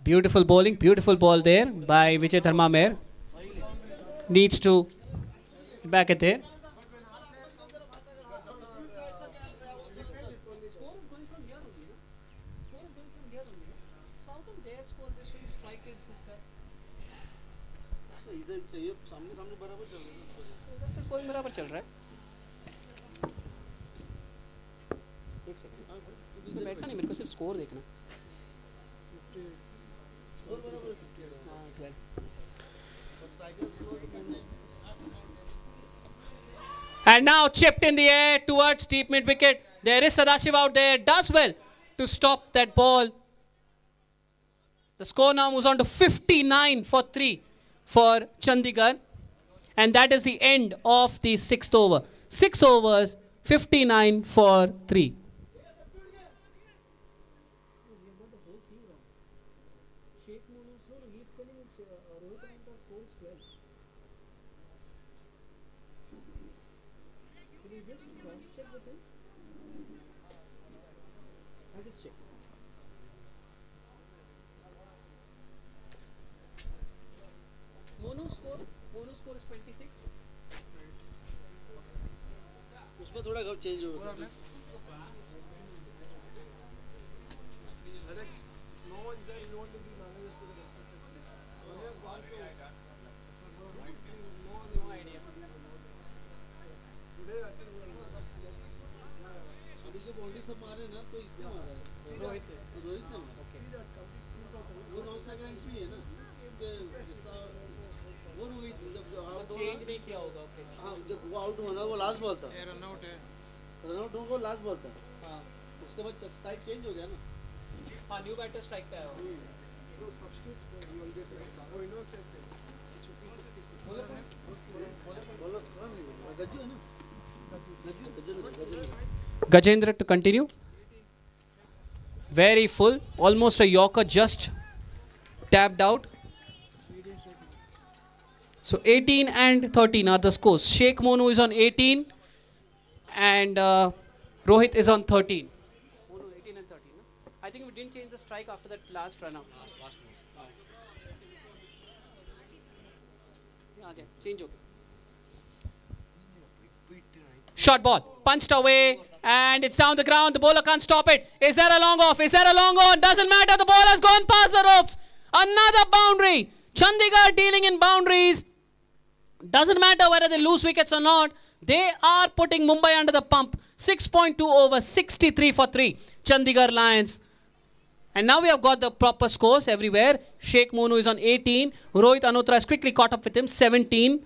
Speaker 3: Beautiful bowling, beautiful ball there by Vijay Dharma Mehr. Needs to back it there. बराबर चल रहा है एक second तो बैठना नहीं मेरे को सिर्फ स्कोर देखना स्कोर बराबर 12 and now chipped in the air towards deep mid wicket. There is Sadashiv out there, does well to stop that ball. The score now moves on to 59 for 3 for Chandigarh. And that is the end of the 6th over. 6 overs, 59 for 3. Mono score is 26. उसमें थोड़ा change होगा अभी जो boundary सब मारे ना तो इसने मारा है रोहित ने ओके वो नॉन सेकंड पे है ना वो रोहित जब आउट चेंज नहीं किया होगा ओके हां जब वो आउट हुआ ना वो लास्ट बॉल था रन आउट है रन आउट वो लास्ट बॉल था हां उसके बाद स्ट्राइक चेंज हो गया ना हां न्यू बैटर स्ट्राइक पे आया तो सब्स्टिट्यूट यू विल गेट वो नो बोलो कौन है गज्जू है ना Gajendra to continue. Very full, almost a Yorker, just tapped out. So 18 and 13 are the scores. Sheikh Monu is on 18 and Rohit is on 13. Monu 18 and 13. No? I think we didn't change the strike after that last run out. Last one. Yeah, okay, change okay. Short ball, punched away, and it's down the ground. The bowler can't stop it. Is there a long off? Is there a long on? Doesn't matter. The ball has gone past the ropes. Another boundary. Chandigarh dealing in boundaries. Doesn't matter whether they lose wickets or not. They are putting Mumbai under the pump. 6.2 over, 63 for 3. Chandigarh Lions. And now we have got the proper scores everywhere. Sheikh Monu is on 18. Rohit Anotra has quickly caught up with him, 17.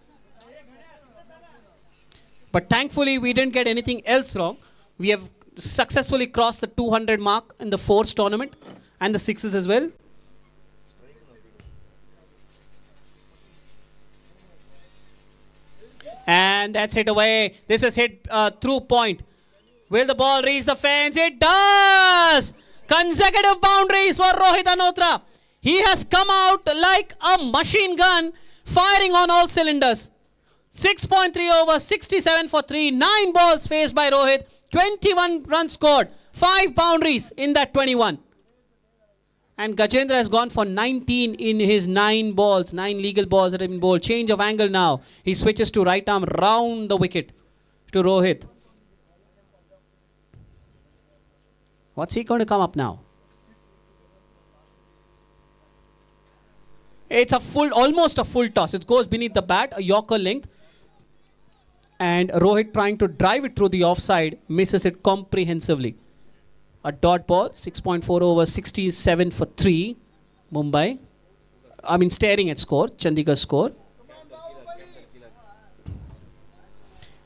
Speaker 3: But thankfully, we didn't get anything else wrong. We have successfully crossed the 200 mark in the 4s tournament and the 6s as well. And that's hit away. This is hit through point. Will the ball reach the fence? It does! Consecutive boundaries for Rohit Anotra. He has come out like a machine gun firing on all cylinders. 6.3 overs, 67 for 3, 9 balls faced by Rohit, 21 runs scored, 5 boundaries in that 21. And Gajendra has gone for 19 in his 9 balls, 9 legal balls that have been bowled. Change of angle now. He switches to right arm round the wicket to Rohit. What's he going to come up now? It's almost a full toss. It goes beneath the bat, a Yorker length. And Rohit trying to drive it through the offside, misses it comprehensively. A dot ball, 6.4 overs, 67 for 3, Mumbai. Staring at score, Chandigarh score.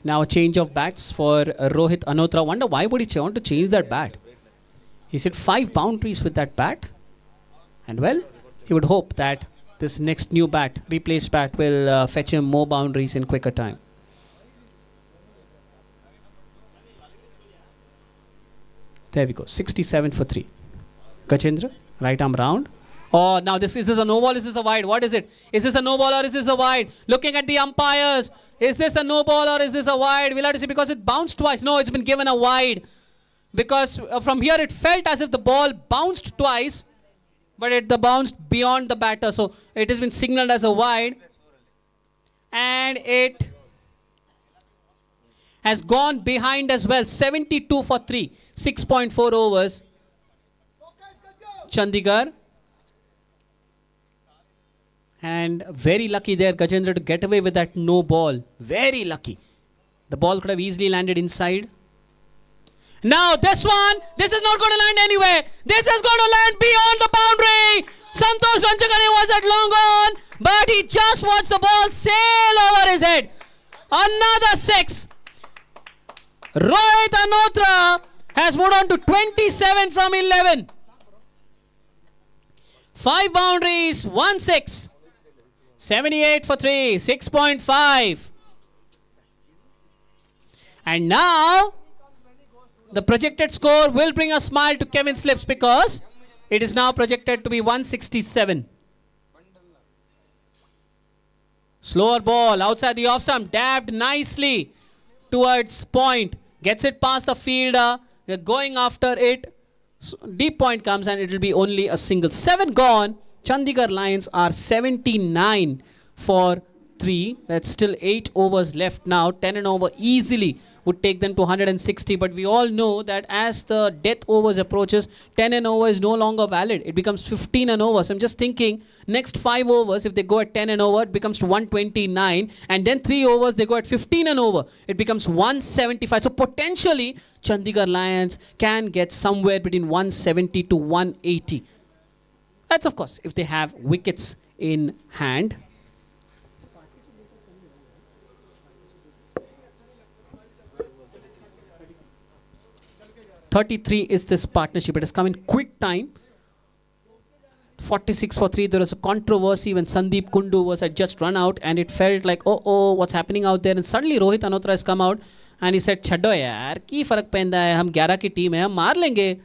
Speaker 3: Now a change of bats for Rohit Anotra. Wonder why would he want to change that bat? He's hit 5 boundaries with that bat. And well, he would hope that this next new bat, replaced bat, will fetch him more boundaries in quicker time. There we go, 67 for 3. Gajendra, right arm round. Oh, now is this a no ball, is this a wide? What is it? Is this a no ball or is this a wide? Looking at the umpires, is this a no ball or is this a wide? We'll have to see because it bounced twice. No, it's been given a wide. Because from here it felt as if the ball bounced twice, but it bounced beyond the batter. So it has been signaled as a wide. And it has gone behind as well. 72 for 3. 6.4 overs. Chandigarh. And very lucky there, Gajendra, to get away with that no ball. Very lucky. The ball could have easily landed inside. Now this one, this is not going to land anywhere. This is going to land beyond the boundary. Santosh Ranchakane was at long on, but he just watched the ball sail over his head. Another 6. Rohit Anotra has moved on to 27 from 11. 5 boundaries, 1 6. 78 for 3, 6.5. And now the projected score will bring a smile to Kevin Slips because it is now projected to be 167. Slower ball outside the off stump, dabbed nicely towards point. Gets it past the fielder. They're going after it. Deep point comes and it will be only a single. 7 gone. Chandigarh Lions are 79 for 3. That's still 8 overs left now. 10 and over easily would take them to 160. But we all know that as the death overs approaches, 10 and over is no longer valid. It becomes 15 and over. So I'm just thinking next 5 overs, if they go at 10 and over, it becomes to 129. And then 3 overs, they go at 15 and over. It becomes 175. So potentially, Chandigarh Lions can get somewhere between 170 to 180. That's of course if they have wickets in hand. .33 is this partnership. It has come in quick time. 46 for 3. There was a controversy when Sandeep Kundu had just run out and it felt like, oh, what's happening out there? And suddenly Rohit Anotra has come out and he said, "Chhaddo yaar, ki farak penda hai? Hum 11 की team है, हम मार लेंगे.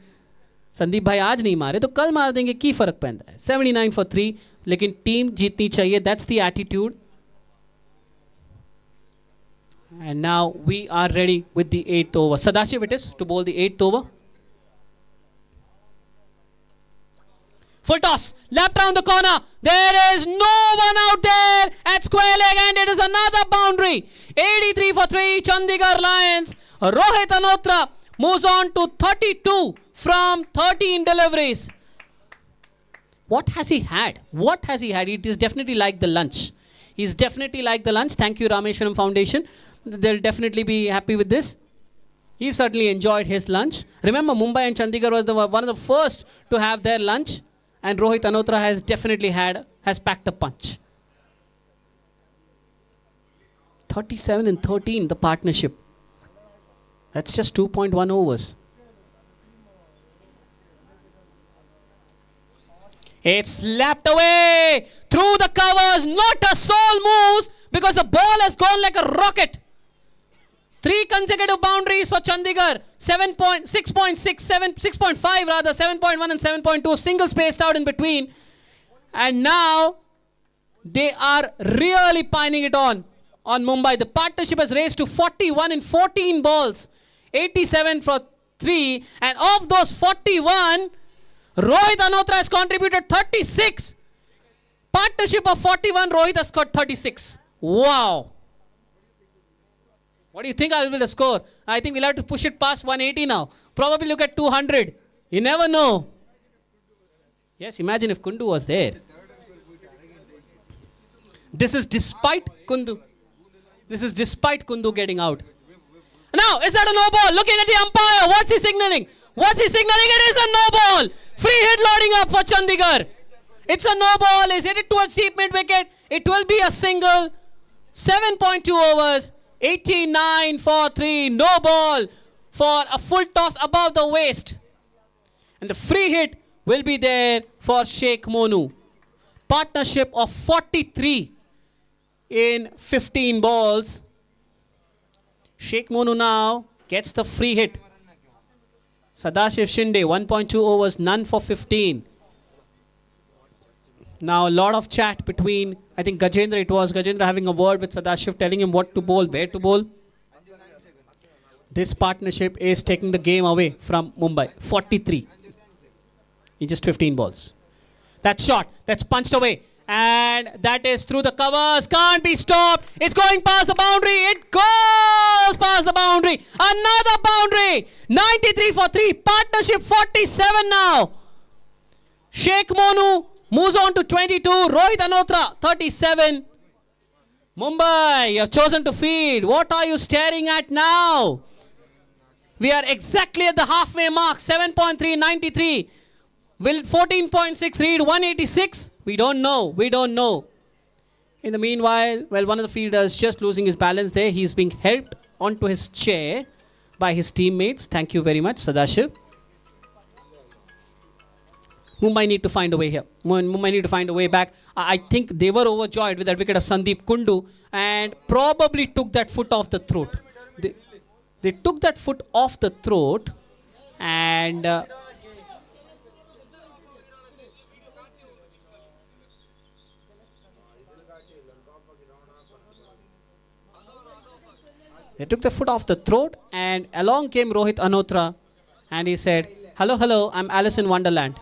Speaker 3: संदीप भाई आज नहीं मारे तो कल मार देंगे, की फर्क पैंदा है." 79 for 3. लेकिन टीम जीतनी चाहिए. That's the attitude. And now we are ready with the 8th over. Sadashiv it is to bowl the 8th over. Full toss, left round the corner. There is no one out there at square leg and it is another boundary. 83 for 3, Chandigarh Lions. Rohit Anotra moves on to 32 from 13 deliveries. What has he had? What has he had? It is definitely like the lunch. He's definitely like the lunch. Thank you, Rameshwaram Foundation. They'll definitely be happy with this. He certainly enjoyed his lunch. Remember, Mumbai and Chandigarh was one of the first to have their lunch. And Rohit Anotra has definitely has packed a punch. 37 and 13, the partnership. That's just 2.1 overs. It's slapped away through the covers. Not a soul moves because the ball has gone like a rocket. 3 consecutive boundaries for Chandigarh. 6.5 rather. 7.1 and 7.2. Single spaced out in between. And now They are really piling it on Mumbai. The partnership has raised to 41 in 14 balls. 87 for 3. And of those 41, Rohit Anotra has contributed 36. Partnership of 41, Rohit has got 36. Wow. What do you think will be the score? I think we'll have to push it past 180 now. Probably look at 200. You never know. Yes, imagine if Kundu was there. This is despite Kundu. This is despite Kundu getting out. Now, is that a no ball? Looking at the umpire. What's he signaling? What's he signaling? It is a no ball. Free hit loading up for Chandigarh. It's a no ball. He's hit it towards deep mid wicket. It will be a single. 7.2 overs. 89 for 3. No ball for a full toss above the waist. And the free hit will be there for Sheikh Monu. Partnership of 43 in 15 balls. Sheikh Monu now gets the free hit. Sadashiv Shinde, 1.2 overs, none for 15. Now a lot of chat between, I think Gajendra it was, Gajendra having a word with Sadashiv telling him what to bowl, where to bowl. This partnership is taking the game away from Mumbai. 43 in just 15 balls. That shot, that's punched away. And that is through the covers. Can't be stopped. It's going past the boundary. It goes past the boundary. Another boundary. 93 for 3. Partnership 47 now. Sheikh Monu moves on to 22. Rohit Anotra 37. Mumbai, you have chosen to field. What are you staring at now? We are exactly at the halfway mark. 7.3, 93. Will 14.6 read 186? We don't know. We don't know. In the meanwhile, well, one of the fielders just losing his balance there. He's being helped onto his chair by his teammates. Thank you very much, Sadashiv. Mumbai need to find a way here. Mumbai need to find a way back. I think they were overjoyed with that wicket of Sandeep Kundu and probably took that foot off the throat. They took that foot off the throat and... They took the foot off the throat and along came Rohit Anotra and he said, hello, hello, I'm Alice in Wonderland.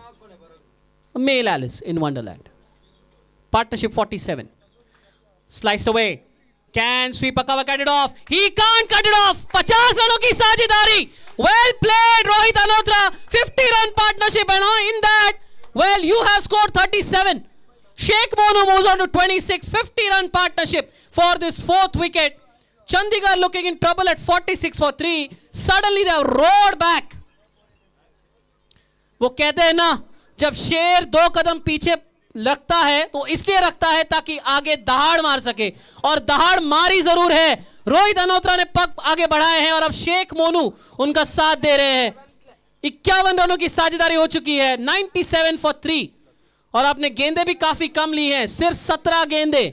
Speaker 3: A male Alice in Wonderland. Partnership 47. Sliced away. Can sweeper cover cut it off? He can't cut it off. 50 runs ki sajidari. Well played Rohit Anotra. 50 run partnership and in that, well, you have scored 37. Sheikh Monu moves on to 26. 50 run partnership for this fourth wicket. Chandigarh looking in trouble at 46 for 3. Suddenly they have roared back. वो कहते हैं ना जब शेर 2 कदम पीछे लगता है तो इसलिए रखता है ताकि आगे दहाड़ मार सके और दहाड़ मारी जरूर है. रोहित अनोत्रा ने पग आगे बढ़ाए हैं और अब शेख मोनू उनका साथ दे रहे हैं. 51 रनों की साझेदारी हो चुकी है. 97 for 3 और आपने गेंदे भी काफी कम ली हैं. सिर्फ 17 गेंदे.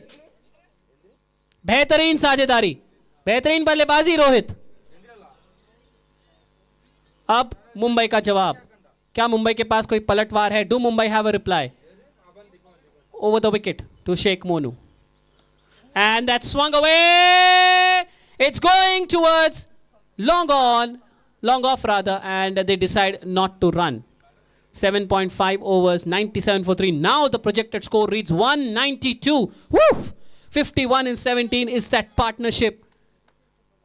Speaker 3: बेहतरीन साझेदारी. बेहतरीन बल्लेबाजी रोहित. अब मुंबई का जवाब. क्या मुंबई के पास कोई पलटवार है? Do Mumbai have a reply? Over the wicket to Sheikh Monu. And that swung away. It's going towards long on, long off rather, and they decide not to run. 7.5 overs, 97 for 3. Now the projected score reads 192. Woo! 51 in 17 is that partnership.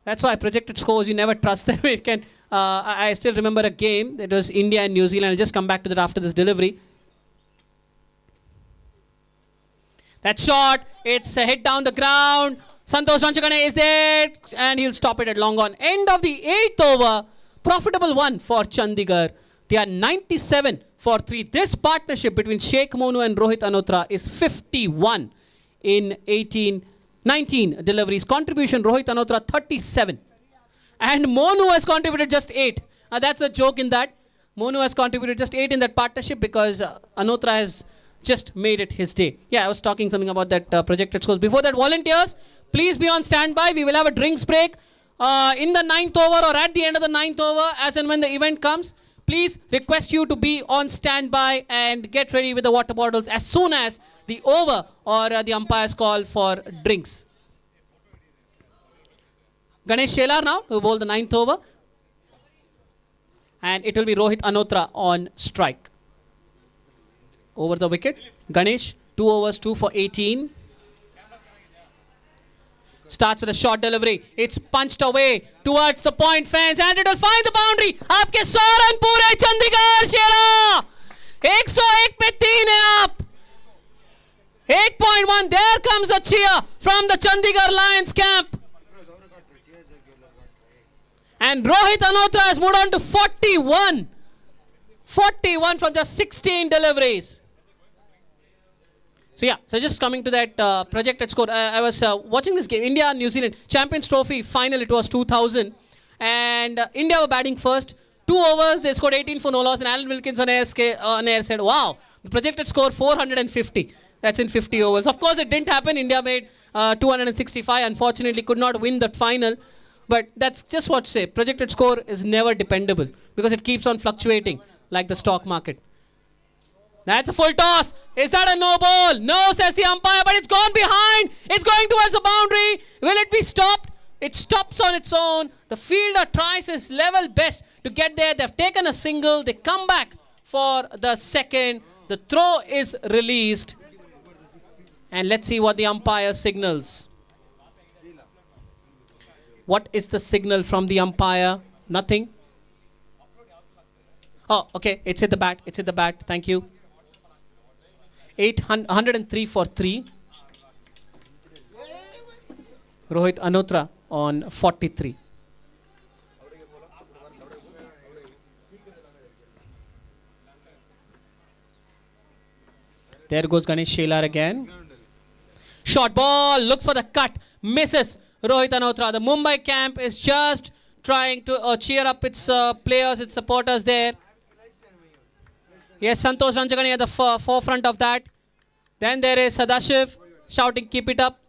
Speaker 3: That's why projected scores, you never trust them. It can. I still remember a game. It was India and New Zealand. I'll just come back to that after this delivery. That shot, it's a hit down the ground. Santosh Ranchakane is there and he'll stop it at long on. End of the 8th over. Profitable one for Chandigarh. They are 97 for 3. This partnership between Sheikh Monu and Rohit Anotra is 51 in 19 deliveries. Contribution Rohit Anotra 37. And Monu has contributed just 8. That's a joke in that. Monu has contributed just 8 in that partnership because Anotra has just made it his day. Yeah, I was talking something about that projected scores. Before that, volunteers, please be on standby. We will have a drinks break in the 9th over or at the end of the 9th over as and when the event comes. please request you to be on standby and get ready with the water bottles as soon as the over or the umpire's call for drinks. Ganesh Shelar now to bowl the 9th over. And it will be Rohit Anotra on strike. Over the wicket, Ganesh, 2 overs, 2 for 18. Starts with a short delivery. It's punched away towards the point fence and it will find the boundary. आपके 100 run पूरे चंडीगढ़ शेरा 101 पे 3 है आप 8.1. There comes the cheer from the Chandigarh Lions camp. And Rohit Anotra has moved on to 41. 41 from just 16 deliveries. So yeah, so just coming to that projected score. I was watching this game, India-New Zealand Champions Trophy final. It was 2000. And India were batting first. 2 overs, they scored 18 for no loss. And Alan Wilkins on air said, wow, the projected score 450. That's in 50 overs. Of course, it didn't happen. India made 265. Unfortunately, could not win that final. But that's just what to say. Projected score is never dependable because it keeps on fluctuating like the stock market. That's a full toss. Is that a no ball? No, says the umpire, but it's gone behind. It's going towards the boundary. Will it be stopped? It stops on its own. The fielder tries his level best to get there. They've taken a single. They come back for the second. The throw is released. And let's see what the umpire signals. What is the signal from the umpire? Nothing. Oh, okay. It's hit the bat. It's hit the bat. Thank you. 103 for 3. Rohit Anotra on 43. There goes Ganesh Shelar again. Short ball. Looks for the cut. Misses. Rohit Anotra. The Mumbai camp is just trying to cheer up its players, its supporters there. Yes, Santosh Ranjagani at the forefront of that. Then there is Sadashiv shouting, keep it up.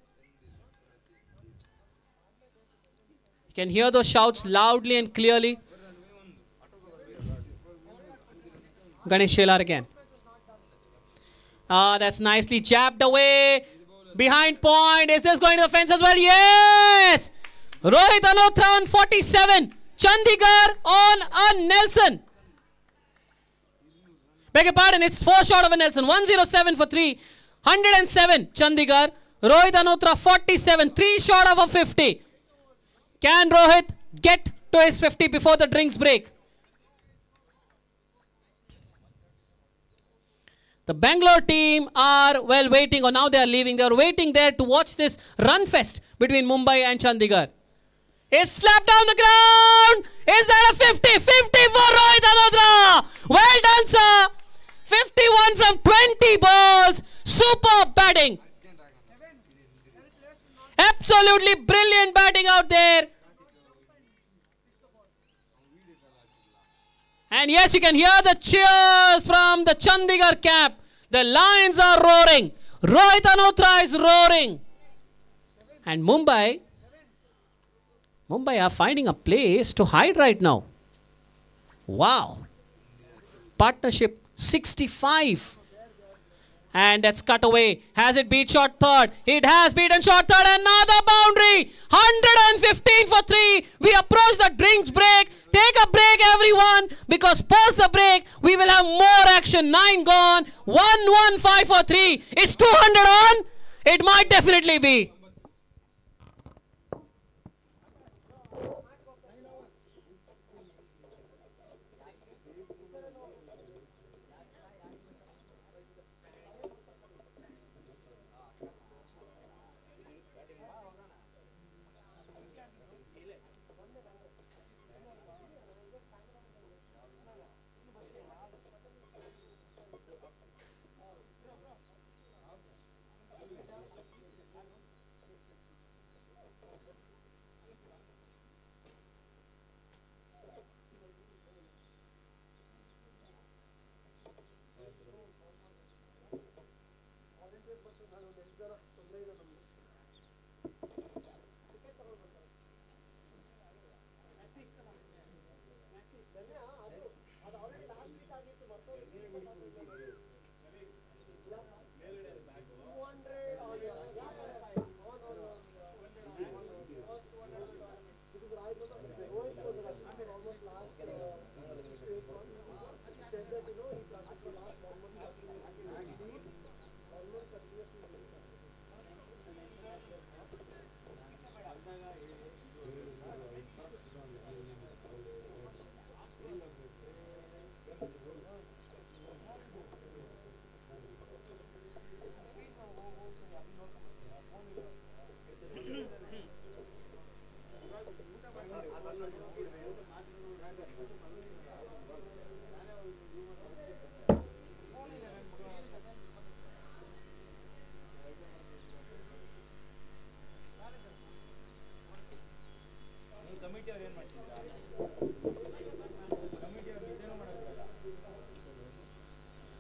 Speaker 3: You can hear those shouts loudly and clearly. Ganesh Shelar again. That's nicely jabbed away. Behind point. Is this going to the fence as well? Yes! Rohit Anotra on 47. Chandigarh on a Nelson. Beg your pardon, it's 4 short of a Nelson. 107 for 3. 107 Chandigarh. Rohit Anotra 47. 3 short of a 50. Can Rohit get to his 50 before the drinks break? The Bengaluru team are, well, waiting, or now they are leaving. They are waiting there to watch this run fest between Mumbai and Chandigarh. It's slapped down the ground. Is that a 50? 50 for Rohit Anotra. Well done, sir. 51 from 20 balls. Superb batting. Absolutely brilliant batting out there. And yes, you can hear the cheers from the Chandigarh camp. The Lions are roaring. Rohit Anotra is roaring. And Mumbai are finding a place to hide right now. Wow. Partnership 65. And that's cut away. Has it beat short third? It has beaten short third. Another boundary. 115 for 3. We approach the drinks break. Take a break, everyone, because post the break, we will have more action. 9 gone. 115 for 3. Is 200 on? It might definitely be.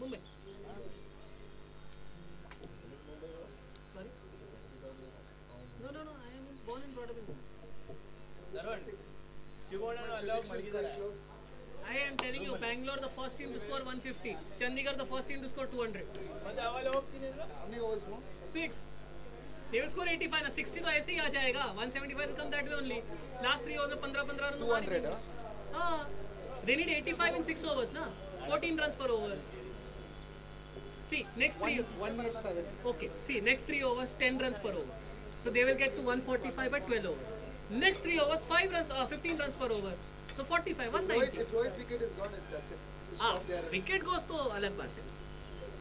Speaker 3: Mumbai. Sorry? No, no, no. I am born and brought up in Mumbai. I am telling you, Bangalore the first team to score 150. Chandigarh the first team to score 200.
Speaker 2: How many overs more?
Speaker 3: 6. They will score 85 ना 60 तो ऐसे ही आ जाएगा 175 will come that way only last 3 overs में 15 run
Speaker 2: 200,
Speaker 3: हाँ they need 85 in 6 overs ना 14 runs per over see next 3
Speaker 2: 187.
Speaker 3: okay see next 3 overs 10 runs per over so they will get to 145 at 12 overs next 3 overs 5 runs 15 runs per over so 45 190
Speaker 2: If Rohit's wicket is gone, that's it. You stop there.
Speaker 3: wicket goes तो अलग बात है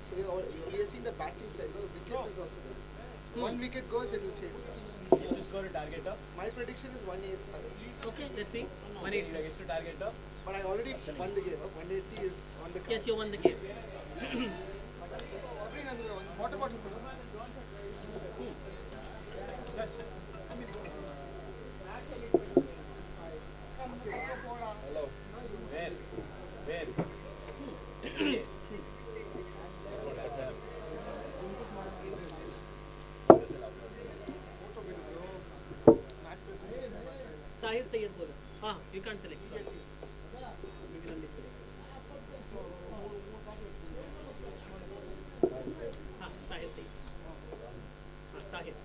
Speaker 2: So we are seeing the batting side. No, wicket is also there. So one wicket goes, it will change.
Speaker 11: ಎಷ್ಟು score target
Speaker 2: My prediction is 187.
Speaker 3: okay let's see 180
Speaker 11: ಎಷ್ಟು target
Speaker 2: But I already won the game. 180 is on the cards.
Speaker 3: yes you won the game
Speaker 2: Water bottle.
Speaker 3: Sahil Sayyed बोला हाँ you can't select sorry you can only select हाँ Sahil Sayyed हाँ Sahil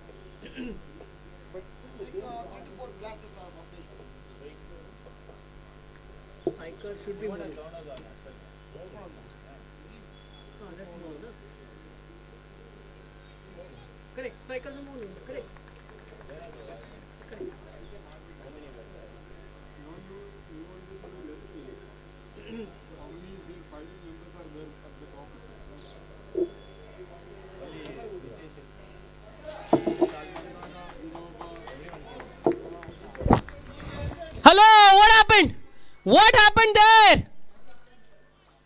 Speaker 2: But 24 glasses are
Speaker 3: striker should be more हाँ that's more ना correct strikers are more correct Hello, what happened? What happened there?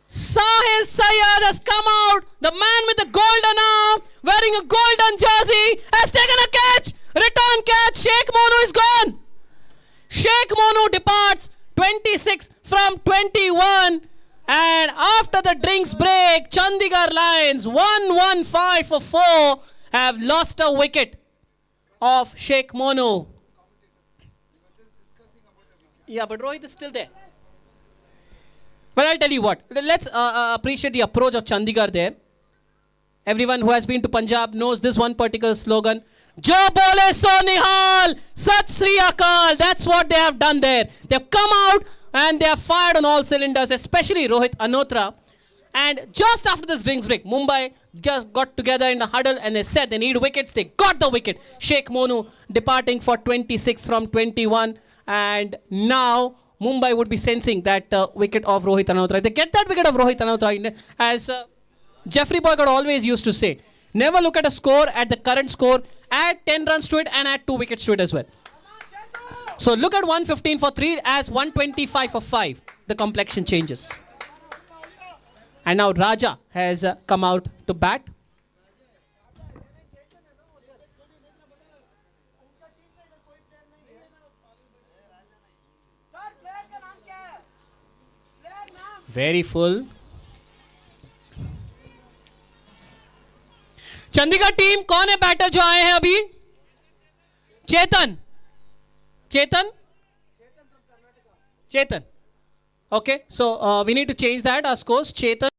Speaker 3: Sahil Sayyed has come out. The man with the golden arm, wearing a golden jersey, has taken a catch. Return catch. Sheikh Monu is gone. Sheikh Monu departs 26 from 21. And after the drinks break, Chandigarh Lions 115 for 4 have lost a wicket of Sheikh Monu. Yeah, but Rohit is still there. Well, I'll tell you what. Let's appreciate the approach of Chandigarh there. Everyone who has been to Punjab knows this one particular slogan. Jo bole so nihal, Sat Sri Akal. That's what they have done there. They've come out and they have fired on all cylinders, especially Rohit Anotra. And just after this drinks break, Mumbai just got together in a huddle and they said they need wickets. They got the wicket. Sheikh Monu departing for 26 from 21. And now Mumbai would be sensing that wicket of Rohit Anotra. If they get that wicket of Rohit Anotra, as Jeffrey Boycott always used to say, never look at a score at the current score, add 10 runs to it and add 2 wickets to it as well. So look at 115 for 3 as 125 for 5. The complexion changes. And now Raja has come out to bat. Very full. Chandigarh team कौन है batter जो आए हैं अभी? चेतन. Chetan. Okay, so we need to change that. Our scores. Chetan,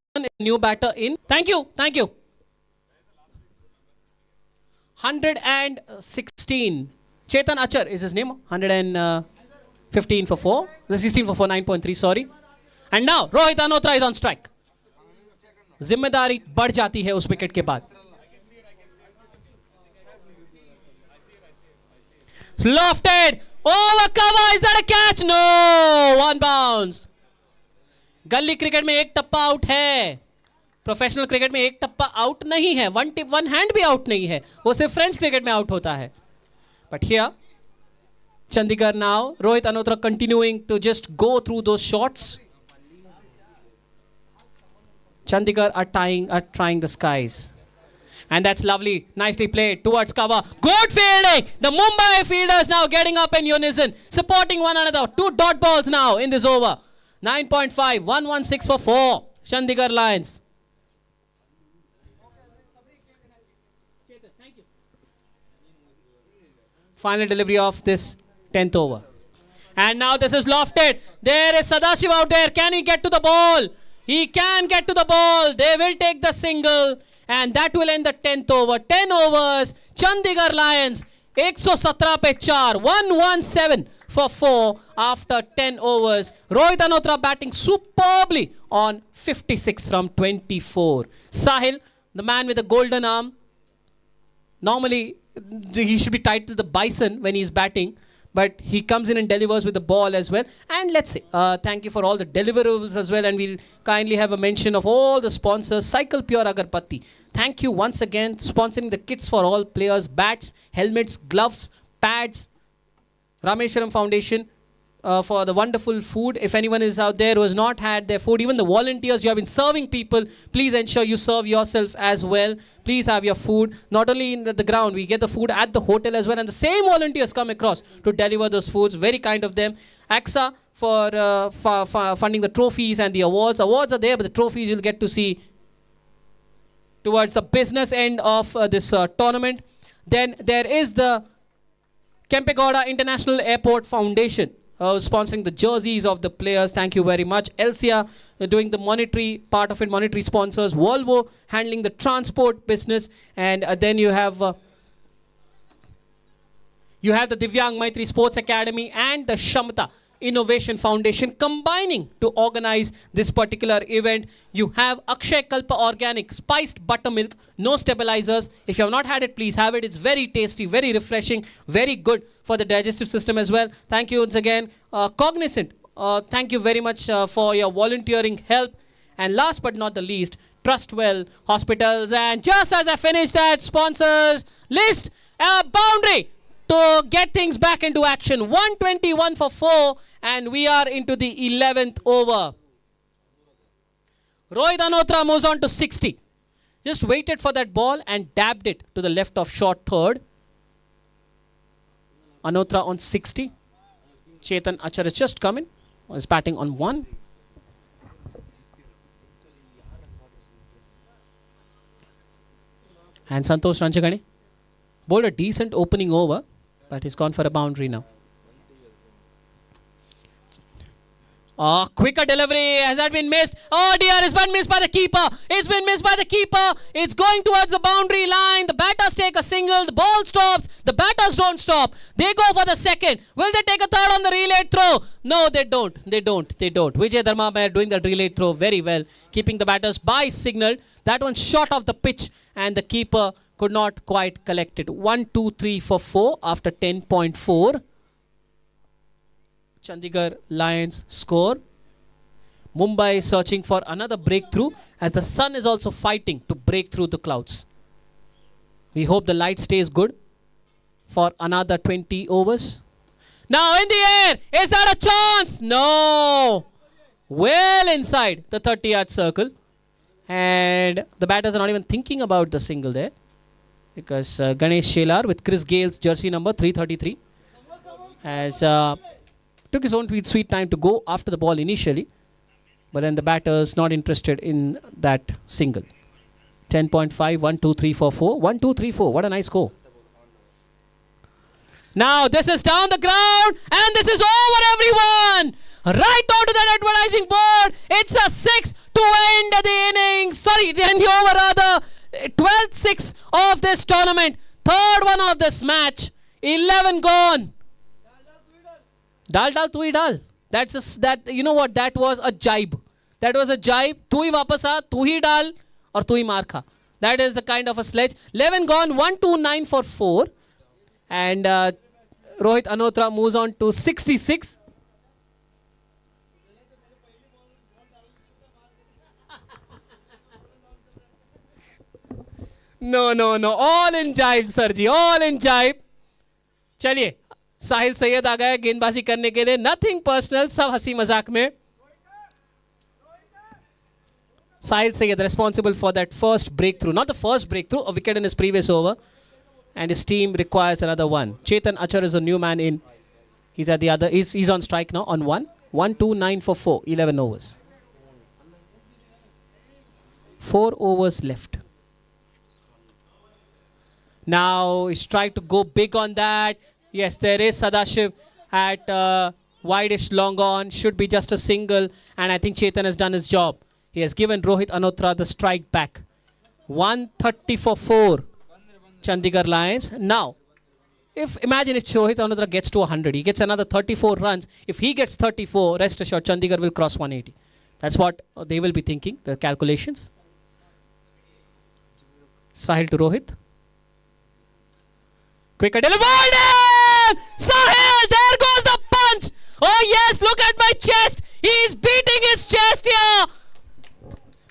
Speaker 3: new batter in. Thank you. 116. Chetan Achar is his name. 115 for 4. 16 for 4, 9.3, sorry. And now Rohit Anotra is on strike. जिम्मेदारी बढ़ जाती है उस wicket के बाद. Lofted over cover. Is that a catch? No. One bounce. गली cricket में एक टप्पा आउट है. प्रोफेशनल क्रिकेट में एक टप्पा आउट नहीं है. वन हैंड भी आउट नहीं है. वो सिर्फ फ्रेंच क्रिकेट में आउट होता है. But here, Chandigarh now, Rohit Anotra continuing to just go through those shots. Chandigarh are trying the skies. And that's lovely. Nicely played towards cover. Good fielding. The Mumbai fielders now getting up in unison, supporting one another. 2 dot balls now in this over. 9.5, 116 for 4. Chandigarh Lions. Final delivery of this 10th over. And now this is lofted. There is Sadashiv out there. Can he get to the ball? He can get to the ball. They will take the single. And that will end the 10th over. 10 overs. Chandigarh Lions. 117 pe 4. 117 for 4 after 10 overs. Rohit Anotra batting superbly on 56 from 24. Sahil, the man with the golden arm. Normally, he should be tied to the bison when he's batting. But he comes in and delivers with the ball as well. And let's say, thank you for all the deliverables as well. And we'll kindly have a mention of all the sponsors. Cycle Pure Agarpatti. Thank you once again, sponsoring the kits for all players. Bats, helmets, gloves, pads. Rameshwaram Foundation for the wonderful food. If anyone is out there who has not had their food, even the volunteers, you have been serving people, please ensure you serve yourself as well. Please have your food. Not only in the ground, we get the food at the hotel as well. And the same volunteers come across to deliver those foods. Very kind of them. Ksca for funding the trophies and the awards. Awards are there, but the trophies you'll get to see towards the business end of this tournament. Then there is the Kempegowda International Airport Foundation. Sponsoring the jerseys of the players. Thank you very much. Elsia doing the monetary part of it, monetary sponsors. Volvo handling the transport business. And then you have the Divyang Maitri Sports Academy and the Shamata Innovation Foundation combining to organize this particular event. You have Akshay Kalpa Organic Spiced Buttermilk, no stabilizers. If you have not had it, please have it. It's very tasty, very refreshing, very good for the digestive system as well. Thank you once again. Cognizant, thank you very much for your volunteering help. And last but not the least, Trustwell Hospitals. And just as I finish that sponsors list, boundary to get things back into action. 121 for 4 and we are into the 11th over. Rohit Anotra moves on to 60. Just waited for that ball and dabbed it to the left of short third. Anotra on 60. Chetan Achar has just come in. Was batting on 1. And Santosh Ranchagani bowled a decent opening over. But he's gone for a boundary now. Oh, quicker delivery. Has that been missed? Oh dear, it's been missed by the keeper. It's been missed by the keeper. It's going towards the boundary line. The batters take a single. The ball stops. The batters don't stop. They go for the second. Will they take a third on the relay throw? No, they don't. They don't. Vijay Dharma doing the relay throw very well. Keeping the batters by signal. That one short off the pitch. And the keeper could not quite collect it. 1, 2, 3 for 4 after 10.4. Chandigarh Lions score. Mumbai searching for another breakthrough as the sun is also fighting to break through the clouds. We hope the light stays good for another 20 overs. Now in the air. Is that a chance? No. Well inside the 30-yard circle. And the batters are not even thinking about the single there. Because Ganesh Shelar with Chris Gale's jersey number 333 has took his own sweet time to go after the ball initially. But then the batters not interested in that single. 10.5, 1, 2, 3, 4, 4. 1, 2, 3, 4. What a nice score. Now this is down the ground and this is over everyone. Right onto that advertising board. It's a 6 to end the innings. Sorry, the end the over rather. 12th 6 of this tournament. Third one of this match. 11 gone. Dal tui dal. That's that. You know what? That was a jibe. That was a jibe. Tu hi wapas aa. Tu hi dal. और तू ही मार खा. That is the kind of a sledge. 11 gone, 129 for 4. And Rohit Anotra moves on to 66. No, no, no. All in jibe, sir ji. All in jibe. चलिए, साहिल सैयद आ गए गेंदबाजी करने के लिए. Nothing personal, सब हंसी मजाक में. Sahil Sayyed responsible for that first breakthrough. Not the first breakthrough, a wicket in his previous over. And his team requires another one. Chetan Achar is a new man in. He's at the other. He's on strike now on 1. 1, 2, 9 for 4. 11 overs. 4 overs left. Now he's trying to go big on that. Yes, there is Sadashiv at wideish long on. Should be just a single. And I think Chetan has done his job. He has given Rohit Anotra the strike back. 130 for 4. Chandigarh Lions. Now, imagine if Rohit Anotra gets to 100. He gets another 34 runs. If he gets 34, rest assured Chandigarh will cross 180. That's what they will be thinking, the calculations. Sahil to Rohit. Quicker delivery. Sahil, there goes the punch. Oh yes, look at my chest. He's beating his chest here.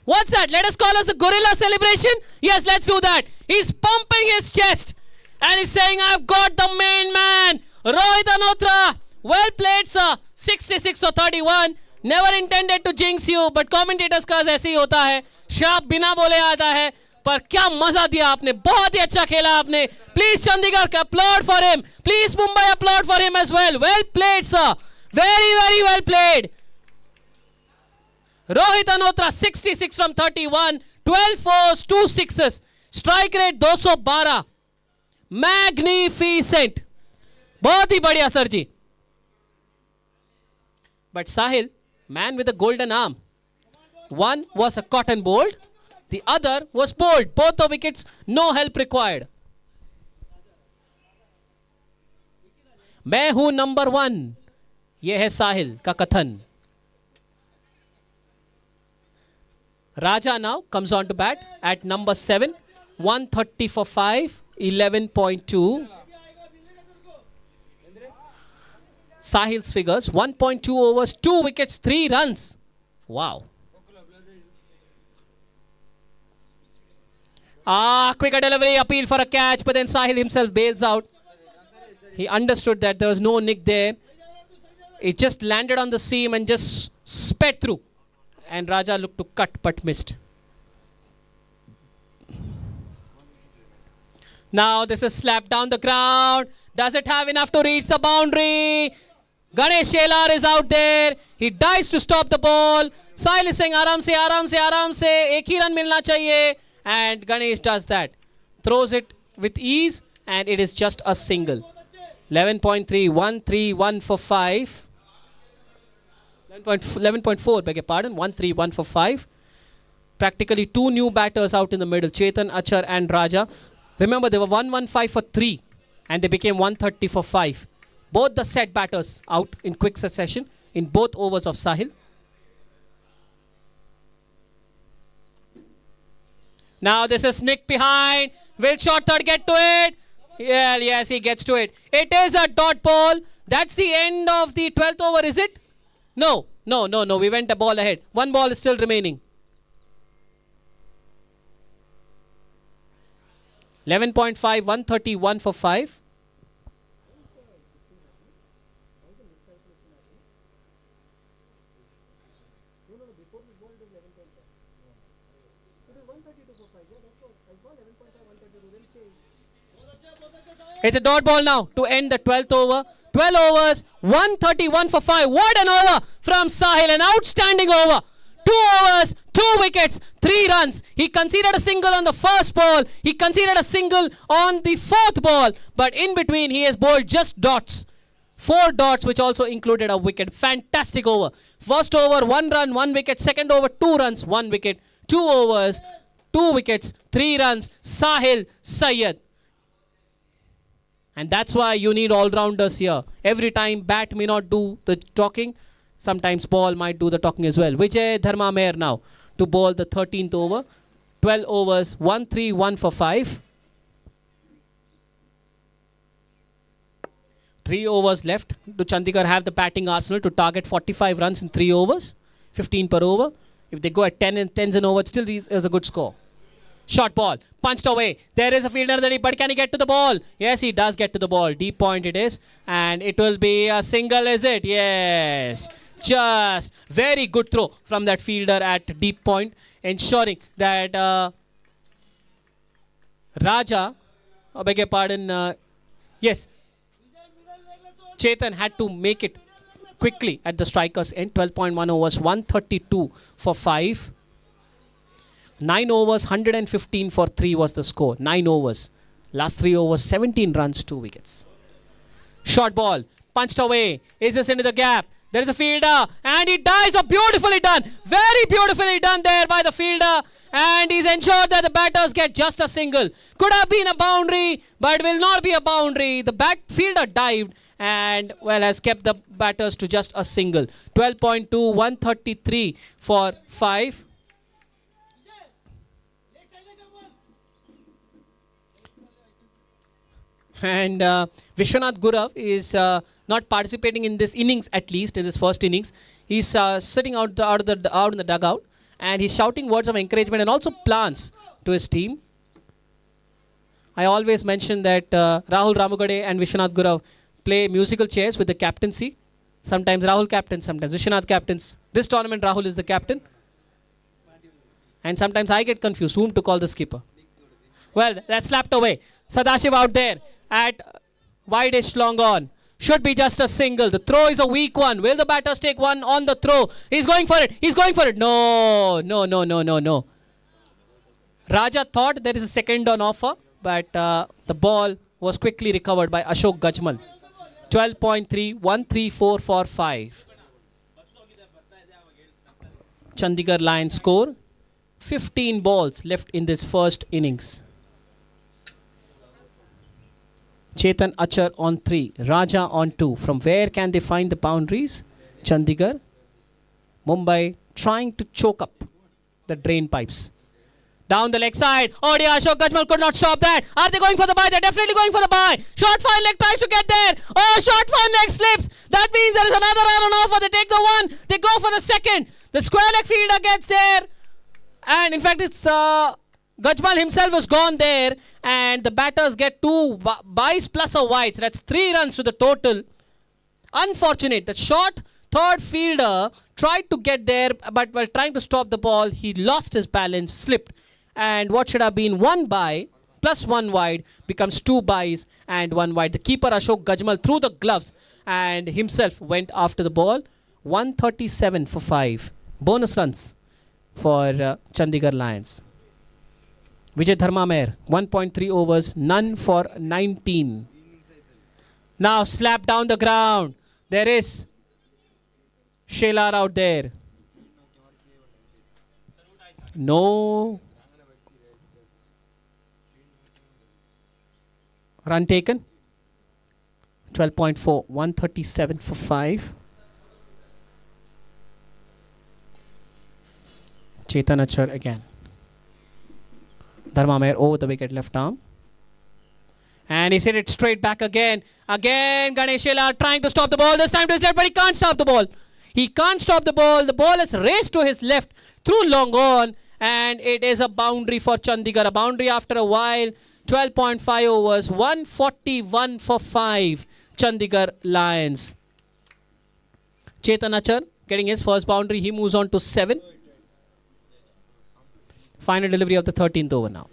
Speaker 3: What's that? Let us call us the gorilla celebration. Yes, let's do that. He's pumping his chest. And he's saying, I've got the main man. Rohit Anotra. Well played, sir. 66 for 31. Never intended to jinx you. But commentators का ऐसे ही होता है. शाप बिना बोले आता है. पर क्या मजा दिया आपने. बहुत ही अच्छा खेला आपने. Please Chandigarh, applaud for him. Please Mumbai, applaud for him as well. Well played, sir. Very, very well played. Rohit Anotra 66 from 31, 12 fours, 2 sixes, strike rate 212. Magnificent. बहुत ही बढ़िया sir ji. But Sahil, man with a golden arm. One was a cotton bolt, the other was bold. Both the wickets, no help required. मैं हूं number 1. यह है साहिल का कथन. Raja now comes on to bat at number 7. 130 for 5. 11.2. Sahil's figures. 1.2 overs. 2 wickets. 3 runs. Wow. Quicker delivery. Appeal for a catch. But then Sahil himself bails out. He understood that there was no nick there. It just landed on the seam and just sped through. And Raja looked to cut but missed. Now this is slapped down the ground. Does it have enough to reach the boundary? Ganesh Shelar is out there. He dives to stop the ball. Sahil is saying, Aram se, Aram se, Aram se. Ek hi run milna chahiye. And Ganesh does that. Throws it with ease. And it is just a single. 11.3. 1-3-1 for 5. 11.4, beg your pardon. 1-3-1 for 5. Practically 2 new batters out in the middle. Chetan, Achar and Raja. Remember, they were 115 for 3. And they became 130 for 5. Both the set batters out in quick succession in both overs of Sahil. Now this is Nick behind. Will short third get to it? Yeah, yes, he gets to it. It is a dot ball. That's the end of the 12th over, is it? No. We went a ball ahead. 1 ball is still remaining. 11.5, 131 for 5. It's a dot ball now to end the 12th over. 12 overs, 131 for 5. What an over from Sahil. An outstanding over. 2 overs, 2 wickets, 3 runs. He conceded a single on the first ball. He conceded a single on the 4th ball. But in between, he has bowled just dots. 4 dots, which also included a wicket. Fantastic over. First over, 1 run, 1 wicket. Second over, 2 runs, 1 wicket. 2 overs, 2 wickets, 3 runs. Sahil Sayyed. And that's why you need all-rounders here. Every time bat may not do the talking, sometimes ball might do the talking as well. Vijay Dharma Meher now to bowl the 13th over. 12 overs, 1-3-1 for 5. 3 overs left. Do Chandigarh have the batting arsenal to target 45 runs in 3 overs? 15 per over. If they go at 10s and over, still is a good score. Short ball, punched away. There is a fielder there, but can he get to the ball? Yes, he does get to the ball. Deep point it is. And it will be a single, is it? Yes. Just very good throw from that fielder at deep point, ensuring that Raja, I beg your pardon, yes, Chetan had to make it quickly at the striker's end. 12.1 overs, 132 for 5. 9 overs, 115 for 3 was the score. 9 overs. Last 3 overs, 17 runs, 2 wickets. Short ball, punched away. Is this into the gap? There is a fielder, and he dives. Oh, beautifully done. Very beautifully done there by the fielder. And he's ensured that the batters get just a single. Could have been a boundary, but will not be a boundary. The fielder dived and, well, has kept the batters to just a single. 12.2, 133 for 5. And Vishwanath Gurav is not participating in this innings, at least in this first innings. He's sitting out in the dugout, and he's shouting words of encouragement and also plans to his team. I always mention that Rahul Ramugade and Vishwanath Gurav play musical chairs with the captaincy. Sometimes Rahul captains, sometimes Vishwanath captains. This tournament Rahul is the captain. And sometimes I get confused whom to call the skipper. Well, that's slapped away. Sadashiv out there at wide-ish long on. Should be just a single. The throw is a weak one. Will the batters take one on the throw? He's going for it. He's going for it. No. Raja thought there is a second on offer, but the ball was quickly recovered by Ashok Gajmal. 12.3, 134 for 5. Chandigarh Lions score. 15 balls left in this first innings. Chetan Achar on 3, Raja on 2. From where can they find the boundaries? Chandigarh, Mumbai trying to choke up the drain pipes. Down the leg side. Oh dear, Ashok Gajmal could not stop that. Are they going for the bye? They're definitely going for the bye. Short fine leg tries to get there. Oh, short fine leg slips. That means there is another run on offer. They take the one. They go for the second. The square leg fielder gets there. And in fact, it's Gajmal himself was gone there, and the batters get 2 byes plus a wide. So that's 3 runs to the total. Unfortunate. The short third fielder tried to get there, but while trying to stop the ball, he lost his balance, slipped. And what should have been 1 bye plus 1 wide becomes 2 byes and 1 wide. The keeper Ashok Gajmal threw the gloves and himself went after the ball. 137 for 5. Bonus runs for Chandigarh Lions. Vijay Dharmamer, 1.3 overs, none for 19. Now slap down the ground. There is Shelar out there. No run taken. 12.4, 137 for 5. Chetan Achar again. Dharmamer over the wicket left arm. And he hit it straight back again. Again, Ganesh Shelar trying to stop the ball. This time to his left, but he can't stop the ball. He can't stop the ball. The ball is raced to his left through long on. And it is a boundary for Chandigarh. A boundary after a while. 12.5 overs. 141 for 5. Chandigarh Lions. Chetan Achar getting his first boundary. He moves on to 7. Final delivery of the 13th over now.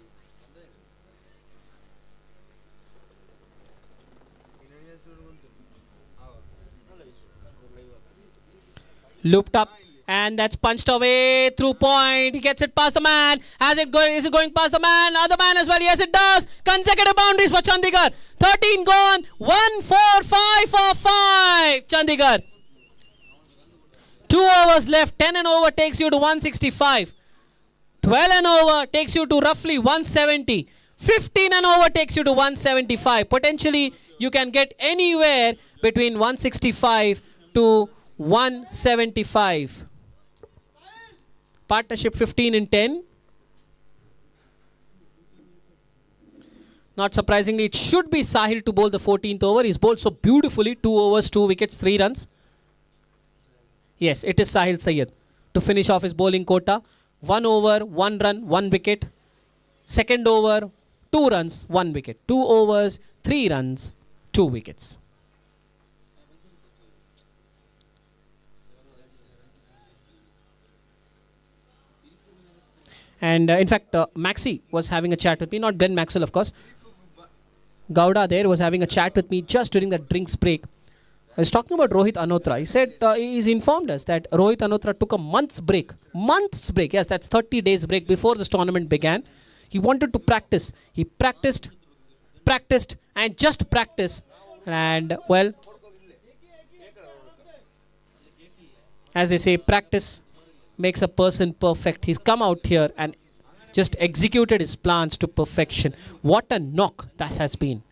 Speaker 3: Looped up, and that's punched away through point. He gets it past the man. Is it going past the man? Other man as well. Yes, it does. Consecutive boundaries for Chandigarh. 13 gone. 145 for 5. Chandigarh. 2 overs left. 10 and over takes you to 165. 12 and over takes you to roughly 170. 15 and over takes you to 175. Potentially, you can get anywhere between 165 to 175. Partnership 15 in 10. Not surprisingly, it should be Sahil to bowl the 14th over. He's bowled so beautifully. 2 overs, 2 wickets, 3 runs. Yes, it is Sahil Sayyed to finish off his bowling quota. 1 over, 1 run, 1 wicket. Second over, 2 runs, 1 wicket. 2 overs, 3 runs, 2 wickets. And in fact, Maxi was having a chat with me, not Glenn Maxwell, of course. Gowda there was having a chat with me just during the drinks break. I was talking about Rohit Anotra. He said, he's informed us that Rohit Anotra took a month's break. Month's break, yes, that's 30 days break before this tournament began. He wanted to practice. He practiced, and just practiced. And, well, as they say, practice makes a person perfect. He's come out here and just executed his plans to perfection. What a knock that has been.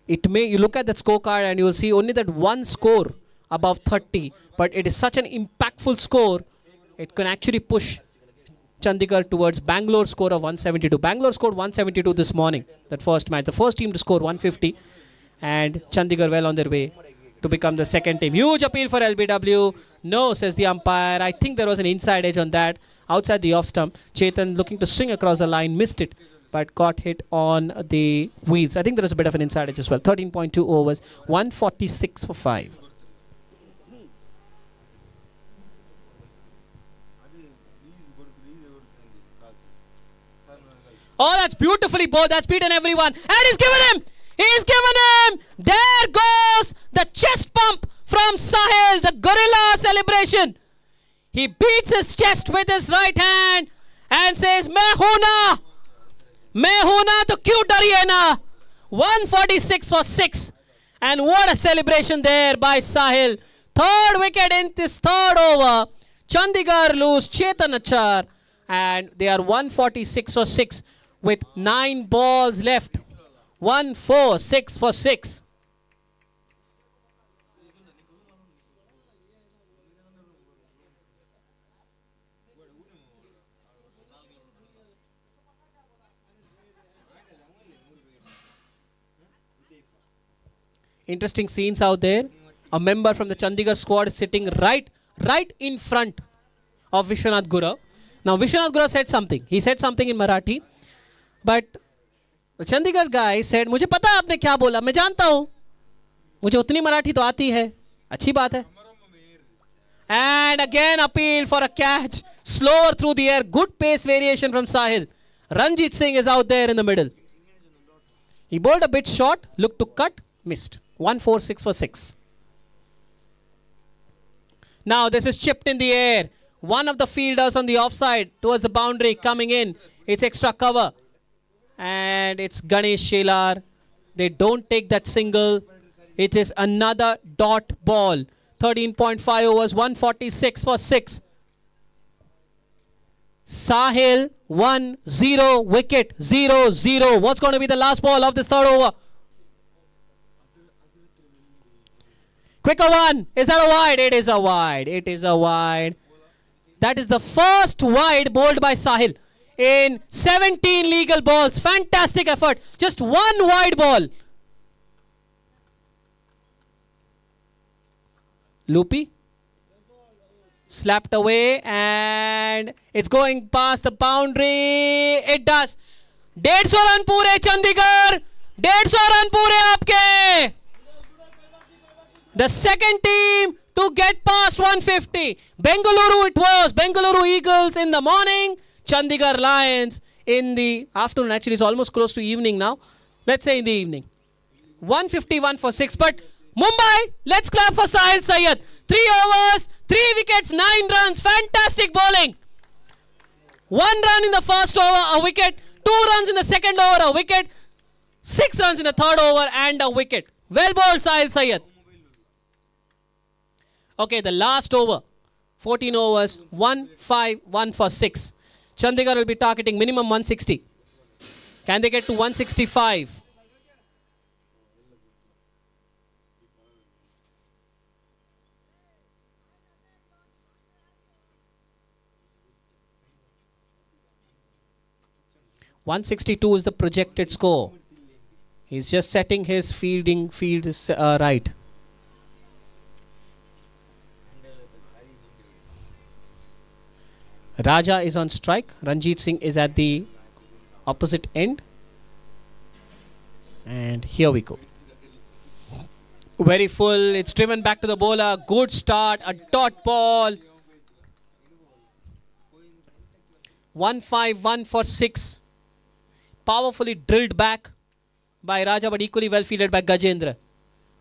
Speaker 3: You look at that scorecard and you will see only that one score above 30, but it is such an impactful score. It can actually push Chandigarh towards Bangalore's score of 172. Bangalore scored 172 this morning, that first match. The first team to score 150, and Chandigarh well on their way to become the second team. Huge appeal for LBW. No, says the umpire. I think there was an inside edge on that. Outside the off stump, Chetan looking to swing across the line, missed it, but got hit on the wheels. I think there was a bit of an inside edge as well. 13.2 overs, 146 for 5. Oh, that's beautifully bowled. That's beaten everyone. And he's given him. He's given him. There goes the chest pump from Sahil. The gorilla celebration. He beats his chest with his right hand and says, "Main hoon na to kyun dariye na." 146 for 6. And what a celebration there by Sahil. Third wicket in this third over. Chandigarh lose Chetan Achar. And they are 146 for 6 with 9 balls left. 146 for 6. Interesting scenes out there. A member from the Chandigarh squad is sitting right in front of Vishwanath Gura. Now Vishwanath Gura said something. He said something in Marathi, but the Chandigarh guy said, "मुझे पता है आपने क्या बोला, मैं जानता हूँ, मुझे उतनी मराठी तो आती है, अच्छी बात है." And again appeal for a catch, slower through the air, good pace variation from Sahil. Ranjit Singh is out there in the middle. He bowled a bit short, looked to cut, missed. 146 for 6. Now this is chipped in the air. One of the fielders on the offside towards the boundary coming in. It's extra cover. And it's Ganesh Shelar. They don't take that single. It is another dot ball. 13.5 overs, 146 for 6. Sahil 1-0, wicket 0-0. What's going to be the last ball of this third over? Quicker one. Is that a wide? It is a wide. It is a wide. That is the first wide bowled by Sahil in 17 legal balls. Fantastic effort. Just one wide ball. Loopy. Slapped away and it's going past the boundary. It does. 150 run pure Chandigarh. 150 run pure aapke. The second team to get past 150. Bengaluru it was. Bengaluru Eagles in the morning. Chandigarh Lions in the afternoon. Actually, it's almost close to evening now. Let's say in the evening. 151 for 6. But Mumbai, let's clap for Sahil Sayyed. 3 overs, 3 wickets, 9 runs. Fantastic bowling. 1 run in the first over, a wicket. 2 runs in the second over, a wicket. 6 runs in the third over and a wicket. Well bowled, Sahil Sayyed. Okay, the last over. 14 overs, 151 for 6. Chandigarh will be targeting minimum 160. Can they get to 165? 162 is the projected score. He's just setting his field right. Raja is on strike. Ranjit Singh is at the opposite end. And here we go. Very full. It's driven back to the bowler. Good start. A dot ball. 151 for 6. Powerfully drilled back by Raja, but equally well fielded by Gajendra.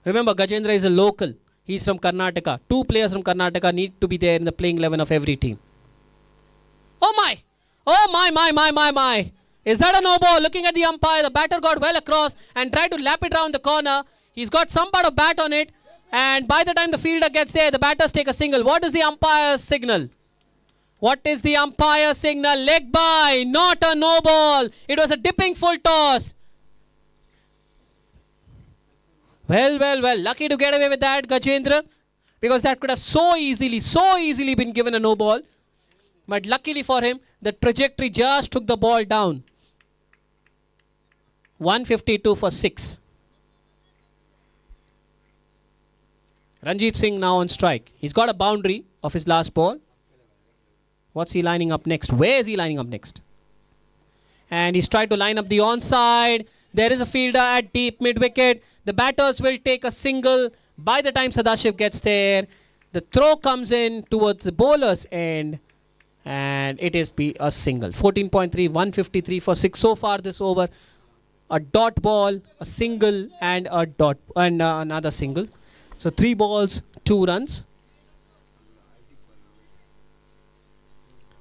Speaker 3: Remember, Gajendra is a local. He's from Karnataka. 2 players from Karnataka need to be there in the playing 11 of every team. Oh my! Oh my! Is that a no ball? Looking at the umpire, the batter got well across and tried to lap it round the corner. He's got some part of bat on it, and by the time the fielder gets there, the batters take a single. What is the umpire's signal? What is the umpire's signal? Leg by, not a no ball. It was a dipping full toss. Well. Lucky to get away with that, Gajendra, because that could have so easily been given a no ball. But luckily for him, the trajectory just took the ball down. 152 for 6. Ranjit Singh now on strike. He's got a boundary of his last ball. What's he lining up next? Where is he lining up next? And he's tried to line up the onside. There is a fielder at deep mid-wicket. The batters will take a single by the time Sadashiv gets there. The throw comes in towards the bowler's end. And it is a single. 14.3, 153 for 6 so far this over. A dot ball, a single, and a dot, and another single. So 3 balls, 2 runs.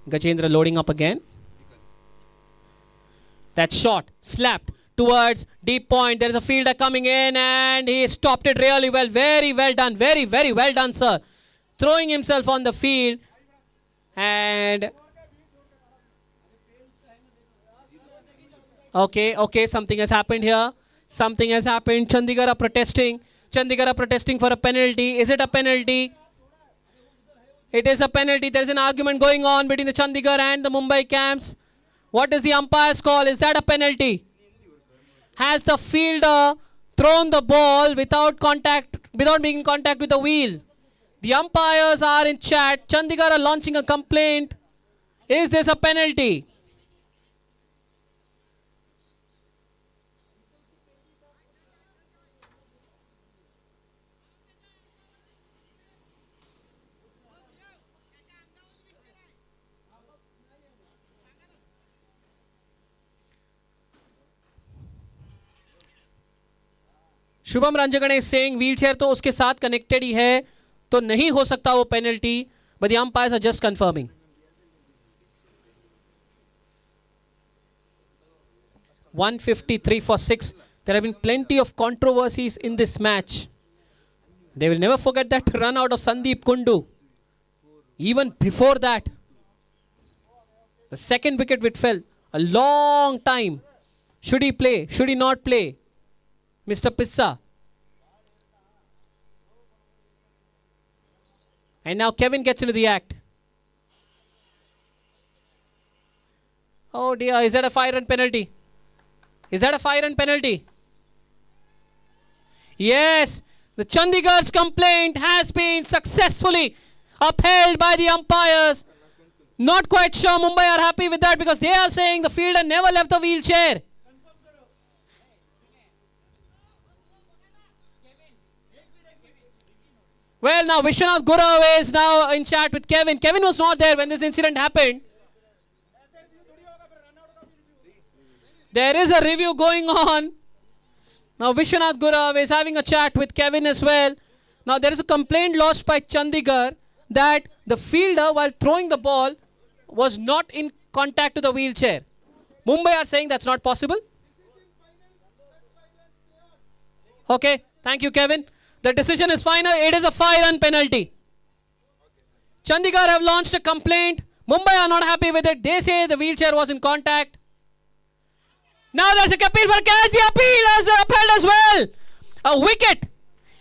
Speaker 3: Gajendra loading up again. That shot slapped towards deep point. There is a fielder coming in, and he stopped it really well. Very well done. Very well done, sir. Throwing himself on the field. And okay, something has happened here. Something has happened. Chandigarh are protesting. For a penalty. Is it a penalty? It is a penalty. There is an argument going on between the Chandigarh and the Mumbai camps. What is the umpire's call? Is that a penalty? Has the fielder thrown the ball without being in contact with the wheel? The umpires are in chat. Chandigarh are launching a complaint. Is this a penalty? Shubham रंजगणे is saying wheelchair तो उसके साथ connected ही है, तो नहीं हो सकता वो penalty, but the umpires are just confirming. $153 for 6. There have been plenty of controversies in this match. They will never forget that run out of Sandeep Kundu. Even before that, the second wicket which fell, a long time. Should he play? Should he not play? Mr. Pissa. And now Kevin gets into the act. Oh dear, is that a 5-run penalty? Is that a 5-run penalty? Yes, the Chandigarh's complaint has been successfully upheld by the umpires. Not quite sure Mumbai are happy with that because they are saying the fielder never left the wheelchair. Well, now Vishwanath Gurave is now in chat with Kevin. Kevin was not there when this incident happened. There is a review going on. Now Vishwanath Gurave is having a chat with Kevin as well. Now there is a complaint lodged by Chandigarh that the fielder while throwing the ball was not in contact with the wheelchair. Mumbai are saying that's not possible. Okay, thank you Kevin. The decision is final. It is a 5-run penalty. Chandigarh have launched a complaint. Mumbai are not happy with it. They say the wheelchair was in contact. Now there's a appeal for catch. The appeal has upheld as well. A wicket.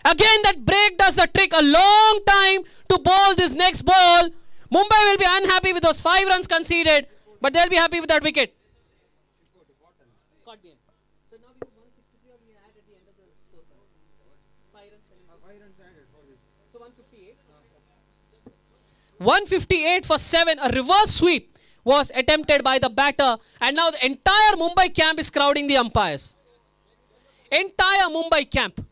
Speaker 3: Again that break does the trick. A long time to bowl this next ball. Mumbai will be unhappy with those 5 runs conceded. But they'll be happy with that wicket. 158 for 7. A reverse sweep was attempted by the batter, and now the entire Mumbai camp is crowding the umpires. Entire Mumbai camp.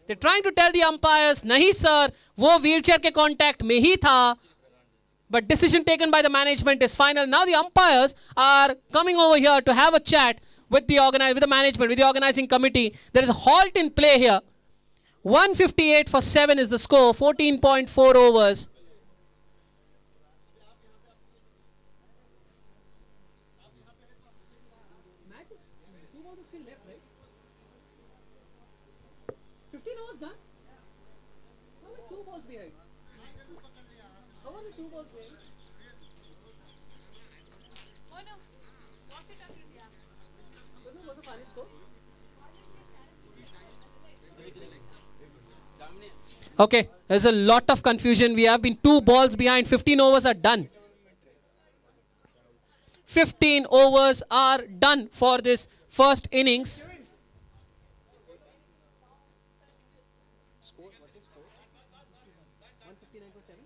Speaker 3: They're trying to tell the umpires, nahi sir, wo wheelchair ke contact mein hi tha. But decision taken by the management is final. Now the umpires are coming over here to have a chat with the management, with the organizing committee. There is a halt in play here. 158 for 7 is the score. 14.4 overs. Matches, 2 balls are still left, right? 15 overs done? How are 2 balls behind? How are we 2 balls behind? Oh no. What's the final score? Okay, there's a lot of confusion. We have been 2 balls behind. 15 overs are done. 15 overs are done for this first innings. Score, what's the score? 159 for 7.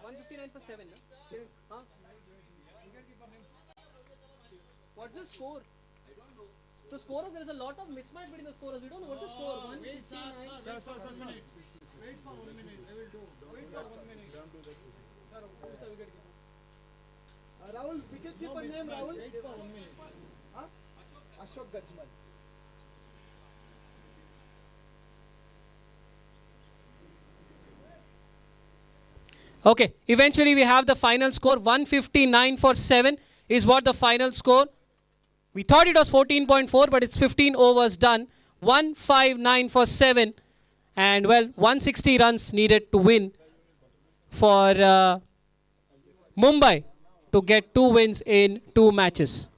Speaker 3: 159 for 7. Huh? What's the score? The scorers, there is a lot of mismatch between the scorers. We don't know what's the score. 159.
Speaker 1: Wait for 1 minute. I will do. Wait for 1 minute. Rahul, wicket keeper name Rahul. Wait for 1 minute. Huh? Ashok Gajmal.
Speaker 3: Okay, eventually we have the final score. 159 for 7 is what the final score. We thought it was 14.4, but it's 15 overs done. 159 for 7. And well, 160 runs needed to win for Mumbai to get 2 wins in 2 matches.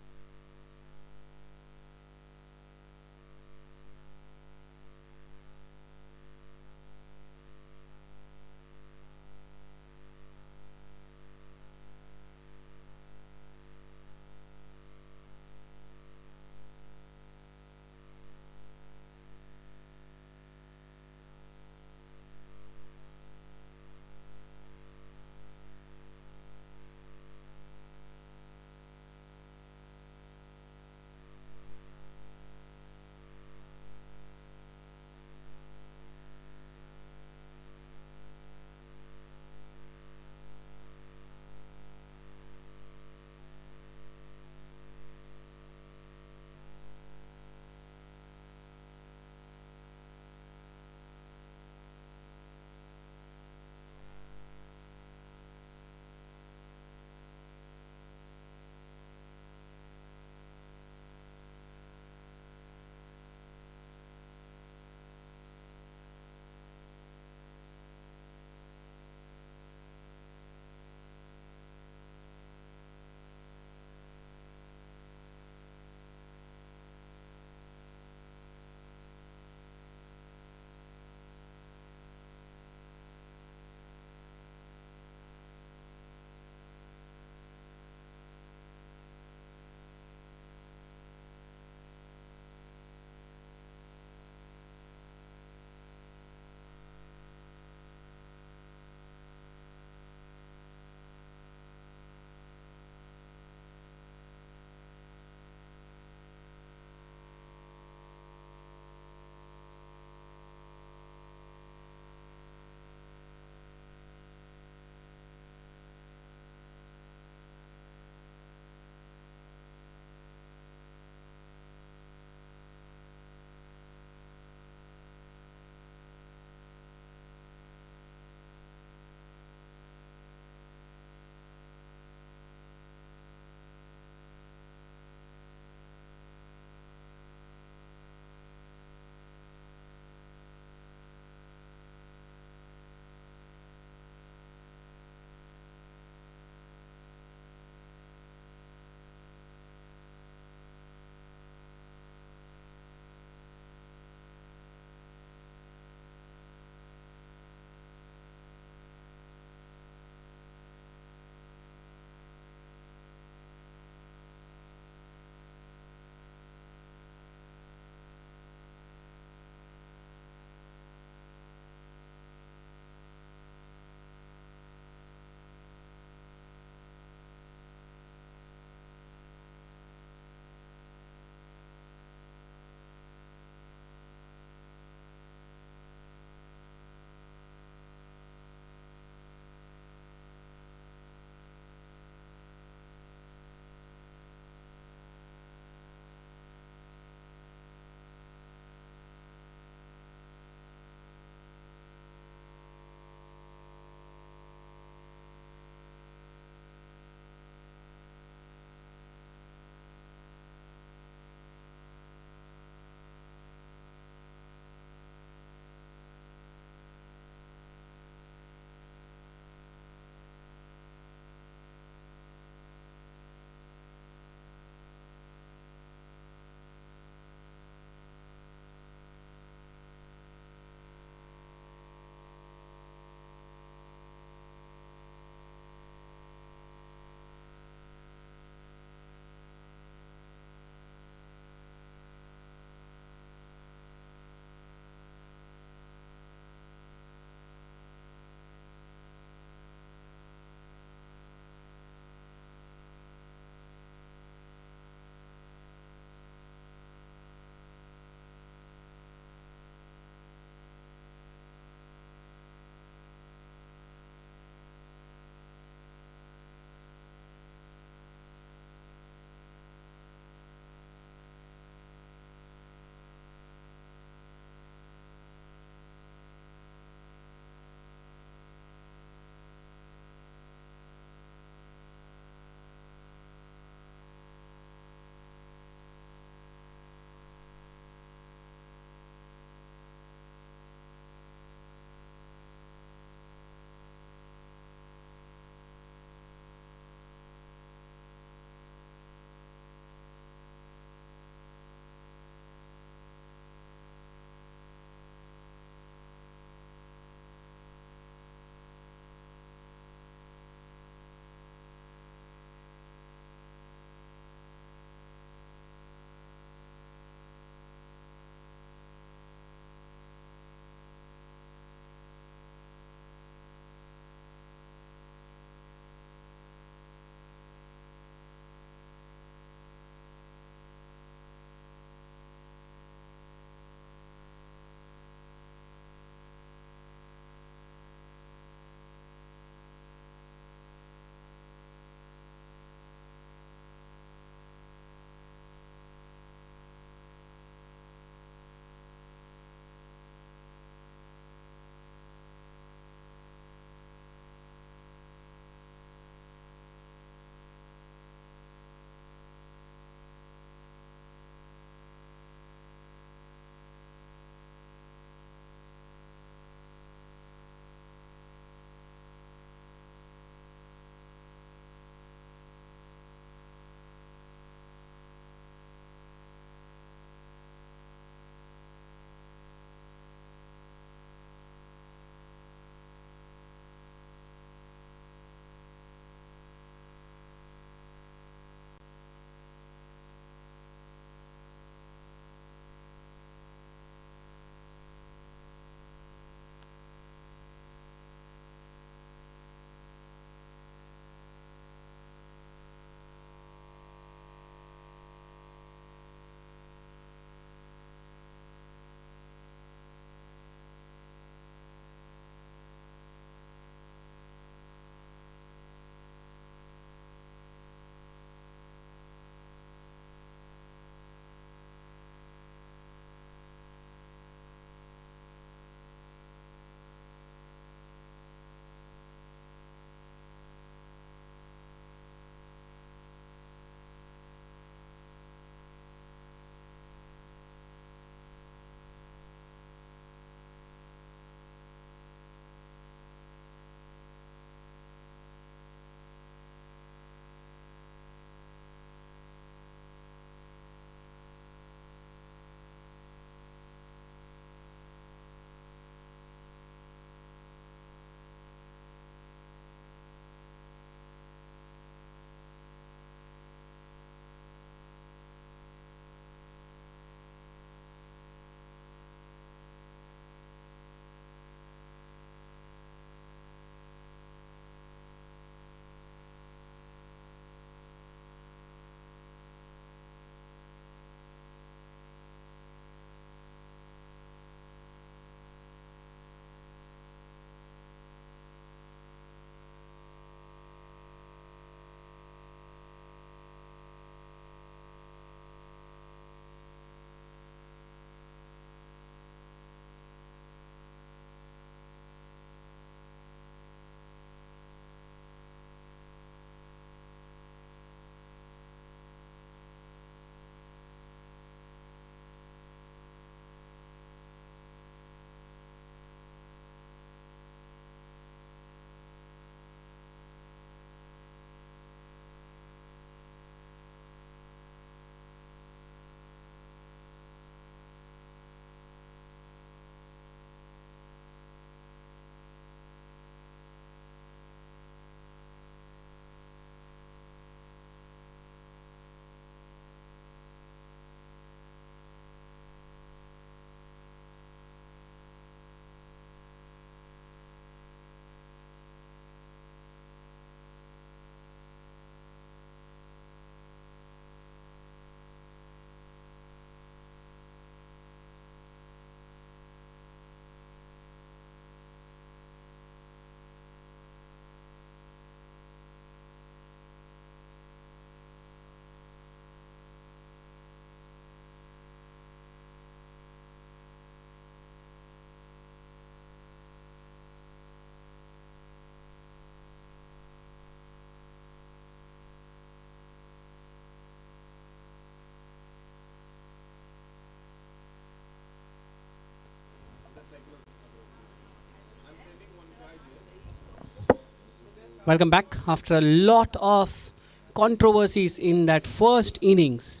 Speaker 3: Welcome back after a lot of controversies in that first innings.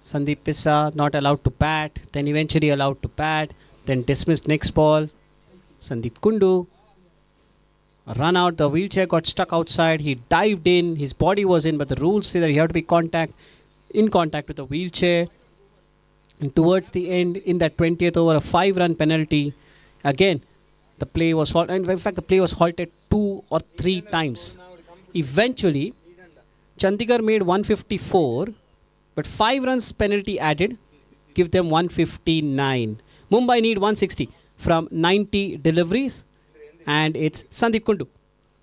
Speaker 3: Sandeep Pissa not allowed to bat, then eventually allowed to bat, then dismissed next ball. Sandeep Kundu run out, the wheelchair got stuck outside, he dived in, his body was in, but the rules say that you have to be in contact with the wheelchair. And towards the end, in that 20th over, a 5-run penalty, again, the play was halted, and in fact the play was halted 2 or 3 times. Eventually, Chandigarh made 154, but 5 runs penalty added, give them 159. Mumbai need 160 from 90 deliveries, and it's Sandeep Kundu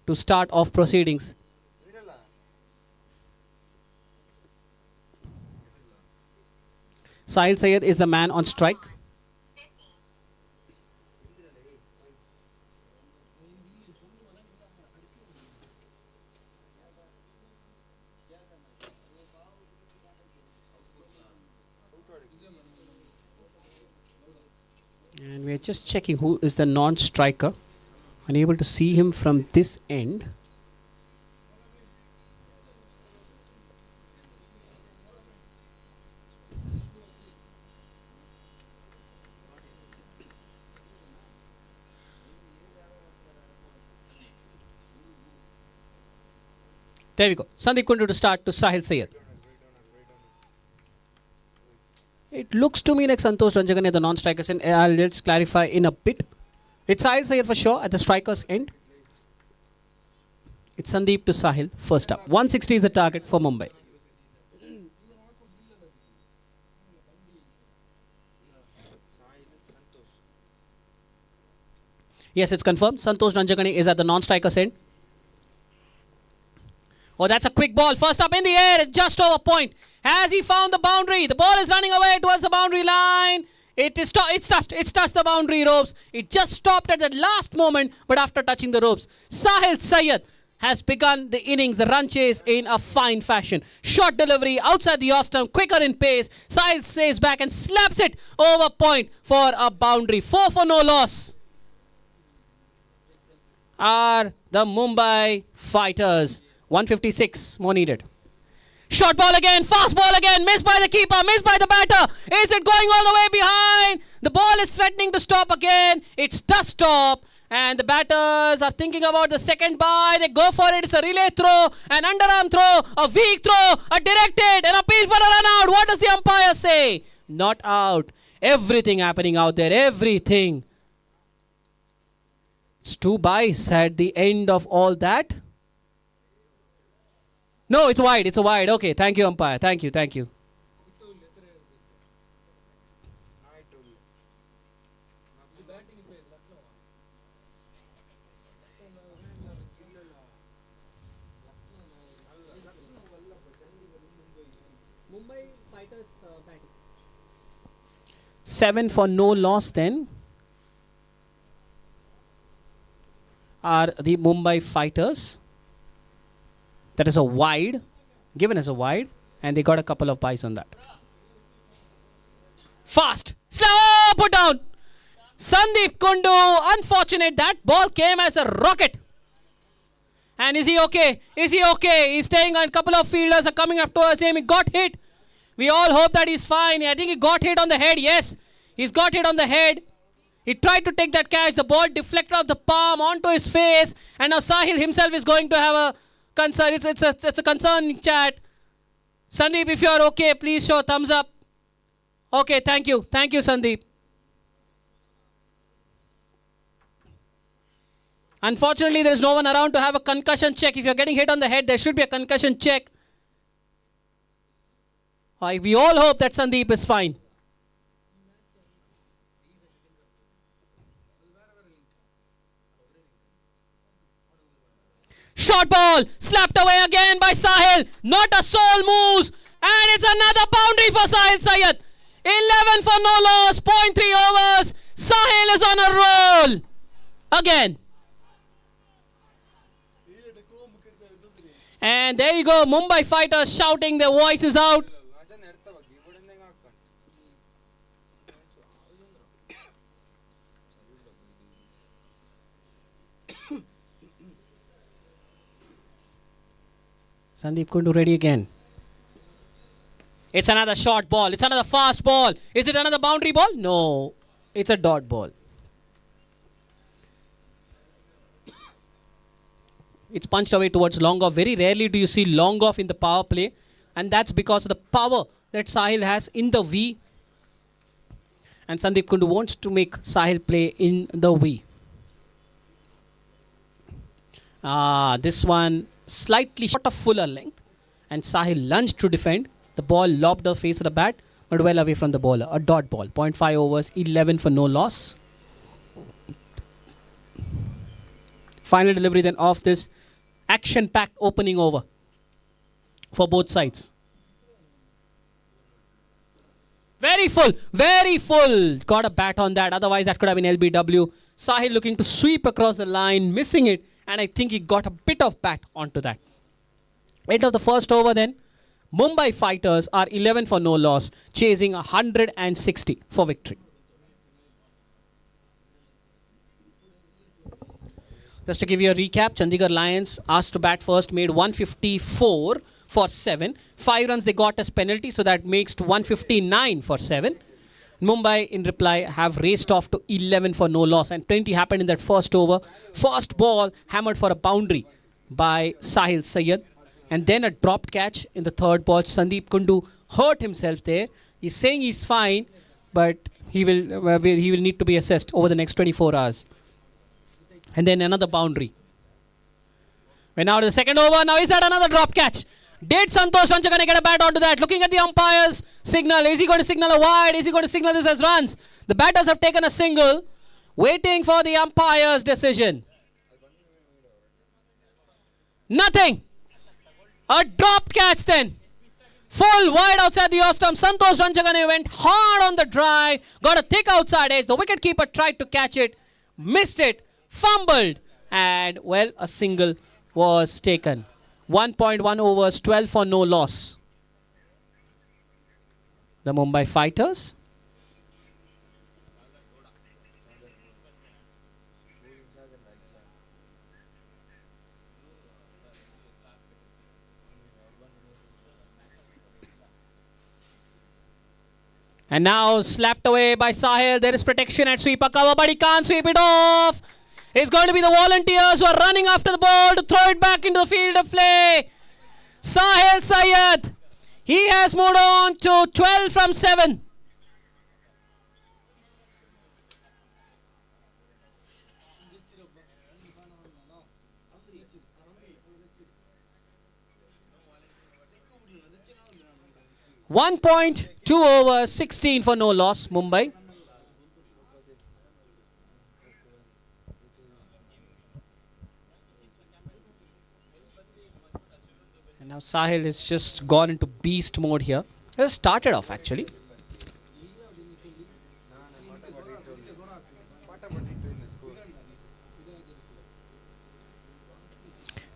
Speaker 3: to start off proceedings. Sahil Sayed is the man on strike. And we're just checking who is the non-striker. Unable to see him from this end. There we go. Sandeep Kundu to start to Sahil Sayed. It looks to me like Santosh Ranjagane, the non-strikers, and I'll just clarify in a bit. It's Sahil Sayed for sure at the striker's end. It's Sandeep to Sahil first up. 160 is the target for Mumbai. Yes, it's confirmed. Santosh Ranjagane is at the non-striker's end. Oh, that's a quick ball. First up in the air, just over point. Has he found the boundary? The ball is running away towards the boundary line. It's touched the boundary ropes. It just stopped at the last moment, but after touching the ropes, Sahil Sayed has begun the innings, the run chase in a fine fashion. Short delivery outside the off stump, quicker in pace. Sahil saves back and slaps it over point for a boundary. 4 for no loss are the Mumbai Fighters. 156 more needed. Short ball again, fast ball again, missed by the keeper, missed by the batter. Is it going all the way behind? The ball is threatening to stop again. It does stop, and the batters are thinking about the second bye. They go for it. It's a relay throw, an underarm throw, a weak throw, a directed, an appeal for a run out. What does the umpire say? Not out. Everything happening out there, everything. It's 2 byes at the end of all that. No, it's wide. It's a wide. Okay, thank you, umpire. Thank you, thank you. Mumbai Fighters batting. 7 for no loss then are the Mumbai Fighters. That is a wide, given as a wide, and they got a couple of byes on that. Fast, slow, put down. Sandeep Kundu, unfortunate, that ball came as a rocket. And is he okay? Is he okay? He's staying on, a couple of fielders are coming up towards him. He got hit. We all hope that he's fine. I think he got hit on the head, yes. He's got hit on the head. He tried to take that catch. The ball deflected off the palm onto his face. And now Sahil himself is going to have a concern. It's a concern chat. Sandeep, if you are okay, please show thumbs up. Okay, thank you. Thank you, Sandeep. Unfortunately, there is no one around to have a concussion check. If you're getting hit on the head, there should be a concussion check. We all hope that Sandeep is fine. Short ball, slapped away again by Sahil. Not a soul moves. And it's another boundary for Sahil Sayed. 11 for no loss, 0.3 overs. Sahil is on a roll. Again. And there you go, Mumbai Fighters shouting their voices out. Sandeep Kundu ready again. It's another short ball. It's another fast ball. Is it another boundary ball? No. It's a dot ball. It's punched away towards long off. Very rarely do you see long off in the power play. And that's because of the power that Sahil has in the V. And Sandeep Kundu wants to make Sahil play in the V. This one slightly short of fuller length. And Sahil lunged to defend. The ball lobbed the face of the bat, but well away from the bowler. A dot ball. 0.5 overs, 11 for no loss. Final delivery then of this action-packed opening over for both sides. Very full, very full. Got a bat on that. Otherwise, that could have been LBW. Sahil looking to sweep across the line, missing it. And I think he got a bit of bat onto that. End of the first over then. Mumbai Fighters are 11 for no loss, chasing 160 for victory. Just to give you a recap, Chandigarh Lions asked to bat first, made 154 for 7. 5 runs they got as penalty, so that makes 159 for 7. Mumbai, in reply, have raced off to 11 for no loss, and plenty happened in that first over. First ball hammered for a boundary by Sahil Syed. And then a dropped catch in the third ball. Sandeep Kundu hurt himself there. He's saying he's fine, but he will need to be assessed over the next 24 hours. And then another boundary. We're now to the second over. Now is that another drop catch? Did Santosh Ranchakane get a bat onto that? Looking at the umpire's signal. Is he going to signal a wide? Is he going to signal this as runs? The batters have taken a single. Waiting for the umpire's decision. Nothing. A drop catch then. Full wide outside the off stump. Santosh Ranchakane went hard on the drive. Got a thick outside edge. The wicketkeeper tried to catch it. Missed it. Fumbled. And, well, a single was taken. 1.1 overs, 12 for no loss. The Mumbai Fighters. And now slapped away by Sahil. There is protection at sweeper cover, but he can't sweep it off. It's going to be the volunteers who are running after the ball to throw it back into the field of play. Sahil Syed. He has moved on to 12 from 7. .2 over 16 for no loss, Mumbai. And now Sahil has just gone into beast mode here. He has started off actually.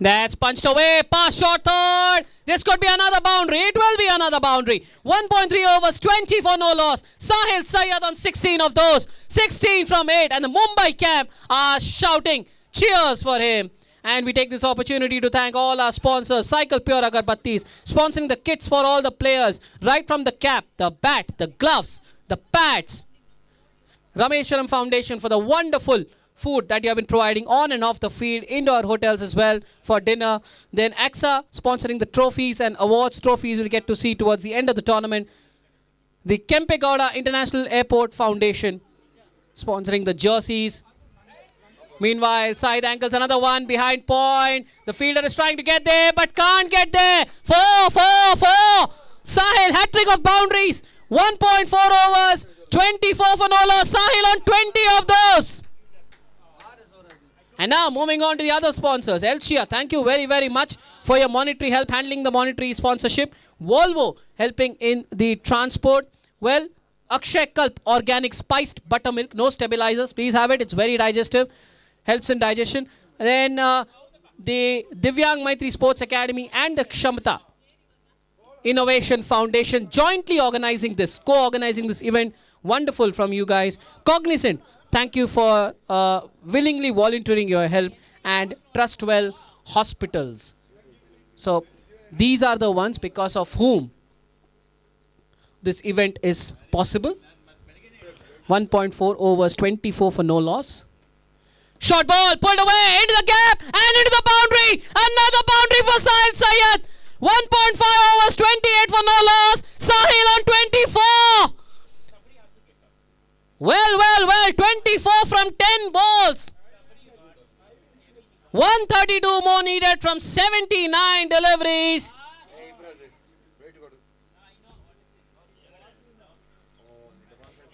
Speaker 3: That's punched away. Pass short third. This could be another boundary. It will be another boundary. 1.3 overs, 20 for no loss. Sahil Syed on 16 of those. 16 from 8. And the Mumbai camp are shouting cheers for him. And we take this opportunity to thank all our sponsors. Cycle Pure Agarbattis, sponsoring the kits for all the players. Right from the cap, the bat, the gloves, the pads. Rameshwaram Foundation for the wonderful food that you have been providing on and off the field, indoor hotels as well for dinner. Then Ksca sponsoring the trophies and awards. Trophies we'll get to see towards the end of the tournament. The Kempegowda International Airport Foundation sponsoring the jerseys. Meanwhile, side ankles, another one behind point. The fielder is trying to get there but can't get there. 4. Sahil, hat-trick of boundaries. 1.4 overs, 24 for no loss. Sahil on 20 of those. And now moving on to the other sponsors. Ksca, thank you very, very much for your monetary help, handling the monetary sponsorship. Volvo helping in the transport. Well, Akshay Kalp organic spiced buttermilk, no stabilizers. Please have it. It's very digestive. Helps in digestion. Then the Divyang Maitri Sports Academy and the Kshamata Innovation Foundation jointly organizing this, co-organizing this event. Wonderful from you guys. Cognizant, thank you for willingly volunteering your help. And Trustwell Hospitals. So These are the ones because of whom this event is possible. 1.4 overs, 24 for no loss. Short ball pulled away into the gap and into the boundary. Another boundary for Sahil Syed. 1.5 overs, 28 for no loss. Sahil on 24. Well, 24 from 10 balls. 132 more needed from 79 deliveries.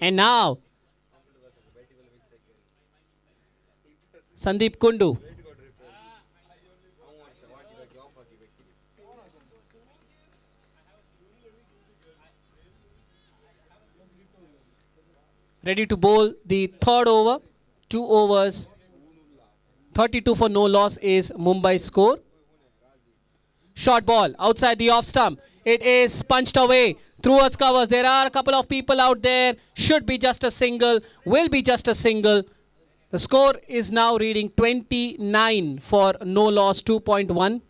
Speaker 3: And now, Sandeep Kundu. Ready to bowl the third over. 2 overs. 32 for no loss is Mumbai's score. Short ball outside the off stump. It is punched away towards covers. There are a couple of people out there. Should be just a single. Will be just a single. The score is now reading 29 for no loss, 2.1.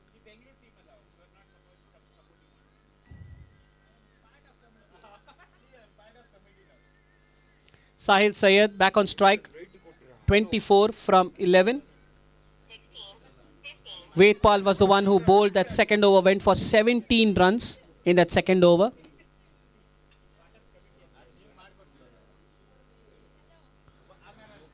Speaker 3: Sahil Syed back on strike. 24 from 11. Vedpal was the one who bowled that second over, went for 17 runs in that second over.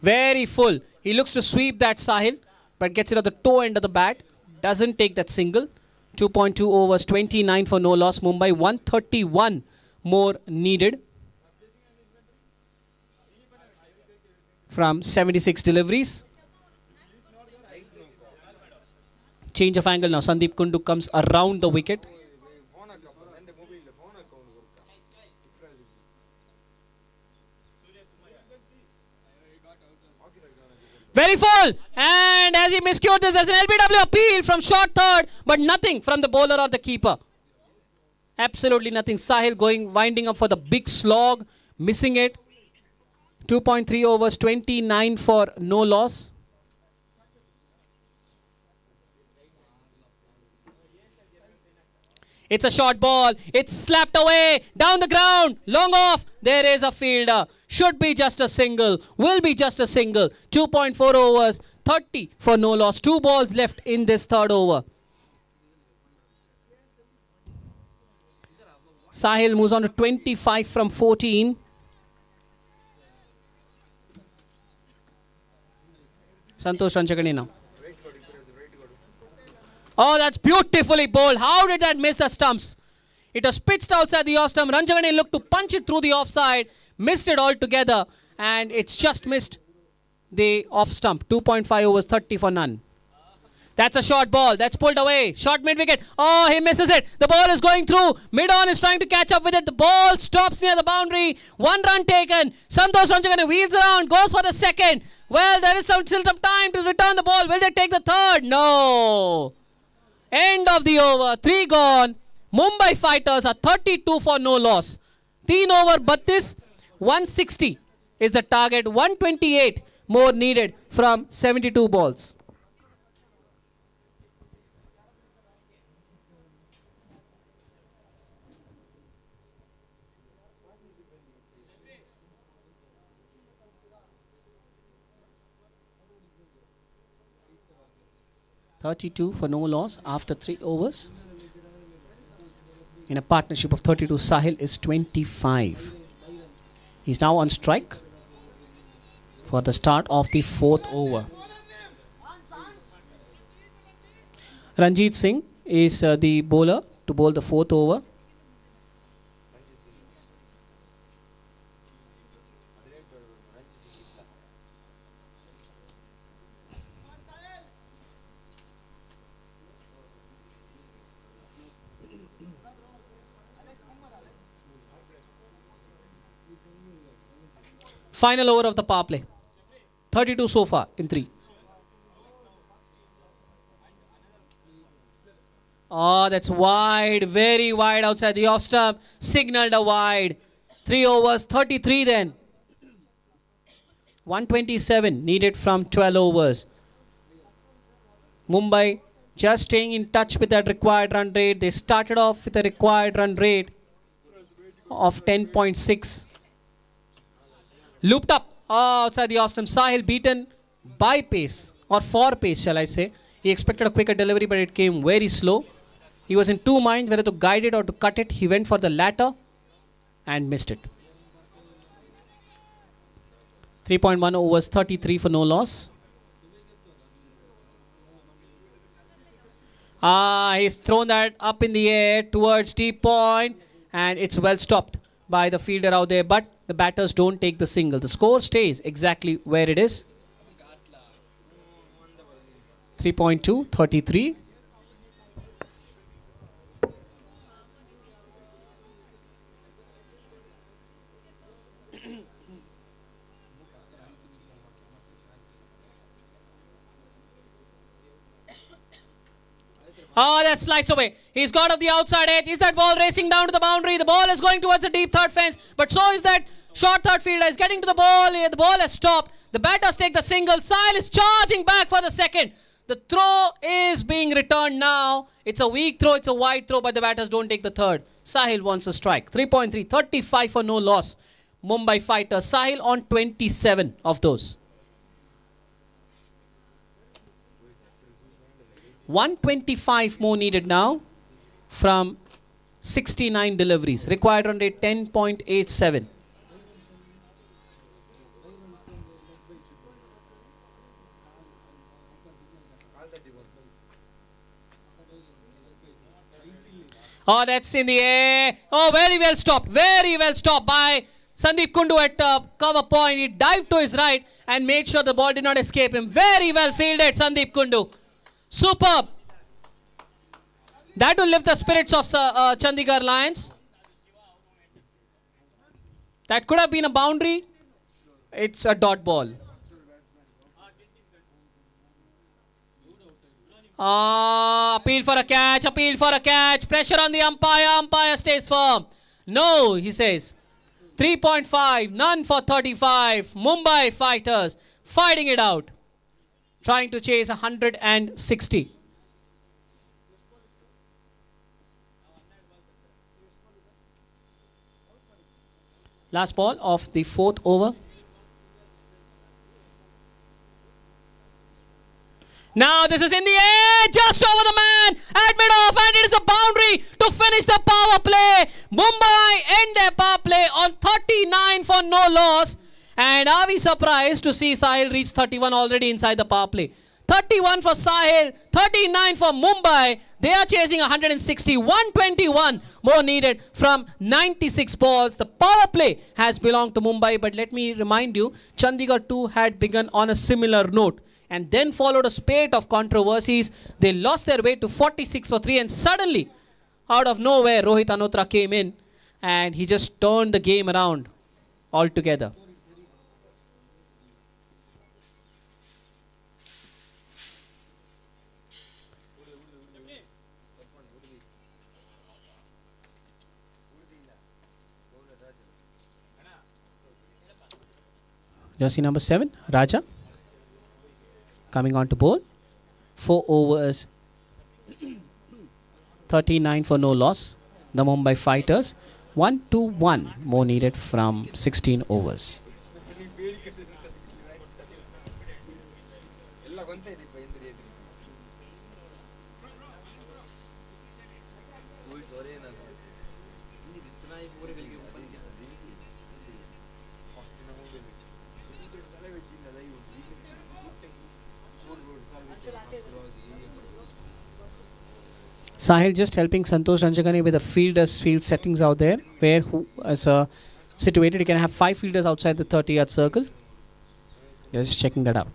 Speaker 3: Very full. He looks to sweep that Sahil, but gets it at the toe end of the bat. Doesn't take that single. 2.2 overs, 29 for no loss. Mumbai 131 more needed from 76 deliveries. Change of angle now. Sandeep Kundu comes around the wicket. Very full. And as he miscued this as an LBW appeal from short third, but nothing from the bowler or the keeper. Absolutely nothing. Sahil winding up for the big slog, missing it. 2.3 overs, 29 for no loss. It's a short ball. It's slapped away. Down the ground. Long off. There is a fielder. Should be just a single. Will be just a single. 2.4 overs. 30 for no loss. 2 balls left in this third over. Sahil moves on to 25 from 14. Santosh Ranchakani now. Oh, that's beautifully bowled. How did that miss the stumps? It was pitched outside the off stump. Ranchakani looked to punch it through the offside. Missed it altogether. And it's just missed the off stump. 2.5 overs, 30 for none. That's a short ball. That's pulled away. Short mid-wicket. Oh, he misses it. The ball is going through. Mid-on is trying to catch up with it. The ball stops near the boundary. 1 run taken. Santosh Ranchakani wheels around. Goes for the second. Well, there is still some time to return the ball. Will they take the third? No. End of the over. 3 gone. Mumbai Fighters are 32 for no loss. 3 over 32. 160 is the target. 128 more needed from 72 balls. .32 for no loss after 3 overs. In a partnership of 32, Sahil is 25. He's now on strike for the start of the 4th over. Ranjit Singh is the bowler to bowl the 4th over. Final over of the power play. 32 so far in 3. Oh, that's wide. Very wide outside the off stump. Signaled a wide. 3 overs, 33 then. 127 needed from 12 overs. Mumbai just staying in touch with that required run rate. They started off with a required run rate of 10.6. Looped up outside the off stump. Sahil beaten by pace, or for pace, shall I say. He expected a quicker delivery, but it came very slow. He was in two minds whether to guide it or to cut it. He went for the latter and missed it. 3.1 overs, 33 for no loss. He's thrown that up in the air towards deep point, and it's well stopped by the fielder out there, but the batters don't take the single. The score stays exactly where it is. 3.2, 33. That's sliced away. He's got off the outside edge. Is that ball racing down to the boundary? The ball is going towards the deep third fence, but so is that short third fielder. Is getting to the ball. The ball has stopped. The batters take the single. Sahil is charging back for the second. The throw is being returned now. It's a weak throw. It's a wide throw, but the batters don't take the third. Sahil wants a strike. 3.3, 35 for no loss. Mumbai Fighters. Sahil on 27 of those. 125 more needed now from 69 deliveries. Required run rate 10.87. That's in the air. Very well stopped. Very well stopped by Sandeep Kundu at cover point. He dived to his right and made sure the ball did not escape him. Very well fielded, Sandeep Kundu. Superb. That will lift the spirits of Chandigarh Lions. That could have been a boundary. It's a dot ball. Appeal for a catch. Appeal for a catch. Pressure on the umpire. Umpire stays firm. No, he says. 3.5. None for 35. Mumbai Fighters fighting it out. Trying to chase 160. Last ball of the fourth over. Now this is in the air, just over the man, at mid-off, and it is a boundary to finish the power play. Mumbai end their power play on 39 for no loss. And are we surprised to see Sahil reach 31 already inside the power play? 31 for Sahil, 39 for Mumbai. They are chasing 160, 121 more needed from 96 balls. The power play has belonged to Mumbai, but let me remind you, Chandigarh too had begun on a similar note. And then followed a spate of controversies. They lost their way to 46 for 3, and suddenly, out of nowhere, Rohit Anotra came in and he just turned the game around altogether. Jersey number 7, Raja, coming on to bowl. 4 overs, 39 for no loss. The Mumbai Fighters, 121 more needed from 16 overs. Sahil just helping Santosh Ranjagani with the fielders field settings out there, where who is situated. You can have 5 fielders outside the 30-yard circle. Just checking that out.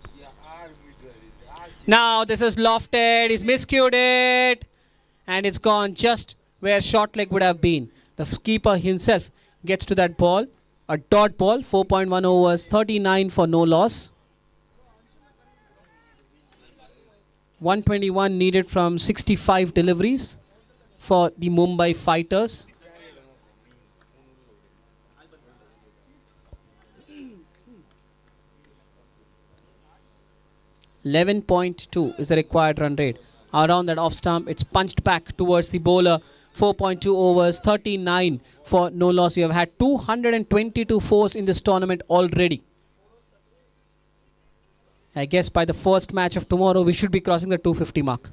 Speaker 3: Now this is lofted. He's miscued it, and it's gone just where short leg would have been. The keeper himself gets to that ball. A dot ball. 4.1 overs, 39 for no loss. 121 needed from 65 deliveries for the Mumbai Fighters. .2 is the required run rate. Around that off stump, it's punched back towards the bowler. 4.2 overs, 39 for no loss. We have had 222 fours in this tournament already. I guess by the first match of tomorrow, we should be crossing the 250 mark.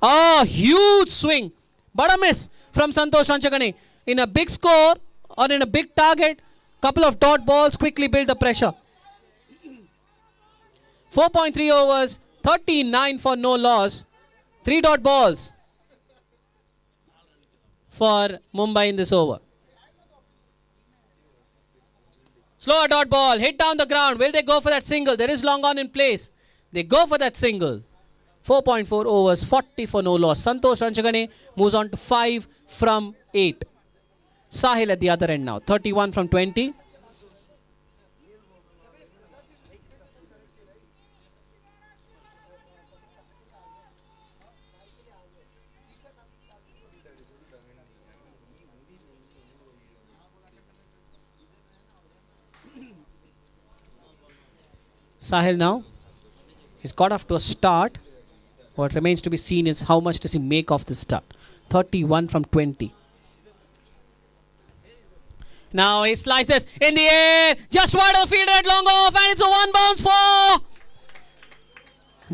Speaker 3: Oh, huge swing. But a miss from Santosh Ranchakane. In a big score or in a big target, couple of dot balls quickly build the pressure. 4.3 overs, 39 for no loss. 3 dot balls for Mumbai in this over. Slower dot ball, hit down the ground. Will they go for that single? There is long on in place. They go for that single. 4.4 overs, 40 for no loss. Santosh Ranchakane moves on to 5 from 8. Sahil at the other end now, 31 from 20. Sahil now, he's got off to a start. What remains to be seen is how much does he make of this start. 31 from 20. Now he slices in the air, just wide of the fielder at long off, and it's a one bounce four.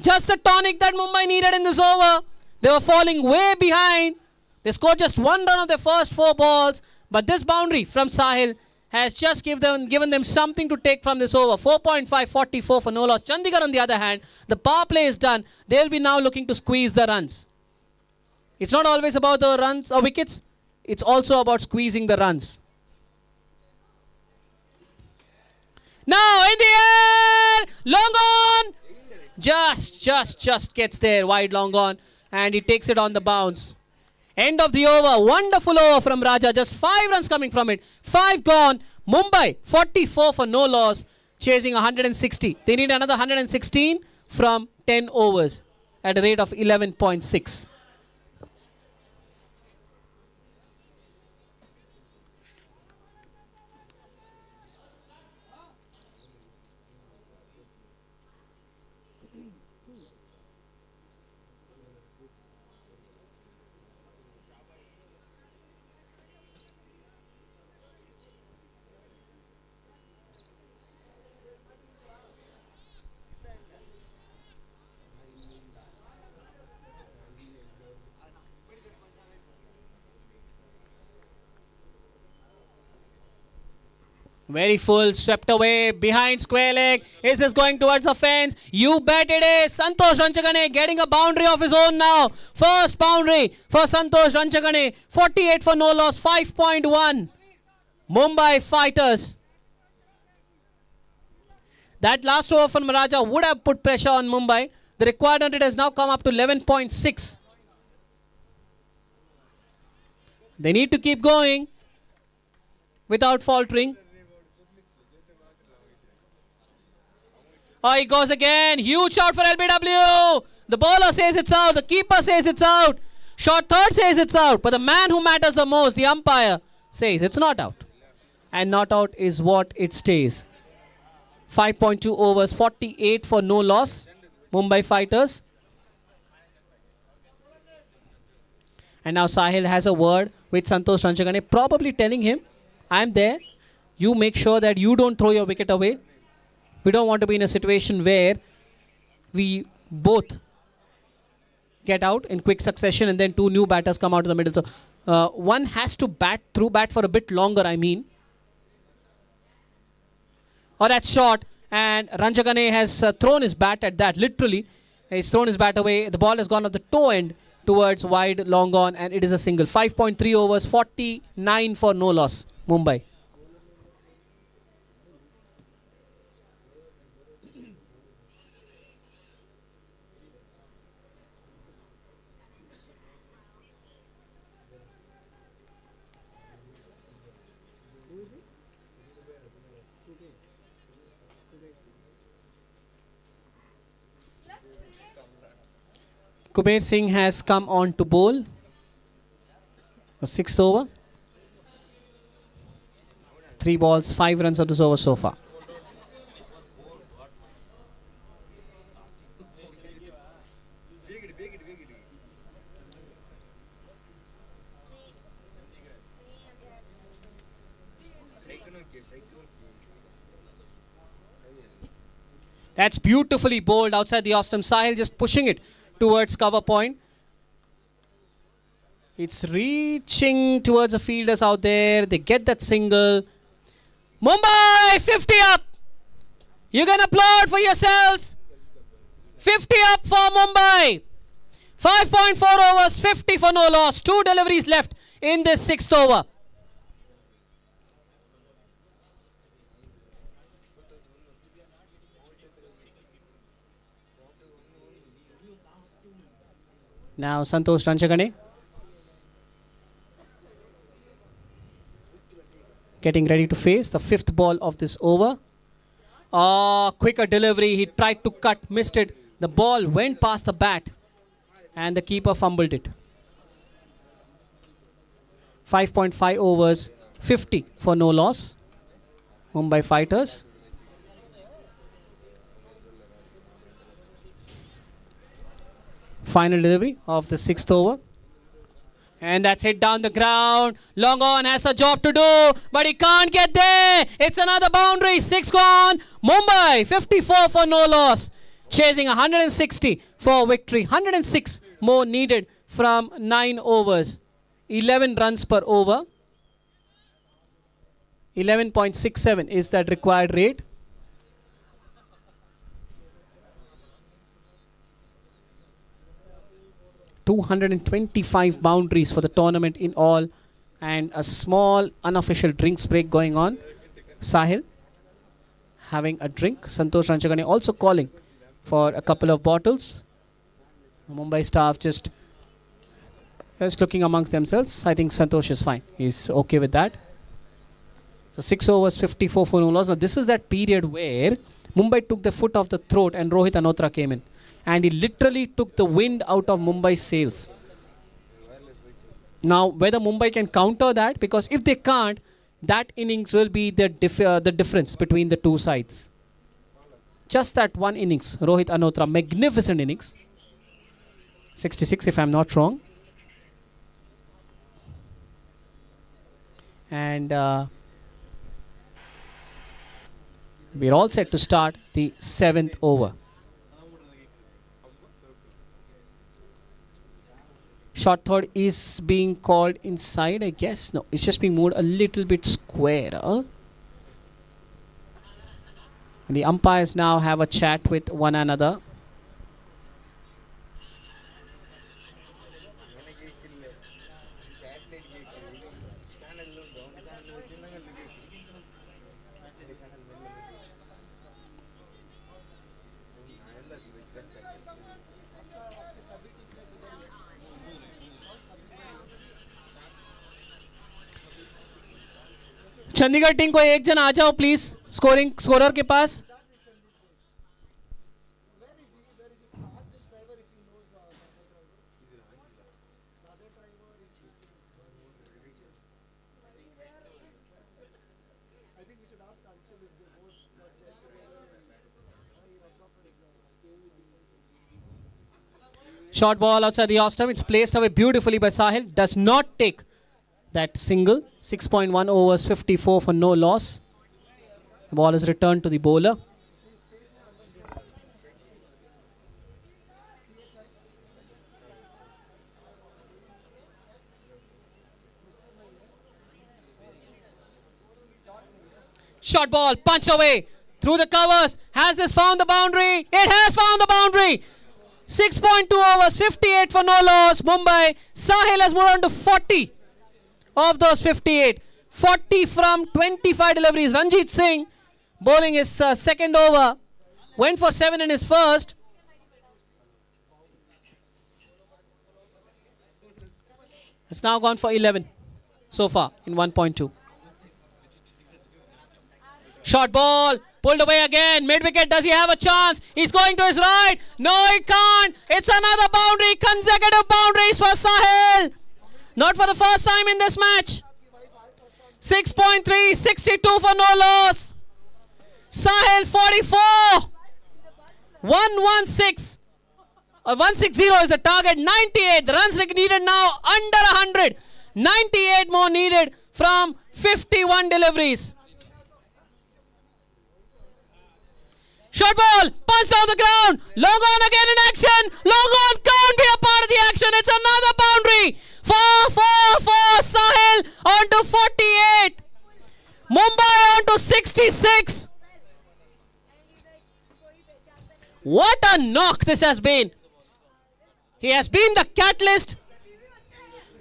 Speaker 3: Just the tonic that Mumbai needed in this over. They were falling way behind. They scored just 1 run on their first 4 balls, but this boundary from Sahil has just given them something to take from this over. 4.5, 44 for no loss. Chandigarh on the other hand, the power play is done. They'll be now looking to squeeze the runs. It's not always about the runs or wickets. It's also about squeezing the runs. Now in the air, long on. Just gets there, wide long on, and he takes it on the bounce. End of the over. Wonderful over from Raja. Just 5 runs coming from it. 5 gone. Mumbai 44 for no loss. Chasing 160. They need another 116 from 10 overs at a rate of 11.6. Very full, swept away, behind square leg. Is this going towards the fence? You bet it is. Santosh Ranchakane getting a boundary of his own now. First boundary for Santosh Ranchakane. 48 for no loss, 5.1. Mumbai Fighters. That last over from Raja would have put pressure on Mumbai. The required 100 has now come up to 11.6. They need to keep going without faltering. Oh, he goes again. Huge shot for LBW. The bowler says it's out. The keeper says it's out. Short third says it's out. But the man who matters the most, the umpire, says it's not out. And not out is what it stays. 5.2 overs, 48 for no loss. Mumbai Fighters. And now Sahil has a word with Santosh Ranchakane, probably telling him, I'm there. You make sure that you don't throw your wicket away. We don't want to be in a situation where we both get out in quick succession and then 2 new batters come out of the middle. So one has to bat for a bit longer, I mean. Oh, that's short. And Ranchakane has thrown his bat at that, literally. He's thrown his bat away. The ball has gone off the toe end towards wide, long on, and it is a single. 5.3 overs, 49 for no loss, Mumbai. Kuber Singh has come on to bowl. The 6th over. 3 balls, 5 runs on this over so far. That's beautifully bowled outside the off stump. Sahil just pushing it towards cover point. It's reaching towards the fielders out there. They get that single. Mumbai 50 up. You can applaud for yourselves. 50 up for Mumbai. 5.4 overs, 50 for no loss. 2 deliveries left in this 6th over. Now Santosh Ranchagane getting ready to face the 5th ball of this over. Quicker delivery. He tried to cut, missed it. The ball went past the bat and the keeper fumbled it. 5.5 overs, 50 for no loss. Mumbai Fighters. Final delivery of the 6th over. And that's hit down the ground. Long on has a job to do, but he can't get there. It's another boundary. 6 gone. Mumbai 54 for no loss. Chasing 160 for victory. 106 more needed from 9 overs. 11 runs per over. 11.67 is that required rate. $225 boundaries for the tournament in all, and a small unofficial drinks break going on. Sahil having a drink. Santosh Ranchagane also calling for a couple of bottles. The Mumbai staff just looking amongst themselves. I think Santosh is fine. He's okay with that. So 6 overs, 54 for no loss. Now this is that period where Mumbai took the foot off the throat and Rohit Anotra came in. And he literally took the wind out of Mumbai's sails. Now, whether Mumbai can counter that, because if they can't, that innings will be the difference between the two sides. Just that one innings, Rohit Anotra, magnificent innings. 66 if I'm not wrong. And we're all set to start the 7th over. Short third is being called inside, I guess. No, it's just being moved a little bit squarer. And the umpires now have a chat with one another. Chandigarh team को एक जन आ जाओ please scorer के पास. Short ball outside the off stump. It's placed away beautifully by Sahil. Does not take that single. 6.1 overs, 54 for no loss. The ball is returned to the bowler. Short ball punched away through the covers. Has this found the boundary? It has found the boundary. 6.2 overs, 58 for no loss. Mumbai. Sahil has moved on to 40 of those 58. 40 from 25 deliveries. Ranjit Singh bowling his second over. Went for 7 in his first. It's now gone for 11 so far in 1.2. Short ball. Pulled away again. Mid-wicket. Does he have a chance? He's going to his right. No, he can't. It's another boundary. Consecutive boundaries for Sahil. Not for the first time in this match. 6.3. 62 for no loss. Sahil 44. 116. 160 is the target. 98. The runs needed now under 100. 98 more needed from 51 deliveries. Short ball, punch down the ground. Long on again in action. Long on can't be a part of the action. It's another boundary. 4 Sahil on to 48. Mumbai on to 66. What a knock this has been. He has been the catalyst,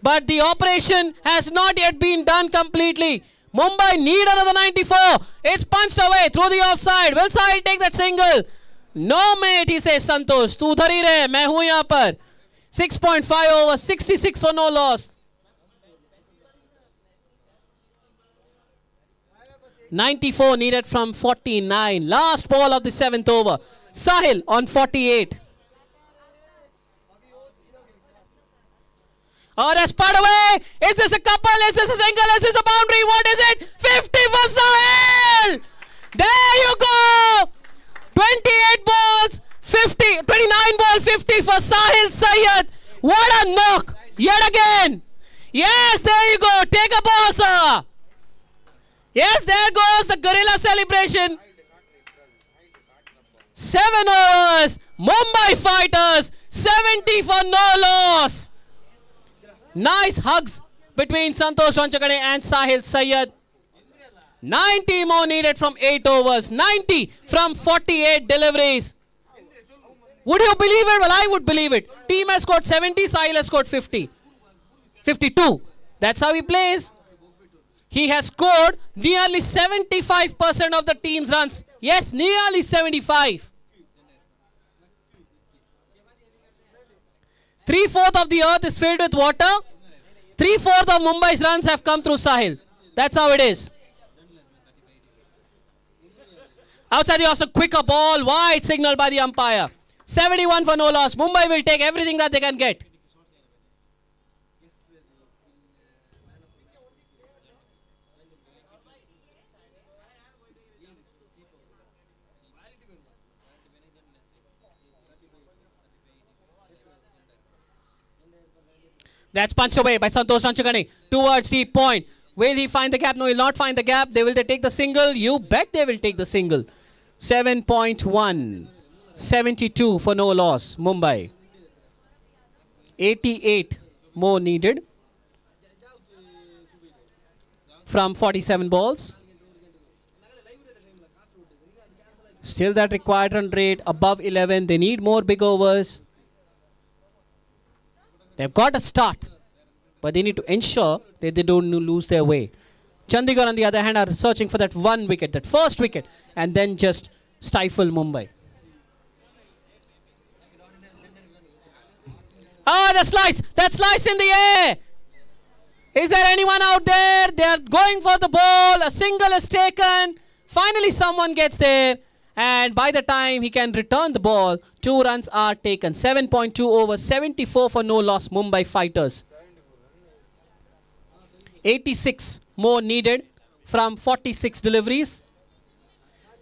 Speaker 3: but the operation has not yet been done completely. Mumbai need another 94. It's punched away through the offside. Will Sahil take that single? No mate, he says Santosh. Tu udhar hi rahe, main hu yahan par. 6.5 over, 66 for no loss. 94 needed from 49. Last ball of the 7th over. Sahil on 48. Oh, that's part away. Is this a couple? Is this a single? Is this a boundary? What is it? 50 for Sahil. There you go. 28 balls, 50, 29 ball, 50 for Sahil Sayyed. What a knock. Yet again. Yes, there you go. Take a ball, sir. Yes, there goes the gorilla celebration. 7 overs. Mumbai Fighters. 70 for no loss. Nice hugs between Santosh Ranchakade and Sahil Sayyed. 90 more needed from 8 overs. 90 from 48 deliveries. Would you believe it? Well, I would believe it. Team has scored 70, Sahil has scored 50. 52. That's how he plays. He has scored nearly 75% of the team's runs. Yes, nearly 75. 3/4 of the earth is filled with water. 3/4 of Mumbai's runs have come through Sahil. That's how it is. Outside the offside, quicker ball, wide signal by the umpire. 71 for no loss. Mumbai will take everything that they can get. That's punched away by Santosh Ranchakane towards the point. Will he find the gap? No, he will not find the gap. Will they take the single? You bet they will take the single. 7.1. 72 for no loss. Mumbai. 88 more needed from 47 balls. Still that required run rate above 11. They need more big overs. They've got a start, but they need to ensure that they don't lose their way. Chandigarh, on the other hand, are searching for that one wicket, that first wicket, and then just stifle Mumbai. Oh, the slice! That slice in the air! Is there anyone out there? They are going for the ball. A single is taken. Finally, someone gets there. And by the time he can return the ball, 2 runs are taken. 7.2 over, 74 for no loss, Mumbai Fighters. 86 more needed from 46 deliveries.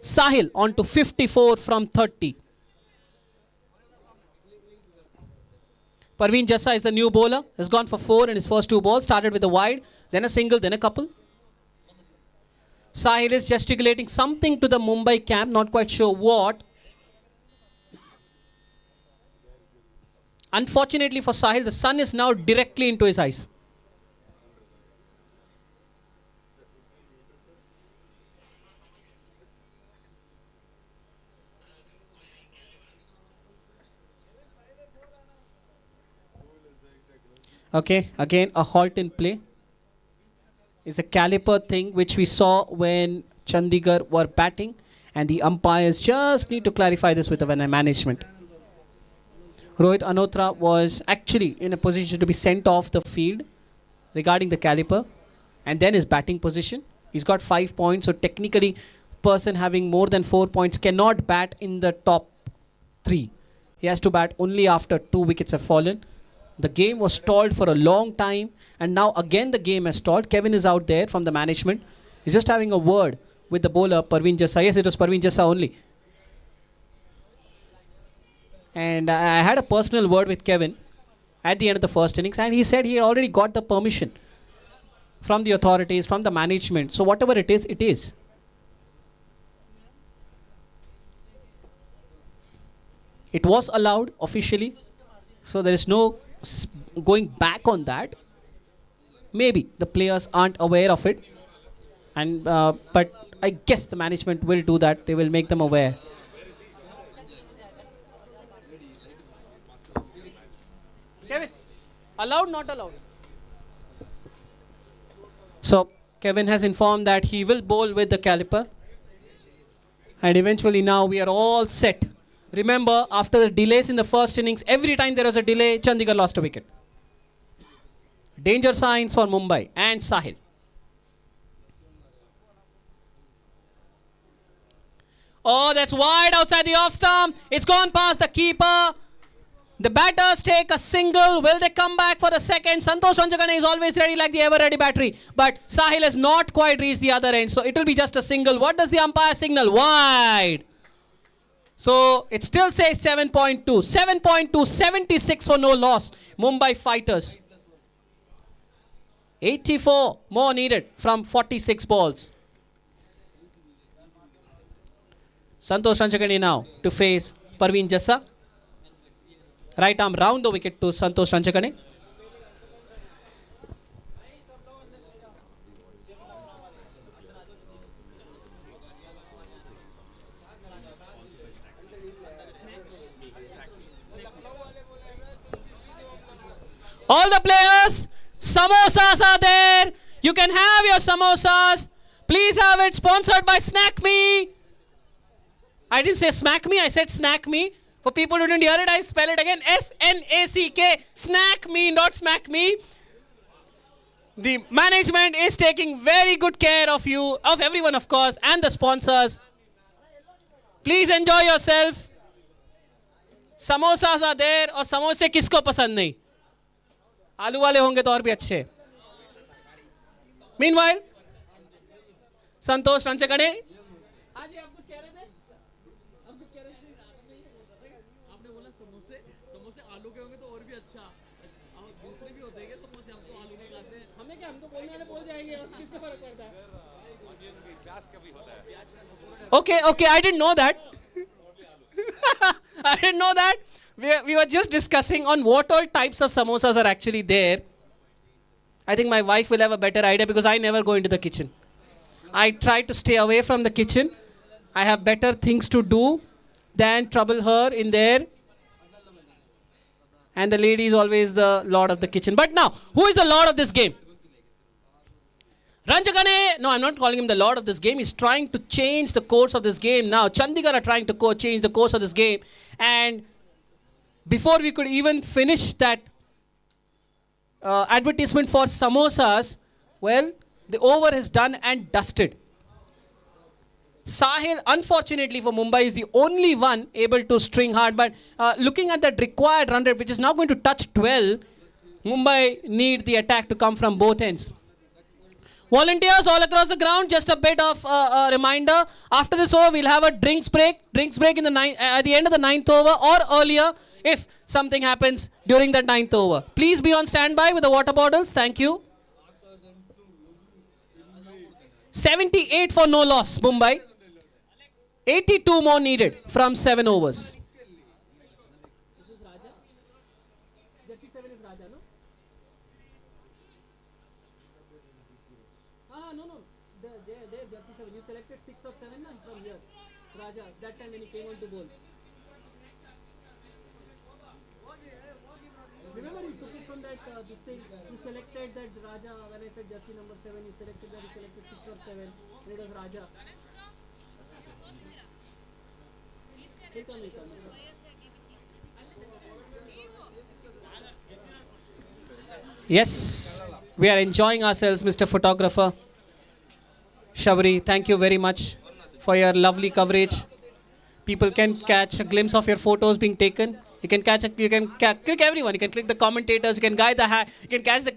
Speaker 3: Sahil on to 54 from 30. Parveen Jassa is the new bowler. Has gone for 4 in his first 2 balls. Started with a wide, then a single, then a couple. Sahil is gesticulating something to the Mumbai camp, not quite sure what. Unfortunately for Sahil, the sun is now directly into his eyes. Okay, again a halt in play. Is a caliper thing which we saw when Chandigarh were batting, and the umpires just need to clarify this with the management. Rohit Anotra was actually in a position to be sent off the field regarding the caliper, and then his batting position. He's got 5 points, so technically person having more than 4 points cannot bat in the top 3. He has to bat only after 2 wickets have fallen. The game was stalled for a long time, and now again the game has stalled. Kevin is out there from the management. He's just having a word with the bowler, Parveen Jassa. Yes, it was Parveen Jassa only. And I had a personal word with Kevin at the end of the first innings, and he said he had already got the permission from the authorities, from the management. So whatever it is, it is. It was allowed officially, so there is no going back on that. Maybe the players aren't aware of it, and but I guess the management will do that. They will make them aware. Kevin, allowed, not allowed? So Kevin has informed that he will bowl with the caliper. And eventually now we are all set. Remember, after the delays in the first innings, every time there was a delay, Chandigarh lost a wicket. Danger signs for Mumbai and Sahil. Oh, that's wide outside the off stump. It's gone past the keeper. The batters take a single. Will they come back for the second? Santosh Ranjagane is always ready like the ever-ready battery. But Sahil has not quite reached the other end. So it will be just a single. What does the umpire signal? Wide. So it still says 7.2. 7.2, 76 for no loss. Mumbai fighters. 84 more needed from 46 balls. Santosh Ranjagane now to face Parveen Jassa. Right arm round the wicket to Santosh Ranjagane. All the players, samosas are there. You can have your samosas. Please have it sponsored by Snack Me. I didn't say Smack Me, I said Snack Me. For people who didn't hear it, I spell it again. S-N-A-C-K. Snack Me, not Smack Me. The management is taking very good care of you, of everyone of course, and the sponsors. Please enjoy yourself. Samosas are there, और समोसे किसको पसंद नहीं? आलू वाले होंगे तो और भी अच्छे. Meanwhile, Santosh Ranchgane. Okay, I didn't know that. I didn't know that. We were just discussing on what all types of samosas are actually there. I think my wife will have a better idea because I never go into the kitchen. I try to stay away from the kitchen. I have better things to do than trouble her in there. And the lady is always the lord of the kitchen. But now, who is the lord of this game? Ranjagane, no, I'm not calling him the lord of this game. He's trying to change the course of this game now. Chandigarh are trying to change the course of this game. And before we could even finish that advertisement for samosas, well, the over is done and dusted. Sahil, unfortunately for Mumbai, is the only one able to string hard. But looking at that required run rate, which is now going to touch 12, Mumbai need the attack to come from both ends. Volunteers all across the ground, just a bit of a reminder. After this over, we'll have a drinks break. Drinks break in the at the end of the 9th over or earlier if something happens during that 9th over. Please be on standby with the water bottles. Thank you. 78 for no loss, Mumbai. 82 more needed from 7 overs. This is Raja. Jersey 7 is Raja, no? No. The Jersey 7. You selected 6 or 7 from here. Raja, that time when he came on to bowl. Remember you took it from that, this thing. You selected that Raja, when I said Jersey number 7, you selected that, you selected 6 or 7. And it was Raja. Yes, we are enjoying ourselves, Mr. Photographer. Shabri, thank you very much for your lovely coverage. People can catch a glimpse of your photos being taken. You can click everyone. You can click the commentators. You can guide the you can catch the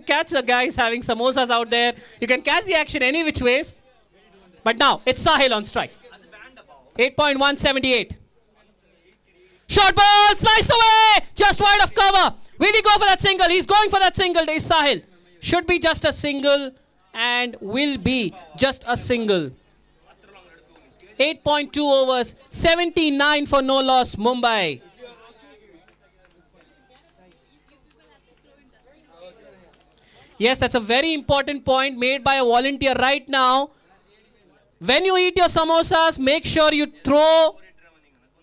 Speaker 3: catch the guys having samosas out there. You can catch the action any which ways. But now it's Sahil on strike. 8.178. Short ball sliced away, just wide of cover. Will he go for that single? He's going for that single. There is Sahil. Should be just a single and will be just a single. 8.2 overs, 79 for no loss, Mumbai. Yes, that's a very important point made by a volunteer right now. When you eat your samosas, make sure you throw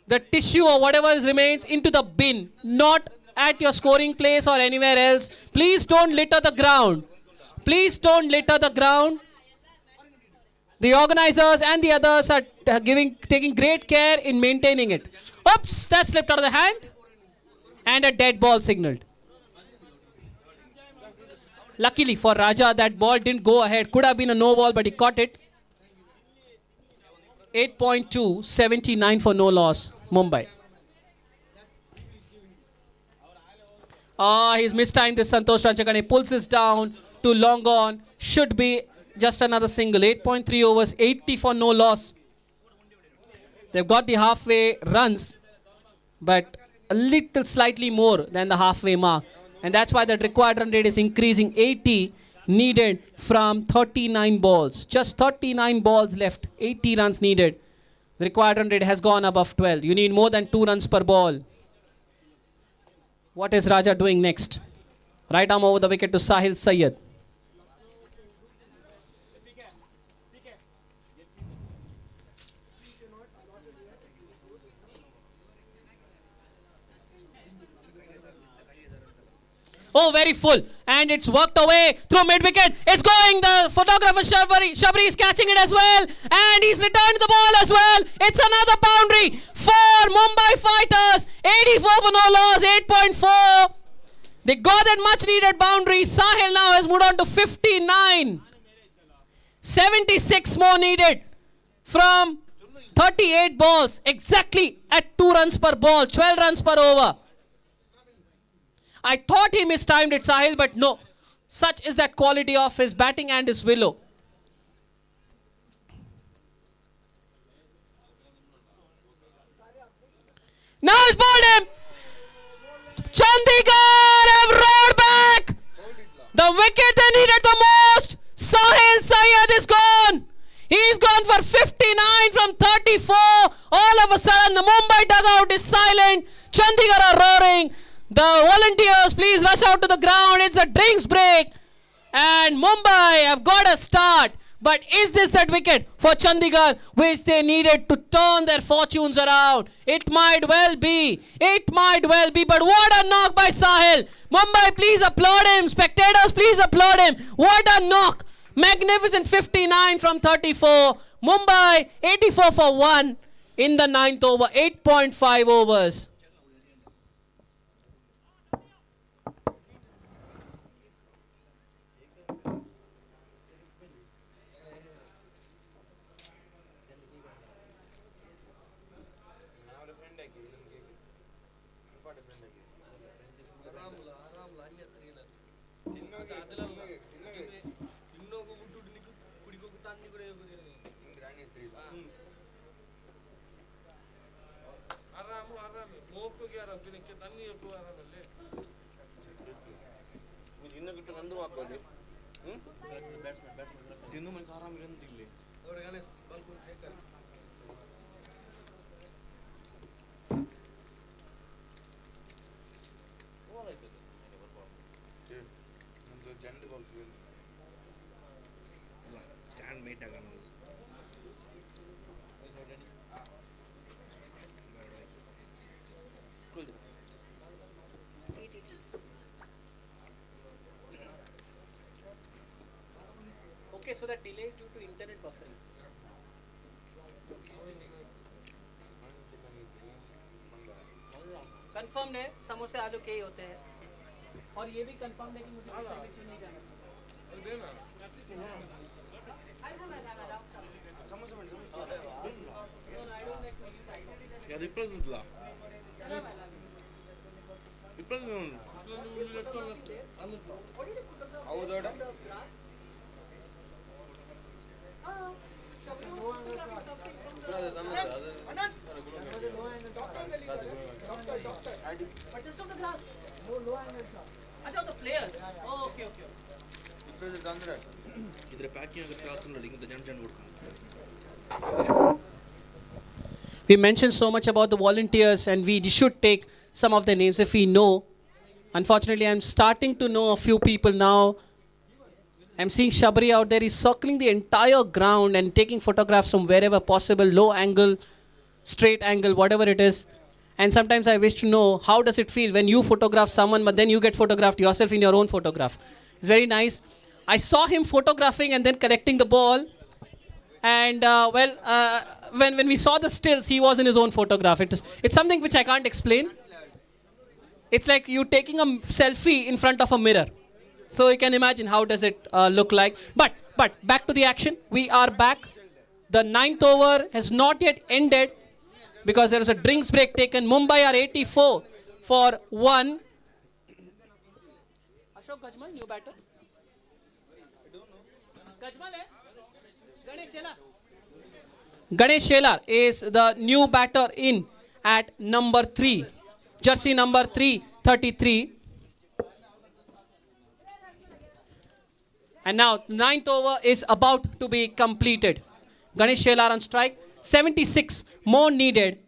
Speaker 3: the tissue or whatever remains into the bin, not at your scoring place or anywhere else. Please don't litter the ground. Please don't litter the ground. The organizers and the others are taking great care in maintaining it. Oops, that slipped out of the hand. And a dead ball signaled. Luckily for Raja, that ball didn't go ahead. Could have been a no ball, but he caught it. 8.2, 79 for no loss, Mumbai. He's mistimed this Santosh Ranchakane. Pulls this down to long on. Should be just another single. 8.3 overs, 80 for no loss. They've got the halfway runs, but a little slightly more than the halfway mark. And that's why the required run rate is increasing. 80 needed from 39 balls. Just 39 balls left. 80 runs needed. The required run rate has gone above 12. You need more than 2 runs per ball. What is Raja doing next? Right arm over the wicket to Sahil Sayyed. Oh, very full. And it's worked away through mid-wicket. It's going. The photographer Shabri is catching it as well. And he's returned the ball as well. It's another boundary for Mumbai Fighters. 84 for no loss. 8.4. They got that much needed boundary. Sahil now has moved on to 59. 76 more needed from 38 balls. Exactly at 2 runs per ball. 12 runs per over. I thought he mistimed it, Sahil, but no. Such is that quality of his batting and his willow. Now he's bowled him. Chandigarh have roared back. The wicket they needed the most. Sahil Sayyed is gone. He's gone for 59 from 34. All of a sudden, the Mumbai dugout is silent. Chandigarh are roaring. The volunteers, please rush out to the ground. It's a drinks break. And Mumbai have got a start. But is this that wicket for Chandigarh which they needed to turn their fortunes around? It might well be. It might well be. But what a knock by Sahil. Mumbai, please applaud him. Spectators, please applaud him. What a knock. Magnificent 59 from 34. Mumbai 84 for 1 in the 9th over. 8.5 overs. Okay, so that delay is due to internet buffering. Confirm है समोसे आलू के ही होते हैं और ये भी confirm है कि मुझे दूसरे में क्यों नहीं जाना But just on the glass. No low angle shot. अच्छा the players. Oh, okay.
Speaker 12: इधर पैकिंग अगर क्लास में लिंक तो जन जन vote
Speaker 3: We mentioned so much about the volunteers, and we should take some of their names if we know. Unfortunately, I'm starting to know a few people now. I'm seeing Shabri out there. He's circling the entire ground and taking photographs from wherever possible, low angle, straight angle, whatever it is. And sometimes I wish to know, how does it feel when you photograph someone, but then you get photographed yourself in your own photograph? It's very nice. I saw him photographing and then collecting the ball. And when we saw the stills, he was in his own photograph. It's something which I can't explain. It's like you taking a selfie in front of a mirror. So you can imagine how does it look like. But back to the action. We are back. The 9th over has not yet ended because there is a drinks break taken. Mumbai are 84 for 1. Ashok Gajmal, new batter. Gajmal hai? Ganesh Shelar. Ganesh Shelar is the new batter in at number 3. Jersey number 333. And now 9th over is about to be completed. Ganesh Shelar on strike. 76 more needed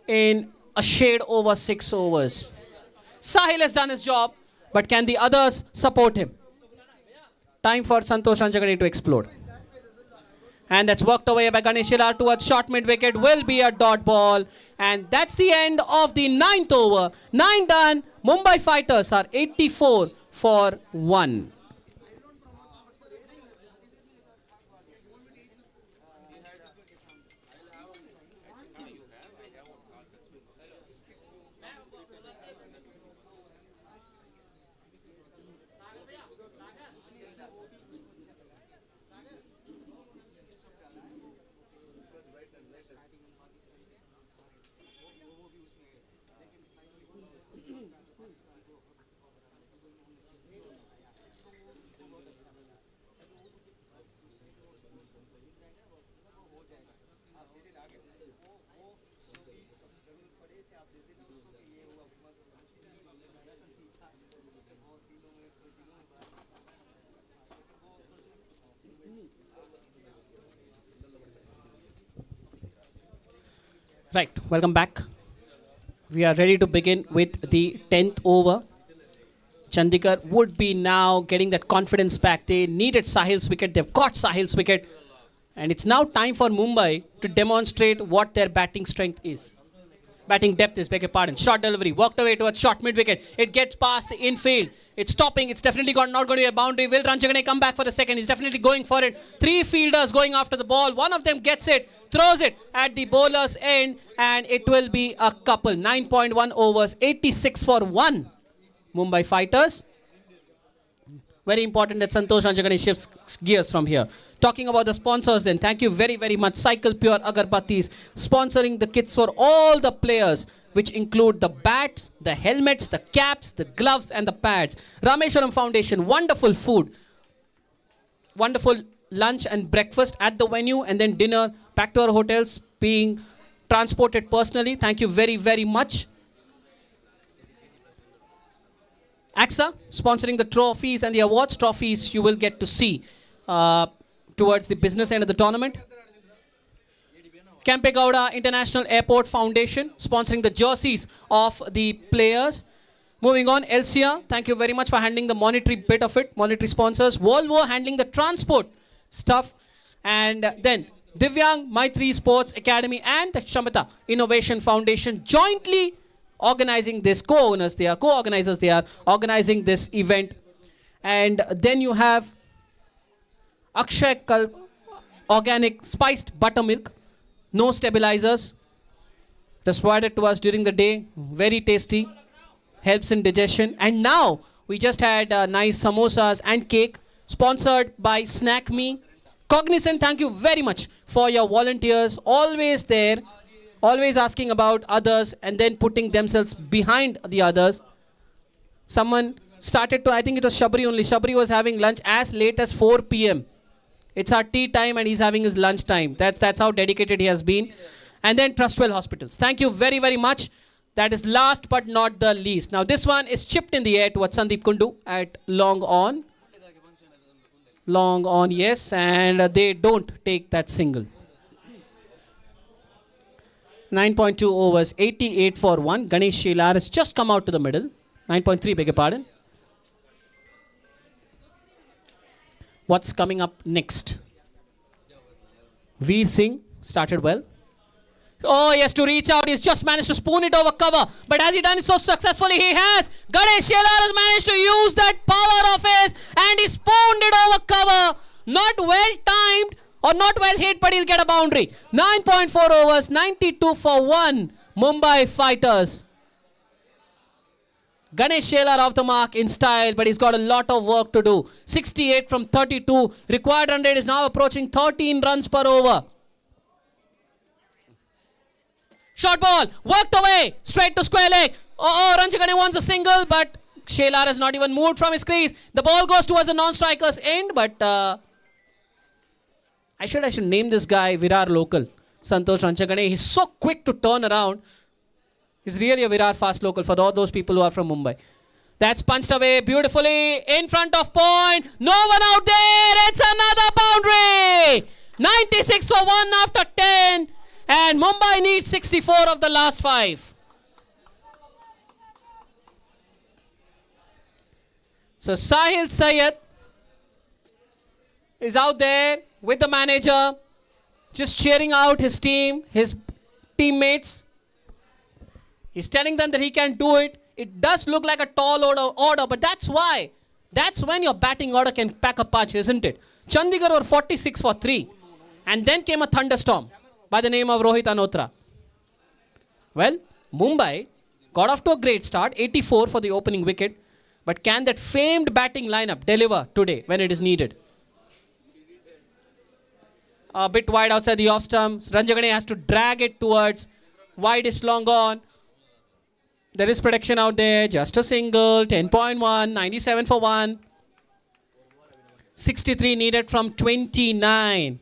Speaker 3: in a shade over 6 overs. Sahil has done his job, but can the others support him? Time for Santosh Ranjagani to explode. And that's worked away by Ganesh Shelar towards short mid-wicket. Will be a dot ball. And that's the end of the 9th over. 9 done. Mumbai Fighters are 84 for 1. Right, welcome back. We are ready to begin with the 10th over. Chandigarh would be now getting that confidence back. They needed Sahil's wicket. They've got Sahil's wicket. And it's now time for Mumbai to demonstrate what their batting strength is. Batting depth is, beg your pardon. Short delivery, walked away towards short mid-wicket. It gets past the infield. It's stopping. It's definitely not going to be a boundary. Will Ranjagane come back for the second? He's definitely going for it. 3 fielders going after the ball. One of them gets it, throws it at the bowler's end, and it will be a couple. 9.1 overs, 86 for 1. Mumbai Fighters. Very important that Santosh Ranjagani shifts gears from here. Talking about the sponsors then, thank you very, very much. Cycle Pure Agarbattis sponsoring the kits for all the players, which include the bats, the helmets, the caps, the gloves and the pads. Rameshwaram Foundation, wonderful food. Wonderful lunch and breakfast at the venue, and then dinner back to our hotels being transported personally. Thank you very, very much. Ksca sponsoring the trophies and the awards. Trophies you will get to see towards the business end of the tournament. Kempegowda International Airport Foundation sponsoring the jerseys of the players. Moving on, Elsia, thank you very much for handling the monetary bit of it. Monetary sponsors. Volvo handling the transport stuff. And then Divyang Maitri Sports Academy and the Shamata Innovation Foundation jointly organizing this, co-organizers they are organizing this event. And then you have Akshay Organic Spiced Buttermilk, no stabilizers, just provided to us during the day, very tasty, helps in digestion. And now we just had nice samosas and cake sponsored by Snack Me. Cognizant, thank you very much for your volunteers, always there, always asking about others and then putting themselves behind the others. Someone started to, I think it was Shabri only. Shabri was having lunch as late as 4 p.m. It's our tea time and he's having his lunch time. That's how dedicated he has been. And then Trustwell Hospitals. Thank you very, very much. That is last but not the least. Now this one is chipped in the air towards Sandeep Kundu at long on. Long on, yes. And they don't take that single. 9.2 overs, 88 for 1. Ganesh Shelar has just come out to the middle. 9.3, beg your pardon. What's coming up next? Veer Singh started well. Oh, he has to reach out. He's just managed to spoon it over cover. But has he done it so successfully? He has. Ganesh Shelar has managed to use that power of his and he spooned it over cover. Not well timed or not well hit, but he'll get a boundary. 9.4 overs, 92 for 1. Mumbai Fighters. Ganesh Shelar off the mark in style, but he's got a lot of work to do. 68 from 32. Required run rate is now approaching 13 runs per over. Short ball, worked away, straight to square leg. Ranjagane wants a single, but Shelar has not even moved from his crease. The ball goes towards the non-striker's end, but I should name this guy Virar local, Santosh Ranjagane. He's so quick to turn around. He's really a Virar fast local for all those people who are from Mumbai. That's punched away beautifully in front of point. No one out there. It's another boundary. 96 for 1 after 10. And Mumbai needs 64 of the last 5. So Sahil Syed is out there with the manager, just cheering out his team, his teammates. He's telling them that he can do it. It does look like a tall order, but that's why. That's when your batting order can pack a punch, isn't it? Chandigarh were 46 for 3. And then came a thunderstorm by the name of Rohit Anotra. Well, Mumbai got off to a great start, 84 for the opening wicket. But can that famed batting lineup deliver today when it is needed? A bit wide outside the off stumps. Ranjagane has to drag it towards widest long on. There is protection out there. Just a single. 10.1. 97 for 1. 63 needed from 29.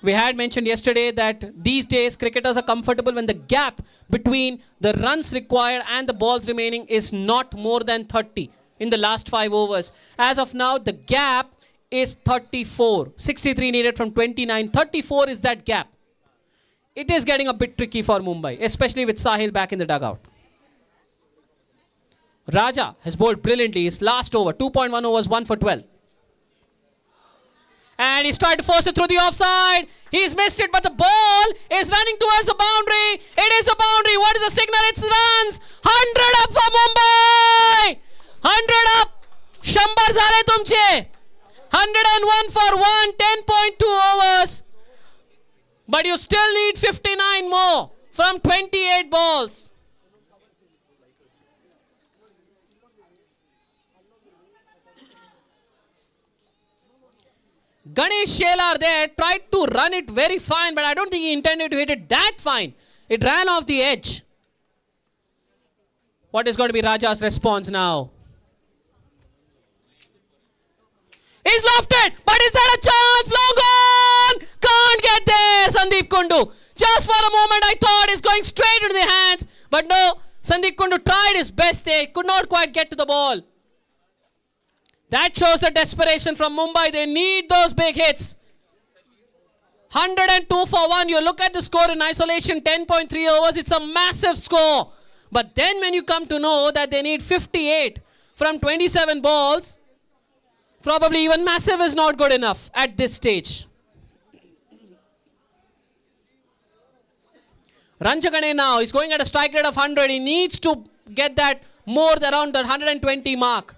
Speaker 3: We had mentioned yesterday that these days cricketers are comfortable when the gap between the runs required and the balls remaining is not more than 30 in the last 5 overs. As of now, the gap is 34. 63 needed from 29. 34 is that gap. It is getting a bit tricky for Mumbai, especially with Sahil back in the dugout. Raja has bowled brilliantly. His last over, 2.1 overs, 1 for 12. And he's tried to force it through the offside. He's missed it, but the ball is running towards the boundary. It is a boundary. What is the signal? It's runs. 100 up for Mumbai. 100 up. Shambar zale tumche. 101 for 1. 10.2 overs. But you still need 59 more from 28 balls. Ganesh Shelar there tried to run it very fine, but I don't think he intended to hit it that fine. It ran off the edge. What is going to be Raja's response now? He's lofted, but is there a chance? Long on! Can't get there, Sandeep Kundu. Just for a moment I thought he's going straight into the hands, but no, Sandeep Kundu tried his best there, could not quite get to the ball. That shows the desperation from Mumbai. They need those big hits. 102 for 1. You look at the score in isolation, 10.3 overs. It's a massive score. But then when you come to know that they need 58 from 27 balls, probably even massive is not good enough at this stage. Ranjagane now is going at a strike rate of 100. He needs to get that more around the 120 mark.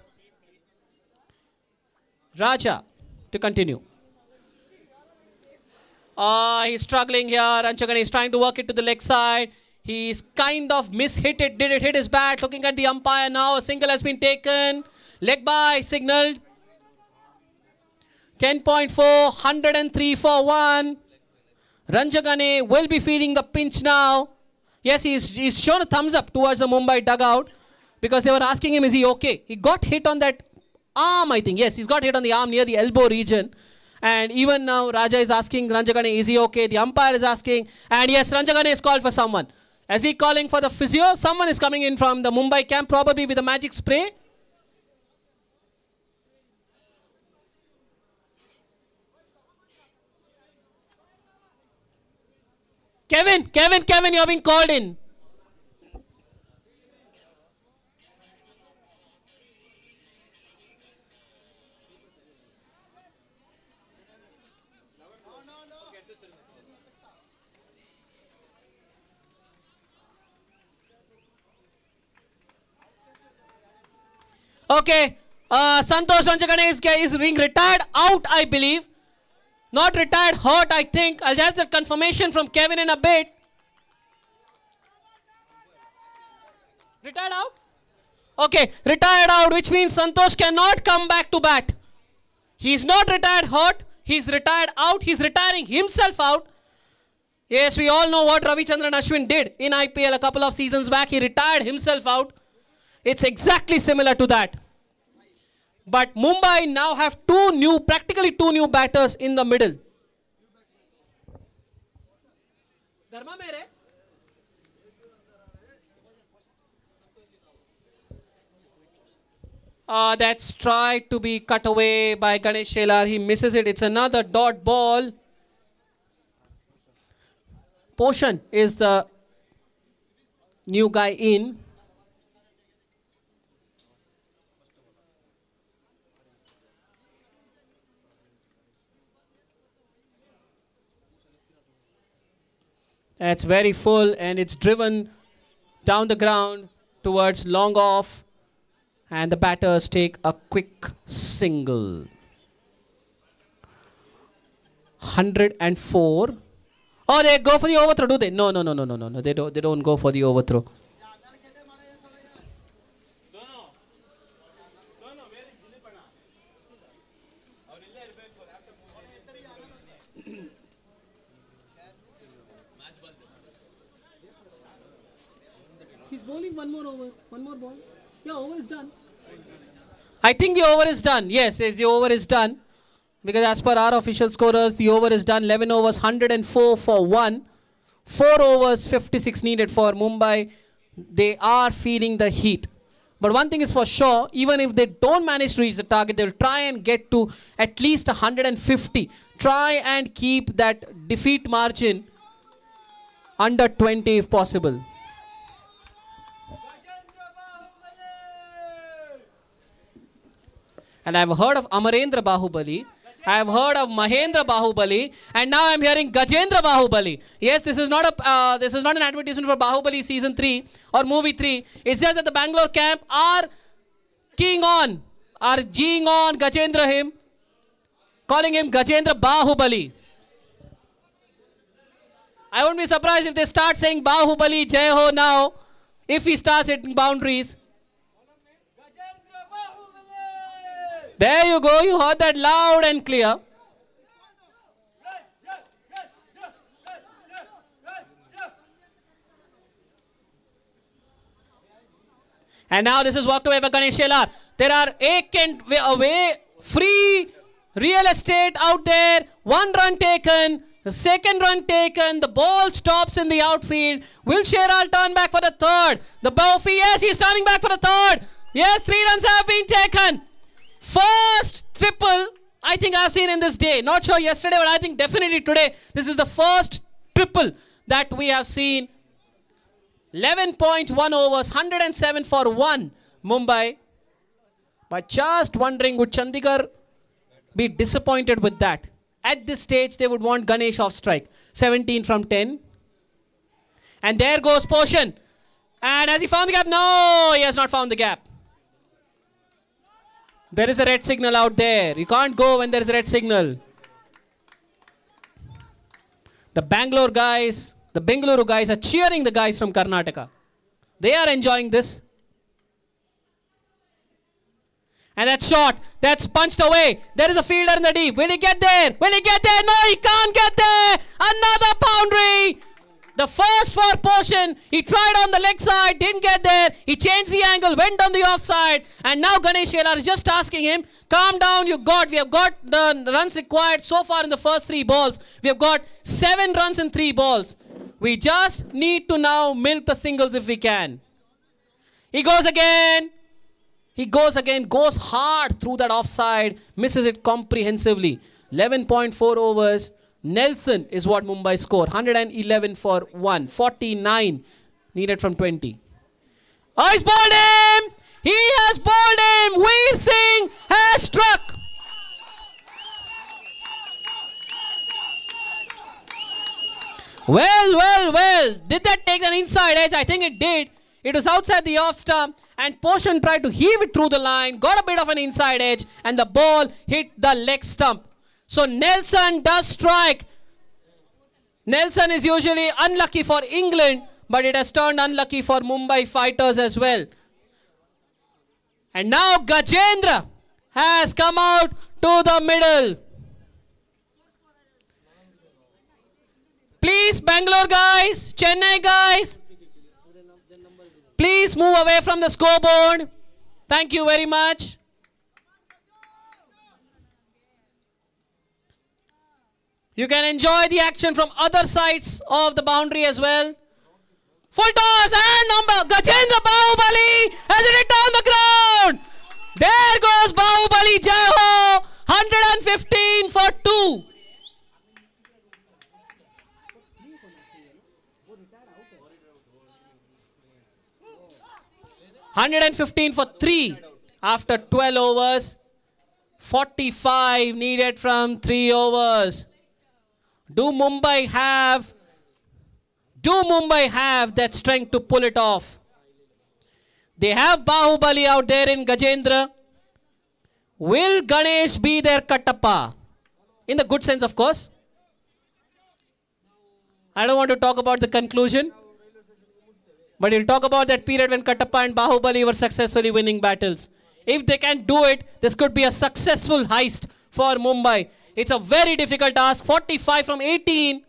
Speaker 3: Raja to continue. He's struggling here. Ranjagane is trying to work it to the leg side. He's kind of mishit it. Did it hit his bat? Looking at the umpire now. A single has been taken. Leg by signaled. 10.4. 103 for 1. Ranjagane will be feeling the pinch now. Yes, he's shown a thumbs up towards the Mumbai dugout because they were asking him, is he okay? He got hit on that arm, I think. Yes, he's got hit on the arm near the elbow region. And even now, Raja is asking Ranjagane, is he okay? The umpire is asking. And yes, Ranjagane is called for someone. Is he calling for the physio? Someone is coming in from the Mumbai camp, probably with a magic spray. Kevin, you're being called in. Okay, Santosh Ranjagane is being retired out, I believe. Not retired, hurt, I think. I'll just get confirmation from Kevin in a bit. Retired out? Okay, retired out, which means Santosh cannot come back to bat. He's not retired hurt. He's retired out. He's retiring himself out. Yes, we all know what Ravichandran Ashwin did in IPL a couple of seasons back. He retired himself out. It's exactly similar to that. But Mumbai now have practically two new batters in the middle. Dharma mere? That's tried to be cut away by Ganesh Shelar. He misses it. It's another dot ball. Poshan is the new guy in. It's very full and it's driven down the ground towards long off. And the batters take a quick single. 104. Oh, they go for the overthrow, do they? No. They don't go for the overthrow. He's bowling one more over, one more ball. Yeah, over is done. I think the over is done. Yes, the over is done. Because as per our official scorers, the over is done. 11 overs, 104 for 1. 4 overs, 56 needed for Mumbai. They are feeling the heat. But one thing is for sure, even if they don't manage to reach the target, they'll try and get to at least 150. Try and keep that defeat margin under 20 if possible. And I've heard of Amarendra Bahubali. I've heard of Mahendra Bahubali. And now I'm hearing Gajendra Bahubali. Yes, this is not an advertisement for Bahubali season 3 or movie 3. It's just that the Bangalore camp are geeing on Gajendra him, calling him Gajendra Bahubali. I won't be surprised if they start saying Bahubali Jai Ho now, if he starts hitting boundaries. There you go, you heard that loud and clear. And now this is walked away by Ganesh Shelar. There are away, free real estate out there. 1 run taken, the second run taken, the ball stops in the outfield. Will Sheral turn back for the third? The Bofi, yes, he's turning back for the third. Yes, 3 runs have been taken. First triple I think I've seen in this day. Not sure yesterday, but I think definitely today. This is the first triple that we have seen. 11.1 overs, 107 for 1 Mumbai. But just wondering, would Chandigarh be disappointed with that? At this stage, they would want Ganesh off strike. 17 from 10. And there goes Poshan. And has he found the gap? No, he has not found the gap. There is a red signal out there. You can't go when there is a red signal. The Bengaluru guys are cheering the guys from Karnataka. They are enjoying this. And that shot, that's punched away. There is a fielder in the deep. Will he get there? Will he get there? No, he can't get there. Another boundary. The first for Poshan. He tried on the leg side, didn't get there. He changed the angle, went on the offside. And now Ganesh Shelar is just asking him, calm down, we have got the runs required so far in the first 3 balls. We have got 7 runs in 3 balls. We just need to now milk the singles if we can. He goes again. Goes hard through that offside, misses it comprehensively. 11.4 overs, Nelson is what Mumbai score. 111 for 1. 49 needed from 20. Oh, he's bowled him! He has bowled him! Veer Singh has struck! Well. Did that take an inside edge? I think it did. It was outside the off stump and Poshan tried to heave it through the line, got a bit of an inside edge and the ball hit the leg stump. So Nelson does strike. Nelson is usually unlucky for England, but it has turned unlucky for Mumbai fighters as well. And now Gajendra has come out to the middle. Please, Bangalore guys, Chennai guys, please move away from the scoreboard. Thank you very much. You can enjoy the action from other sides of the boundary as well. Full toss and number Gajendra Bahubali has hit it down the ground. There goes Bahubali Jai Ho. 115 for 2. $115 for 3 after 12 overs. 45 needed from 3 overs. Do Mumbai have that strength to pull it off? They have Bahubali out there in Gajendra. Will Ganesh be their Kattappa? In the good sense, of course. I don't want to talk about the conclusion. But he'll talk about that period when Kattappa and Bahubali were successfully winning battles. If they can do it, this could be a successful heist for Mumbai. It's a very difficult task. 45 from 18.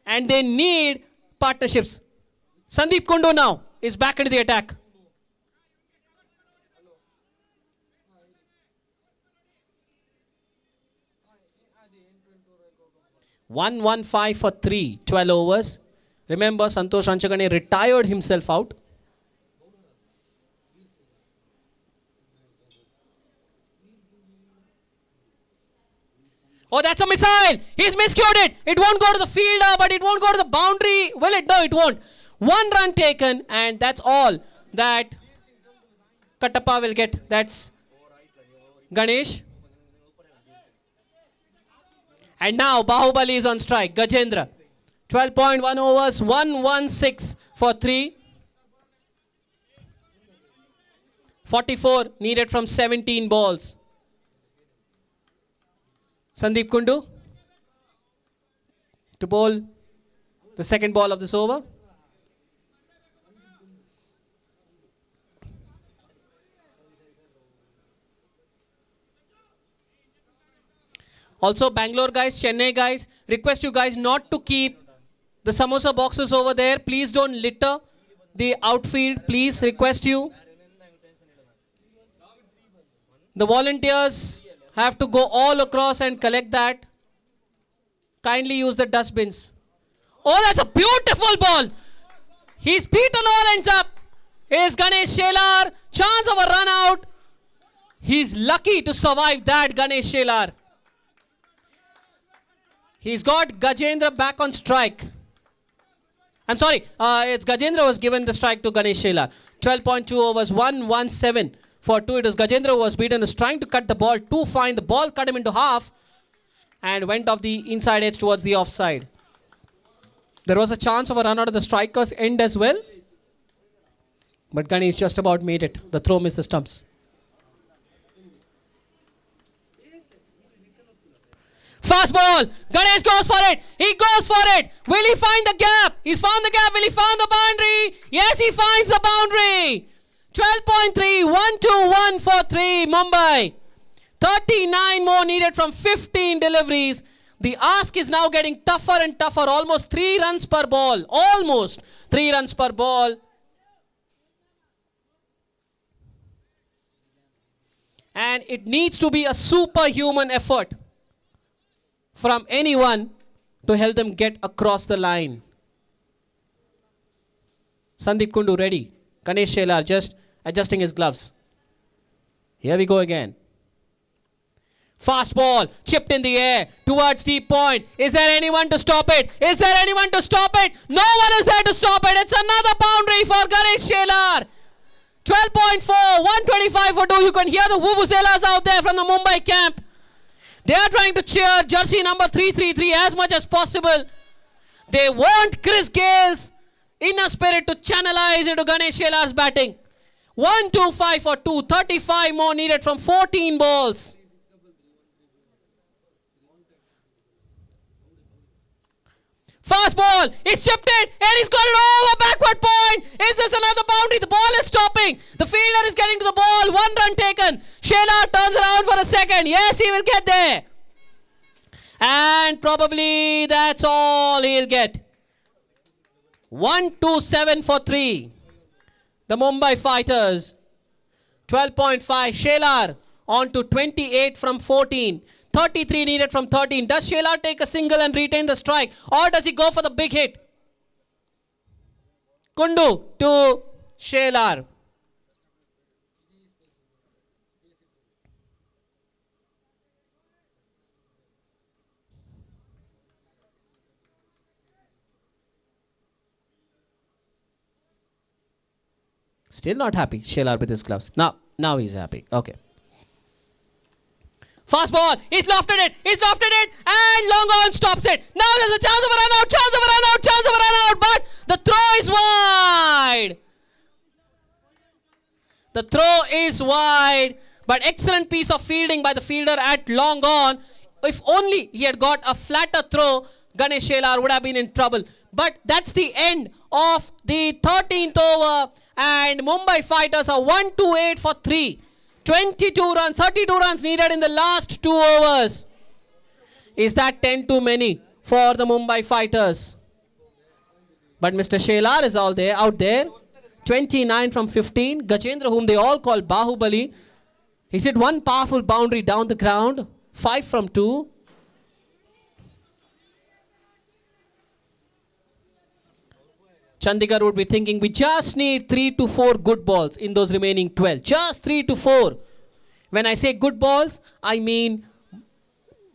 Speaker 3: And they need partnerships. Sandeep Kundu now is back into the attack. $115 for 3, 12 overs. Remember, Santosh Ranchagane retired himself out. Oh, that's a missile. He's miscued it. It won't go to the fielder, but it won't go to the boundary. Will it? No, it won't. 1 run taken, and that's all that Kattappa will get. That's Ganesh. And now Bahubali is on strike. Gajendra. 12.1 overs, 116 for 3. 44 needed from 17 balls. Sandeep Kundu to bowl the second ball of this over. Also, Bangalore guys, Chennai guys, request you guys not to keep the samosa boxes over there. Please don't litter the outfield. Please request you. The volunteers have to go all across and collect that. Kindly use the dustbins. Oh, that's a beautiful ball. He's beaten all ends up. Here's Ganesh Shelar. Chance of a run out. He's lucky to survive that, Ganesh Shelar. He's got Gajendra back on strike. I'm sorry, it's Gajendra was given the strike to Ganesh Shelar. 12.2 overs, 117 for 2. It was Gajendra who was beaten, was trying to cut the ball. Too fine. The ball cut him into half and went off the inside edge towards the offside. There was a chance of a run out of the striker's end as well. But Ganesh just about made it. The throw missed the stumps. Fast ball. Ganesh goes for it. He goes for it. Will he find the gap? He's found the gap. Will he find the boundary? Yes, he finds the boundary. 12.3. 1-2-1 for 3. Mumbai. 39 more needed from 15 deliveries. The ask is now getting tougher and tougher. Almost 3 runs per ball. Almost 3 runs per ball. And it needs to be a superhuman effort from anyone to help them get across the line. Sandeep Kundu ready. Ganesh Shelar just adjusting his gloves. Here we go again. Fast ball, chipped in the air towards deep point. Is there anyone to stop it? Is there anyone to stop it? No one is there to stop it. It's another boundary for Ganesh Shelar. 12.4, 125 for 2. You can hear the vuvuzelas out there from the Mumbai camp. They are trying to cheer jersey number 333 as much as possible. They want Chris Gale's inner spirit to channelize into Ganesh Shelar's batting. 125 for 2, 35 more needed from 14 balls. Fast ball, he's chipped it and he's got it over backward point. Is this another boundary? The ball is stopping. The fielder is getting to the ball. 1 run taken. Shelar turns around for a second. Yes, he will get there. And probably that's all he'll get. 127 for 3. The Mumbai Fighters. 12.5. Shelar on to 28 from 14. 33 needed from 13. Does Shelar take a single and retain the strike? Or does he go for the big hit? Kundu to Shelar. Still not happy, Shelar, with his gloves. Now he's happy. Okay. Fast ball, he's lofted it, and long on stops it. Now there's a chance of a run out, but the throw is wide. The throw is wide, but excellent piece of fielding by the fielder at long on. If only he had got a flatter throw, Ganesh Shelar would have been in trouble. But that's the end of the 13th over, and Mumbai Fighters are 128 for 3. 32 runs, 32 runs needed in the last 2 overs. Is that 10 too many for the Mumbai Fighters? But Mr. Shelar is out there. 29 from 15. Gajendra, whom they all call Bahubali, he's hit one powerful boundary down the ground. 5 from 2. Chandigarh would be thinking, we just need 3 to 4 good balls in those remaining 12. Just 3 to 4. When I say good balls, I mean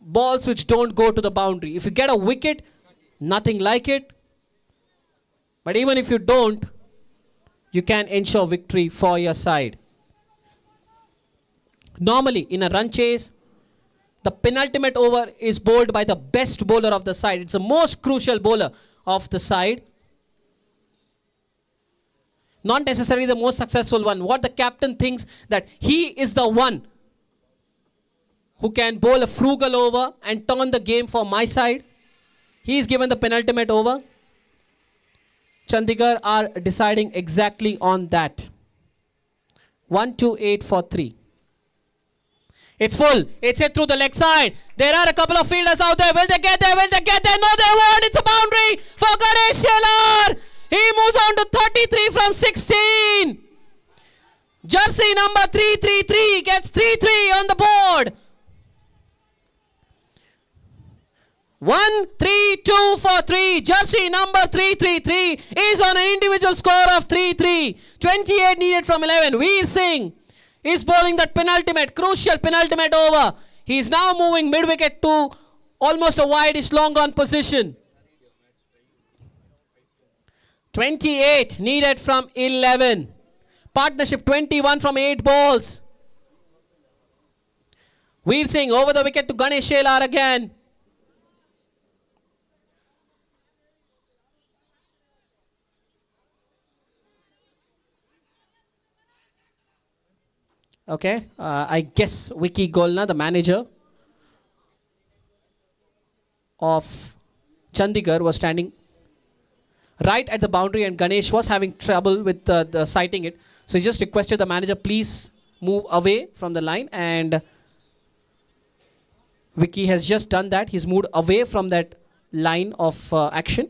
Speaker 3: balls which don't go to the boundary. If you get a wicket, nothing like it. But even if you don't, you can ensure victory for your side. Normally, in a run chase, the penultimate over is bowled by the best bowler of the side. It's the most crucial bowler of the side. Not necessarily the most successful one. What the captain thinks that he is the one who can bowl a frugal over and turn the game for my side. He is given the penultimate over. Chandigarh are deciding exactly on that. 128 for 3. It's full. It's hit through the leg side. There are a couple of fielders out there. Will they get there? No, they won't. It's a boundary for Ganesh Shelar. He moves on to 33 from 16. Jersey number 333 gets 3-3 on the board. 1-3-2 for 3. Jersey number 333 is on an individual score of 3-3. 28 needed from 11. Veer Singh is bowling that penultimate, crucial penultimate over. He is now moving mid-wicket to almost a wide-ish long on position. 28 needed from 11. Partnership 21 from 8 balls. Veer Singh over the wicket to Ganesh Shelar again. Okay, I guess Vicky Golna, the manager of Chandigarh, was standing right at the boundary and Ganesh was having trouble with the sighting it. So he just requested the manager, please move away from the line, and Vicky has just done that. He's moved away from that line of action.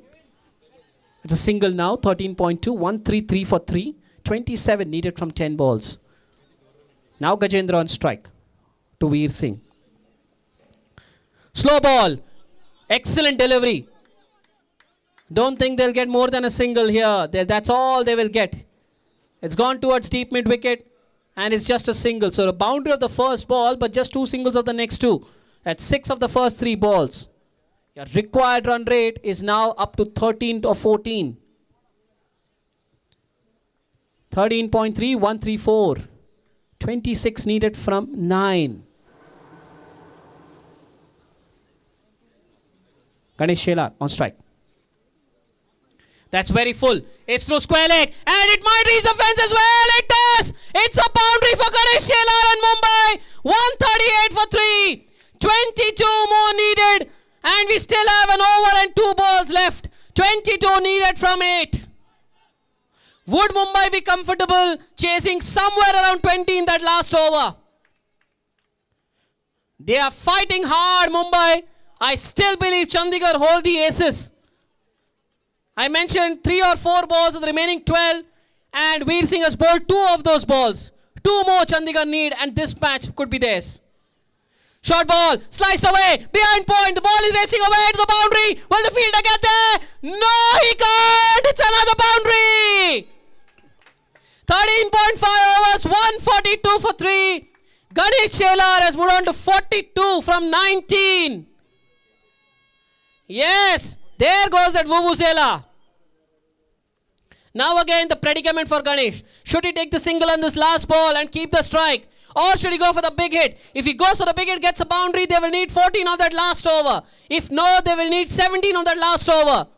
Speaker 3: It's a single now, 13.2, 1-3-3 for 3, 27 needed from 10 balls. Now Gajendra on strike to Veer Singh. Slow ball. Excellent delivery. Don't think they'll get more than a single here. That's all they will get. It's gone towards deep mid-wicket. and it's just a single. So the boundary of the first ball, but just 2 singles of the next 2. That's 6 of the first 3 balls. Your required run rate is now up to 13 or 14. 13.3134. 26 needed from 9. Ganesh Shelar on strike. That's very full. It's through square leg, and it might reach the fence as well. It does. It's a boundary for Ganesh Shelar and Mumbai. 138 for 3. 22 more needed, and we still have an over and 2 balls left. 22 needed from 8. Would Mumbai be comfortable chasing somewhere around 20 in that last over? They are fighting hard, Mumbai. I still believe Chandigarh hold the aces. I mentioned 3 or 4 balls of the remaining 12, and Veer Singh has bowled 2 of those balls. 2 more Chandigarh need, and this match could be theirs. Short ball, sliced away, behind point, the ball is racing away to the boundary. Will the fielder get there? No, he can't. It's another boundary. 13.5 overs, 142 for 3. Ganesh Shelar has moved on to 42 from 19. Yes, there goes that Vuvuzela. Now again the predicament for Ganesh. Should he take the single on this last ball and keep the strike? Or should he go for the big hit? If he goes for the big hit, gets a boundary, they will need 14 on that last over. If no, they will need 17 on that last over.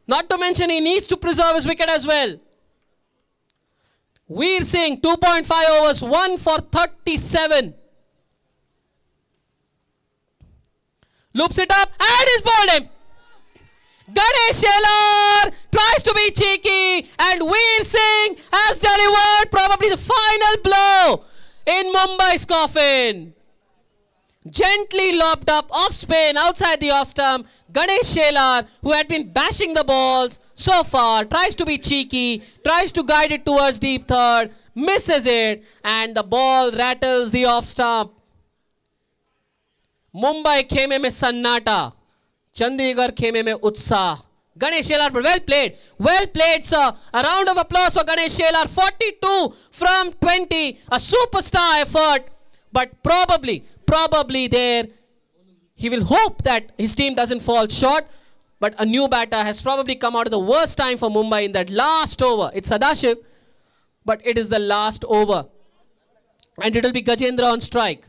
Speaker 3: Not to mention he needs to preserve his wicket as well. Veer Singh, 2.5 overs, 1 for 37. Loops it up and he's bowled him. Ganesh Shelar tries to be cheeky, and Veer Singh has delivered probably the final blow in Mumbai's coffin. Gently lobbed up off spin outside the off stump. Ganesh Shelar, who had been bashing the balls so far, tries to be cheeky, tries to guide it towards deep third, misses it, and the ball rattles the off stump. Mumbai खेमे में सन्नाटा, Chandigarh खेमे में उत्साह. Ganesh Shelar, but well played, sir. A round of applause for Ganesh Shelar. 42 from 20, a superstar effort, but probably there, he will hope that his team doesn't fall short. But a new batter has probably come out of the worst time for Mumbai in that last over. It's Sadashiv, but it is the last over, and it will be Gajendra on strike.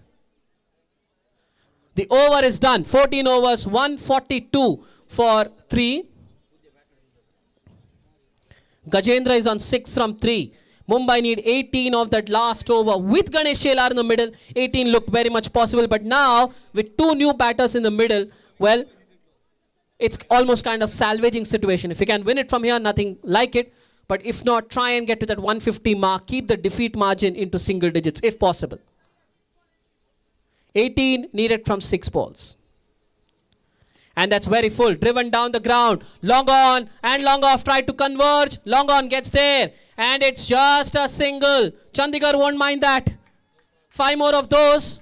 Speaker 3: The over is done. 14 overs, 142 for 3. Gajendra is on 6 from 3. Mumbai need 18 of that last over with Ganesh Shelar in the middle. 18 looked very much possible, but now with 2 new batters in the middle, well, it's almost kind of salvaging situation. If you can win it from here, nothing like it. But if not, try and get to that 150 mark. Keep the defeat margin into single digits if possible. 18 needed from 6 balls. And that's very full. Driven down the ground. Long on and long off. Tried to converge. Long on gets there. And it's just a single. Chandigarh won't mind that. 5 more of those.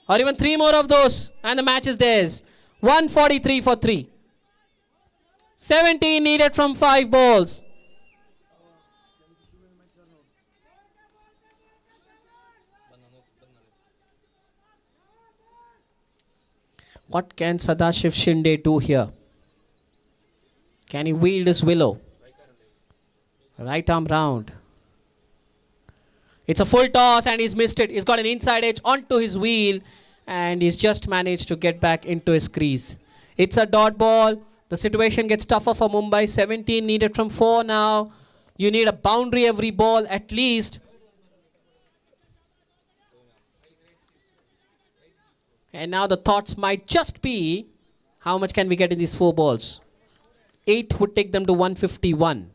Speaker 3: Or even 3 more of those. And the match is theirs. 143 for 3. 17 needed from 5 balls. What can Sadashiv Shinde do here? Can he wield his willow? Right arm round. It's a full toss and he's missed it. He's got an inside edge onto his wheel and he's just managed to get back into his crease. It's a dot ball. The situation gets tougher for Mumbai. 17 needed from 4 now. You need a boundary every ball at least. And now the thoughts might just be, how much can we get in these 4 balls? 8 would take them to 151.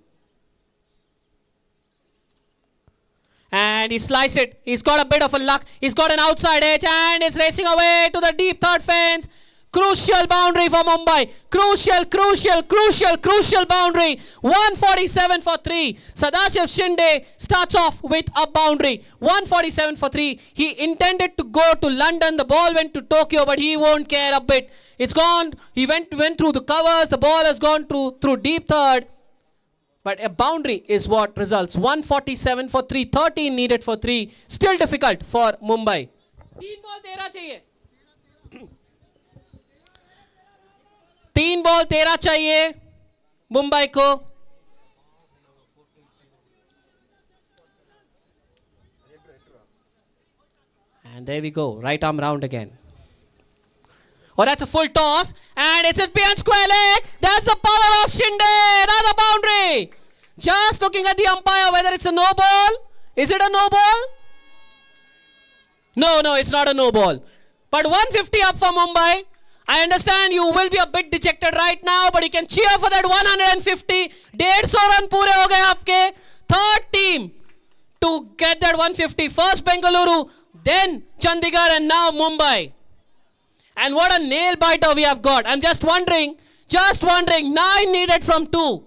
Speaker 3: And he sliced it. He's got a bit of a luck. He's got an outside edge and it's racing away to the deep third fence. Crucial boundary for Mumbai. Crucial boundary. 147 for 3. Sadashiv Shinde starts off with a boundary. 147 for 3. He intended to go to London. The ball went to Tokyo, but he won't care a bit. It's gone. He went through the covers. The ball has gone through deep third. But a boundary is what results. 147 for 3, 13 needed for 3. Still difficult for Mumbai. 3 ball 13 चाहिए. 3 ball 13 चाहिए Mumbai को. And there we go. Right arm round again. Oh, that's a full toss. And it's a behind square leg. That's the power of Shinde. Another boundary. Just looking at the umpire whether it's a no ball. Is it a no ball? No, it's not a no ball. But 150 up for Mumbai. I understand you will be a bit dejected right now, but you can cheer for that 150. 150 run पूरे हो गए आपके. Third team to get that 150. First Bengaluru, then Chandigarh, and now Mumbai. And what a nail biter we have got. I'm just wondering, 9 needed from 2.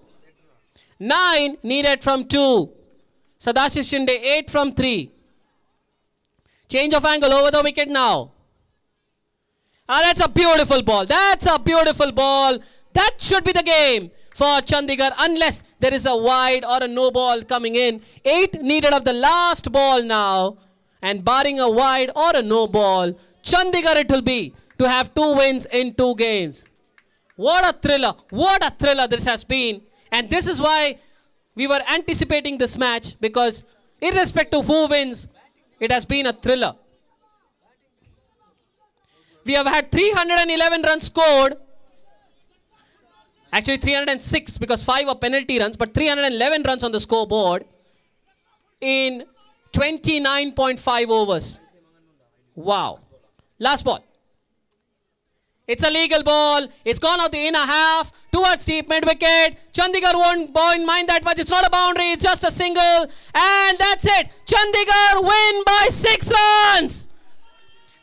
Speaker 3: 9 needed from 2. Sadashiv Shinde, 8 from 3. Change of angle over the wicket now. That's a beautiful ball. That's a beautiful ball. That should be the game for Chandigarh unless there is a wide or a no ball coming in. 8 needed of the last ball now. And barring a wide or a no ball, Chandigarh it will be to have 2 wins in 2 games. What a thriller. What a thriller this has been. And this is why we were anticipating this match, because irrespective of who wins, it has been a thriller. We have had 311 runs scored. Actually 306 because 5 are penalty runs, but 311 runs on the scoreboard in 29.5 overs. Wow. Last ball. It's a legal ball. It's gone out the inner half towards deep mid wicket. Chandigarh won't mind that much. It's not a boundary. It's just a single. And that's it. Chandigarh win by 6 runs.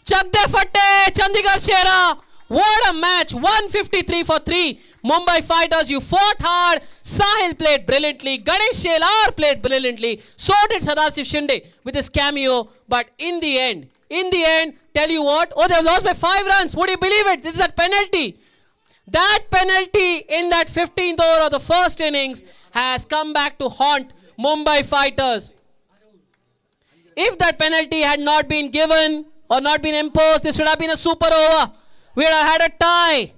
Speaker 3: Chakde fatte. Chandigarh Shera. What a match. 153 for 3. Mumbai Fighters, you fought hard. Sahil played brilliantly. Ganesh Shelar played brilliantly. So did Sadashiv Shinde with his cameo. But in the end, tell you what, they have lost by 5 runs. Would you believe it? This is a penalty. That penalty in that 15th over of the first innings has come back to haunt Mumbai Fighters. If that penalty had not been given or not been imposed, this would have been a super over. We would have had a tie.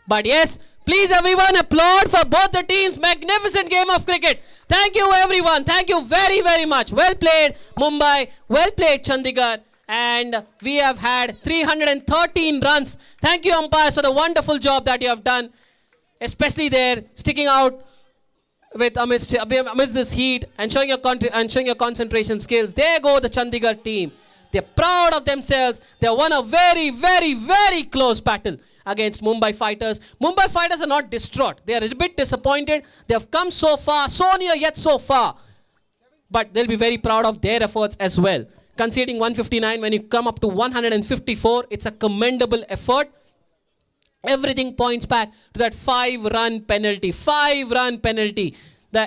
Speaker 3: But yes, please everyone applaud for both the teams. Magnificent game of cricket. Thank you everyone. Thank you very, very much. Well played Mumbai. Well played Chandigarh. And we have had 313 runs. Thank you umpires for the wonderful job that you have done. Especially there, sticking out with amidst this heat and showing your concentration skills. There go the Chandigarh team. They're proud of themselves. They won a very, very, very close battle against Mumbai Fighters. Mumbai Fighters are not distraught. They are a bit disappointed. They have come so far, so near yet so far. But they'll be very proud of their efforts as well. Conceding 159, when you come up to 154, it's a commendable effort. Everything points back to that 5-run penalty. 5-run penalty.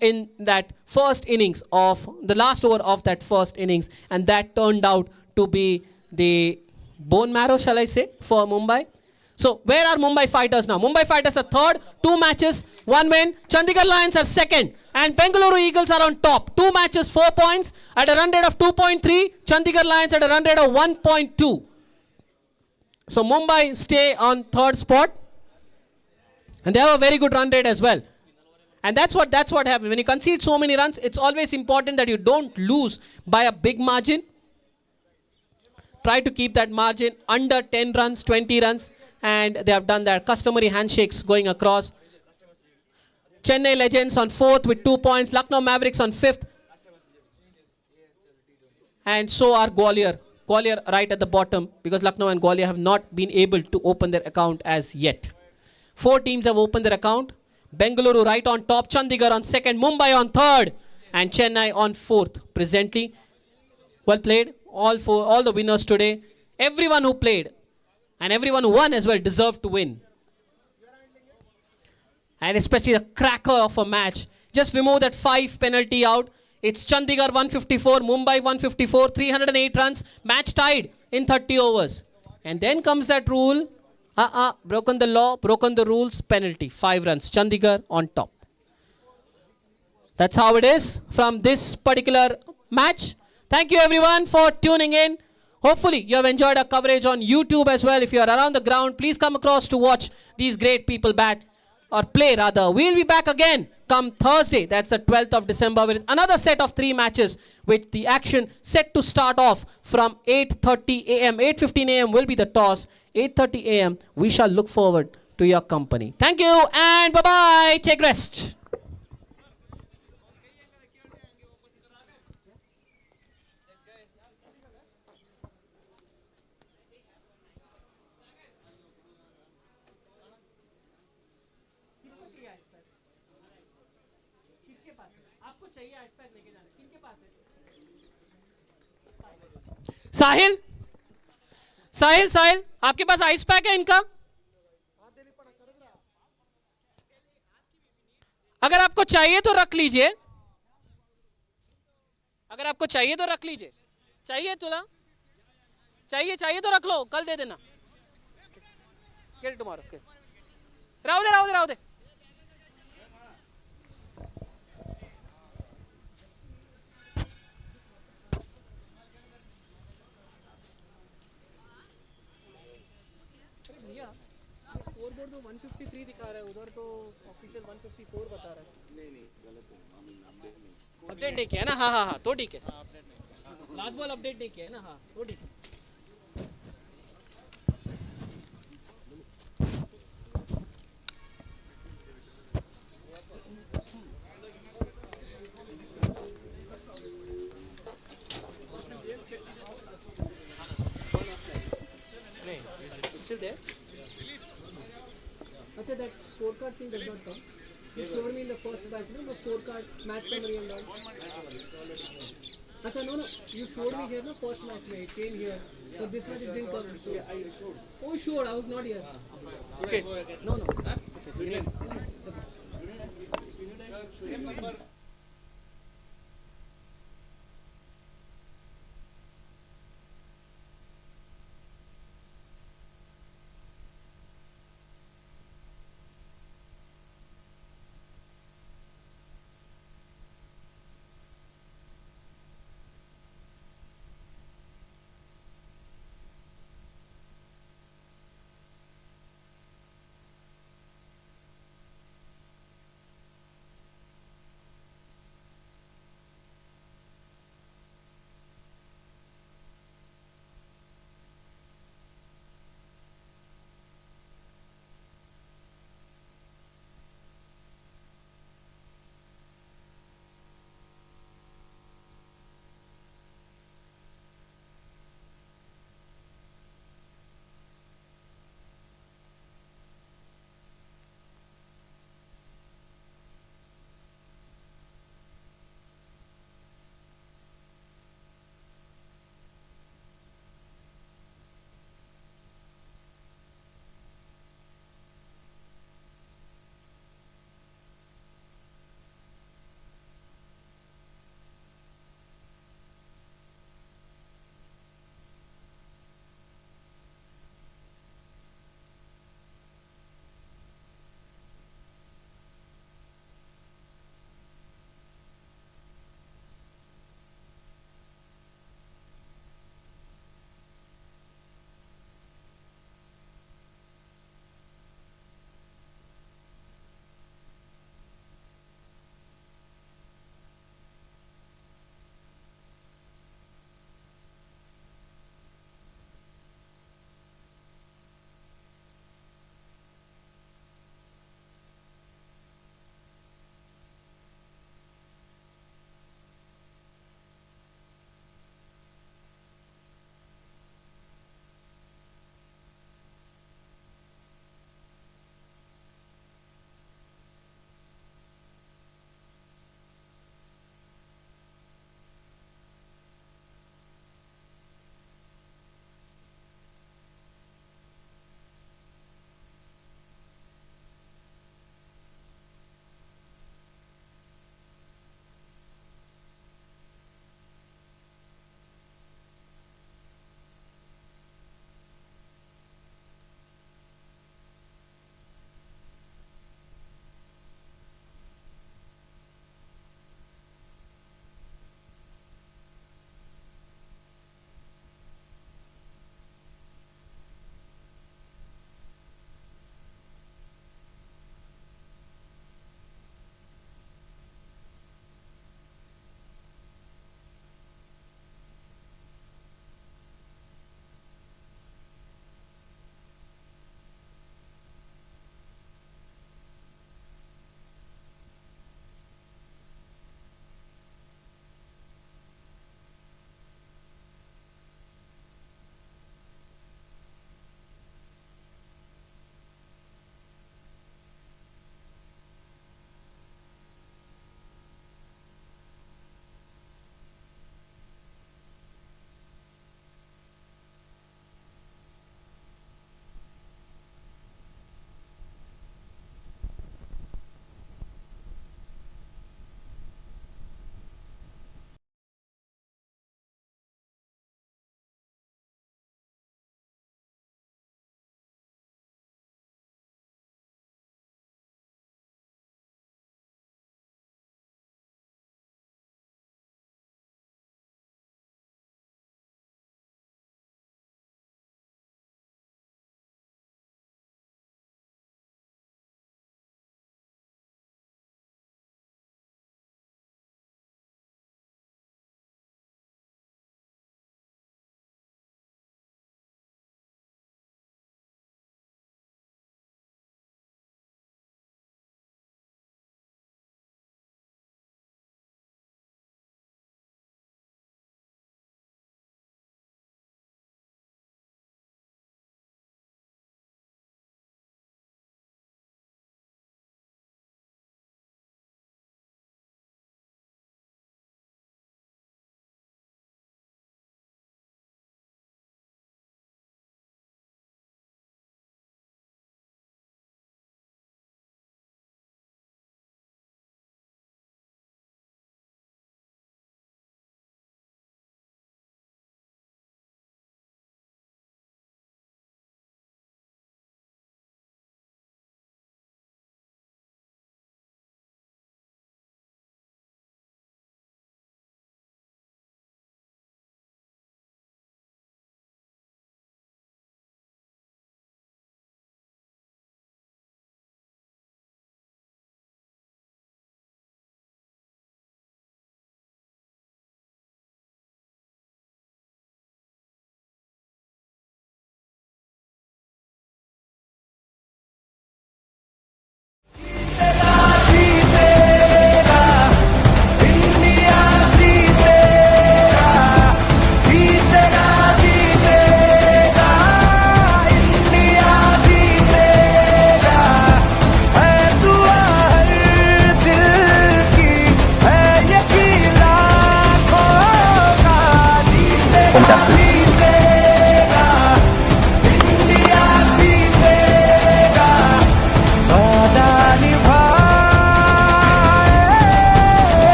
Speaker 3: In that first innings of the last over of that first innings, and that turned out to be the bone marrow, shall I say, for Mumbai. So where are Mumbai Fighters now? Mumbai Fighters are third, 2 matches, 1 win. Chandigarh Lions are second, and Bengaluru Eagles are on top. 2 matches, 4 points at a run rate of 2.3. Chandigarh Lions at a run rate of 1.2. So Mumbai stay on third spot, and they have a very good run rate as well. And that's what happens. When you concede so many runs, it's always important that you don't lose by a big margin. Try to keep that margin under 10 runs, 20 runs. And they have done that. Customary handshakes going across. Chennai Legends on 4th with 2 points. Lucknow Mavericks on 5th. And so are Gwalior. Gwalior right at the bottom, because Lucknow and Gwalior have not been able to open their account as yet. 4 teams have opened their account. Bengaluru right on top, Chandigarh on 2nd, Mumbai on 3rd, and Chennai on 4th presently. Well played, all the winners today. Everyone who played and everyone who won as well deserved to win. And especially the cracker of a match. Just remove that 5 penalty out. It's Chandigarh 154, Mumbai 154, 308 runs, match tied in 30 overs. And then comes that rule. Broken the law, broken the rules, penalty. 5 runs. Chandigarh on top. That's how it is from this particular match. Thank you everyone for tuning in. Hopefully you have enjoyed our coverage on YouTube as well. If you are around the ground, please come across to watch these great people bat or play rather. We'll be back again come Thursday. That's the 12th of December with another set of 3 matches with the action set to start off from 8:30 a.m. 8:15 a.m. will be the toss. 8:30 a.m. we shall look forward to your company. Thank you and bye-bye. Take rest. साहिल साहिल साहिल आपके पास ice pack है इनका? अगर आपको चाहिए तो रख लीजिए. अगर आपको चाहिए तो रख लीजिए. चाहिए तुला? चाहिए तो रख लो, कल दे देना. Get it tomorrow. Okay. Rao they. Score board तो 153 दिखा रहा है, उधर तो ऑफिशियल 154 बता रहा है. नहीं गलत है. अपडेट नहीं किया है ना? हाँ तो ठीक है. लास्ट बॉल अपडेट नहीं किया है ना? हाँ तो ठीक है. Still there? Achha, that scorecard thing does not come. You showed me in the first batch, no? The scorecard, match summary and all. Achha, no. You showed me here, no? First match, where it came here. But this match it didn't come. Yeah, I showed. Oh, sure. I was not here. Okay. No. It's okay. It's okay.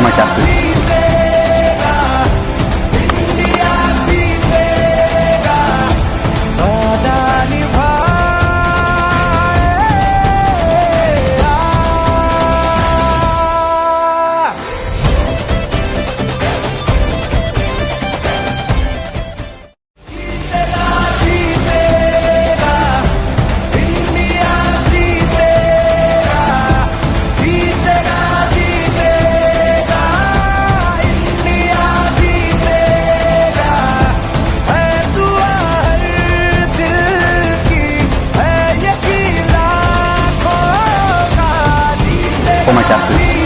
Speaker 12: for my captain. For my captain.